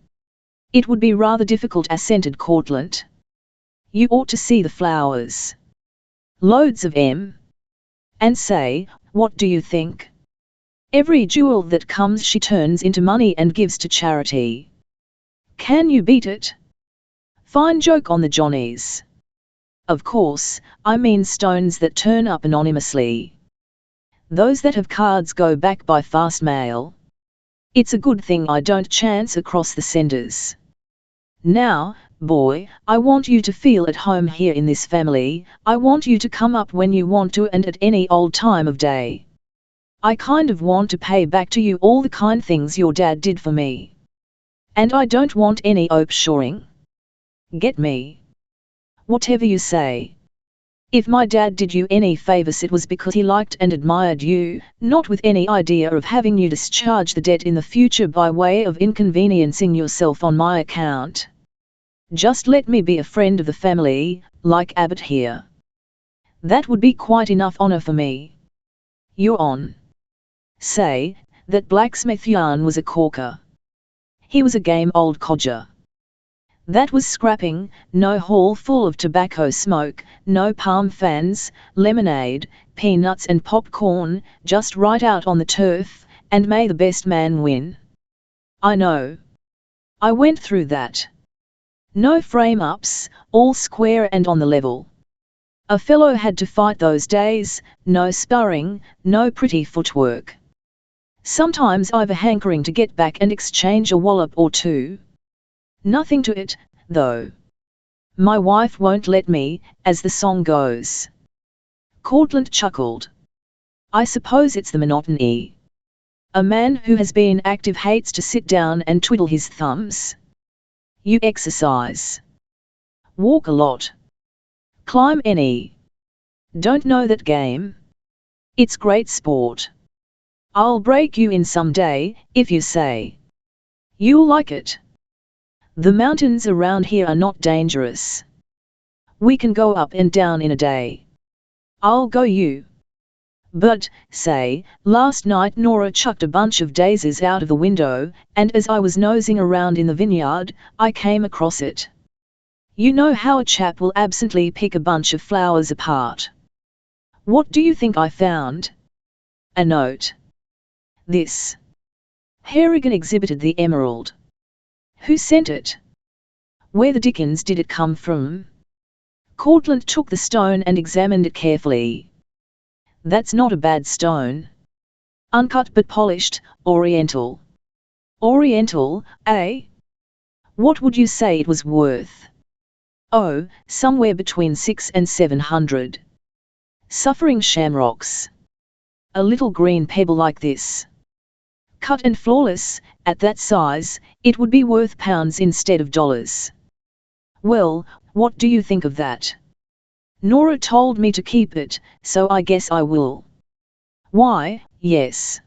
It would be rather difficult, assented Courtlandt. You ought to see the flowers. Loads of M. And say, what do you think? Every jewel that comes she turns into money and gives to charity. Can you beat it? Fine joke on the Johnnies. Of course, I mean stones that turn up anonymously. Those that have cards go back by fast mail. It's a good thing I don't chance across the senders. Now, boy, I want you to feel at home here in this family. I want you to come up when you want to and at any old time of day. I kind of want to pay back to you all the kind things your dad did for me. And I don't want any opshoring. Get me? Whatever you say. If my dad did you any favors, it was because he liked and admired you, not with any idea of having you discharge the debt in the future by way of inconveniencing yourself on my account. Just let me be a friend of the family, like Abbott here. That would be quite enough honor for me. You're on. Say, that blacksmith yarn was a corker. He was a game old codger. That was scrapping, no hall full of tobacco smoke, no palm fans, lemonade, peanuts and popcorn, just right out on the turf, and may the best man win. I know. I went through that. No frame-ups, all square and on the level. A fellow had to fight those days, no sparring, no pretty footwork. Sometimes I've a hankering to get back and exchange a wallop or two. Nothing to it, though. My wife won't let me, as the song goes. Courtlandt chuckled. I suppose it's the monotony. A man who has been active hates to sit down and twiddle his thumbs. You exercise. Walk a lot. Climb any. Don't know that game? It's great sport. I'll break you in some day, if you say. You'll like it. The mountains around here are not dangerous. We can go up and down in a day. I'll go you. But, say, last night Nora chucked a bunch of daisies out of the window, and as I was nosing around in the vineyard, I came across it. You know how a chap will absently pick a bunch of flowers apart. What do you think I found? A note. This. Harrigan exhibited the emerald. Who sent it? Where the dickens did it come from? Courtlandt took the stone and examined it carefully. That's not a bad stone. Uncut but polished, oriental. Oriental, eh? What would you say it was worth? Oh, somewhere between 600 and 700. Suffering shamrocks. A little green pebble like this. Cut and flawless, at that size, it would be worth pounds instead of dollars. Well, what do you think of that? Nora told me to keep it, so I guess I will. Why, yes.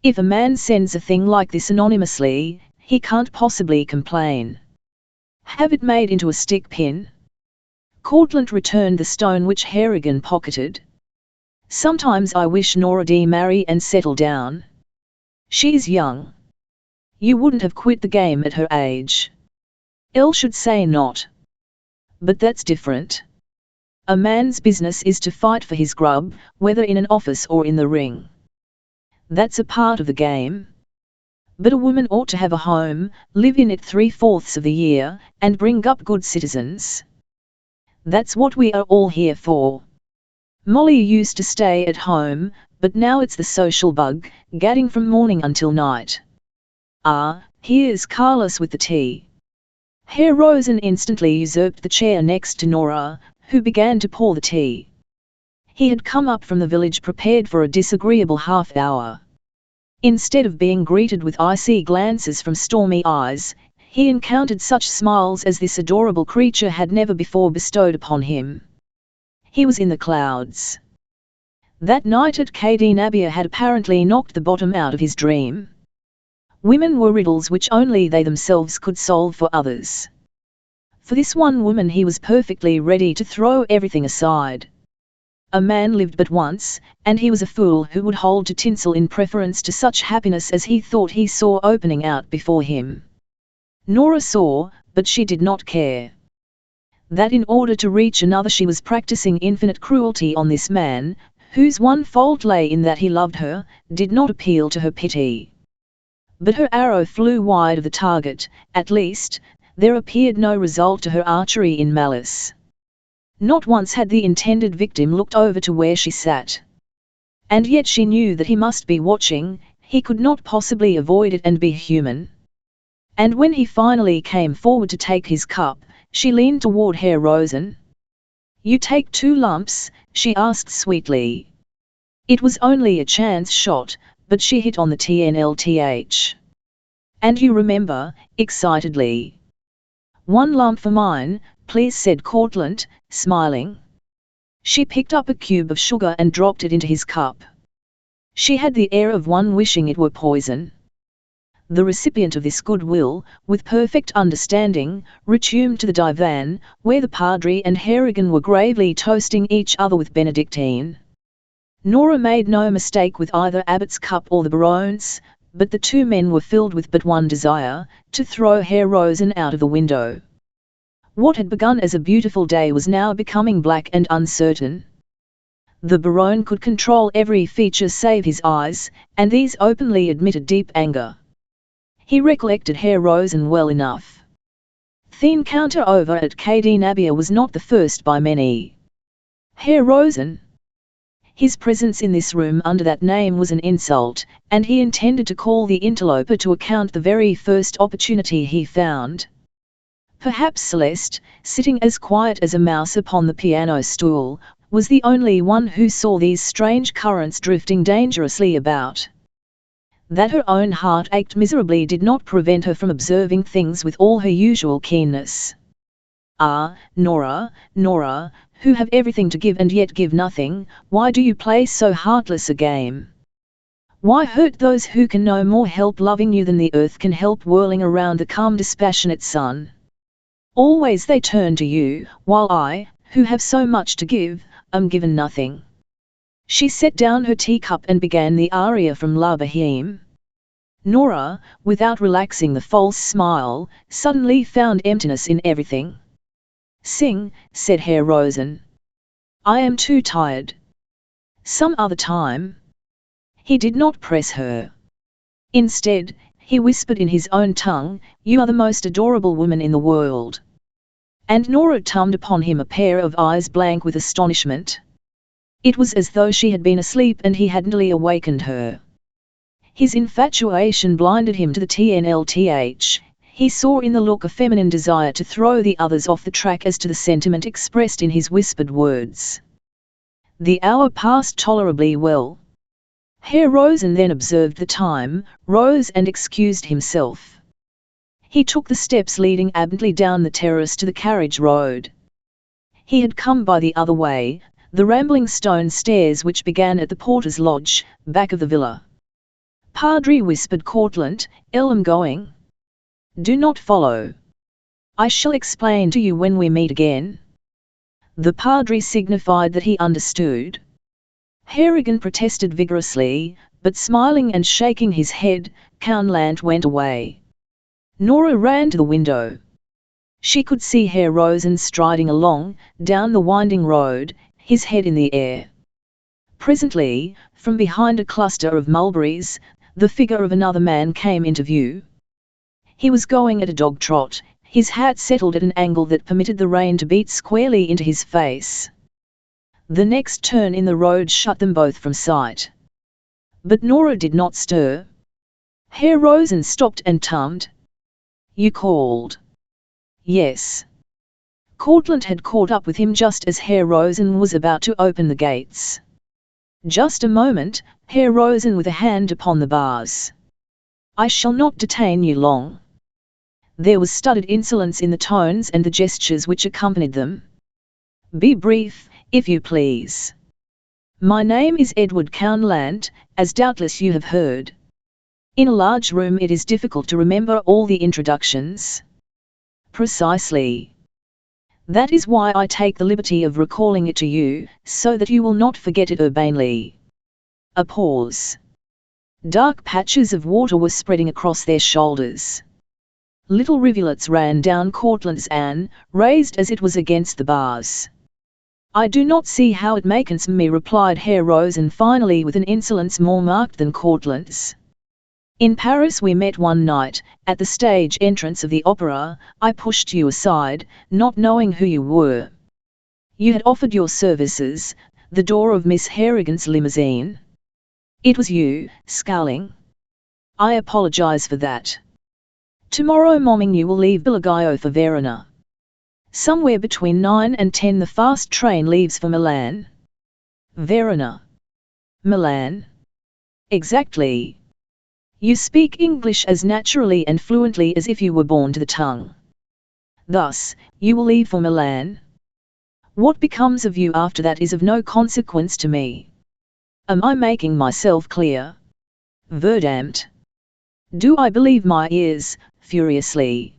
If a man sends a thing like this anonymously, he can't possibly complain. Have it made into a stick pin? Courtlandt returned the stone which Harrigan pocketed. Sometimes I wish Nora'd marry and settle down. She's young. You wouldn't have quit the game at her age. Elle should say not. But that's different. A man's business is to fight for his grub, whether in an office or in the ring. That's a part of the game. But a woman ought to have a home, live in it 3/4 of the year, and bring up good citizens. That's what we are all here for. Molly used to stay at home, but now it's the social bug, gadding from morning until night. Ah, here's Carlos with the tea. Herr Rosen instantly usurped the chair next to Nora, who began to pour the tea. He had come up from the village prepared for a disagreeable half-hour. Instead of being greeted with icy glances from stormy eyes, he encountered such smiles as this adorable creature had never before bestowed upon him. He was in the clouds. That night at Kd Nabia had apparently knocked the bottom out of his dream. Women were riddles which only they themselves could solve for others. For this one woman he was perfectly ready to throw everything aside. A man lived but once, and he was a fool who would hold to tinsel in preference to such happiness as he thought he saw opening out before him. Nora saw, but she did not care. That in order to reach another she was practicing infinite cruelty on this man, whose one fault lay in that he loved her, did not appeal to her pity. But her arrow flew wide of the target, at least, there appeared no result to her archery in malice. Not once had the intended victim looked over to where she sat. And yet she knew that he must be watching, he could not possibly avoid it and be human. And when he finally came forward to take his cup, she leaned toward Herr Rosen. You take 2 lumps, she asked sweetly. It was only a chance shot, but she hit on the TNLTH. And you remember, excitedly. 1 lump for mine, please, said Courtlandt, smiling. She picked up a cube of sugar and dropped it into his cup. She had the air of one wishing it were poison. The recipient of this goodwill, with perfect understanding, returned to the divan, where the Padre and Harrigan were gravely toasting each other with Benedictine. Nora made no mistake with either Abbott's cup or the Baron's, but the two men were filled with but one desire, to throw Herr Rosen out of the window. What had begun as a beautiful day was now becoming black and uncertain. The Baron could control every feature save his eyes, and these openly admitted deep anger. He recollected Herr Rosen well enough. The encounter over at Cadenabia was not the first by many. Herr Rosen. His presence in this room under that name was an insult, and he intended to call the interloper to account the very first opportunity he found. Perhaps Celeste, sitting as quiet as a mouse upon the piano stool, was the only one who saw these strange currents drifting dangerously about. That her own heart ached miserably did not prevent her from observing things with all her usual keenness. Ah, Nora, Nora, who have everything to give and yet give nothing, why do you play so heartless a game? Why hurt those who can no more help loving you than the earth can help whirling around the calm dispassionate sun? Always they turn to you, while I, who have so much to give, am given nothing. She set down her teacup and began the aria from La Bohème. Nora, without relaxing the false smile, suddenly found emptiness in everything. Sing, said Herr Rosen. I am too tired. Some other time. He did not press her. Instead, he whispered in his own tongue, you are the most adorable woman in the world. And Nora turned upon him a pair of eyes blank with astonishment. It was as though she had been asleep and he had nearly awakened her. His infatuation blinded him to the TNLTH. He saw in the look a feminine desire to throw the others off the track as to the sentiment expressed in his whispered words. The hour passed tolerably well. Herr Rosen then observed the time, rose and excused himself. He took the steps leading absently down the terrace to the carriage road. He had come by the other way, the rambling stone stairs which began at the porter's lodge, back of the villa. Padre whispered Courtlandt, am going. Do not follow. I shall explain to you when we meet again. The Padre signified that he understood. Harrigan protested vigorously, but smiling and shaking his head, Courtlandt went away. Nora ran to the window. She could see Herr Rosen striding along, down the winding road, his head in the air. Presently, from behind a cluster of mulberries, the figure of another man came into view. He was going at a dog trot, his hat settled at an angle that permitted the rain to beat squarely into his face. The next turn in the road shut them both from sight. But Nora did not stir. Herr Rosen stopped and tummed. You called. Yes. Courtlandt had caught up with him just as Herr Rosen was about to open the gates. Just a moment, Herr Rosen with a hand upon the bars. I shall not detain you long. There was studied insolence in the tones and the gestures which accompanied them. Be brief, if you please. My name is Edward Courtlandt, as doubtless you have heard. In a large room it is difficult to remember all the introductions. Precisely. That is why I take the liberty of recalling it to you, so that you will not forget it urbanely. A pause. Dark patches of water were spreading across their shoulders. Little rivulets ran down Courtlandt's an, raised as it was against the bars. I do not see how it may concern me, replied Herr Rosen finally with an insolence more marked than Courtlandt's. In Paris we met one night, at the stage entrance of the opera. I pushed you aside, not knowing who you were. You had offered your services, the door of Miss Harrigan's limousine. It was you, scowling. I apologize for that. Tomorrow morning you will leave Bilogaio for Verona. Somewhere between 9 and 10 the fast train leaves for Milan. Verona. Milan. Exactly. You speak English as naturally and fluently as if you were born to the tongue. Thus, you will leave for Milan. What becomes of you after that is of no consequence to me. Am I making myself clear? Verdammt! Do I believe my ears? Furiously.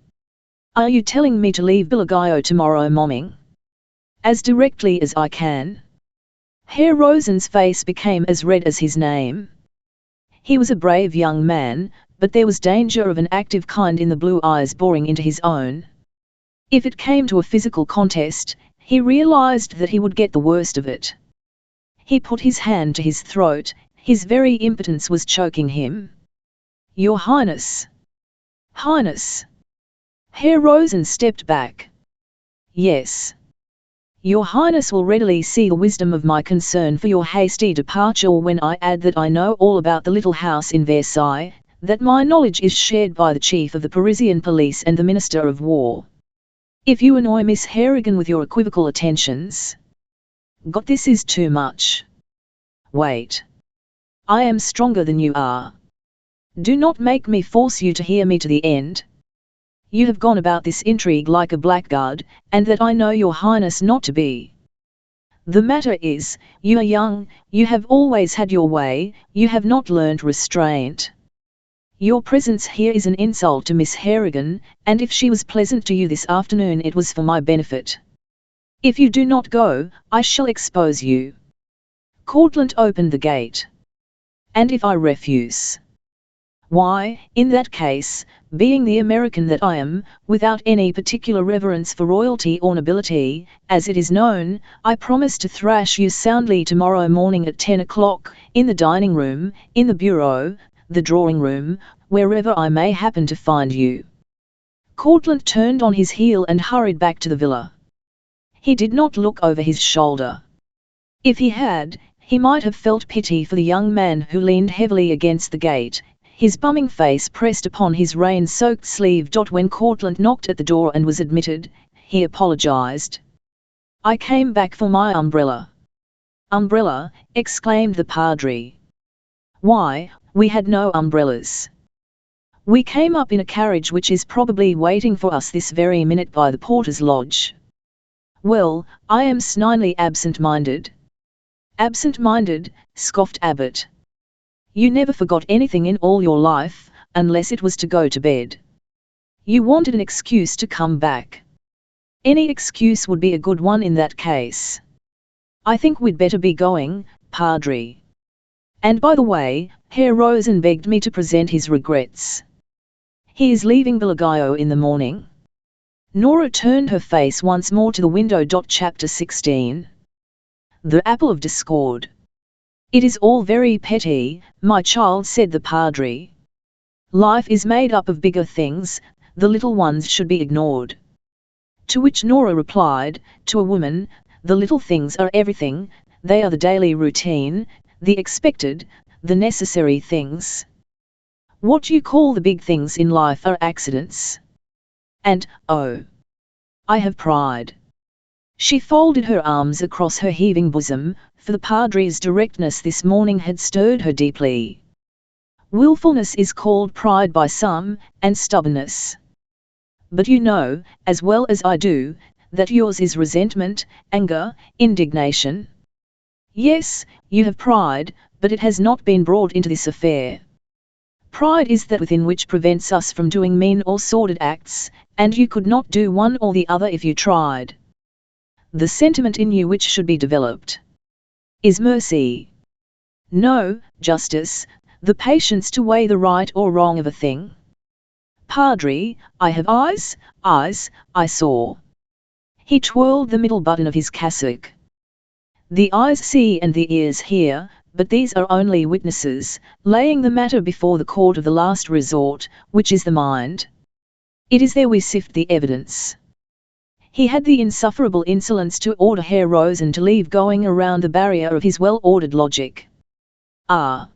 Are you telling me to leave Bilagio tomorrow morning? As directly as I can. Herr Rosen's face became as red as his name. He was a brave young man, but there was danger of an active kind in the blue eyes boring into his own. If it came to a physical contest, he realized that he would get the worst of it. He put his hand to his throat, his very impotence was choking him. Your Highness! Highness! Herr Rosen stepped back. Yes. Your Highness will readily see the wisdom of my concern for your hasty departure when I add that I know all about the little house in Versailles, that my knowledge is shared by the Chief of the Parisian Police and the Minister of War. If you annoy Miss Harrigan with your equivocal attentions... God, this is too much. Wait. I am stronger than you are. Do not make me force you to hear me to the end. You have gone about this intrigue like a blackguard, and that I know your Highness not to be. The matter is, you are young, you have always had your way, you have not learned restraint. Your presence here is an insult to Miss Harrigan, and if she was pleasant to you this afternoon it was for my benefit. If you do not go, I shall expose you. Courtlandt opened the gate. And if I refuse? Why, in that case, being the American that I am, without any particular reverence for royalty or nobility, as it is known, I promise to thrash you soundly tomorrow morning at 10 o'clock, in the dining room, in the bureau, the drawing room, wherever I may happen to find you. Courtlandt turned on his heel and hurried back to the villa. He did not look over his shoulder. If he had, he might have felt pity for the young man who leaned heavily against the gate, his bumming face pressed upon his rain-soaked sleeve. When Courtlandt knocked at the door and was admitted, he apologized. I came back for my umbrella. Umbrella, exclaimed the Padre. Why, we had no umbrellas. We came up in a carriage which is probably waiting for us this very minute by the porter's lodge. Well, I am snidely absent-minded. Absent-minded, scoffed Abbot. You never forgot anything in all your life, unless it was to go to bed. You wanted an excuse to come back. Any excuse would be a good one in that case. I think we'd better be going, Padre. And by the way, Herr Rosen begged me to present his regrets. He is leaving Bilagio in the morning. Nora turned her face once more to the window. Chapter 16. The Apple of Discord. It is all very petty, my child, said the Padre. Life is made up of bigger things, the little ones should be ignored. To which Nora replied, to a woman, the little things are everything, they are the daily routine, the expected, the necessary things. What you call the big things in life are accidents. And, oh, I have pride. She folded her arms across her heaving bosom, for the Padre's directness this morning had stirred her deeply. Willfulness is called pride by some, and stubbornness. But you know, as well as I do, that yours is resentment, anger, indignation. Yes, you have pride, but it has not been brought into this affair. Pride is that within which prevents us from doing mean or sordid acts, and you could not do one or the other if you tried. The sentiment in you which should be developed is mercy. No, justice, the patience to weigh the right or wrong of a thing. Padre, I have eyes, I saw. He twirled the middle button of his cassock. The eyes see and the ears hear, but these are only witnesses, laying the matter before the court of the last resort, which is the mind. It is there we sift the evidence. He had the insufferable insolence to order Herr Rosen to leave, going around the barrier of his well-ordered logic. Ah!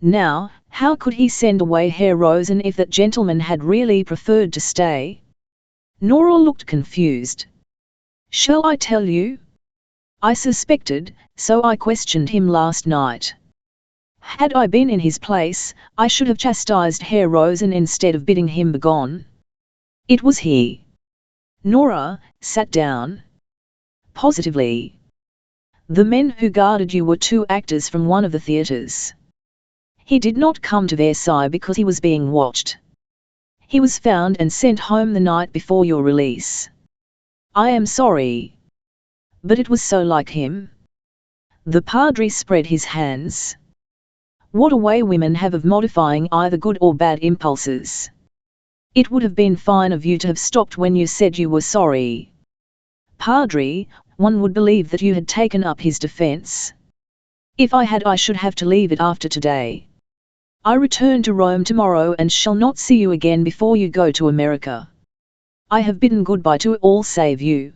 Now, how could he send away Herr Rosen if that gentleman had really preferred to stay? Nora looked confused. Shall I tell you? I suspected, so I questioned him last night. Had I been in his place, I should have chastised Herr Rosen instead of bidding him begone. It was he. Nora, sat down. Positively. The men who guarded you were 2 actors from one of the theatres. He did not come to Versailles because he was being watched. He was found and sent home the night before your release. I am sorry. But it was so like him. The Padre spread his hands. What a way women have of modifying either good or bad impulses. It would have been fine of you to have stopped when you said you were sorry. Padre, one would believe that you had taken up his defense. If I had, I should have to leave it after today. I return to Rome tomorrow and shall not see you again before you go to America. I have bidden goodbye to all save you.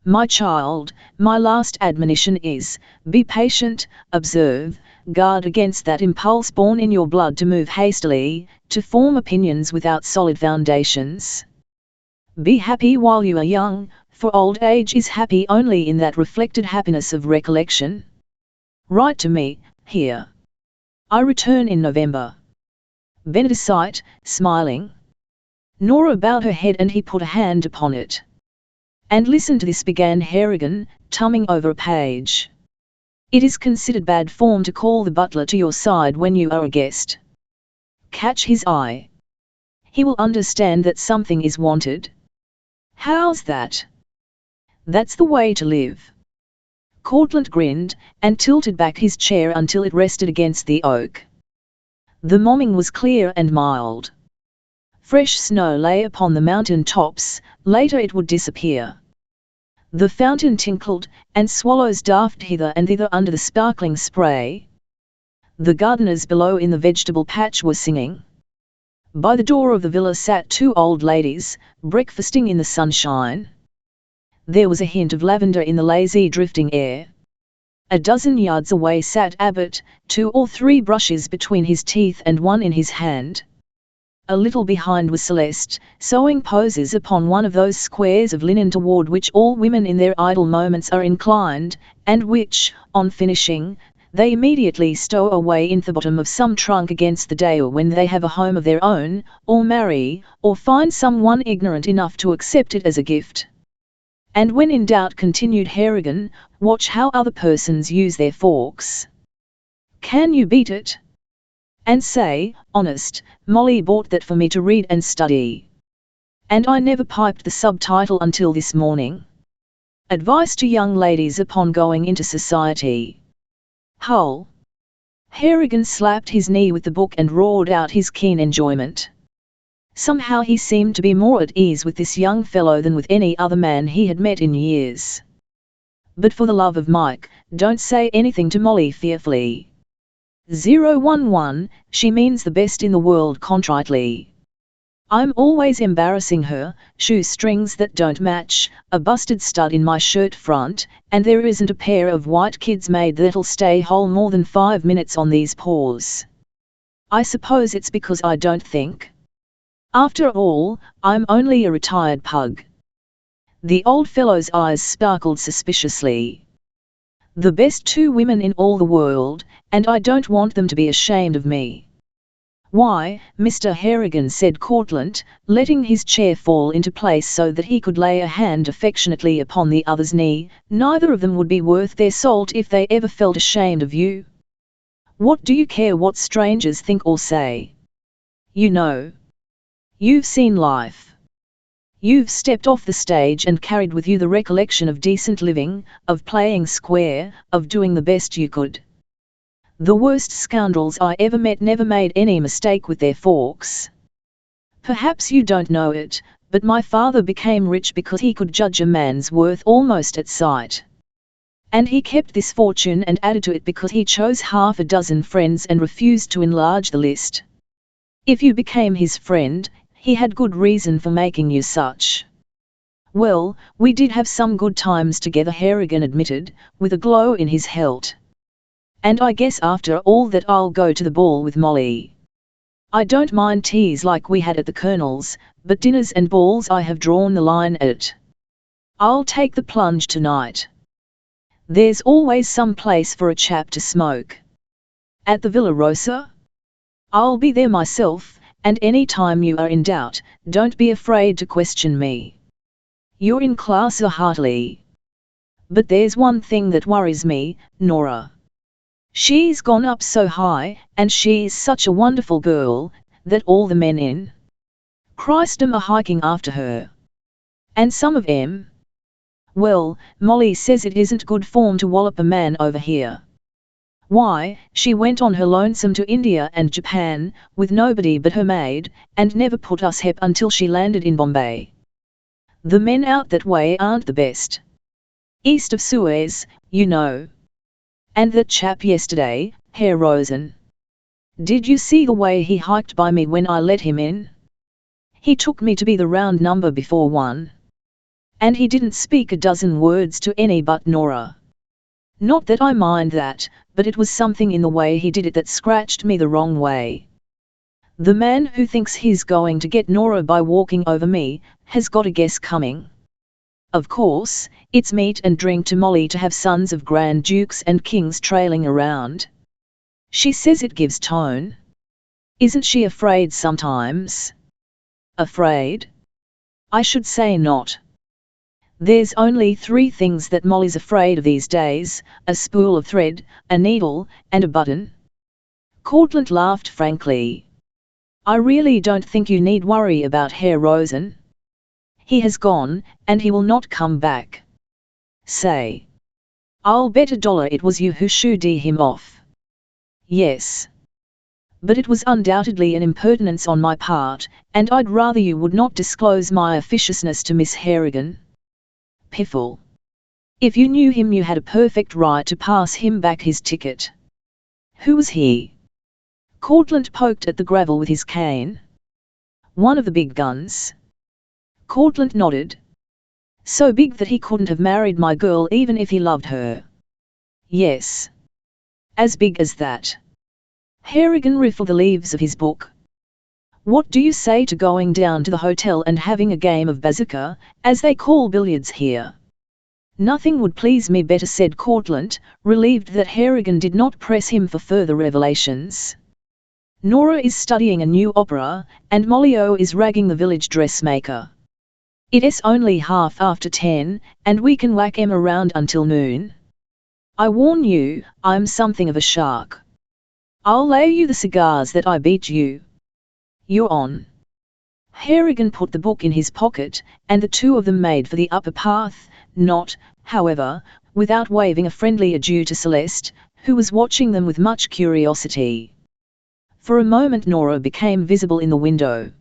My child, my last admonition is, be patient, observe, guard against that impulse born in your blood to move hastily, to form opinions without solid foundations. Be happy while you are young, for old age is happy only in that reflected happiness of recollection. Write to me, here. I return in November. Benedicite, smiling. Nora bowed her head and he put a hand upon it. And listen to this, began Harrigan, tumming over a page. It is considered bad form to call the butler to your side when you are a guest. Catch his eye. He will understand that something is wanted. How's that? That's the way to live. Courtlandt grinned, and tilted back his chair until it rested against the oak. The morning was clear and mild. Fresh snow lay upon the mountain tops, later it would disappear. The fountain tinkled, and swallows daffed hither and thither under the sparkling spray. The gardeners below in the vegetable patch were singing. By the door of the villa sat 2 old ladies, breakfasting in the sunshine. There was a hint of lavender in the lazy drifting air. A dozen yards away sat Abbot, 2 or 3 brushes between his teeth and one in his hand. A little behind was Celeste, sewing poses upon one of those squares of linen toward which all women in their idle moments are inclined, and which, on finishing, they immediately stow away in the bottom of some trunk against the day or when they have a home of their own, or marry, or find someone ignorant enough to accept it as a gift. And when in doubt, continued Harrigan, watch how other persons use their forks. Can you beat it? And say, honest, Molly bought that for me to read and study. And I never piped the subtitle until this morning. Advice to young ladies upon going into society. Hull. Harrigan slapped his knee with the book and roared out his keen enjoyment. Somehow he seemed to be more at ease with this young fellow than with any other man he had met in years. But for the love of Mike, don't say anything to Molly fearfully. 011, she means the best in the world contritely. I'm always embarrassing her, shoestrings that don't match, a busted stud in my shirt front, and there isn't a pair of white kids made that'll stay whole more than 5 minutes on these paws. I suppose it's because I don't think. After all, I'm only a retired pug. The old fellow's eyes sparkled suspiciously. The best 2 women in all the world, and I don't want them to be ashamed of me. Why, Mr. Harrigan, said Courtlandt, letting his chair fall into place so that he could lay a hand affectionately upon the other's knee, neither of them would be worth their salt if they ever felt ashamed of you. What do you care what strangers think or say? You know. You've seen life. You've stepped off the stage and carried with you the recollection of decent living, of playing square, of doing the best you could. The worst scoundrels I ever met never made any mistake with their forks. Perhaps you don't know it, but my father became rich because he could judge a man's worth almost at sight. And he kept this fortune and added to it because he chose 6 friends and refused to enlarge the list. If you became his friend, he had good reason for making you such. Well, we did have some good times together, Harrigan admitted, with a glow in his hilt. And I guess after all that I'll go to the ball with Molly. I don't mind teas like we had at the Colonel's, but dinners and balls I have drawn the line at. I'll take the plunge tonight. There's always some place for a chap to smoke. At the Villa Rosa? I'll be there myself, and any time you are in doubt, don't be afraid to question me. You're in class heartily. But there's one thing that worries me, Nora. She's gone up so high, and she's such a wonderful girl, that all the men in Christendom are hiking after her. And some of 'em. Well, Molly says it isn't good form to wallop a man over here. Why, she went on her lonesome to India and Japan, with nobody but her maid, and never put us hep until she landed in Bombay. The men out that way aren't the best. East of Suez, you know. And that chap yesterday, Herr Rosen. Did you see the way he hiked by me when I let him in? He took me to be the round number before one. And he didn't speak a dozen words to any but Nora. Not that I mind that, but it was something in the way he did it that scratched me the wrong way. The man who thinks he's going to get Nora by walking over me, has got a guess coming. Of course, it's meat and drink to Molly to have sons of Grand Dukes and Kings trailing around. She says it gives tone. Isn't she afraid sometimes? Afraid? I should say not. There's only 3 things that Molly's afraid of these days: a spool of thread, a needle, and a button. Courtlandt laughed frankly. I really don't think you need worry about Herr Rosen. He has gone, and he will not come back. Say. I'll bet $1 it was you who shooed him off. Yes. But it was undoubtedly an impertinence on my part, and I'd rather you would not disclose my officiousness to Miss Harrigan. Piffle. If you knew him you had a perfect right to pass him back his ticket. Who was he? Courtlandt poked at the gravel with his cane. One of the big guns. Courtlandt nodded. So big that he couldn't have married my girl even if he loved her. Yes. As big as that. Harrigan riffled the leaves of his book. What do you say to going down to the hotel and having a game of bazooka, as they call billiards here? Nothing would please me better, said Courtlandt, relieved that Harrigan did not press him for further revelations. Nora is studying a new opera, and Molly-O is ragging the village dressmaker. It's only 10:30, and we can whack 'em around until noon. I warn you, I'm something of a shark. I'll lay you the cigars that I beat you. You're on. Harrigan put the book in his pocket, and the two of them made for the upper path, not, however, without waving a friendly adieu to Celeste, who was watching them with much curiosity. For a moment Nora became visible in the window.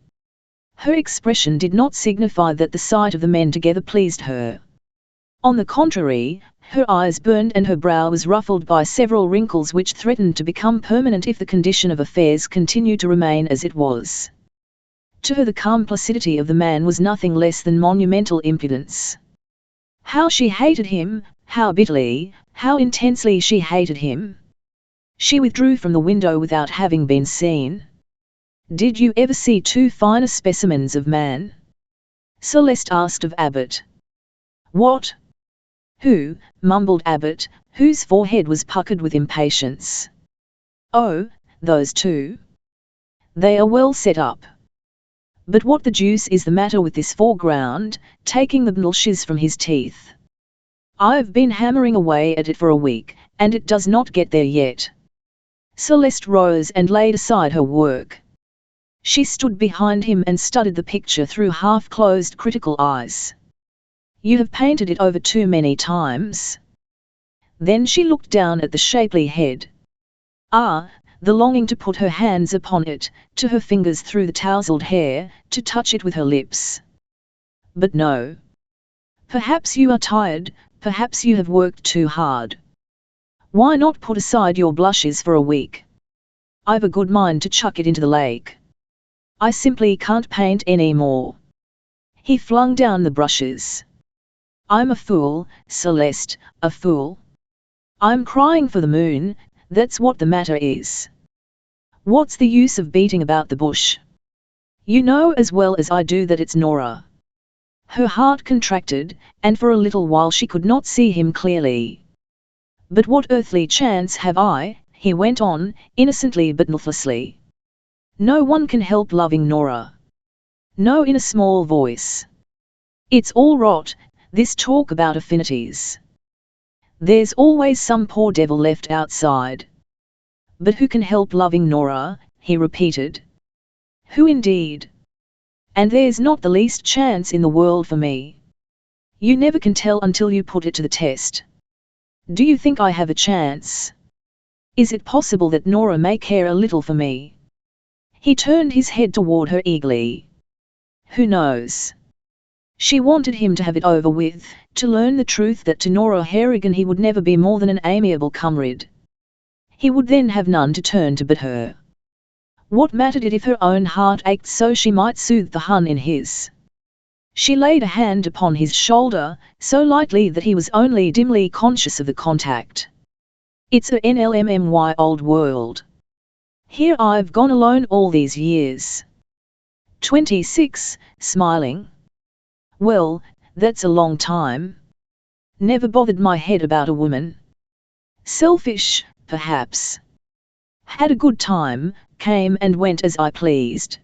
Her expression did not signify that the sight of the men together pleased her. On the contrary, her eyes burned and her brow was ruffled by several wrinkles which threatened to become permanent if the condition of affairs continued to remain as it was. To her the calm placidity of the man was nothing less than monumental impudence. How she hated him, how bitterly, how intensely she hated him. She withdrew from the window without having been seen. Did you ever see 2 finer specimens of man? Celeste asked of Abbott. What? Who? Mumbled Abbott, whose forehead was puckered with impatience. Oh, those 2. They are well set up. But what the deuce is the matter with this foreground, taking the blushes from his teeth? I've been hammering away at it for a week, and it does not get there yet. Celeste rose and laid aside her work. She stood behind him and studied the picture through half-closed critical eyes. You have painted it over too many times. Then she looked down at the shapely head. Ah, the longing to put her hands upon it, to her fingers through the tousled hair, to touch it with her lips. But no. Perhaps you are tired, perhaps you have worked too hard. Why not put aside your blushes for a week? I've a good mind to chuck it into the lake. I simply can't paint any more. He flung down the brushes. I'm a fool, Celeste, a fool. I'm crying for the moon, that's what the matter is. What's the use of beating about the bush? You know as well as I do that it's Nora. Her heart contracted, and for a little while she could not see him clearly. But what earthly chance have I, he went on, innocently but ruthlessly. No one can help loving Nora. No, in a small voice. It's all rot, this talk about affinities. There's always some poor devil left outside. But who can help loving Nora, he repeated. Who indeed? And there's not the least chance in the world for me. You never can tell until you put it to the test. Do you think I have a chance? Is it possible that Nora may care a little for me? He turned his head toward her eagerly. Who knows? She wanted him to have it over with, to learn the truth that to Nora Harrigan he would never be more than an amiable comrade. He would then have none to turn to but her. What mattered it if her own heart ached so she might soothe the Hun in his? She laid a hand upon his shoulder, so lightly that he was only dimly conscious of the contact. It's a NLMMY old world. Here I've gone alone all these years. 26, smiling. Well, that's a long time. Never bothered my head about a woman. Selfish, perhaps. Had a good time, came and went as I pleased.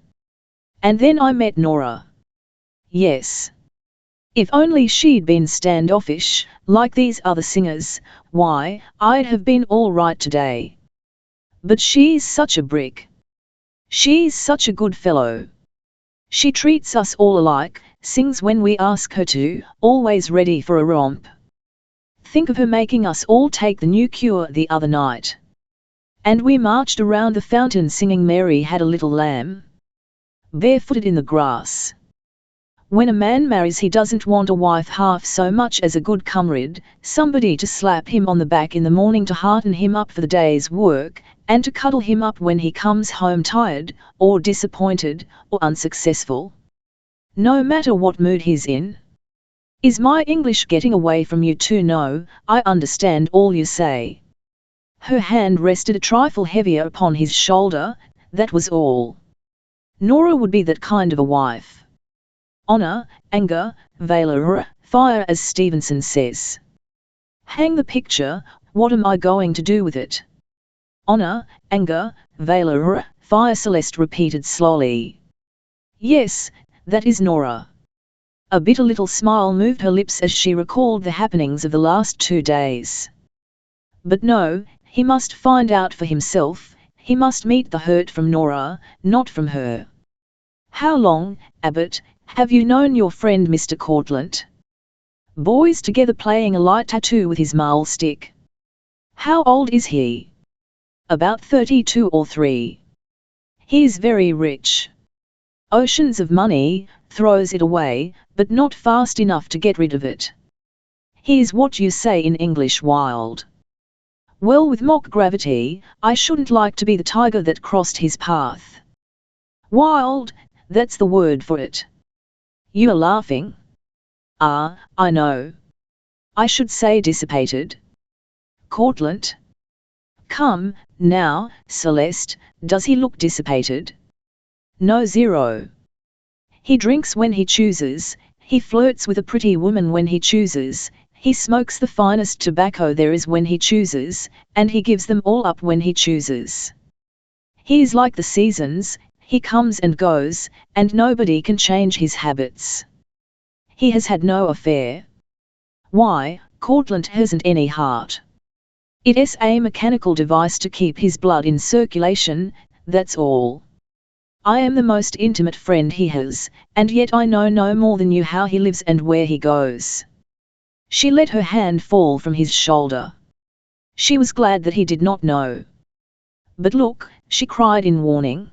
And then I met Nora. Yes. If only she'd been standoffish, like these other singers, why, I'd have been all right today. But she's such a brick. She's such a good fellow. She treats us all alike, sings when we ask her to, always ready for a romp. Think of her making us all take the new cure the other night. And we marched around the fountain singing Mary Had a Little Lamb. Barefooted in the grass. When a man marries he doesn't want a wife half so much as a good comrade, somebody to slap him on the back in the morning to hearten him up for the day's work, and to cuddle him up when he comes home tired, or disappointed, or unsuccessful. No matter what mood he's in. Is my English getting away from you too? No, I understand all you say. Her hand rested a trifle heavier upon his shoulder, that was all. Nora would be that kind of a wife. Honor, anger, valor, fire as Stevenson says. Hang the picture, what am I going to do with it? Honor, anger, valor, fire, Celeste repeated slowly. Yes, that is Nora. A bitter little smile moved her lips as she recalled the happenings of the last 2 days. But no, he must find out for himself, he must meet the hurt from Nora, not from her. How long, Abbot, have you known your friend Mr. Courtlandt? Boys together playing a light tattoo with his maul stick. How old is he? About 32 or 3. He is very rich. Oceans of money, throws it away, but not fast enough to get rid of it. He is what you say in English wild. Well, with mock gravity, I shouldn't like to be the tiger that crossed his path. Wild, that's the word for it. You are laughing? Ah, I know. I should say dissipated. Courtlandt? Come, now, Celeste, does he look dissipated? No, zero. He drinks when he chooses, he flirts with a pretty woman when he chooses, he smokes the finest tobacco there is when he chooses, and he gives them all up when he chooses. He is like the seasons, he comes and goes, and nobody can change his habits. He has had no affair. Why, Courtlandt hasn't any heart. It's a mechanical device to keep his blood in circulation, that's all. I am the most intimate friend he has, and yet I know no more than you how he lives and where he goes. She let her hand fall from his shoulder. She was glad that he did not know. But look, she cried in warning.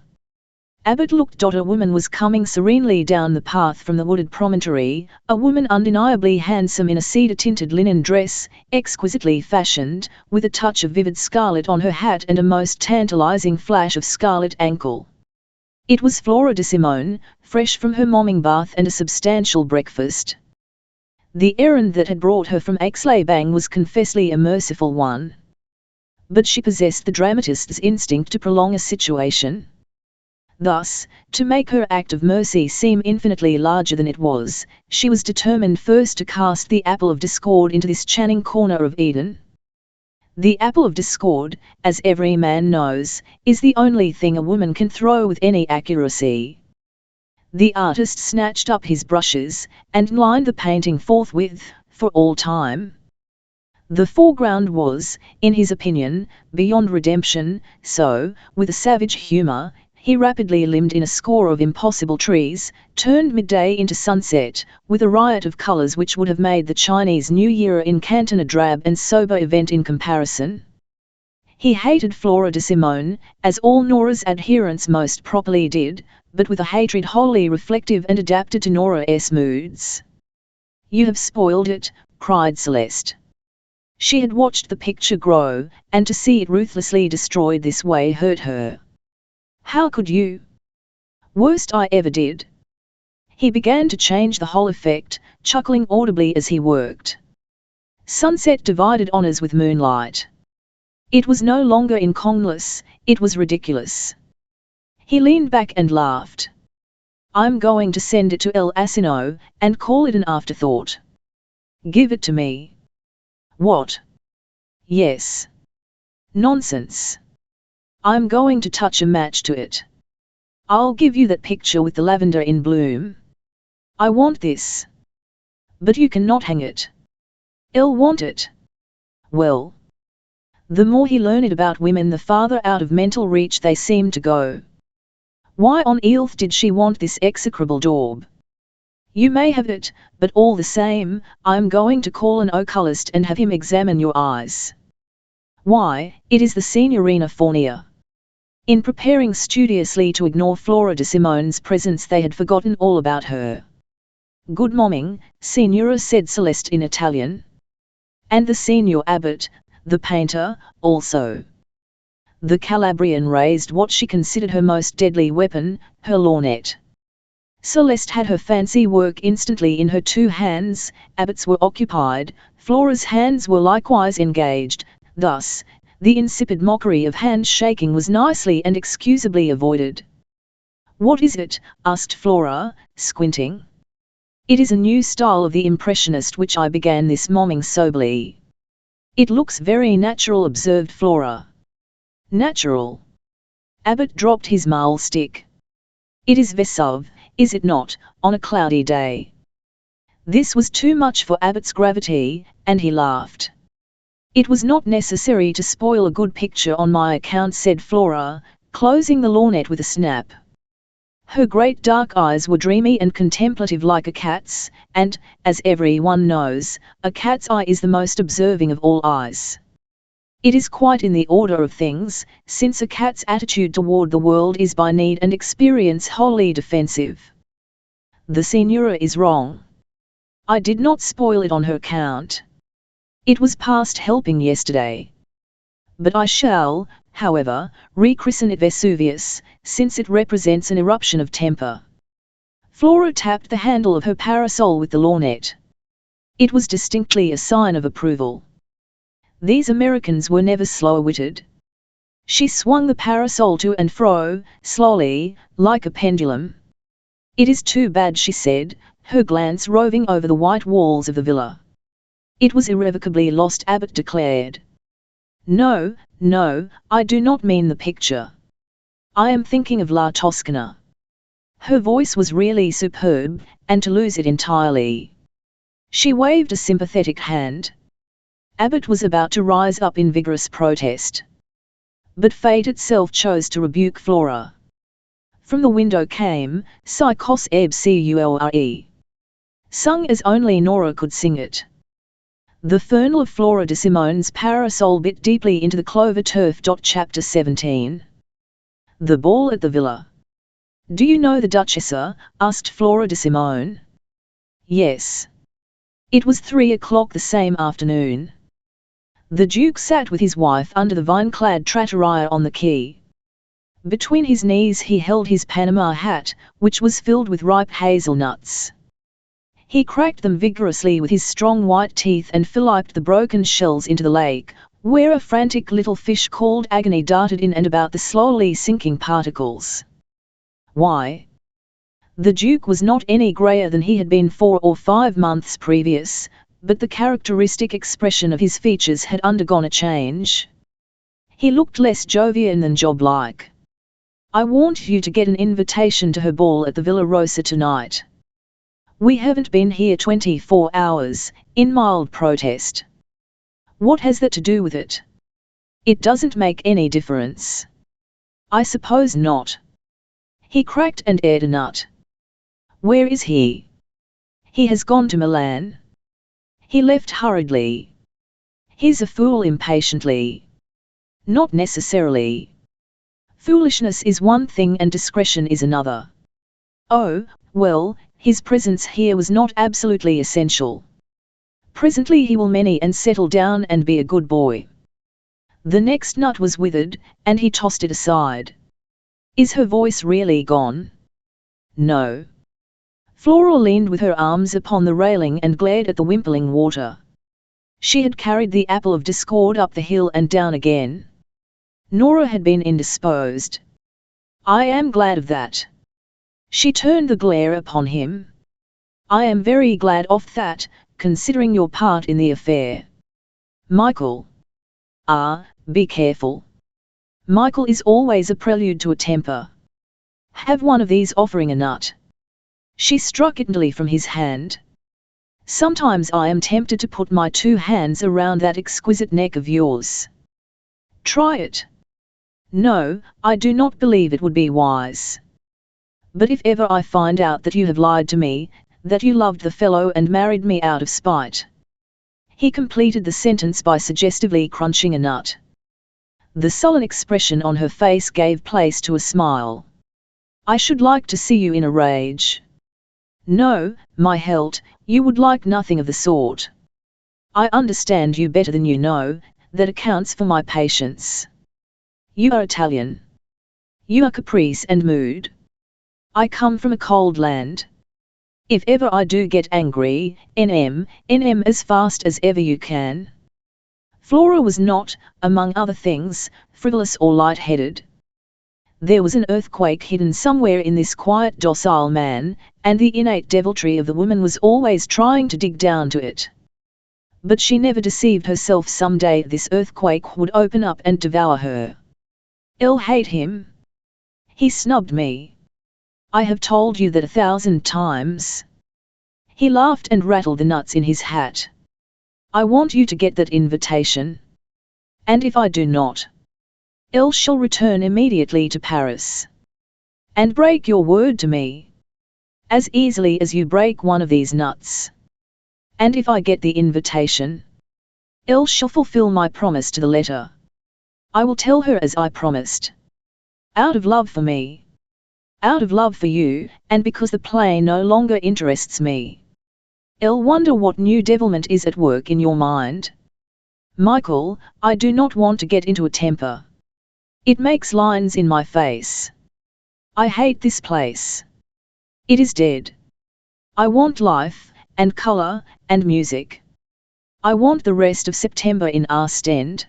Abbot looked. A woman was coming serenely down the path from the wooded promontory, a woman undeniably handsome in a cedar-tinted linen dress, exquisitely fashioned, with a touch of vivid scarlet on her hat and a most tantalizing flash of scarlet ankle. It was Flora de Simone, fresh from her momming bath and a substantial breakfast. The errand that had brought her from Aix-les-Bains was confessedly a merciful one. But she possessed the dramatist's instinct to prolong a situation. Thus, to make her act of mercy seem infinitely larger than it was, she was determined first to cast the apple of discord into this Channing corner of Eden. The apple of discord, as every man knows, is the only thing a woman can throw with any accuracy. The artist snatched up his brushes, and lined the painting forthwith, for all time. The foreground was, in his opinion, beyond redemption, so, with a savage humour, he rapidly limned in a score of impossible trees, turned midday into sunset, with a riot of colours which would have made the Chinese New Year in Canton a drab and sober event in comparison. He hated Flora de Simone, as all Nora's adherents most properly did, but with a hatred wholly reflective and adapted to Nora's moods. "You have spoiled it," cried Celeste. She had watched the picture grow, and to see it ruthlessly destroyed this way hurt her. "How could you?" "Worst I ever did." He began to change the whole effect, chuckling audibly as he worked. Sunset divided honours with moonlight. It was no longer incongruous, it was ridiculous. He leaned back and laughed. "I'm going to send it to El Asino, and call it an afterthought." "Give it to me." "What?" "Yes." "Nonsense. I'm going to touch a match to it. I'll give you that picture with the lavender in bloom. I want this." "But you cannot hang it." "I'll want it." Well. The more he learned about women, the farther out of mental reach they seemed to go. Why on earth did she want this execrable daub? "You may have it, but all the same, I'm going to call an oculist and have him examine your eyes." "Why, it is the Signorina Fornia." In preparing studiously to ignore Flora de Simone's presence, they had forgotten all about her. "Good morning, Signora," said Celeste in Italian. "And the Signor Abbot, the painter, also." The Calabrian raised what she considered her most deadly weapon, her lorgnette. Celeste had her fancy work instantly in her two hands. Abbot's were occupied, Flora's hands were likewise engaged, thus, the insipid mockery of hand-shaking was nicely and excusably avoided. "What is it?" asked Flora, squinting. "It is a new style of the Impressionist which I began this morning soberly." "It looks very natural," observed Flora. "Natural?" Abbot dropped his mahl stick. "It is Vesuve, is it not, on a cloudy day?" This was too much for Abbot's gravity, and he laughed. "It was not necessary to spoil a good picture on my account," said Flora, closing the lorgnette with a snap. Her great dark eyes were dreamy and contemplative like a cat's, and, as everyone knows, a cat's eye is the most observing of all eyes. It is quite in the order of things, since a cat's attitude toward the world is by need and experience wholly defensive. "The Signora is wrong. I did not spoil it on her account. It was past helping yesterday. But I shall, however, rechristen it Vesuvius, since it represents an eruption of temper." Flora tapped the handle of her parasol with the lorgnette. It was distinctly a sign of approval. These Americans were never slow-witted. She swung the parasol to and fro, slowly, like a pendulum. "It is too bad," she said, her glance roving over the white walls of the villa. "It was irrevocably lost," Abbot declared. No, I do not mean the picture. I am thinking of La Toscana." Her voice was really superb, and to lose it entirely. She waved a sympathetic hand. Abbot was about to rise up in vigorous protest. But fate itself chose to rebuke Flora. From the window came, "Psychos eb cure," sung as only Nora could sing it. The fernal of Flora de Simone's parasol bit deeply into the clover turf. Chapter 17. The ball at the villa. "Do you know the Duchessa?" asked Flora de Simone. "Yes." It was 3 o'clock the same afternoon. The Duke sat with his wife under the vine-clad trattoria on the quay. Between his knees he held his Panama hat, which was filled with ripe hazelnuts. He cracked them vigorously with his strong white teeth and filliped the broken shells into the lake, where a frantic little fish called Agony darted in and about the slowly sinking particles. Why? The Duke was not any greyer than he had been 4 or 5 months previous, but the characteristic expression of his features had undergone a change. He looked less Jovian than Job-like. "I want you to get an invitation to her ball at the Villa Rosa tonight." "We haven't been here 24 hours, in mild protest." What has that to do with it? It doesn't make any difference. I suppose not. He cracked and ate a nut. Where is he? He has gone to Milan. He left hurriedly. He's a fool impatiently. Not necessarily. Foolishness is one thing and discretion is another. Oh, well, his presence here was not absolutely essential. Presently he will many and settle down and be a good boy. The next nut was withered, and he tossed it aside. Is her voice really gone? No. Flora leaned with her arms upon the railing and glared at the wimpling water. She had carried the apple of discord up the hill and down again. Nora had been indisposed. I am glad of that. She turned the glare upon him. I am very glad of that, considering your part in the affair. Michael. Ah, be careful. Michael is always a prelude to a temper. Have one of these offering a nut. She struck it idly from his hand. Sometimes I am tempted to put my 2 hands around that exquisite neck of yours. Try it. No, I do not believe it would be wise. But if ever I find out that you have lied to me, that you loved the fellow and married me out of spite. He completed the sentence by suggestively crunching a nut. The sullen expression on her face gave place to a smile. I should like to see you in a rage. No, my Helt, you would like nothing of the sort. I understand you better than you know, that accounts for my patience. You are Italian. You are caprice and mood. I come from a cold land. If ever I do get angry, NM as fast as ever you can. Flora was not, among other things, frivolous or light-headed. There was an earthquake hidden somewhere in this quiet docile man, and the innate deviltry of the woman was always trying to dig down to it. But she never deceived herself some day this earthquake would open up and devour her. I'll hate him. He snubbed me. I have told you that 1,000 times. He laughed and rattled the nuts in his hat. I want you to get that invitation. And if I do not, I shall return immediately to Paris. And break your word to me. As easily as you break one of these nuts. And if I get the invitation, I shall fulfill my promise to the letter. I will tell her as I promised. Out of love for me. Out of love for you, and because the play no longer interests me. I'll wonder what new devilment is at work in your mind. Michael, I do not want to get into a temper. It makes lines in my face. I hate this place. It is dead. I want life, and color, and music. I want the rest of September in Ostend.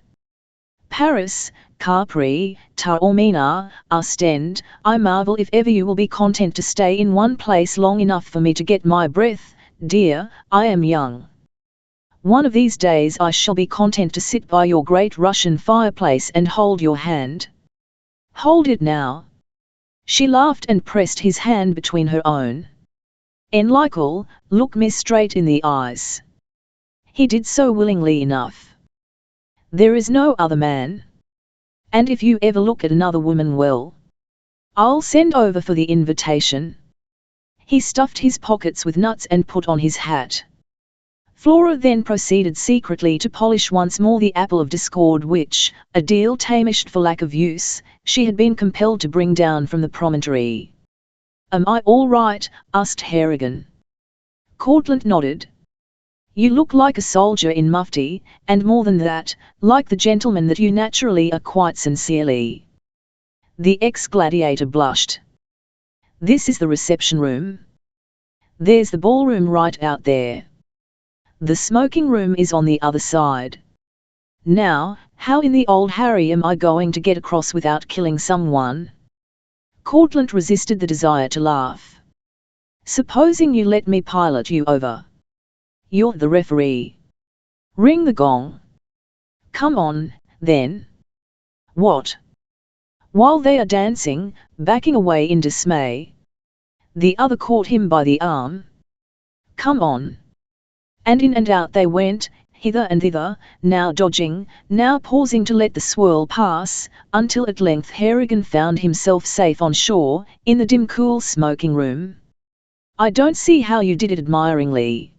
Paris, Capri, Taormina, Ostend, I marvel if ever you will be content to stay in one place long enough for me to get my breath, dear, I am young. One of these days I shall be content to sit by your great Russian fireplace and hold your hand. Hold it now. She laughed and pressed his hand between her own. Michael, look me straight in the eyes. He did so willingly enough. There is no other man. And if you ever look at another woman, well, I'll send over for the invitation. He stuffed his pockets with nuts and put on his hat. Flora then proceeded secretly to polish once more the apple of discord which, a deal tamished for lack of use, she had been compelled to bring down from the promontory. Am I all right? Asked Harrigan. Courtlandt nodded. You look like a soldier in mufti, and more than that, like the gentleman that you naturally are quite sincerely. The ex-gladiator blushed. This is the reception room. There's the ballroom right out there. The smoking room is on the other side. Now, how in the old Harry am I going to get across without killing someone? Courtlandt resisted the desire to laugh. Supposing you let me pilot you over. You're the referee. Ring the gong. Come on, then. What? While they are dancing, backing away in dismay. The other caught him by the arm. Come on. And in and out they went, hither and thither, now dodging, now pausing to let the swirl pass, until at length Harrigan found himself safe on shore, in the dim cool smoking room. "I don't see how you did it," admiringly.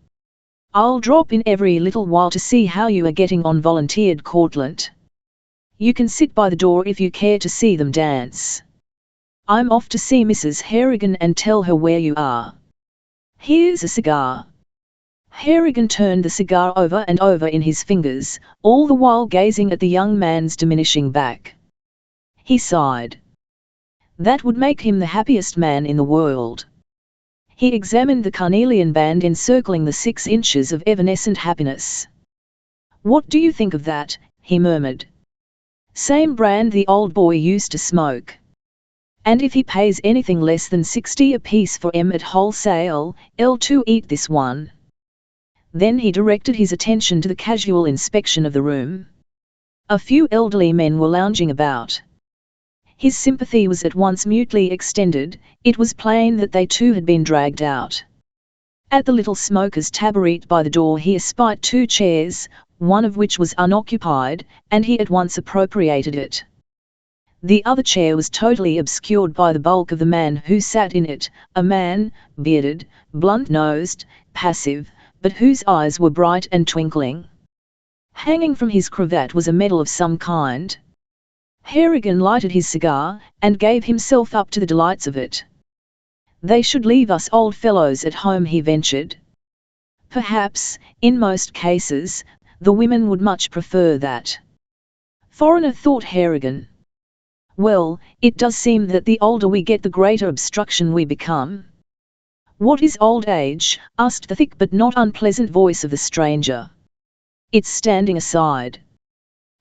"I'll drop in every little while to see how you are getting on," volunteered Courtlandt. "You can sit by the door if you care to see them dance. I'm off to see Mrs. Harrigan and tell her where you are. Here's a cigar." Harrigan turned the cigar over and over in his fingers, all the while gazing at the young man's diminishing back. He sighed. That would make him the happiest man in the world. He examined the carnelian band encircling the 6 inches of evanescent happiness. "What do you think of that?" he murmured. "Same brand the old boy used to smoke. And if he pays anything less than 60 apiece for 'em at wholesale, I'll eat this one." Then he directed his attention to the casual inspection of the room. A few elderly men were lounging about. His sympathy was at once mutely extended. It was plain that they too had been dragged out. At the little smoker's taboret by the door he espied 2 chairs, one of which was unoccupied, and he at once appropriated it. The other chair was totally obscured by the bulk of the man who sat in it, a man, bearded, blunt-nosed, passive, but whose eyes were bright and twinkling. Hanging from his cravat was a medal of some kind. Harrigan lighted his cigar, and gave himself up to the delights of it. "They should leave us old fellows at home," he ventured. "Perhaps, in most cases, the women would much prefer that." Foreigner, thought Harrigan. "Well, it does seem that the older we get the greater obstruction we become." "What is old age?" asked the thick but not unpleasant voice of the stranger. "It's standing aside.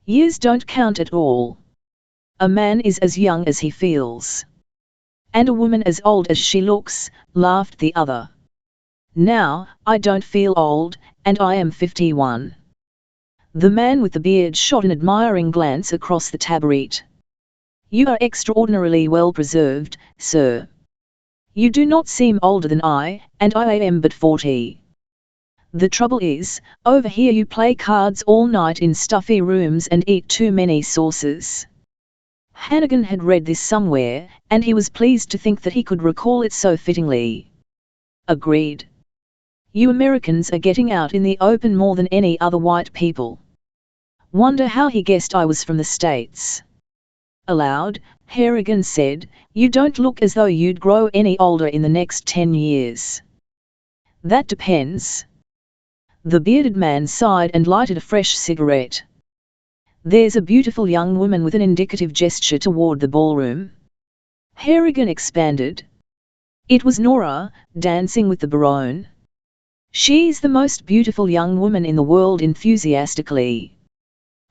Years don't count at all. A man is as young as he feels." "And a woman as old as she looks," laughed the other. "Now, I don't feel old, and I am 51. The man with the beard shot an admiring glance across the taboret. "You are extraordinarily well preserved, sir. You do not seem older than I, and I am but 40. The trouble is, over here you play cards all night in stuffy rooms and eat too many sauces." Hannigan had read this somewhere, and he was pleased to think that he could recall it so fittingly. "Agreed. You Americans are getting out in the open more than any other white people. Wonder how he guessed I was from the States." Aloud, Harrigan said, "You don't look as though you'd grow any older in the next 10 years. "That depends." The bearded man sighed and lighted a fresh cigarette. "There's a beautiful young woman," with an indicative gesture toward the ballroom. Harrigan expanded. It was Nora, dancing with the Baronne. "She's the most beautiful young woman in the world," enthusiastically.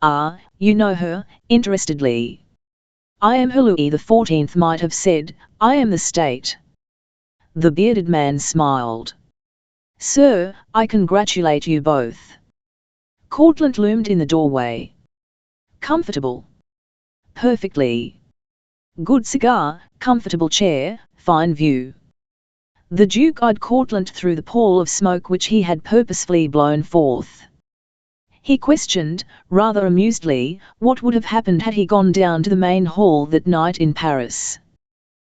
"Ah, you know her," interestedly. "I am her." Louis XIV might have said, "I am the state." The bearded man smiled. "Sir, I congratulate you both." Courtlandt loomed in the doorway. "Comfortable?" "Perfectly. Good cigar, comfortable chair, fine view." The Duke eyed Courtlandt through the pall of smoke which he had purposefully blown forth. He questioned, rather amusedly, what would have happened had he gone down to the main hall that night in Paris.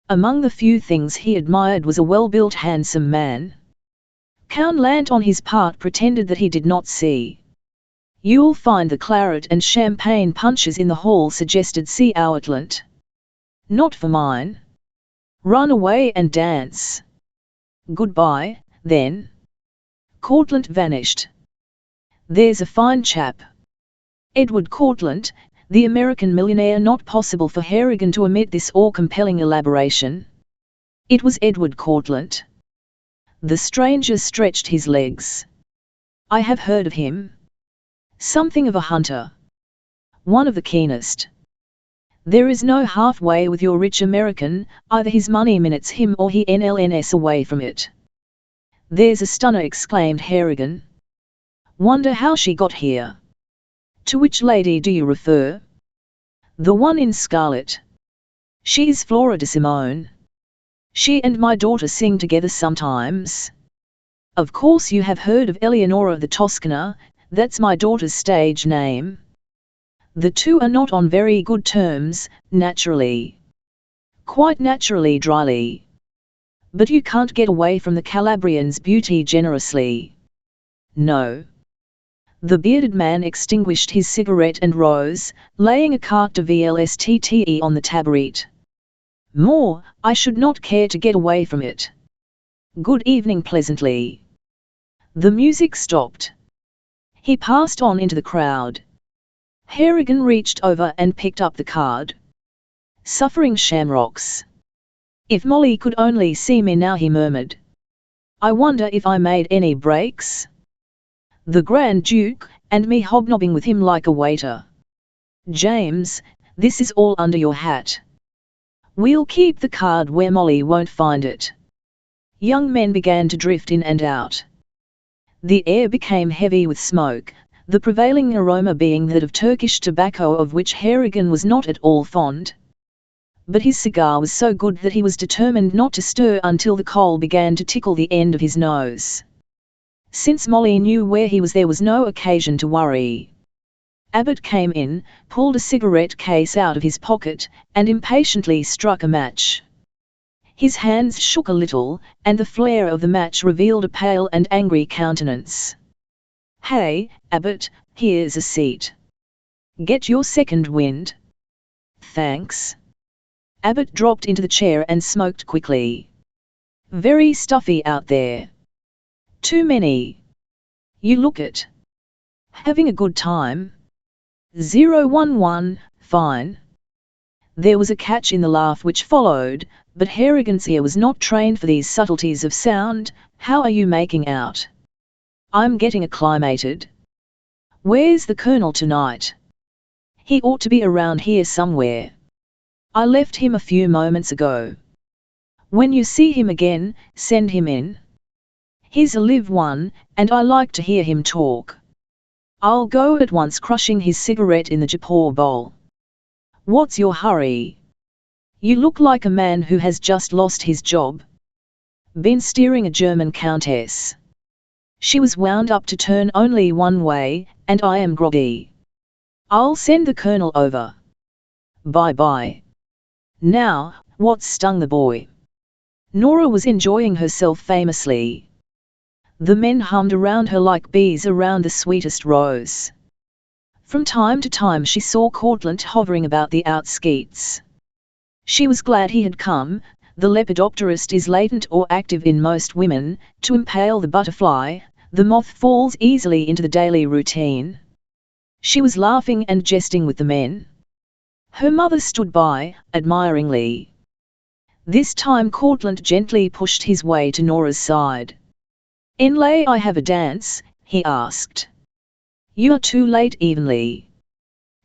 Among the few things he admired was a well-built handsome man. Courtlandt on his part pretended that he did not see. "You'll find the claret and champagne punches in the hall," suggested Courtlandt. "Not for mine. Run away and dance." "Goodbye, then." Courtlandt vanished. "There's a fine chap. Edward Courtlandt, the American millionaire." Not possible for Harrigan to omit this awe-compelling elaboration. It was Edward Courtlandt. The stranger stretched his legs. "I have heard of him. Something of a hunter. One of the keenest. There is no halfway with your rich American, either his money minutes him or he nlns away from it." "There's a stunner," exclaimed Harrigan. "Wonder how she got here." "To which lady do you refer?" "The one in scarlet. She's Flora de Simone. She and my daughter sing together sometimes." "Of course you have heard of Eleonora da Toscana, That's my daughter's stage name. The two are not on very good terms, naturally. Quite naturally dryly. But you can't get away from the Calabrian's beauty generously. No. The bearded man extinguished his cigarette and rose, laying a carte de VLSTTE on the tabourette. More, I should not care to get away from it. Good evening pleasantly. The music stopped. He passed on into the crowd. Harrigan reached over and picked up the card. Suffering shamrocks. If Molly could only see me now, he murmured. I wonder if I made any breaks? The Grand Duke, and me hobnobbing with him like a waiter. James, this is all under your hat. We'll keep the card where Molly won't find it. Young men began to drift in and out. The air became heavy with smoke, the prevailing aroma being that of Turkish tobacco, of which Harrigan was not at all fond. But his cigar was so good that he was determined not to stir until the coal began to tickle the end of his nose. Since Molly knew where he was, there was no occasion to worry. Abbott came in, pulled a cigarette case out of his pocket, and impatiently struck a match. His hands shook a little, and the flare of the match revealed a pale and angry countenance. Hey, Abbott, here's a seat. Get your second wind. Thanks. Abbott dropped into the chair and smoked quickly. Very stuffy out there. Too many. You look it. Having a good time? 011, fine. There was a catch in the laugh which followed, but Harrigan's ear was not trained for these subtleties of sound. How are you making out? I'm getting acclimated. Where's the Colonel tonight? He ought to be around here somewhere. I left him a few moments ago. When you see him again, send him in. He's a live one, and I like to hear him talk. I'll go at once, crushing his cigarette in the Japor bowl. What's your hurry? You look like a man who has just lost his job. Been steering a German countess. She was wound up to turn only one way, and I am groggy. I'll send the Colonel over. Bye-bye. Now, what's stung the boy? Nora was enjoying herself famously. The men hummed around her like bees around the sweetest rose. From time to time she saw Courtlandt hovering about the outskirts. She was glad he had come. The lepidopterist is latent or active in most women. To impale the butterfly, the moth falls easily into the daily routine. She was laughing and jesting with the men. Her mother stood by, admiringly. This time Courtlandt gently pushed his way to Nora's side. "Inlay I have a dance?" he asked. "You are too late evenly."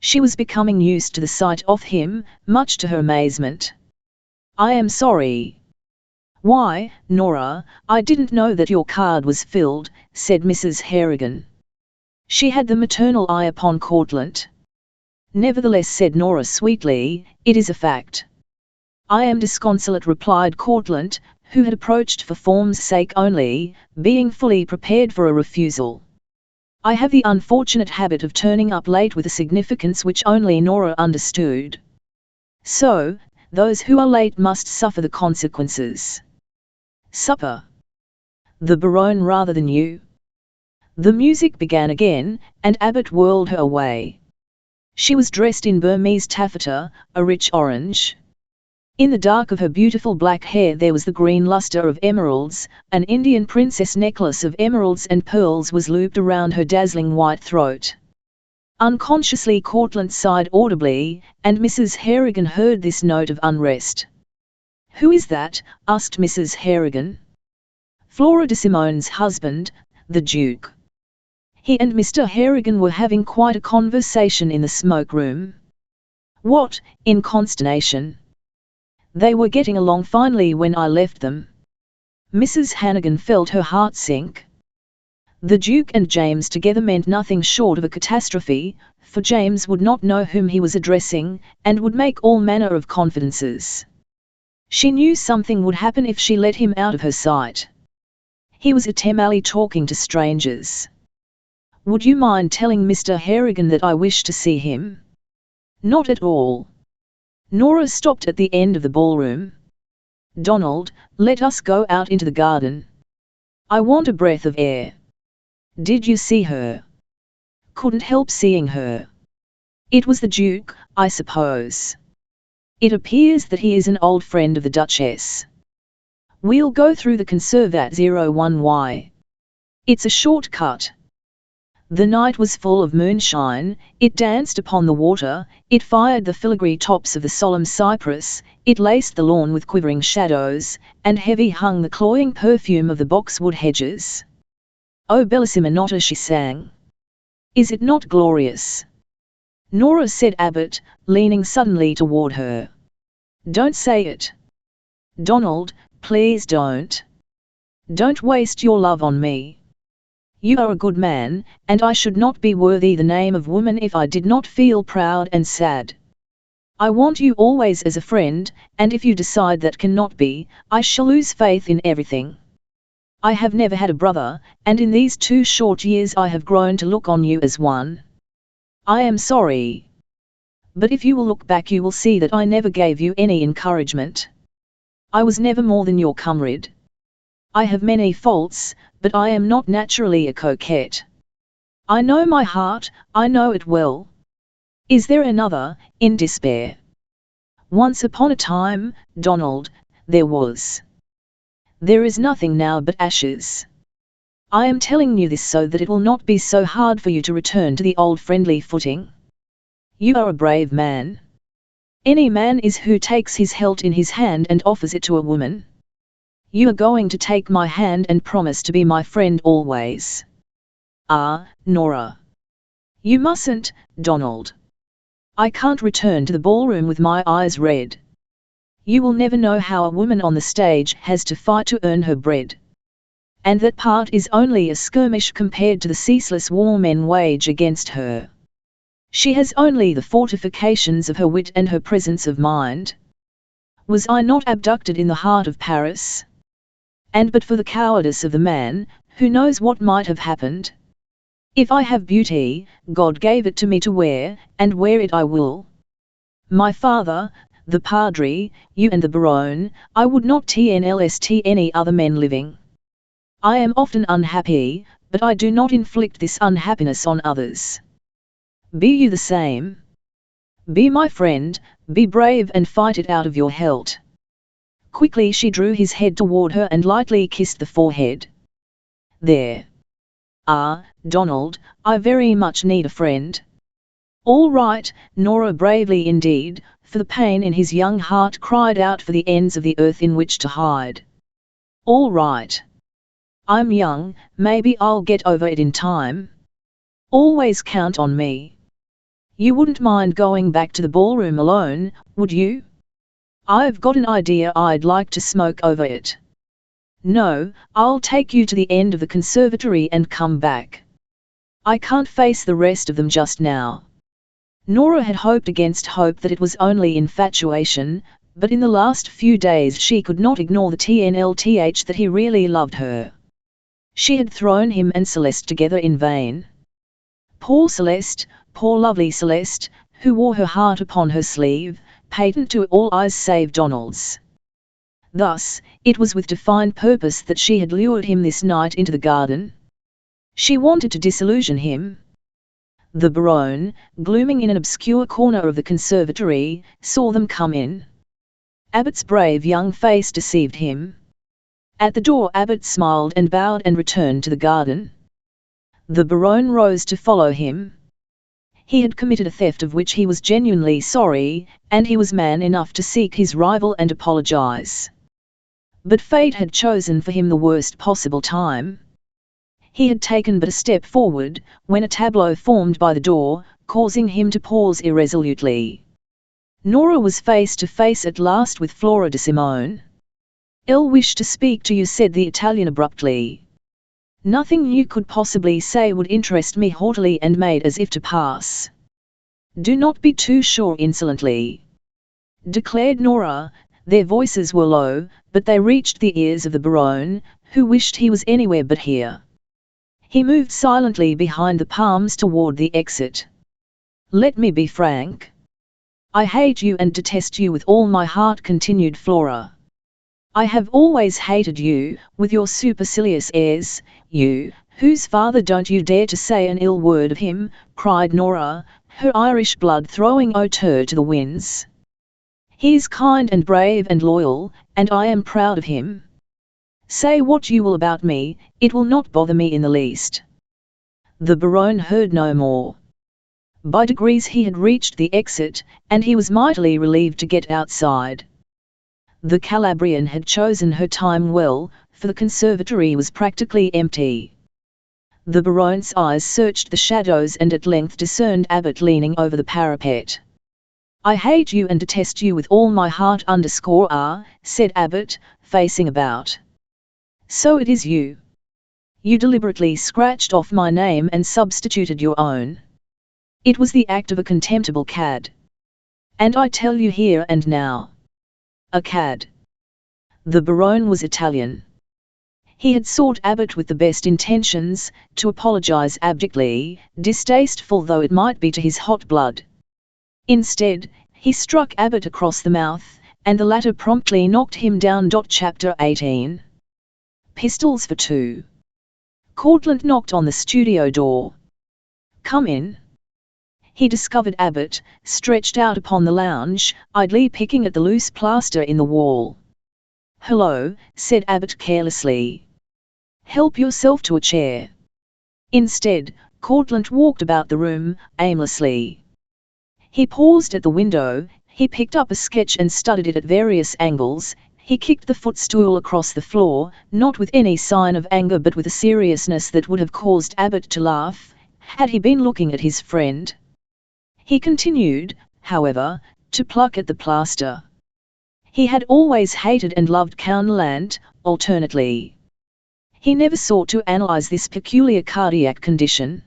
She was becoming used to the sight of him, much to her amazement. "I am sorry." "Why, Nora, I didn't know that your card was filled," said Mrs. Harrigan. She had the maternal eye upon Courtlandt. "Nevertheless," said Nora sweetly, "it is a fact." "I am disconsolate," replied Courtlandt, who had approached for form's sake only, being fully prepared for a refusal. "I have the unfortunate habit of turning up late with a significance which only Nora understood. So, those who are late must suffer the consequences." "Supper? The Baronne rather than you?" The music began again, and Abbott whirled her away. She was dressed in Burmese taffeta, a rich orange. In the dark of her beautiful black hair there was the green luster of emeralds. An Indian princess necklace of emeralds and pearls was looped around her dazzling white throat. Unconsciously Courtlandt sighed audibly, and Mrs. Harrigan heard this note of unrest. "Who is that?" asked Mrs. Harrigan. "Flora de Simone's husband, the Duke." He and Mr. Harrigan were having quite a conversation in the smoke room. "What?" in consternation. "They were getting along finely when I left them." Mrs. Hannigan felt her heart sink. The Duke and James together meant nothing short of a catastrophe, for James would not know whom he was addressing, and would make all manner of confidences. She knew something would happen if she let him out of her sight. He was eternally talking to strangers. Would you mind telling Mr. Harrigan that I wish to see him? Not at all. Nora stopped at the end of the ballroom. Donald, let us go out into the garden. I want a breath of air. Did you see her? Couldn't help seeing her. It was the Duke, I suppose. It appears that he is an old friend of the Duchess. We'll go through the Conservat 01Y. It's a short cut. The night was full of moonshine, it danced upon the water, it fired the filigree tops of the solemn cypress, it laced the lawn with quivering shadows, and heavy hung the cloying perfume of the boxwood hedges. "Oh bellissima nota," she sang. "Is it not glorious?" "Nora," said Abbott, leaning suddenly toward her. "Don't say it. Donald, please don't. Don't waste your love on me. You are a good man, and I should not be worthy the name of woman if I did not feel proud and sad. I want you always as a friend, and if you decide that cannot be, I shall lose faith in everything. I have never had a brother, and in these 2 short years I have grown to look on you as one. I am sorry. But if you will look back you will see that I never gave you any encouragement. I was never more than your comrade. I have many faults, but I am not naturally a coquette. I know my heart, I know it well. Is there another, in despair? Once upon a time, Donald, there was. There is nothing now but ashes. I am telling you this so that it will not be so hard for you to return to the old friendly footing. You are a brave man. Any man is who takes his health in his hand and offers it to a woman. You are going to take my hand and promise to be my friend always. Ah, Nora. You mustn't, Donald. I can't return to the ballroom with my eyes red. You will never know how a woman on the stage has to fight to earn her bread. And that part is only a skirmish compared to the ceaseless war men wage against her. She has only the fortifications of her wit and her presence of mind. Was I not abducted in the heart of Paris? And but for the cowardice of the man, who knows what might have happened? If I have beauty, God gave it to me to wear, and wear it I will. My father, the Padre, you and the Baron, I would not TNLST any other men living. I am often unhappy, but I do not inflict this unhappiness on others. Be you the same. Be my friend, be brave and fight it out of your health." Quickly she drew his head toward her and lightly kissed the forehead. "There. Ah, Donald, I very much need a friend." "All right," Nora bravely indeed, for the pain in his young heart cried out for the ends of the earth in which to hide. "All right. I'm young, maybe I'll get over it in time. Always count on me. You wouldn't mind going back to the ballroom alone, would you? I've got an idea I'd like to smoke over it." "No, I'll take you to the end of the conservatory and come back. I can't face the rest of them just now." Nora had hoped against hope that it was only infatuation, but in the last few days she could not ignore the TNLTH that he really loved her. She had thrown him and Celeste together in vain. Poor Celeste, poor lovely Celeste, who wore her heart upon her sleeve, patent to all eyes save Donald's. Thus, it was with defined purpose that she had lured him this night into the garden. She wanted to disillusion him. The Baron, glooming in an obscure corner of the conservatory, saw them come in. Abbott's brave young face deceived him. At the door Abbott smiled and bowed and returned to the garden. The Baron rose to follow him. He had committed a theft of which he was genuinely sorry, and he was man enough to seek his rival and apologize. But fate had chosen for him the worst possible time. He had taken but a step forward, when a tableau formed by the door, causing him to pause irresolutely. Nora was face to face at last with Flora de Simone. "I'll wish to speak to you," said the Italian abruptly. "Nothing you could possibly say would interest me," haughtily and made as if to pass. "Do not be too sure," insolently declared Nora. Their voices were low, but they reached the ears of the Baron, who wished he was anywhere but here. He moved silently behind the palms toward the exit. "Let me be frank. I hate you and detest you with all my heart," continued Flora. "I have always hated you, with your supercilious airs, you, whose father don't you dare to say an ill word of him," cried Nora, her Irish blood throwing her to the winds. "He is kind and brave and loyal, and I am proud of him. Say what you will about me, it will not bother me in the least." The Baron heard no more. By degrees he had reached the exit, and he was mightily relieved to get outside. The Calabrian had chosen her time well, for the conservatory was practically empty. The Baron's eyes searched the shadows and at length discerned Abbot leaning over the parapet. "I hate you and detest you with all my heart _r," said Abbot, facing about. "So it is you. You deliberately scratched off my name and substituted your own. It was the act of a contemptible cad. And I tell you here and now. A cad." The Baron was Italian. He had sought Abbot with the best intentions, to apologize abjectly, distasteful though it might be to his hot blood. Instead, he struck Abbot across the mouth, and the latter promptly knocked him down. Chapter 18. Pistols for two. Courtlandt knocked on the studio door. "Come in." He discovered Abbot, stretched out upon the lounge, idly picking at the loose plaster in the wall. "Hello," said Abbot carelessly. "Help yourself to a chair." Instead, Courtlandt walked about the room, aimlessly. He paused at the window, he picked up a sketch and studied it at various angles, he kicked the footstool across the floor, not with any sign of anger but with a seriousness that would have caused Abbot to laugh, had he been looking at his friend. He continued, however, to pluck at the plaster. He had always hated and loved Courtlandt, alternately. He never sought to analyze this peculiar cardiac condition.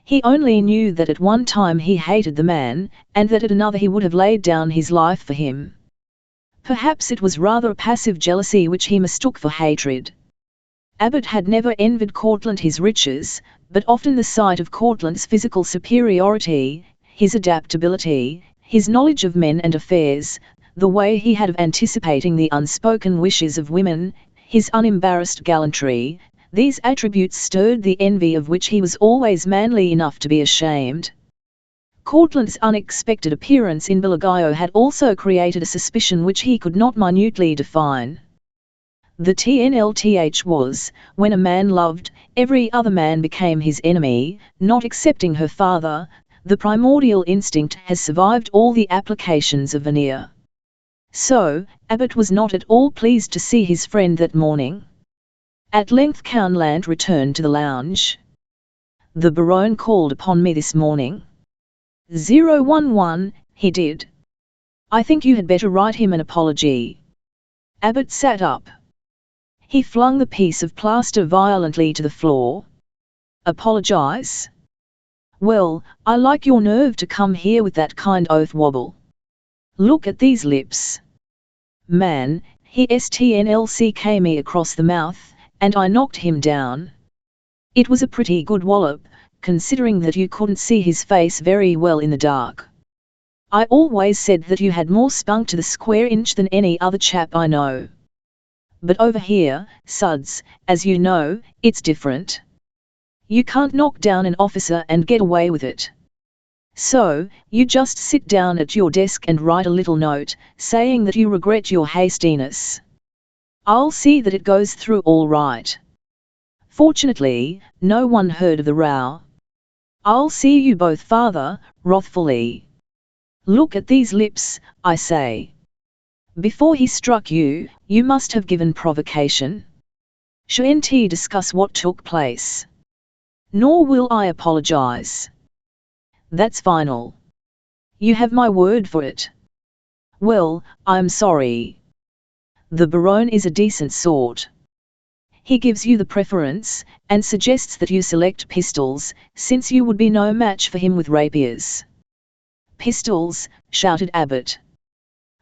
He only knew that at one time he hated the man, and that at another he would have laid down his life for him. Perhaps it was rather a passive jealousy which he mistook for hatred. Abbot had never envied Courtlandt his riches, but often the sight of Courtlandt's physical superiority, his adaptability, his knowledge of men and affairs, the way he had of anticipating the unspoken wishes of women, his unembarrassed gallantry, these attributes stirred the envy of which he was always manly enough to be ashamed. Courtlandt's unexpected appearance in Bellagio had also created a suspicion which he could not minutely define. The TNLTH was, when a man loved, every other man became his enemy, not excepting her father. The primordial instinct has survived all the applications of veneer. So, Abbot was not at all pleased to see his friend that morning. At length Courtlandt returned to the lounge. "The Baron called upon me this morning." 011, he did. "I think you had better write him an apology." Abbot sat up. He flung the piece of plaster violently to the floor. "Apologize? Well, I like your nerve to come here with that kind oath wobble. Look at these lips. Man, he STNLCK me across the mouth, and I knocked him down. It was a pretty good wallop, considering that you couldn't see his face very well in the dark. I always said that you had more spunk to the square inch than any other chap I know. But over here, Suds, as you know, it's different. You can't knock down an officer and get away with it. So, you just sit down at your desk and write a little note, saying that you regret your hastiness. I'll see that it goes through all right." Fortunately, no one heard of the row. "I'll see you both, father," wrathfully. "Look at these lips, I say. Before he struck you, you must have given provocation. Shan't discuss what took place. Nor will I apologize. That's final. You have my word for it. Well, I'm sorry. The Baron is a decent sort. He gives you the preference, and suggests that you select pistols, since you would be no match for him with rapiers." "Pistols," shouted Abbot.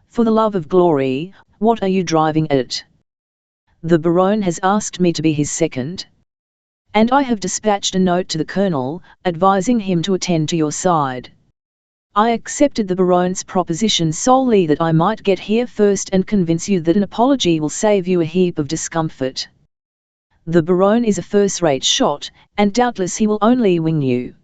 "For the love of glory, what are you driving at? The Baron has asked me to be his second." and I have dispatched a note to the Colonel, advising him to attend to your side. I accepted the Baron's proposition solely that I might get here first and convince you that an apology will save you a heap of discomfort. The Baron is a first-rate shot, and doubtless he will only wing you.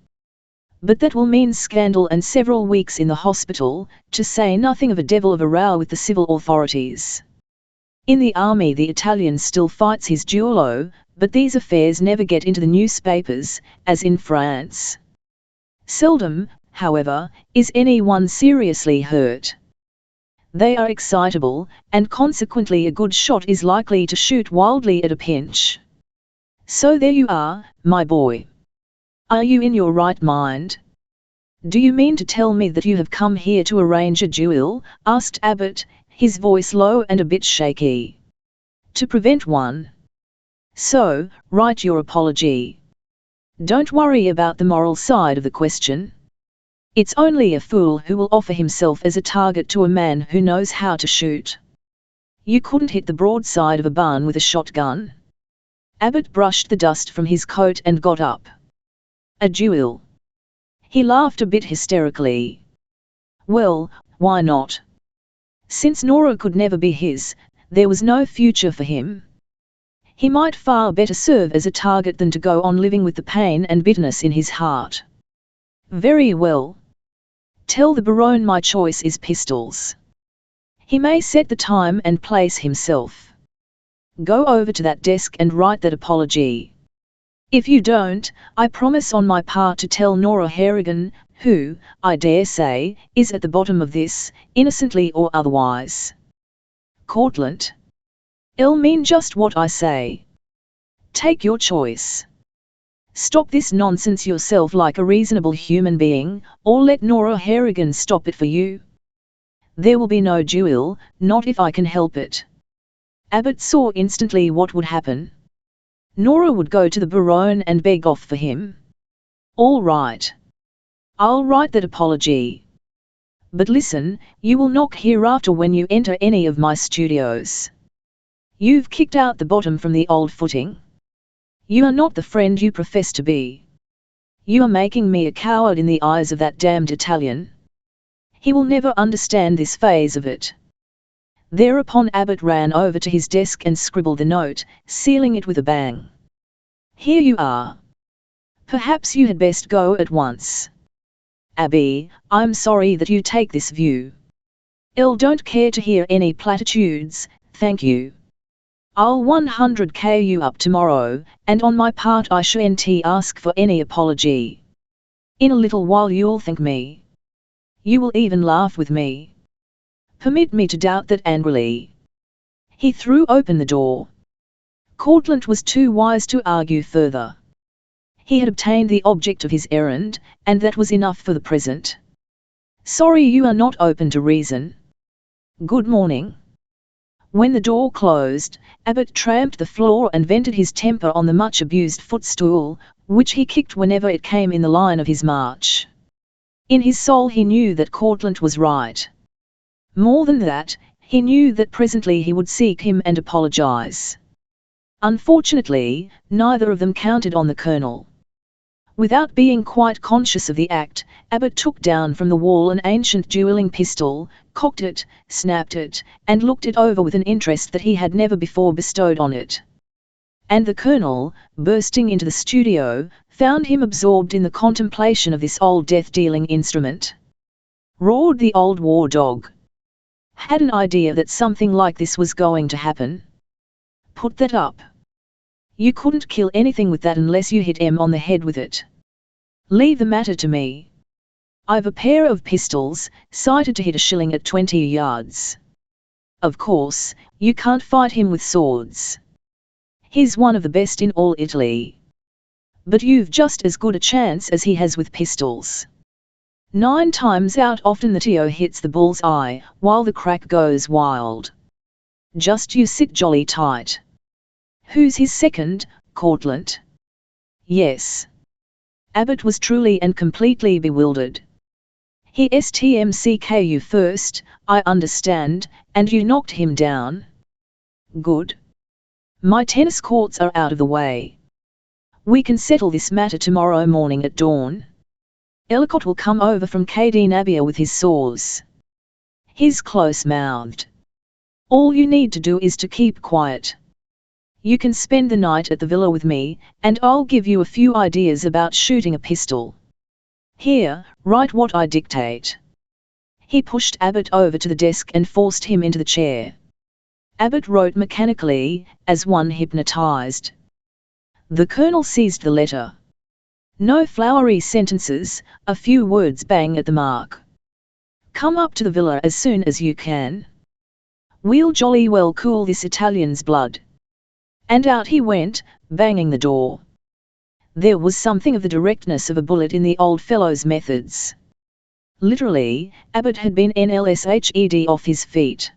But that will mean scandal and several weeks in the hospital, to say nothing of a devil of a row with the civil authorities. In the army the Italian still fights his duello, but these affairs never get into the newspapers, as in France. Seldom, however, is anyone seriously hurt. They are excitable, and consequently a good shot is likely to shoot wildly at a pinch. So there you are, my boy. Are you in your right mind? Do you mean to tell me that you have come here to arrange a duel? Asked Abbot, his voice low and a bit shaky. To prevent one. So, write your apology. Don't worry about the moral side of the question. It's only a fool who will offer himself as a target to a man who knows how to shoot. You couldn't hit the broadside of a barn with a shotgun. Abbot brushed the dust from his coat and got up. A duel. He laughed a bit hysterically. Well, why not? Since Nora could never be his, there was no future for him. He might far better serve as a target than to go on living with the pain and bitterness in his heart. Very well. Tell the Baron my choice is pistols. He may set the time and place himself. Go over to that desk and write that apology. If you don't, I promise on my part to tell Nora Harrigan, who, I dare say, is at the bottom of this, innocently or otherwise. Courtlandt. I'll mean just what I say. Take your choice. Stop this nonsense yourself like a reasonable human being, or let Nora Harrigan stop it for you. There will be no duel, not if I can help it. Abbot saw instantly what would happen. Nora would go to the Baron and beg off for him. All right. I'll write that apology. But listen, you will knock hereafter when you enter any of my studios. You've kicked out the bottom from the old footing. You are not the friend you profess to be. You are making me a coward in the eyes of that damned Italian. He will never understand this phase of it. Thereupon Abbot ran over to his desk and scribbled the note, sealing it with a bang. Here you are. Perhaps you had best go at once. Abby, I'm sorry that you take this view. I don't care to hear any platitudes, thank you. I'll 100k you up tomorrow, and on my part I shan't ask for any apology. In a little while you'll thank me. You will even laugh with me. Permit me to doubt that angrily. He threw open the door. Courtlandt was too wise to argue further. He had obtained the object of his errand, and that was enough for the present. Sorry you are not open to reason. Good morning. When the door closed, Abbot tramped the floor and vented his temper on the much-abused footstool, which he kicked whenever it came in the line of his march. In his soul he knew that Courtlandt was right. More than that, he knew that presently he would seek him and apologize. Unfortunately, neither of them counted on the Colonel. Without being quite conscious of the act, Abbot took down from the wall an ancient dueling pistol, cocked it, snapped it, and looked it over with an interest that he had never before bestowed on it. And the Colonel, bursting into the studio, found him absorbed in the contemplation of this old death-dealing instrument. Roared the old war dog. Had an idea that something like this was going to happen. Put that up. You couldn't kill anything with that unless you hit him on the head with it. Leave the matter to me. I've a pair of pistols, sighted to hit a shilling at 20 yards. Of course, you can't fight him with swords. He's one of the best in all Italy. But you've just as good a chance as he has with pistols. 9 times out often the Tio hits the bull's eye, while the crack goes wild. Just you sit jolly tight. Who's his second, Courtlandt? Yes. Abbot was truly and completely bewildered. He STMCK you first, I understand, and you knocked him down? Good. My tennis courts are out of the way. We can settle this matter tomorrow morning at dawn. Ellicott will come over from Cadinabia with his saws. He's close-mouthed. All you need to do is to keep quiet. You can spend the night at the villa with me, and I'll give you a few ideas about shooting a pistol. Here, write what I dictate." He pushed Abbott over to the desk and forced him into the chair. Abbott wrote mechanically, as one hypnotized. The Colonel seized the letter. No flowery sentences, a few words bang at the mark. "Come up to the villa as soon as you can. We'll jolly well cool this Italian's blood." And out he went, banging the door. There was something of the directness of a bullet in the old fellow's methods. Literally, Abbott had been NLSHED off his feet.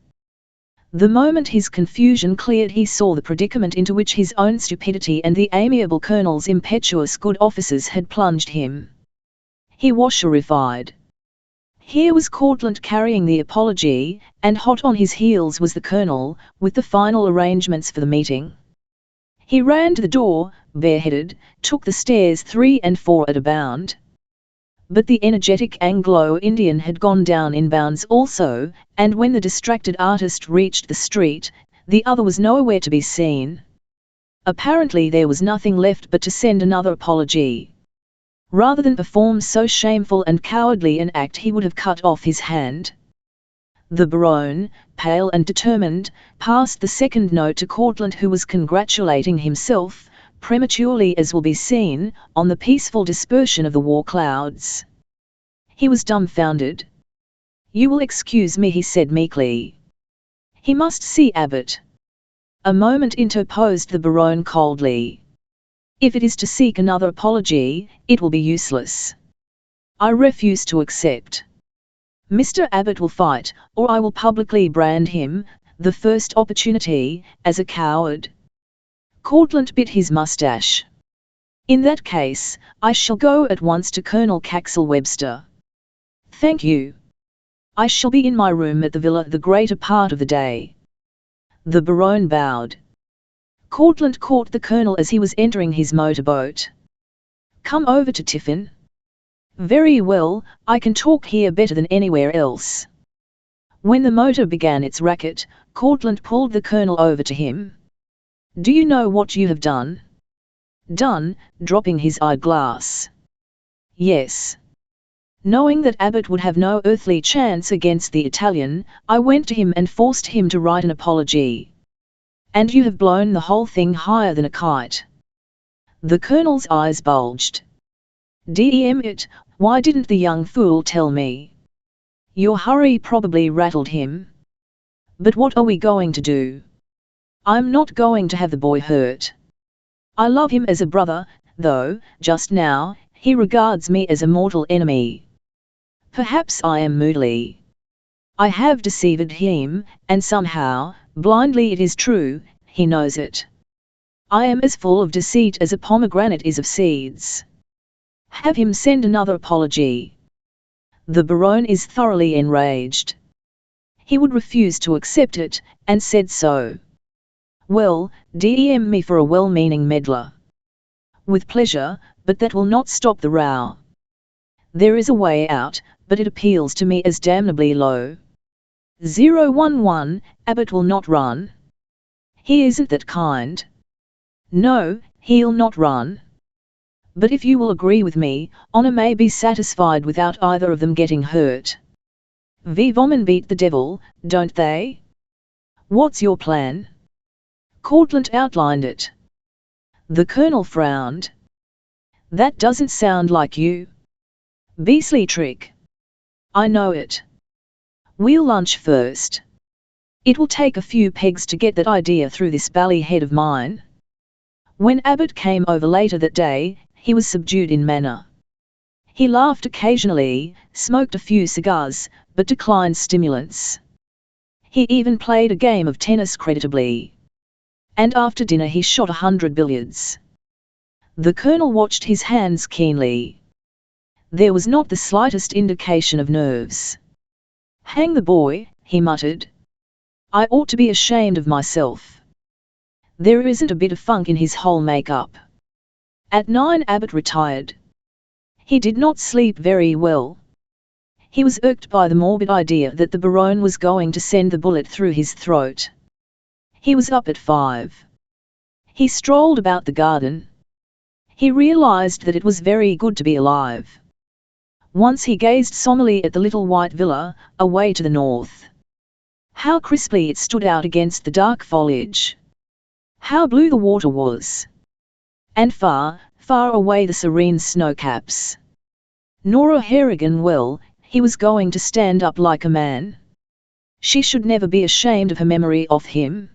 The moment his confusion cleared, he saw the predicament into which his own stupidity and the amiable Colonel's impetuous good offices had plunged him. He was-sherified. Here was Courtlandt carrying the apology, and hot on his heels was the Colonel, with the final arrangements for the meeting. He ran to the door, bareheaded, took the stairs 3 and 4 at a bound. But the energetic Anglo-Indian had gone down in bounds also, and when the distracted artist reached the street, the other was nowhere to be seen. Apparently there was nothing left but to send another apology. Rather than perform so shameful and cowardly an act, he would have cut off his hand. The Baron, pale and determined, passed the second note to Courtlandt, who was congratulating himself, prematurely as will be seen, on the peaceful dispersion of the war clouds. He was dumbfounded. "You will excuse me," he said meekly. He must see Abbott. A moment interposed the Baron coldly. "If it is to seek another apology, it will be useless. I refuse to accept. Mr. Abbott will fight, or I will publicly brand him, the first opportunity, as a coward." Courtlandt bit his moustache. "In that case, I shall go at once to Colonel Caxel Webster." "Thank you. I shall be in my room at the villa the greater part of the day." The Baron bowed. Courtlandt caught the Colonel as he was entering his motorboat. "Come over to tiffin." "Very well, I can talk here better than anywhere else." When the motor began its racket, Courtlandt pulled the Colonel over to him. "Do you know what you have done?" "Done?" dropping his eyeglass. "Yes. Knowing that Abbott would have no earthly chance against the Italian, I went to him and forced him to write an apology. And you have blown the whole thing higher than a kite." The Colonel's eyes bulged. "Damn it, why didn't the young fool tell me?" "Your hurry probably rattled him." "But what are we going to do? I'm not going to have the boy hurt. I love him as a brother, though, just now, he regards me as a mortal enemy. Perhaps I am moodily. I have deceived him, and somehow, blindly it is true, he knows it. I am as full of deceit as a pomegranate is of seeds. Have him send another apology." The Baron is thoroughly enraged. He would refuse to accept it, and said so. "Well, DM me for a well-meaning meddler." "With pleasure, but that will not stop the row. There is a way out, but it appeals to me as damnably low. 011, Abbott will not run. He isn't that kind. No, he'll not run. But if you will agree with me, honor may be satisfied without either of them getting hurt. Vivommen beat the devil, don't they? What's your plan?" Courtlandt outlined it. The Colonel frowned. "That doesn't sound like you. Beastly trick. I know it. We'll lunch first. It will take a few pegs to get that idea through this bally head of mine." When Abbott came over later that day, he was subdued in manner. He laughed occasionally, smoked a few cigars, but declined stimulants. He even played a game of tennis creditably. And after dinner he shot 100 billiards. The Colonel watched his hands keenly. There was not the slightest indication of nerves. "Hang the boy," he muttered. "I ought to be ashamed of myself. There isn't a bit of funk in his whole make-up. At 9 Abbott retired. He did not sleep very well. He was irked by the morbid idea that the Baronne was going to send the bullet through his throat. He was up at 5. He strolled about the garden. He realized that it was very good to be alive. Once he gazed somberly at the little white villa, away to the north. How crisply it stood out against the dark foliage. How blue the water was. And far, far away the serene snowcaps. Nora Harrigan, well, he was going to stand up like a man. She should never be ashamed of her memory of him.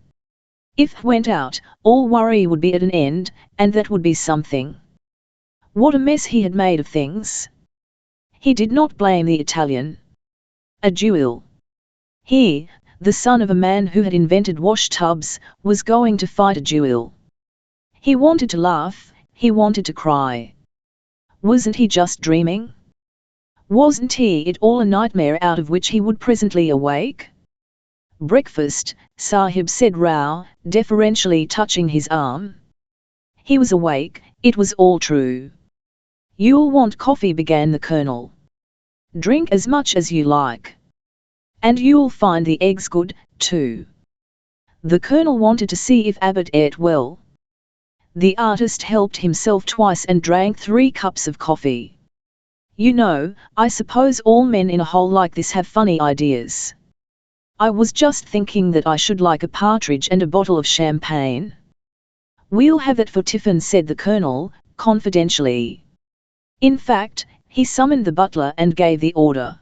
If he went out, all worry would be at an end, and that would be something. What a mess he had made of things. He did not blame the Italian. A duel. He, the son of a man who had invented wash tubs, was going to fight a duel. He wanted to laugh, he wanted to cry. Wasn't he just dreaming? Wasn't it all a nightmare out of which he would presently awake? Breakfast, Sahib said Rao, deferentially touching his arm. He was awake, it was all true. You'll want coffee, began the Colonel. Drink as much as you like. And you'll find the eggs good, too. The Colonel wanted to see if Abbott ate well. The artist helped himself twice and drank 3 cups of coffee. You know, I suppose all men in a hole like this have funny ideas. I was just thinking that I should like a partridge and a bottle of champagne. We'll have that for tiffin, said the Colonel, confidentially. In fact, he summoned the butler and gave the order.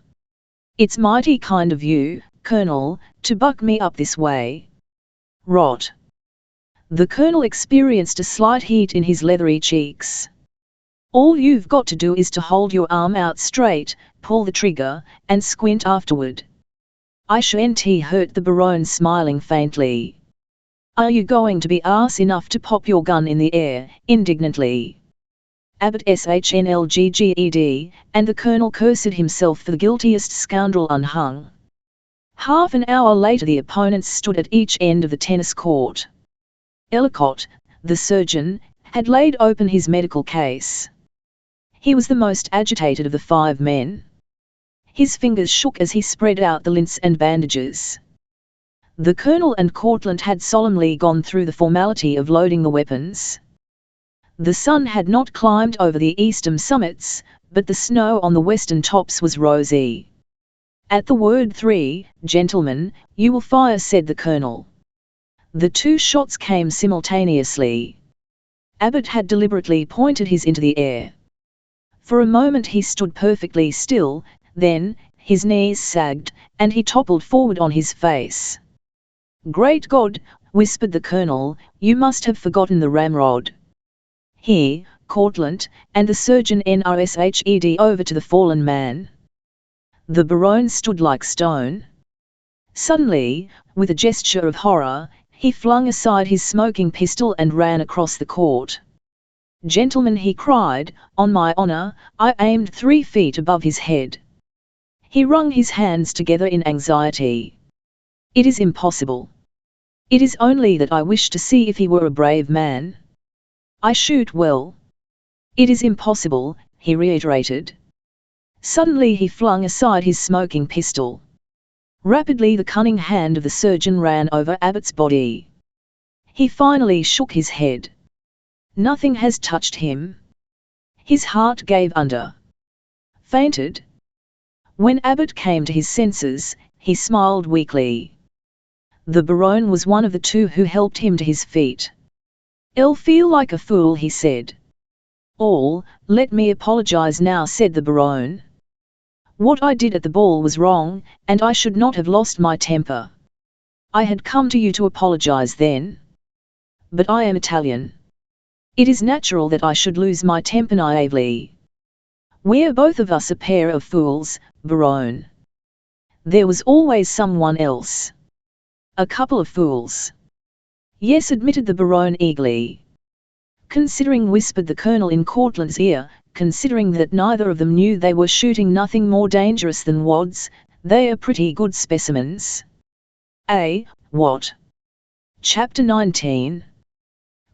It's mighty kind of you, Colonel, to buck me up this way. Rot. The Colonel experienced a slight heat in his leathery cheeks. All you've got to do is to hold your arm out straight, pull the trigger, and squint afterward. I shan't hurt the Baronne, smiling faintly. Are you going to be arse enough to pop your gun in the air, indignantly? Abbott SHNLGGED, and the Colonel cursed himself for the guiltiest scoundrel unhung. Half an hour later the opponents stood at each end of the tennis court. Ellicott, the surgeon, had laid open his medical case. He was the most agitated of the 5 men. His fingers shook as he spread out the lints and bandages. The Colonel and Courtlandt had solemnly gone through the formality of loading the weapons. The sun had not climbed over the eastern summits, but the snow on the western tops was rosy. At the word 3, gentlemen, you will fire, said the Colonel. The 2 shots came simultaneously. Abbott had deliberately pointed his into the air. For a moment he stood perfectly still, then, his knees sagged, and he toppled forward on his face. Great God, whispered the Colonel, you must have forgotten the ramrod. Here, Courtlandt, and the surgeon NRSHED over to the fallen man. The Baronne stood like stone. Suddenly, with a gesture of horror, he flung aside his smoking pistol and ran across the court. Gentlemen, he cried, on my honor, I aimed 3 feet above his head. He wrung his hands together in anxiety. It is impossible. It is only that I wish to see if he were a brave man. I shoot well. It is impossible, he reiterated. Suddenly he flung aside his smoking pistol. Rapidly the cunning hand of the surgeon ran over Abbott's body. He finally shook his head. Nothing has touched him. His heart gave under. Fainted. When Abbott came to his senses, he smiled weakly. The Baronne was one of the 2 who helped him to his feet. I'll feel like a fool, he said. Let me apologize now, said the Baronne. What I did at the ball was wrong, and I should not have lost my temper. I had come to you to apologize then. But I am Italian. It is natural that I should lose my temper naively. We're both of us a pair of fools, Baronne. There was always someone else. A couple of fools. Yes, admitted the Baronne eagerly. Considering, whispered the Colonel in Courtlandt's ear, considering that neither of them knew they were shooting nothing more dangerous than wads, they are pretty good specimens. What? Chapter 19.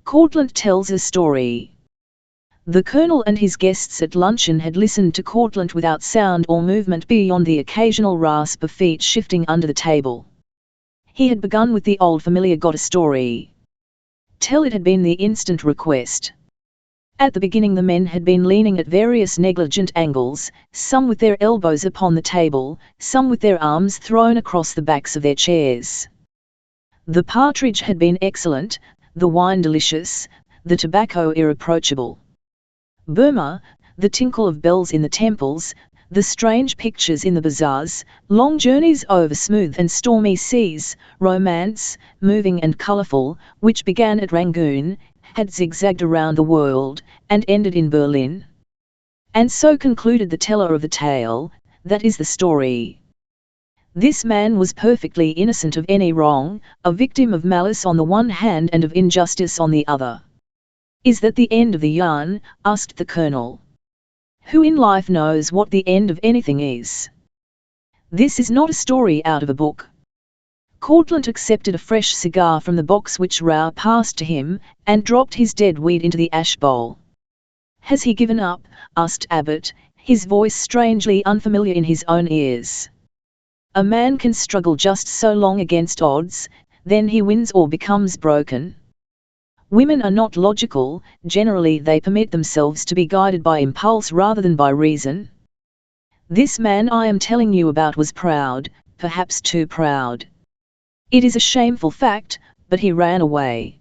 Courtlandt tells a story. The Colonel and his guests at luncheon had listened to Courtlandt without sound or movement beyond the occasional rasp of feet shifting under the table. He had begun with the old familiar "got a story?" Tell it had been the instant request. At the beginning the men had been leaning at various negligent angles, some with their elbows upon the table, some with their arms thrown across the backs of their chairs. The partridge had been excellent, the wine delicious, the tobacco irreproachable. Burma, the tinkle of bells in the temples, the strange pictures in the bazaars, long journeys over smooth and stormy seas, romance, moving and colourful, which began at Rangoon, had zigzagged around the world, and ended in Berlin. And so concluded the teller of the tale, that is the story. This man was perfectly innocent of any wrong, a victim of malice on the one hand and of injustice on the other. Is that the end of the yarn? Asked the Colonel. Who in life knows what the end of anything is? This is not a story out of a book. Courtlandt accepted a fresh cigar from the box which Rao passed to him, and dropped his dead weed into the ash bowl. Has he given up? Asked Abbott, his voice strangely unfamiliar in his own ears. A man can struggle just so long against odds, then he wins or becomes broken. Women are not logical, generally they permit themselves to be guided by impulse rather than by reason. This man I am telling you about was proud, perhaps too proud. It is a shameful fact, but he ran away.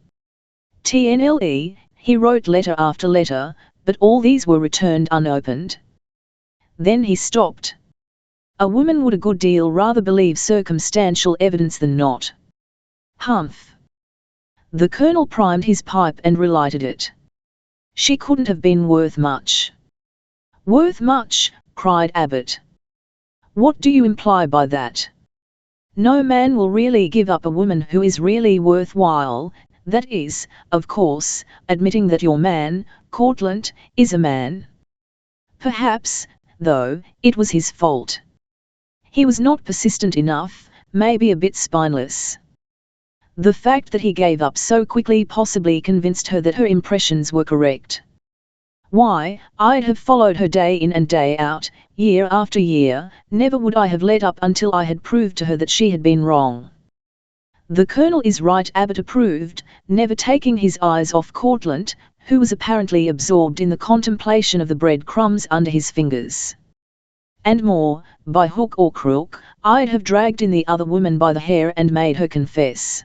TNLE, he wrote letter after letter, but all these were returned unopened. Then he stopped. A woman would a good deal rather believe circumstantial evidence than not. Humph. The Colonel primed his pipe and relighted it. She couldn't have been worth much. Worth much? Cried Abbott. What do you imply by that? No man will really give up a woman who is really worthwhile, that is, of course, admitting that your man, Courtlandt, is a man. Perhaps, though, it was his fault. He was not persistent enough, maybe a bit spineless. The fact that he gave up so quickly possibly convinced her that her impressions were correct. Why, I'd have followed her day in and day out, year after year, never would I have let up until I had proved to her that she had been wrong. The Colonel is right, Abbott approved, never taking his eyes off Courtlandt, who was apparently absorbed in the contemplation of the breadcrumbs under his fingers. And more, by hook or crook, I'd have dragged in the other woman by the hair and made her confess.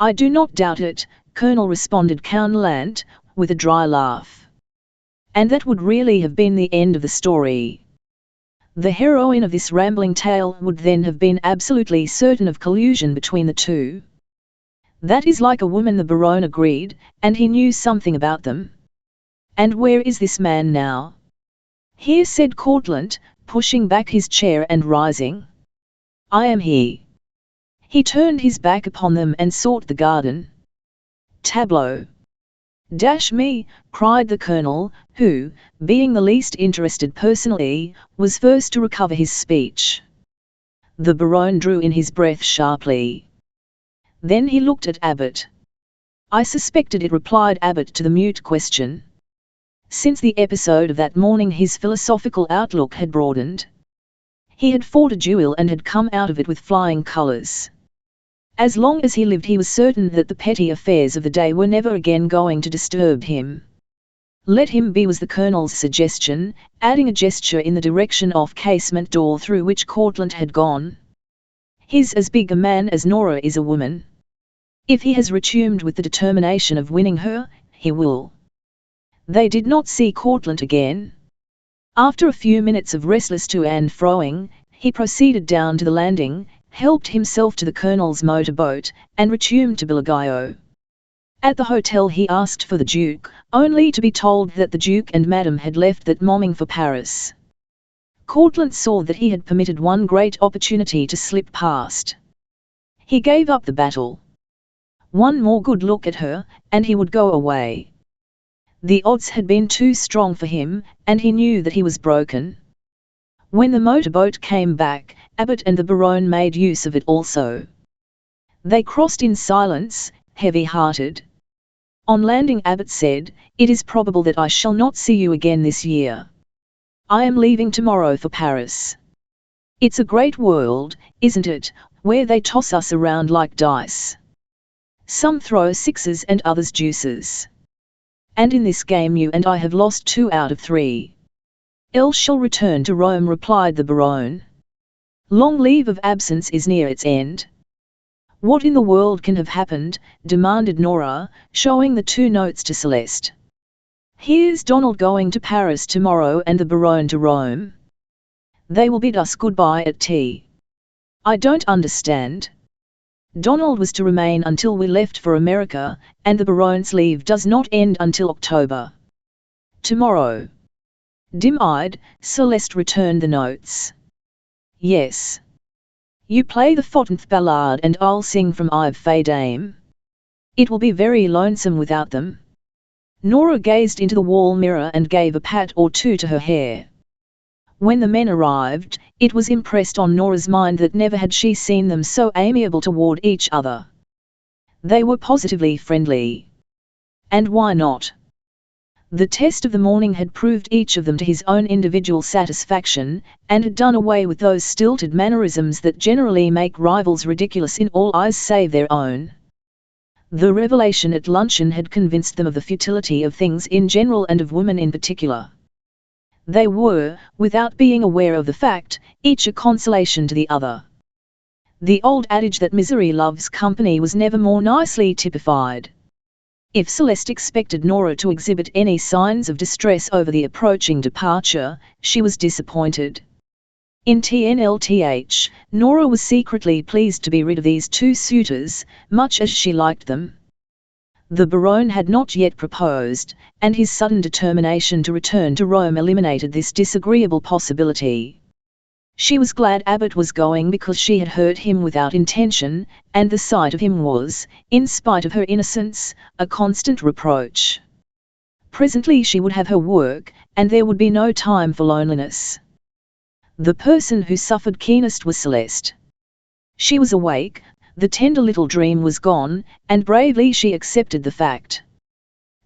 I do not doubt it, Colonel, responded Courtlandt, with a dry laugh. And that would really have been the end of the story. The heroine of this rambling tale would then have been absolutely certain of collusion between the two. That is like a woman, the Baron agreed, and he knew something about them. And where is this man now? Here, said Courtlandt, pushing back his chair and rising. I am he. He turned his back upon them and sought the garden. Tableau. Dash me, cried the Colonel, who, being the least interested personally, was first to recover his speech. The Baron drew in his breath sharply. Then he looked at Abbott. I suspected it, replied Abbott to the mute question. Since the episode of that morning his philosophical outlook had broadened. He had fought a duel and had come out of it with flying colours. As long as he lived he was certain that the petty affairs of the day were never again going to disturb him. Let him be, was the Colonel's suggestion, adding a gesture in the direction of casement door through which Courtlandt had gone. He's as big a man as Nora is a woman. If he has retuned with the determination of winning her, he will. They did not see Courtlandt again. After a few minutes of restless to and froing, he proceeded down to the landing, helped himself to the Colonel's motorboat, and returned to Bilagio. At the hotel he asked for the Duke, only to be told that the Duke and Madame had left that morning for Paris. Courtlandt saw that he had permitted one great opportunity to slip past. He gave up the battle. One more good look at her, and he would go away. The odds had been too strong for him, and he knew that he was broken. When the motorboat came back, Abbott and the Baron made use of it also. They crossed in silence, heavy-hearted. On landing, Abbott said, "It is probable that I shall not see you again this year. I am leaving tomorrow for Paris. It's a great world, isn't it, where they toss us around like dice. Some throw sixes and others deuces. And in this game you and I have lost 2 out of 3. Elle shall return to Rome," replied the Baronne. "Long leave of absence is near its end." "What in the world can have happened?" demanded Nora, showing the 2 notes to Celeste. "Here's Donald going to Paris tomorrow and the Baronne to Rome. They will bid us goodbye at tea." "I don't understand." "Donald was to remain until we left for America, and the Baronne's leave does not end until October." "Tomorrow." Dim-eyed, Celeste returned the notes. "Yes. You play the 14th ballade and I'll sing from I've Fae Dame. It will be very lonesome without them." Nora gazed into the wall mirror and gave a pat or 2 to her hair. When the men arrived, it was impressed on Nora's mind that never had she seen them so amiable toward each other. They were positively friendly. And why not? The test of the morning had proved each of them to his own individual satisfaction, and had done away with those stilted mannerisms that generally make rivals ridiculous in all eyes save their own. The revelation at luncheon had convinced them of the futility of things in general and of women in particular. They were, without being aware of the fact, each a consolation to the other. The old adage that misery loves company was never more nicely typified. If Celeste expected Nora to exhibit any signs of distress over the approaching departure, she was disappointed. In TNLTH, Nora was secretly pleased to be rid of these 2 suitors, much as she liked them. The Baronne had not yet proposed, and his sudden determination to return to Rome eliminated this disagreeable possibility. She was glad Abbott was going because she had hurt him without intention, and the sight of him was, in spite of her innocence, a constant reproach. Presently she would have her work, and there would be no time for loneliness. The person who suffered keenest was Celeste. She was awake, the tender little dream was gone, and bravely she accepted the fact.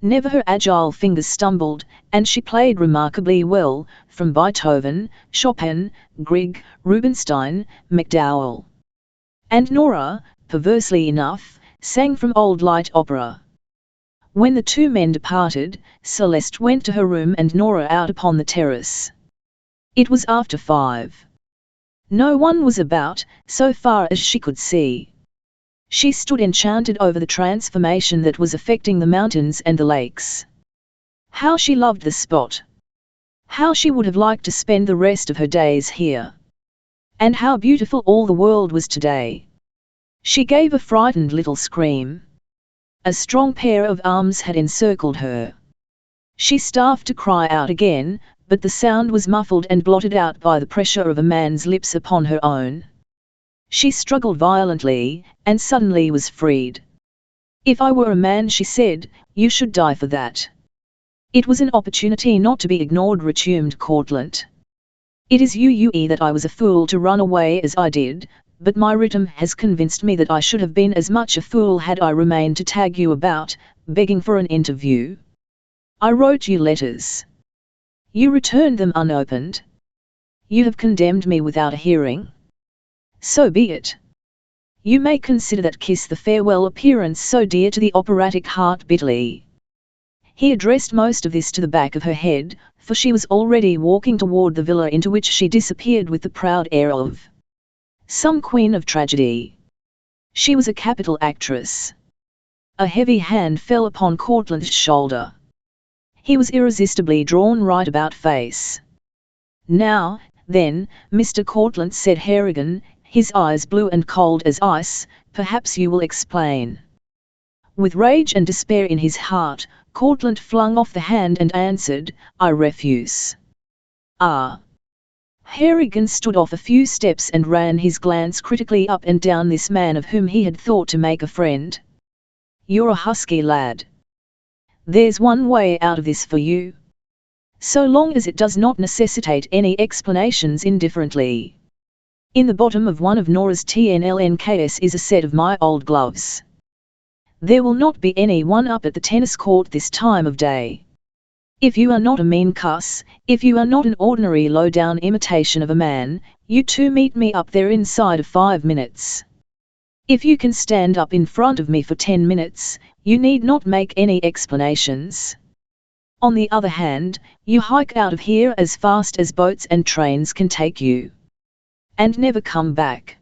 Never her agile fingers stumbled, and she played remarkably well, from Beethoven, Chopin, Grieg, Rubinstein, MacDowell. And Nora, perversely enough, sang from old light opera. When the 2 men departed, Celeste went to her room and Nora out upon the terrace. It was after 5. No one was about, so far as she could see. She stood enchanted over the transformation that was affecting the mountains and the lakes. How she loved the spot! How she would have liked to spend the rest of her days here! And how beautiful all the world was today! She gave a frightened little scream. A strong pair of arms had encircled her. She started to cry out again, but the sound was muffled and blotted out by the pressure of a man's lips upon her own. She struggled violently, and suddenly was freed. "If I were a man," she said, "you should die for that." "It was an opportunity not to be ignored," resumed Courtlandt. "It is you that I was a fool to run away as I did, but my rhythm has convinced me that I should have been as much a fool had I remained to tag you about, begging for an interview. I wrote you letters. You returned them unopened. You have condemned me without a hearing. So be it. You may consider that kiss the farewell appearance so dear to the operatic heart bitterly." He addressed most of this to the back of her head, for she was already walking toward the villa into which she disappeared with the proud air of some queen of tragedy. She was a capital actress. A heavy hand fell upon Courtlandt's shoulder. He was irresistibly drawn right about face. "Now, then, Mr. Courtlandt," said Harrigan, his eyes blue and cold as ice, "perhaps you will explain." With rage and despair in his heart, Courtlandt flung off the hand and answered, "I refuse." "Ah." Harrigan stood off a few steps and ran his glance critically up and down this man of whom he had thought to make a friend. "You're a husky lad. There's one way out of this for you. So long as it does not necessitate any explanations indifferently. In the bottom of one of Nora's TNLNKs is a set of my old gloves. There will not be anyone up at the tennis court this time of day. If you are not a mean cuss, if you are not an ordinary low-down imitation of a man, you two meet me up there inside of 5 minutes. If you can stand up in front of me for 10 minutes, you need not make any explanations. On the other hand, you hike out of here as fast as boats and trains can take you. And never come back.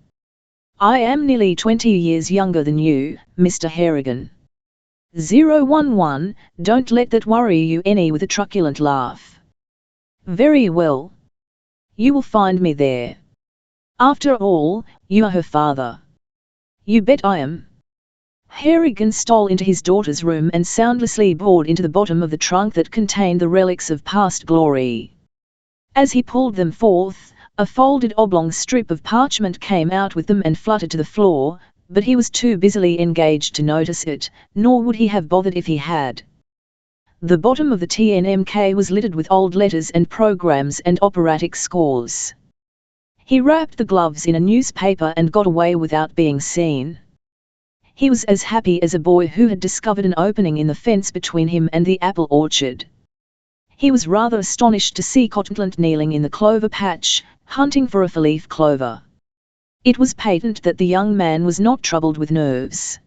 I am nearly 20 years younger than you, Mr. Harrigan. 011, don't let that worry you any, with a truculent laugh. Very well. You will find me there. After all, you are her father. You bet I am. Harrigan stole into his daughter's room and soundlessly bored into the bottom of the trunk that contained the relics of past glory. As he pulled them forth, a folded oblong strip of parchment came out with them and fluttered to the floor, but he was too busily engaged to notice it, nor would he have bothered if he had. The bottom of the TNMK was littered with old letters and programs and operatic scores. He wrapped the gloves in a newspaper and got away without being seen. He was as happy as a boy who had discovered an opening in the fence between him and the apple orchard. He was rather astonished to see Courtlandt kneeling in the clover patch, hunting for a four-leaf clover. It was patent that the young man was not troubled with nerves.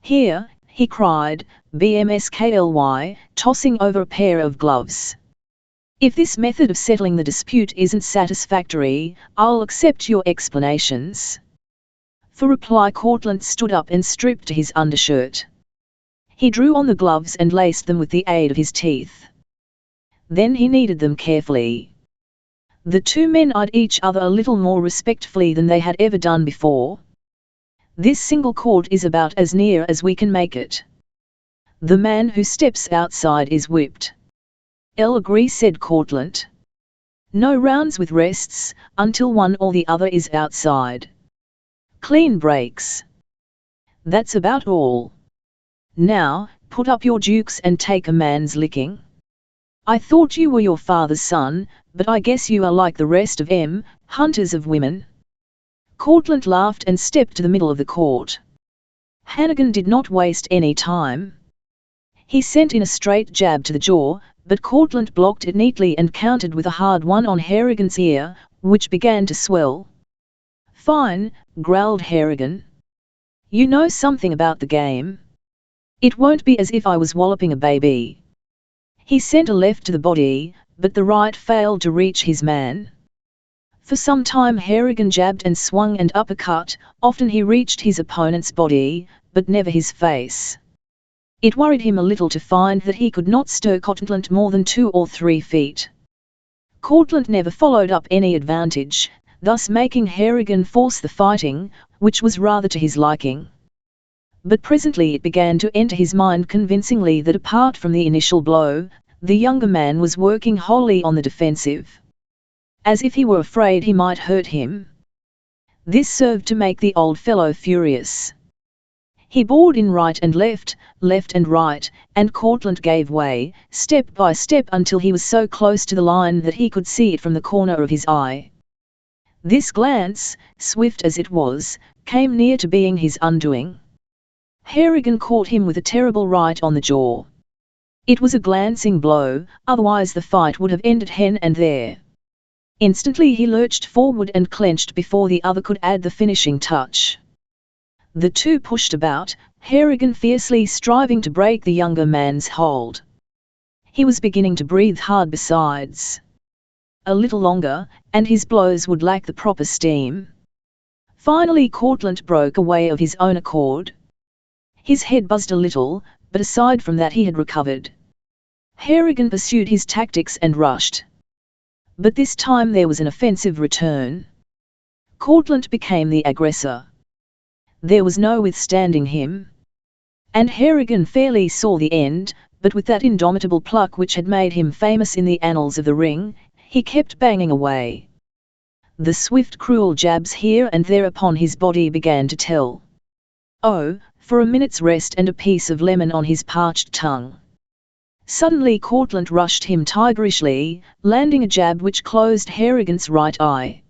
Here, he cried, BMSKLY, tossing over a pair of gloves. If this method of settling the dispute isn't satisfactory, I'll accept your explanations. For reply, Courtlandt stood up and stripped to his undershirt. He drew on the gloves and laced them with the aid of his teeth. Then he kneaded them carefully. The two men eyed each other a little more respectfully than they had ever done before. This single court is about as near as we can make it. The man who steps outside is whipped. I'll agree, said Courtlandt. No rounds with rests, until one or the other is outside. Clean breaks. That's about all. Now, put up your dukes and take a man's licking. I thought you were your father's son, but I guess you are like the rest of 'em, hunters of women. Courtlandt laughed and stepped to the middle of the court. Hannigan did not waste any time. He sent in a straight jab to the jaw, but Courtlandt blocked it neatly and countered with a hard one on Harrigan's ear, which began to swell. Fine, growled Harrigan. You know something about the game. It won't be as if I was walloping a baby. He sent a left to the body, but the right failed to reach his man. For some time Harrigan jabbed and swung and uppercut, often he reached his opponent's body, but never his face. It worried him a little to find that he could not stir Courtlandt more than 2 or 3 feet. Courtlandt never followed up any advantage, thus making Harrigan force the fighting, which was rather to his liking. But presently it began to enter his mind convincingly that apart from the initial blow, the younger man was working wholly on the defensive. As if he were afraid he might hurt him. This served to make the old fellow furious. He bored in right and left and right, and Courtlandt gave way, step by step, until he was so close to the line that he could see it from the corner of his eye. This glance, swift as it was, came near to being his undoing. Harrigan caught him with a terrible right on the jaw. It was a glancing blow, otherwise the fight would have ended then and there. Instantly he lurched forward and clenched before the other could add the finishing touch. The two pushed about, Harrigan fiercely striving to break the younger man's hold. He was beginning to breathe hard besides. A little longer, and his blows would lack the proper steam. Finally Courtlandt broke away of his own accord. His head buzzed a little, but aside from that he had recovered. Harrigan pursued his tactics and rushed. But this time there was an offensive return. Courtlandt became the aggressor. There was no withstanding him. And Harrigan fairly saw the end, but with that indomitable pluck which had made him famous in the annals of the ring, he kept banging away. The swift cruel jabs here and there upon his body began to tell. Oh, for a minute's rest and a piece of lemon on his parched tongue. Suddenly Courtlandt rushed him tigerishly, landing a jab which closed Harrigan's right eye.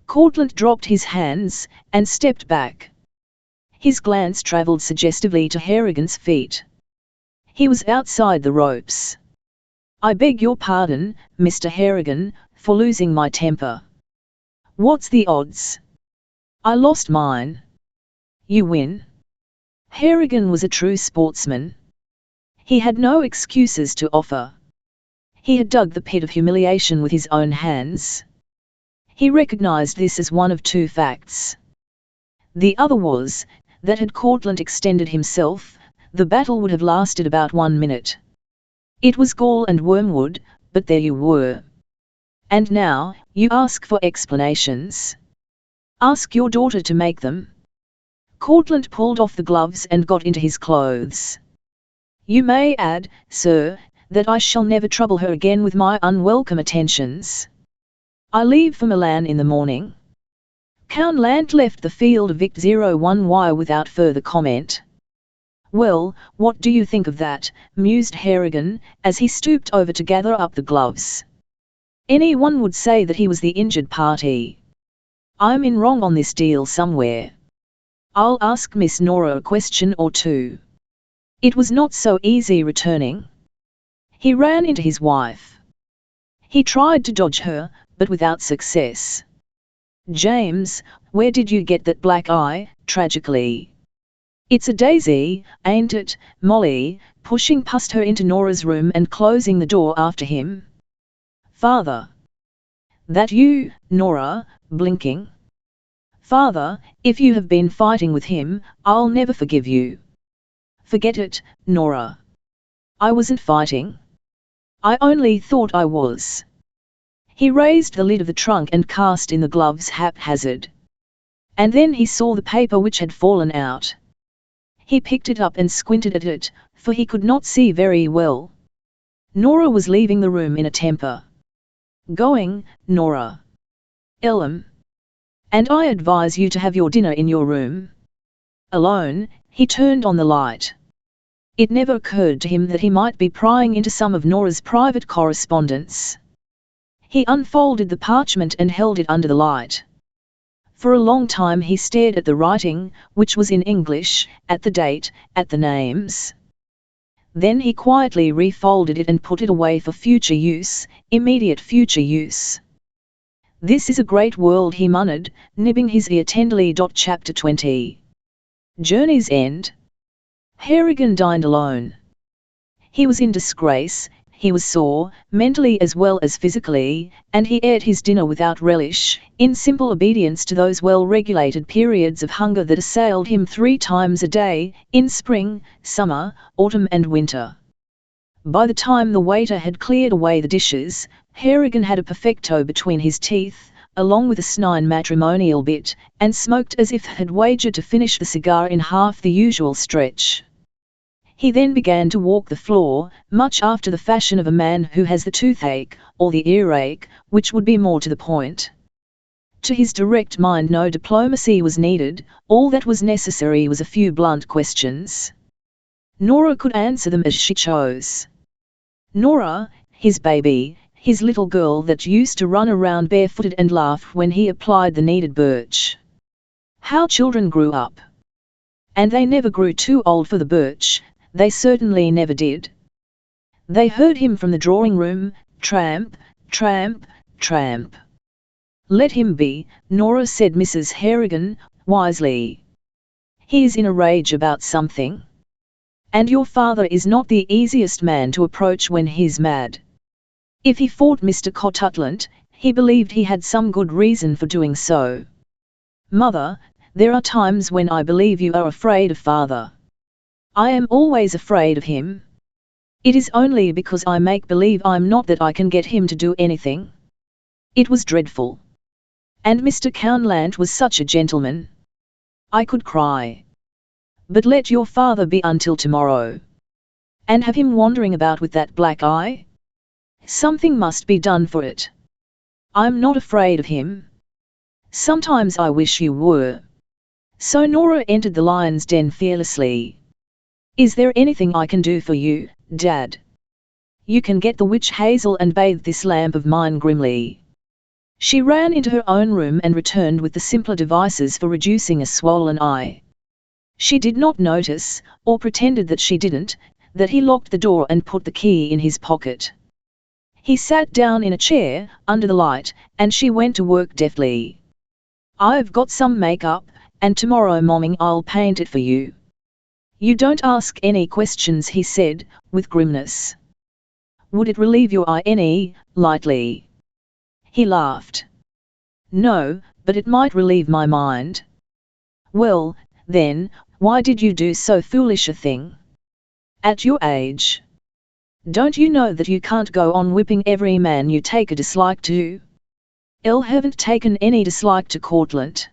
Courtlandt dropped his hands, and stepped back. His glance travelled suggestively to Harrigan's feet. He was outside the ropes. "I beg your pardon, Mr. Harrigan, for losing my temper." "What's the odds?" "I lost mine." "You win." Harrigan was a true sportsman. He had no excuses to offer. He had dug the pit of humiliation with his own hands. He recognized this as one of two facts. The other was, that had Courtlandt extended himself, the battle would have lasted about 1 minute. It was gall and wormwood, but there you were. And now, you ask for explanations. Ask your daughter to make them. Courtlandt pulled off the gloves and got into his clothes. "You may add, sir, that I shall never trouble her again with my unwelcome attentions. I leave for Milan in the morning." Courtlandt left the field of Vic 01Y without further comment. "Well, what do you think of that?" mused Harrigan, as he stooped over to gather up the gloves. "Anyone would say that he was the injured party. I'm in wrong on this deal somewhere. I'll ask Miss Nora a question or two." It was not so easy returning. He ran into his wife. He tried to dodge her, but without success. "James, where did you get that black eye?" tragically. "It's a daisy, ain't it, Molly?" pushing past her into Nora's room and closing the door after him. "Father." "That you, Nora?" blinking. "Father, if you have been fighting with him, I'll never forgive you." "Forget it, Nora. I wasn't fighting. I only thought I was." He raised the lid of the trunk and cast in the gloves haphazard. And then he saw the paper which had fallen out. He picked it up and squinted at it, for he could not see very well. Nora was leaving the room in a temper. "Going, Nora. Elm. And I advise you to have your dinner in your room." Alone, he turned on the light. It never occurred to him that he might be prying into some of Nora's private correspondence. He unfolded the parchment and held it under the light. For a long time he stared at the writing, which was in English, at the date, at the names. Then he quietly refolded it and put it away for future use, immediate future use. "This is a great world," he murmured, nibbing his ear tenderly. Chapter 20. Journey's End. Harrigan dined alone. He was in disgrace. He was sore, mentally as well as physically, and he ate his dinner without relish, in simple obedience to those well-regulated periods of hunger that assailed him 3 times a day, in spring, summer, autumn and winter. By the time the waiter had cleared away the dishes, Harrigan had a perfecto between his teeth, along with a snine matrimonial bit, and smoked as if had wagered to finish the cigar in half the usual stretch. He then began to walk the floor, much after the fashion of a man who has the toothache, or the earache, which would be more to the point. To his direct mind no diplomacy was needed, all that was necessary was a few blunt questions. Nora could answer them as she chose. Nora, his baby, his little girl that used to run around barefooted and laugh when he applied the needed birch. How children grew up. And they never grew too old for the birch. They certainly never did. They heard him from the drawing room, tramp, tramp, tramp. "Let him be," Nora said Mrs. Harrigan, wisely. "He is in a rage about something. And your father is not the easiest man to approach when he's mad. If he fought Mr. Courtlandt, he believed he had some good reason for doing so. Mother, there are times when I believe you are afraid of father. I am always afraid of him. It is only because I make believe I'm not that I can get him to do anything." It was dreadful. And Mr. Courtlandt was such a gentleman. I could cry. But let your father be until tomorrow. And have him wandering about with that black eye? Something must be done for it. I'm not afraid of him. Sometimes I wish you were. So Nora entered the lion's den fearlessly. "Is there anything I can do for you, Dad?" "You can get the witch hazel and bathe this lamp of mine," grimly. She ran into her own room and returned with the simpler devices for reducing a swollen eye. She did not notice, or pretended that she didn't, that he locked the door and put the key in his pocket. He sat down in a chair, under the light, and she went to work deftly. "I've got some makeup, and tomorrow morning I'll paint it for you." "You don't ask any questions," he said, with grimness. "Would it relieve your eye any, lightly?" He laughed. "No, but it might relieve my mind." "Well, then, why did you do so foolish a thing? At your age. Don't you know that you can't go on whipping every man you take a dislike to?" "I haven't taken any dislike to Courtlandt.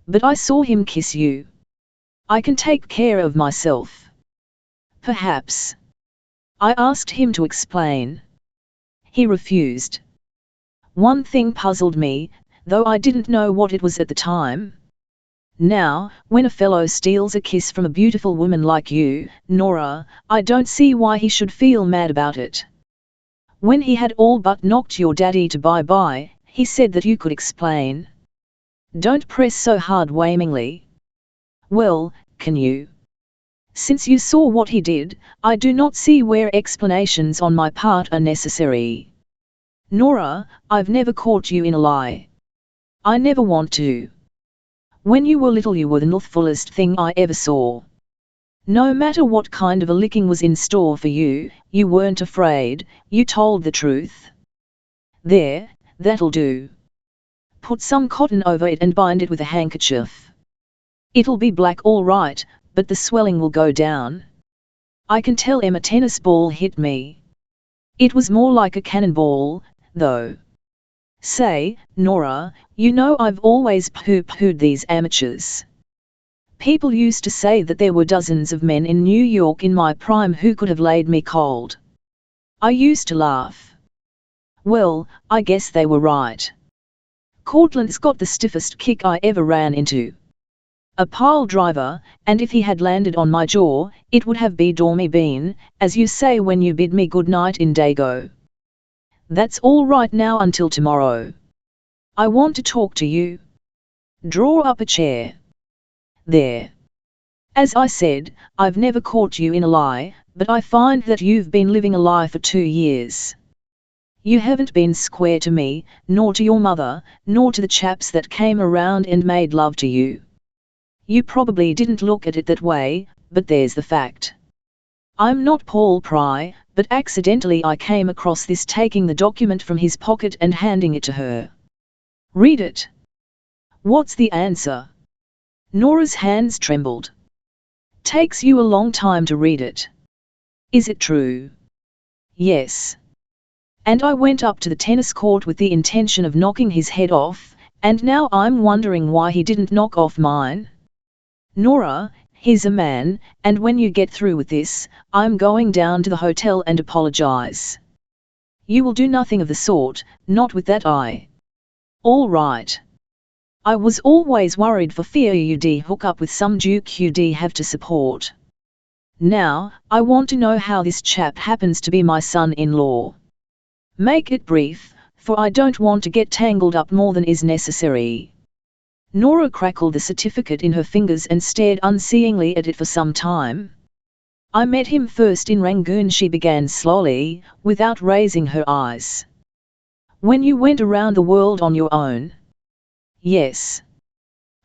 But I saw him kiss you. I can take care of myself." "Perhaps." "I asked him to explain. He refused. One thing puzzled me, though I didn't know what it was at the time. Now, when a fellow steals a kiss from a beautiful woman like you, Nora, I don't see why he should feel mad about it. When he had all but knocked your daddy to bye-bye, he said that you could explain." "Don't press so hard Waymingly." "Well, can you? Since you saw what he did, I do not see where explanations on my part are necessary. Nora, I've never caught you in a lie. I never want to. When you were little you were the fullest thing I ever saw. No matter what kind of a licking was in store for you, you weren't afraid, you told the truth. There, that'll do. Put some cotton over it and bind it with a handkerchief. It'll be black all right, but the swelling will go down. I can tell a tennis ball hit me. It was more like a cannonball, though. Say, Nora, you know I've always pooh-poohed these amateurs. People used to say that there were dozens of men in New York in my prime who could have laid me cold. I used to laugh. Well, I guess they were right. Courtlandt's got the stiffest kick I ever ran into. A pile driver, and if he had landed on my jaw, it would have dormy been, as you say when you bid me good night in Dago. That's all right now until tomorrow. I want to talk to you. Draw up a chair. There. As I said, I've never caught you in a lie, but I find that you've been living a lie for 2 years. You haven't been square to me, nor to your mother, nor to the chaps that came around and made love to you. You probably didn't look at it that way, but there's the fact. I'm not Paul Pry, but accidentally I came across this, taking the document from his pocket and handing it to her. Read it. What's the answer? Nora's hands trembled. Takes you a long time to read it. Is it true? Yes. And I went up to the tennis court with the intention of knocking his head off, and now I'm wondering why he didn't knock off mine. Nora, he's a man, and when you get through with this, I'm going down to the hotel and apologize. You will do nothing of the sort, not with that eye. All right. I was always worried for fear you'd hook up with some duke you'd have to support. Now, I want to know how this chap happens to be my son-in-law. Make it brief, for I don't want to get tangled up more than is necessary. Nora crackled the certificate in her fingers and stared unseeingly at it for some time. I met him first in Rangoon, she began slowly, without raising her eyes. When you went around the world on your own? Yes.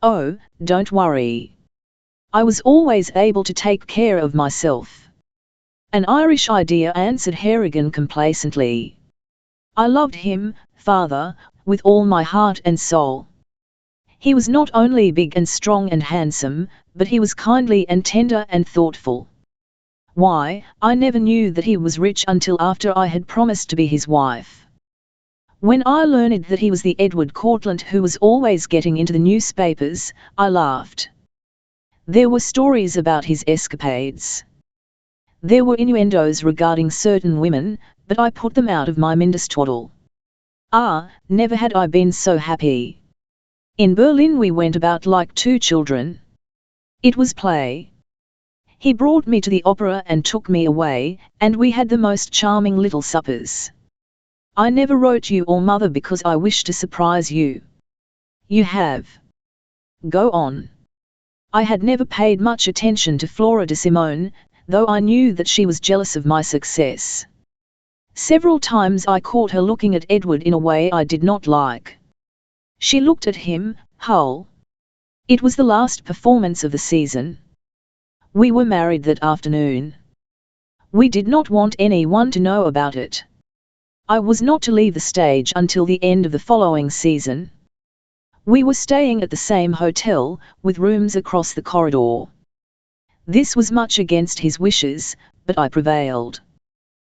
Oh, don't worry. I was always able to take care of myself. An Irish idea, answered Harrigan complacently. I loved him, father, with all my heart and soul. He was not only big and strong and handsome, but he was kindly and tender and thoughtful. Why, I never knew that he was rich until after I had promised to be his wife. When I learned that he was the Edward Courtlandt who was always getting into the newspapers, I laughed. There were stories about his escapades. There were innuendos regarding certain women, but I put them out of my mindest twaddle. Ah, never had I been so happy. In Berlin we went about like 2 children. It was play. He brought me to the opera and took me away, and we had the most charming little suppers. I never wrote you or mother because I wished to surprise you. You have. Go on. I had never paid much attention to Flora de Simone, though I knew that she was jealous of my success. Several times I caught her looking at Edward in a way I did not like. She looked at him, Hull. It was the last performance of the season. We were married that afternoon. We did not want anyone to know about it. I was not to leave the stage until the end of the following season. We were staying at the same hotel, with rooms across the corridor. This was much against his wishes, but I prevailed.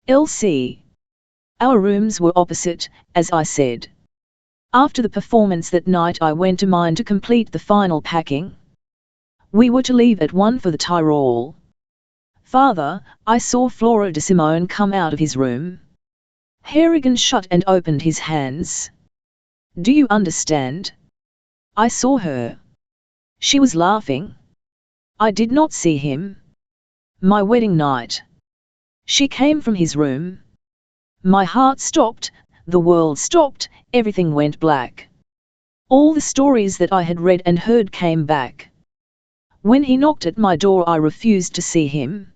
LC. Our rooms were opposite, as I said. After the performance that night I went to mine to complete the final packing. We were to leave at 1 for the Tyrol. Father, I saw Flora de Simone come out of his room. Harrigan shut and opened his hands. Do you understand? I saw her. She was laughing. I did not see him. My wedding night. She came from his room. My heart stopped, the world stopped, everything went black. All the stories that I had read and heard came back. When he knocked at my door I refused to see him.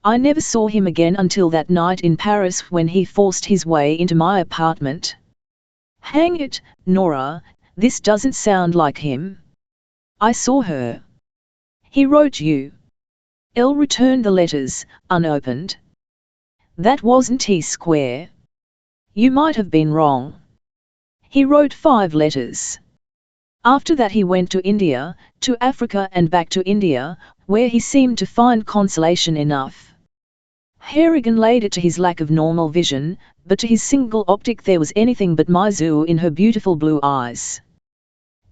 I never saw him again until that night in Paris when he forced his way into my apartment. Hang it, Nora, this doesn't sound like him. I saw her. He wrote you. Elle returned the letters, unopened. That wasn't T-square. You might have been wrong. He wrote 5 letters. After that he went to India, to Africa and back to India, where he seemed to find consolation enough. Harrigan laid it to his lack of normal vision, but to his single optic there was anything but Mizu in her beautiful blue eyes.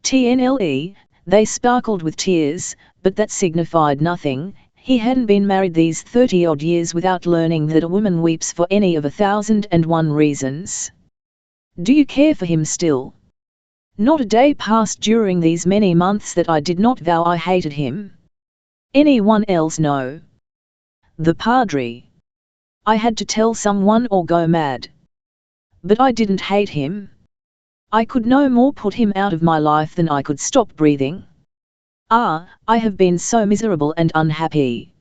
TNLE, they sparkled with tears, but that signified nothing. He hadn't been married these 30-odd years without learning that a woman weeps for any of 1,001 reasons. Do you care for him still? Not a day passed during these many months that I did not vow I hated him. Anyone else know? The Padre. I had to tell someone or go mad. But I didn't hate him. I could no more put him out of my life than I could stop breathing. Ah, I have been so miserable and unhappy.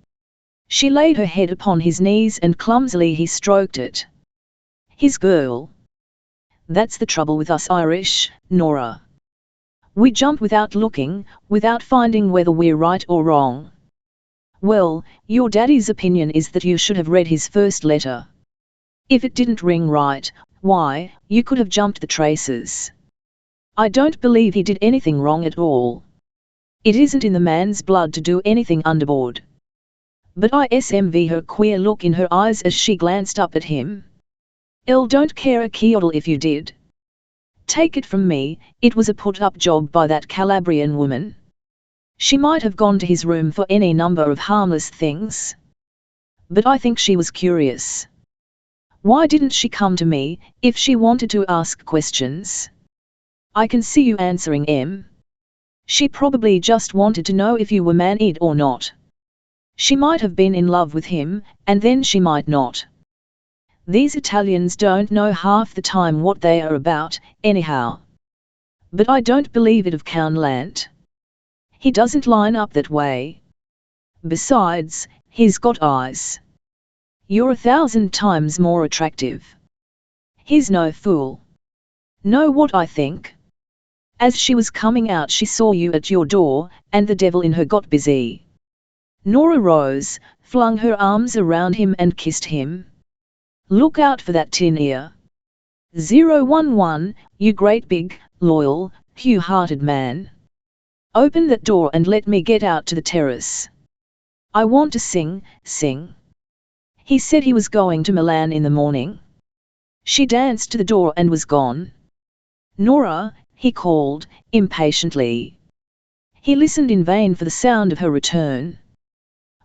She laid her head upon his knees and clumsily he stroked it. His girl. That's the trouble with us Irish, Nora. We jump without looking, without finding whether we're right or wrong. Well, your daddy's opinion is that you should have read his first letter. If it didn't ring right, why, you could have jumped the traces. I don't believe he did anything wrong at all. It isn't in the man's blood to do anything underboard. But I smv her queer look in her eyes as she glanced up at him. Elle don't care a keodle if you did. Take it from me, it was a put-up job by that Calabrian woman. She might have gone to his room for any number of harmless things. But I think she was curious. Why didn't she come to me, if she wanted to ask questions? I can see you answering M. She probably just wanted to know if you were married or not. She might have been in love with him, and then she might not. These Italians don't know half the time what they are about, anyhow. But I don't believe it of Courtlandt. He doesn't line up that way. Besides, he's got eyes. You're 1,000 times more attractive. He's no fool. Know what I think? As she was coming out she saw you at your door, and the devil in her got busy. Nora rose, flung her arms around him and kissed him. Look out for that tin ear. 011, you great big, loyal, pure-hearted man. Open that door and let me get out to the terrace. I want to sing. He said he was going to Milan in the morning. She danced to the door and was gone. Nora, he called, impatiently. He listened in vain for the sound of her return.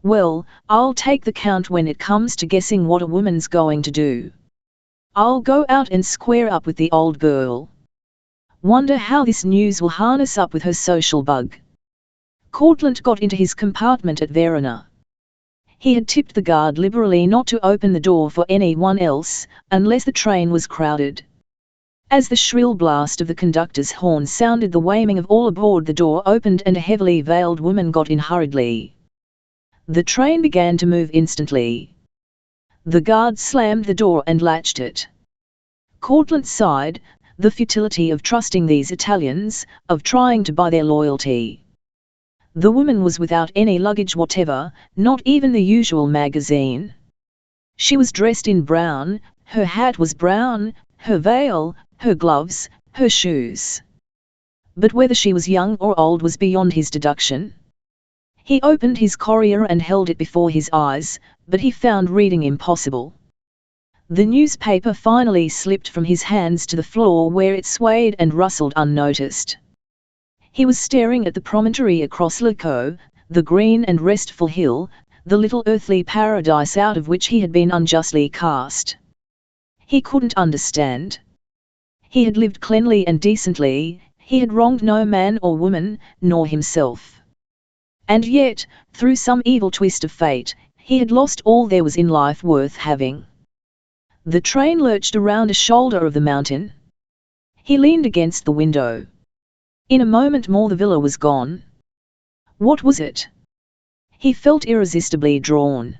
Well, I'll take the count when it comes to guessing what a woman's going to do. I'll go out and square up with the old girl. Wonder how this news will harness up with her social bug. Courtlandt got into his compartment at Verona. He had tipped the guard liberally not to open the door for anyone else, unless the train was crowded. As the shrill blast of the conductor's horn sounded, the wailing of all aboard, the door opened and a heavily veiled woman got in hurriedly. The train began to move instantly. The guard slammed the door and latched it. Courtlandt sighed, the futility of trusting these Italians, of trying to buy their loyalty. The woman was without any luggage whatever, not even the usual magazine. She was dressed in brown, her hat was brown, her veil, her gloves, her shoes. But whether she was young or old was beyond his deduction. He opened his courier and held it before his eyes, but he found reading impossible. The newspaper finally slipped from his hands to the floor, where it swayed and rustled unnoticed. He was staring at the promontory across Lecco, the green and restful hill, the little earthly paradise out of which he had been unjustly cast. He couldn't understand. He had lived cleanly and decently, he had wronged no man or woman, nor himself. And yet, through some evil twist of fate, he had lost all there was in life worth having. The train lurched around a shoulder of the mountain. He leaned against the window. In a moment more the villa was gone. What was it? He felt irresistibly drawn.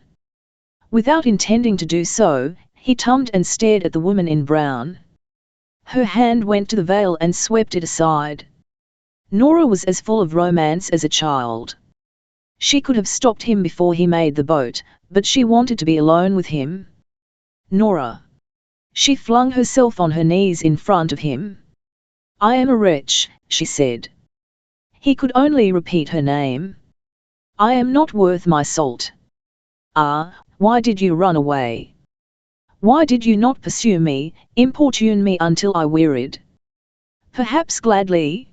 Without intending to do so, he turned and stared at the woman in brown. Her hand went to the veil and swept it aside. Nora was as full of romance as a child. She could have stopped him before he made the boat, but she wanted to be alone with him. Nora. She flung herself on her knees in front of him. I am a wretch, she said. He could only repeat her name. I am not worth my salt. Ah, why did you run away? Why did you not pursue me, importune me until I wearied? Perhaps gladly.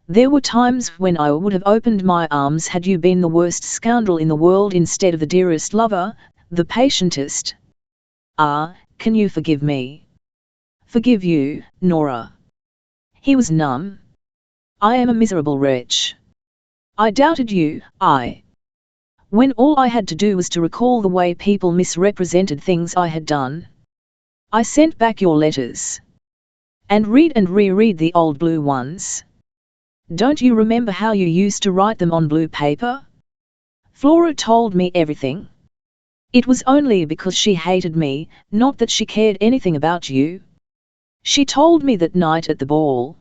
There were times when I would have opened my arms had you been the worst scoundrel in the world instead of the dearest lover, the patientest. Ah, can you forgive me? Forgive you, Nora. He was numb. I am a miserable wretch. I doubted you, when all I had to do was to recall the way people misrepresented things I had done. I sent back your letters. And read and reread the old blue ones. Don't you remember how you used to write them on blue paper? Flora told me everything. It was only because she hated me, not that she cared anything about you. She told me that night at the ball.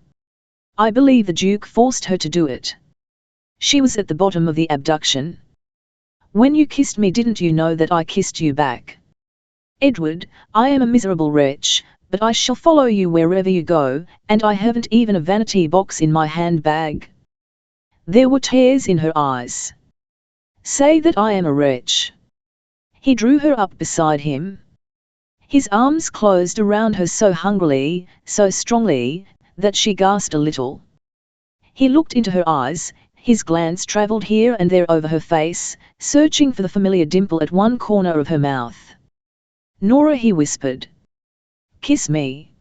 I believe the Duke forced her to do it. She was at the bottom of the abduction. When you kissed me, didn't you know that I kissed you back? Edward, I am a miserable wretch, but I shall follow you wherever you go, and I haven't even a vanity box in my handbag. There were tears in her eyes. Say that I am a wretch. He drew her up beside him. His arms closed around her so hungrily, so strongly, that she gasped a little. He looked into her eyes, his glance travelled here and there over her face, searching for the familiar dimple at one corner of her mouth. Nora, he whispered. Kiss me.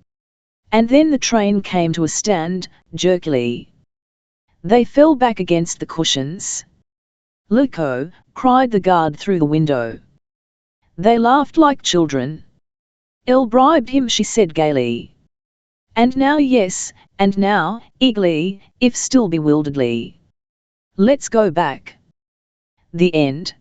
And then the train came to a stand, jerkily. They fell back against the cushions. Lecco, cried the guard through the window. They laughed like children. Elle bribed him, she said gaily. And now, yes, and now, eagerly, if still bewilderedly. Let's go back. The end.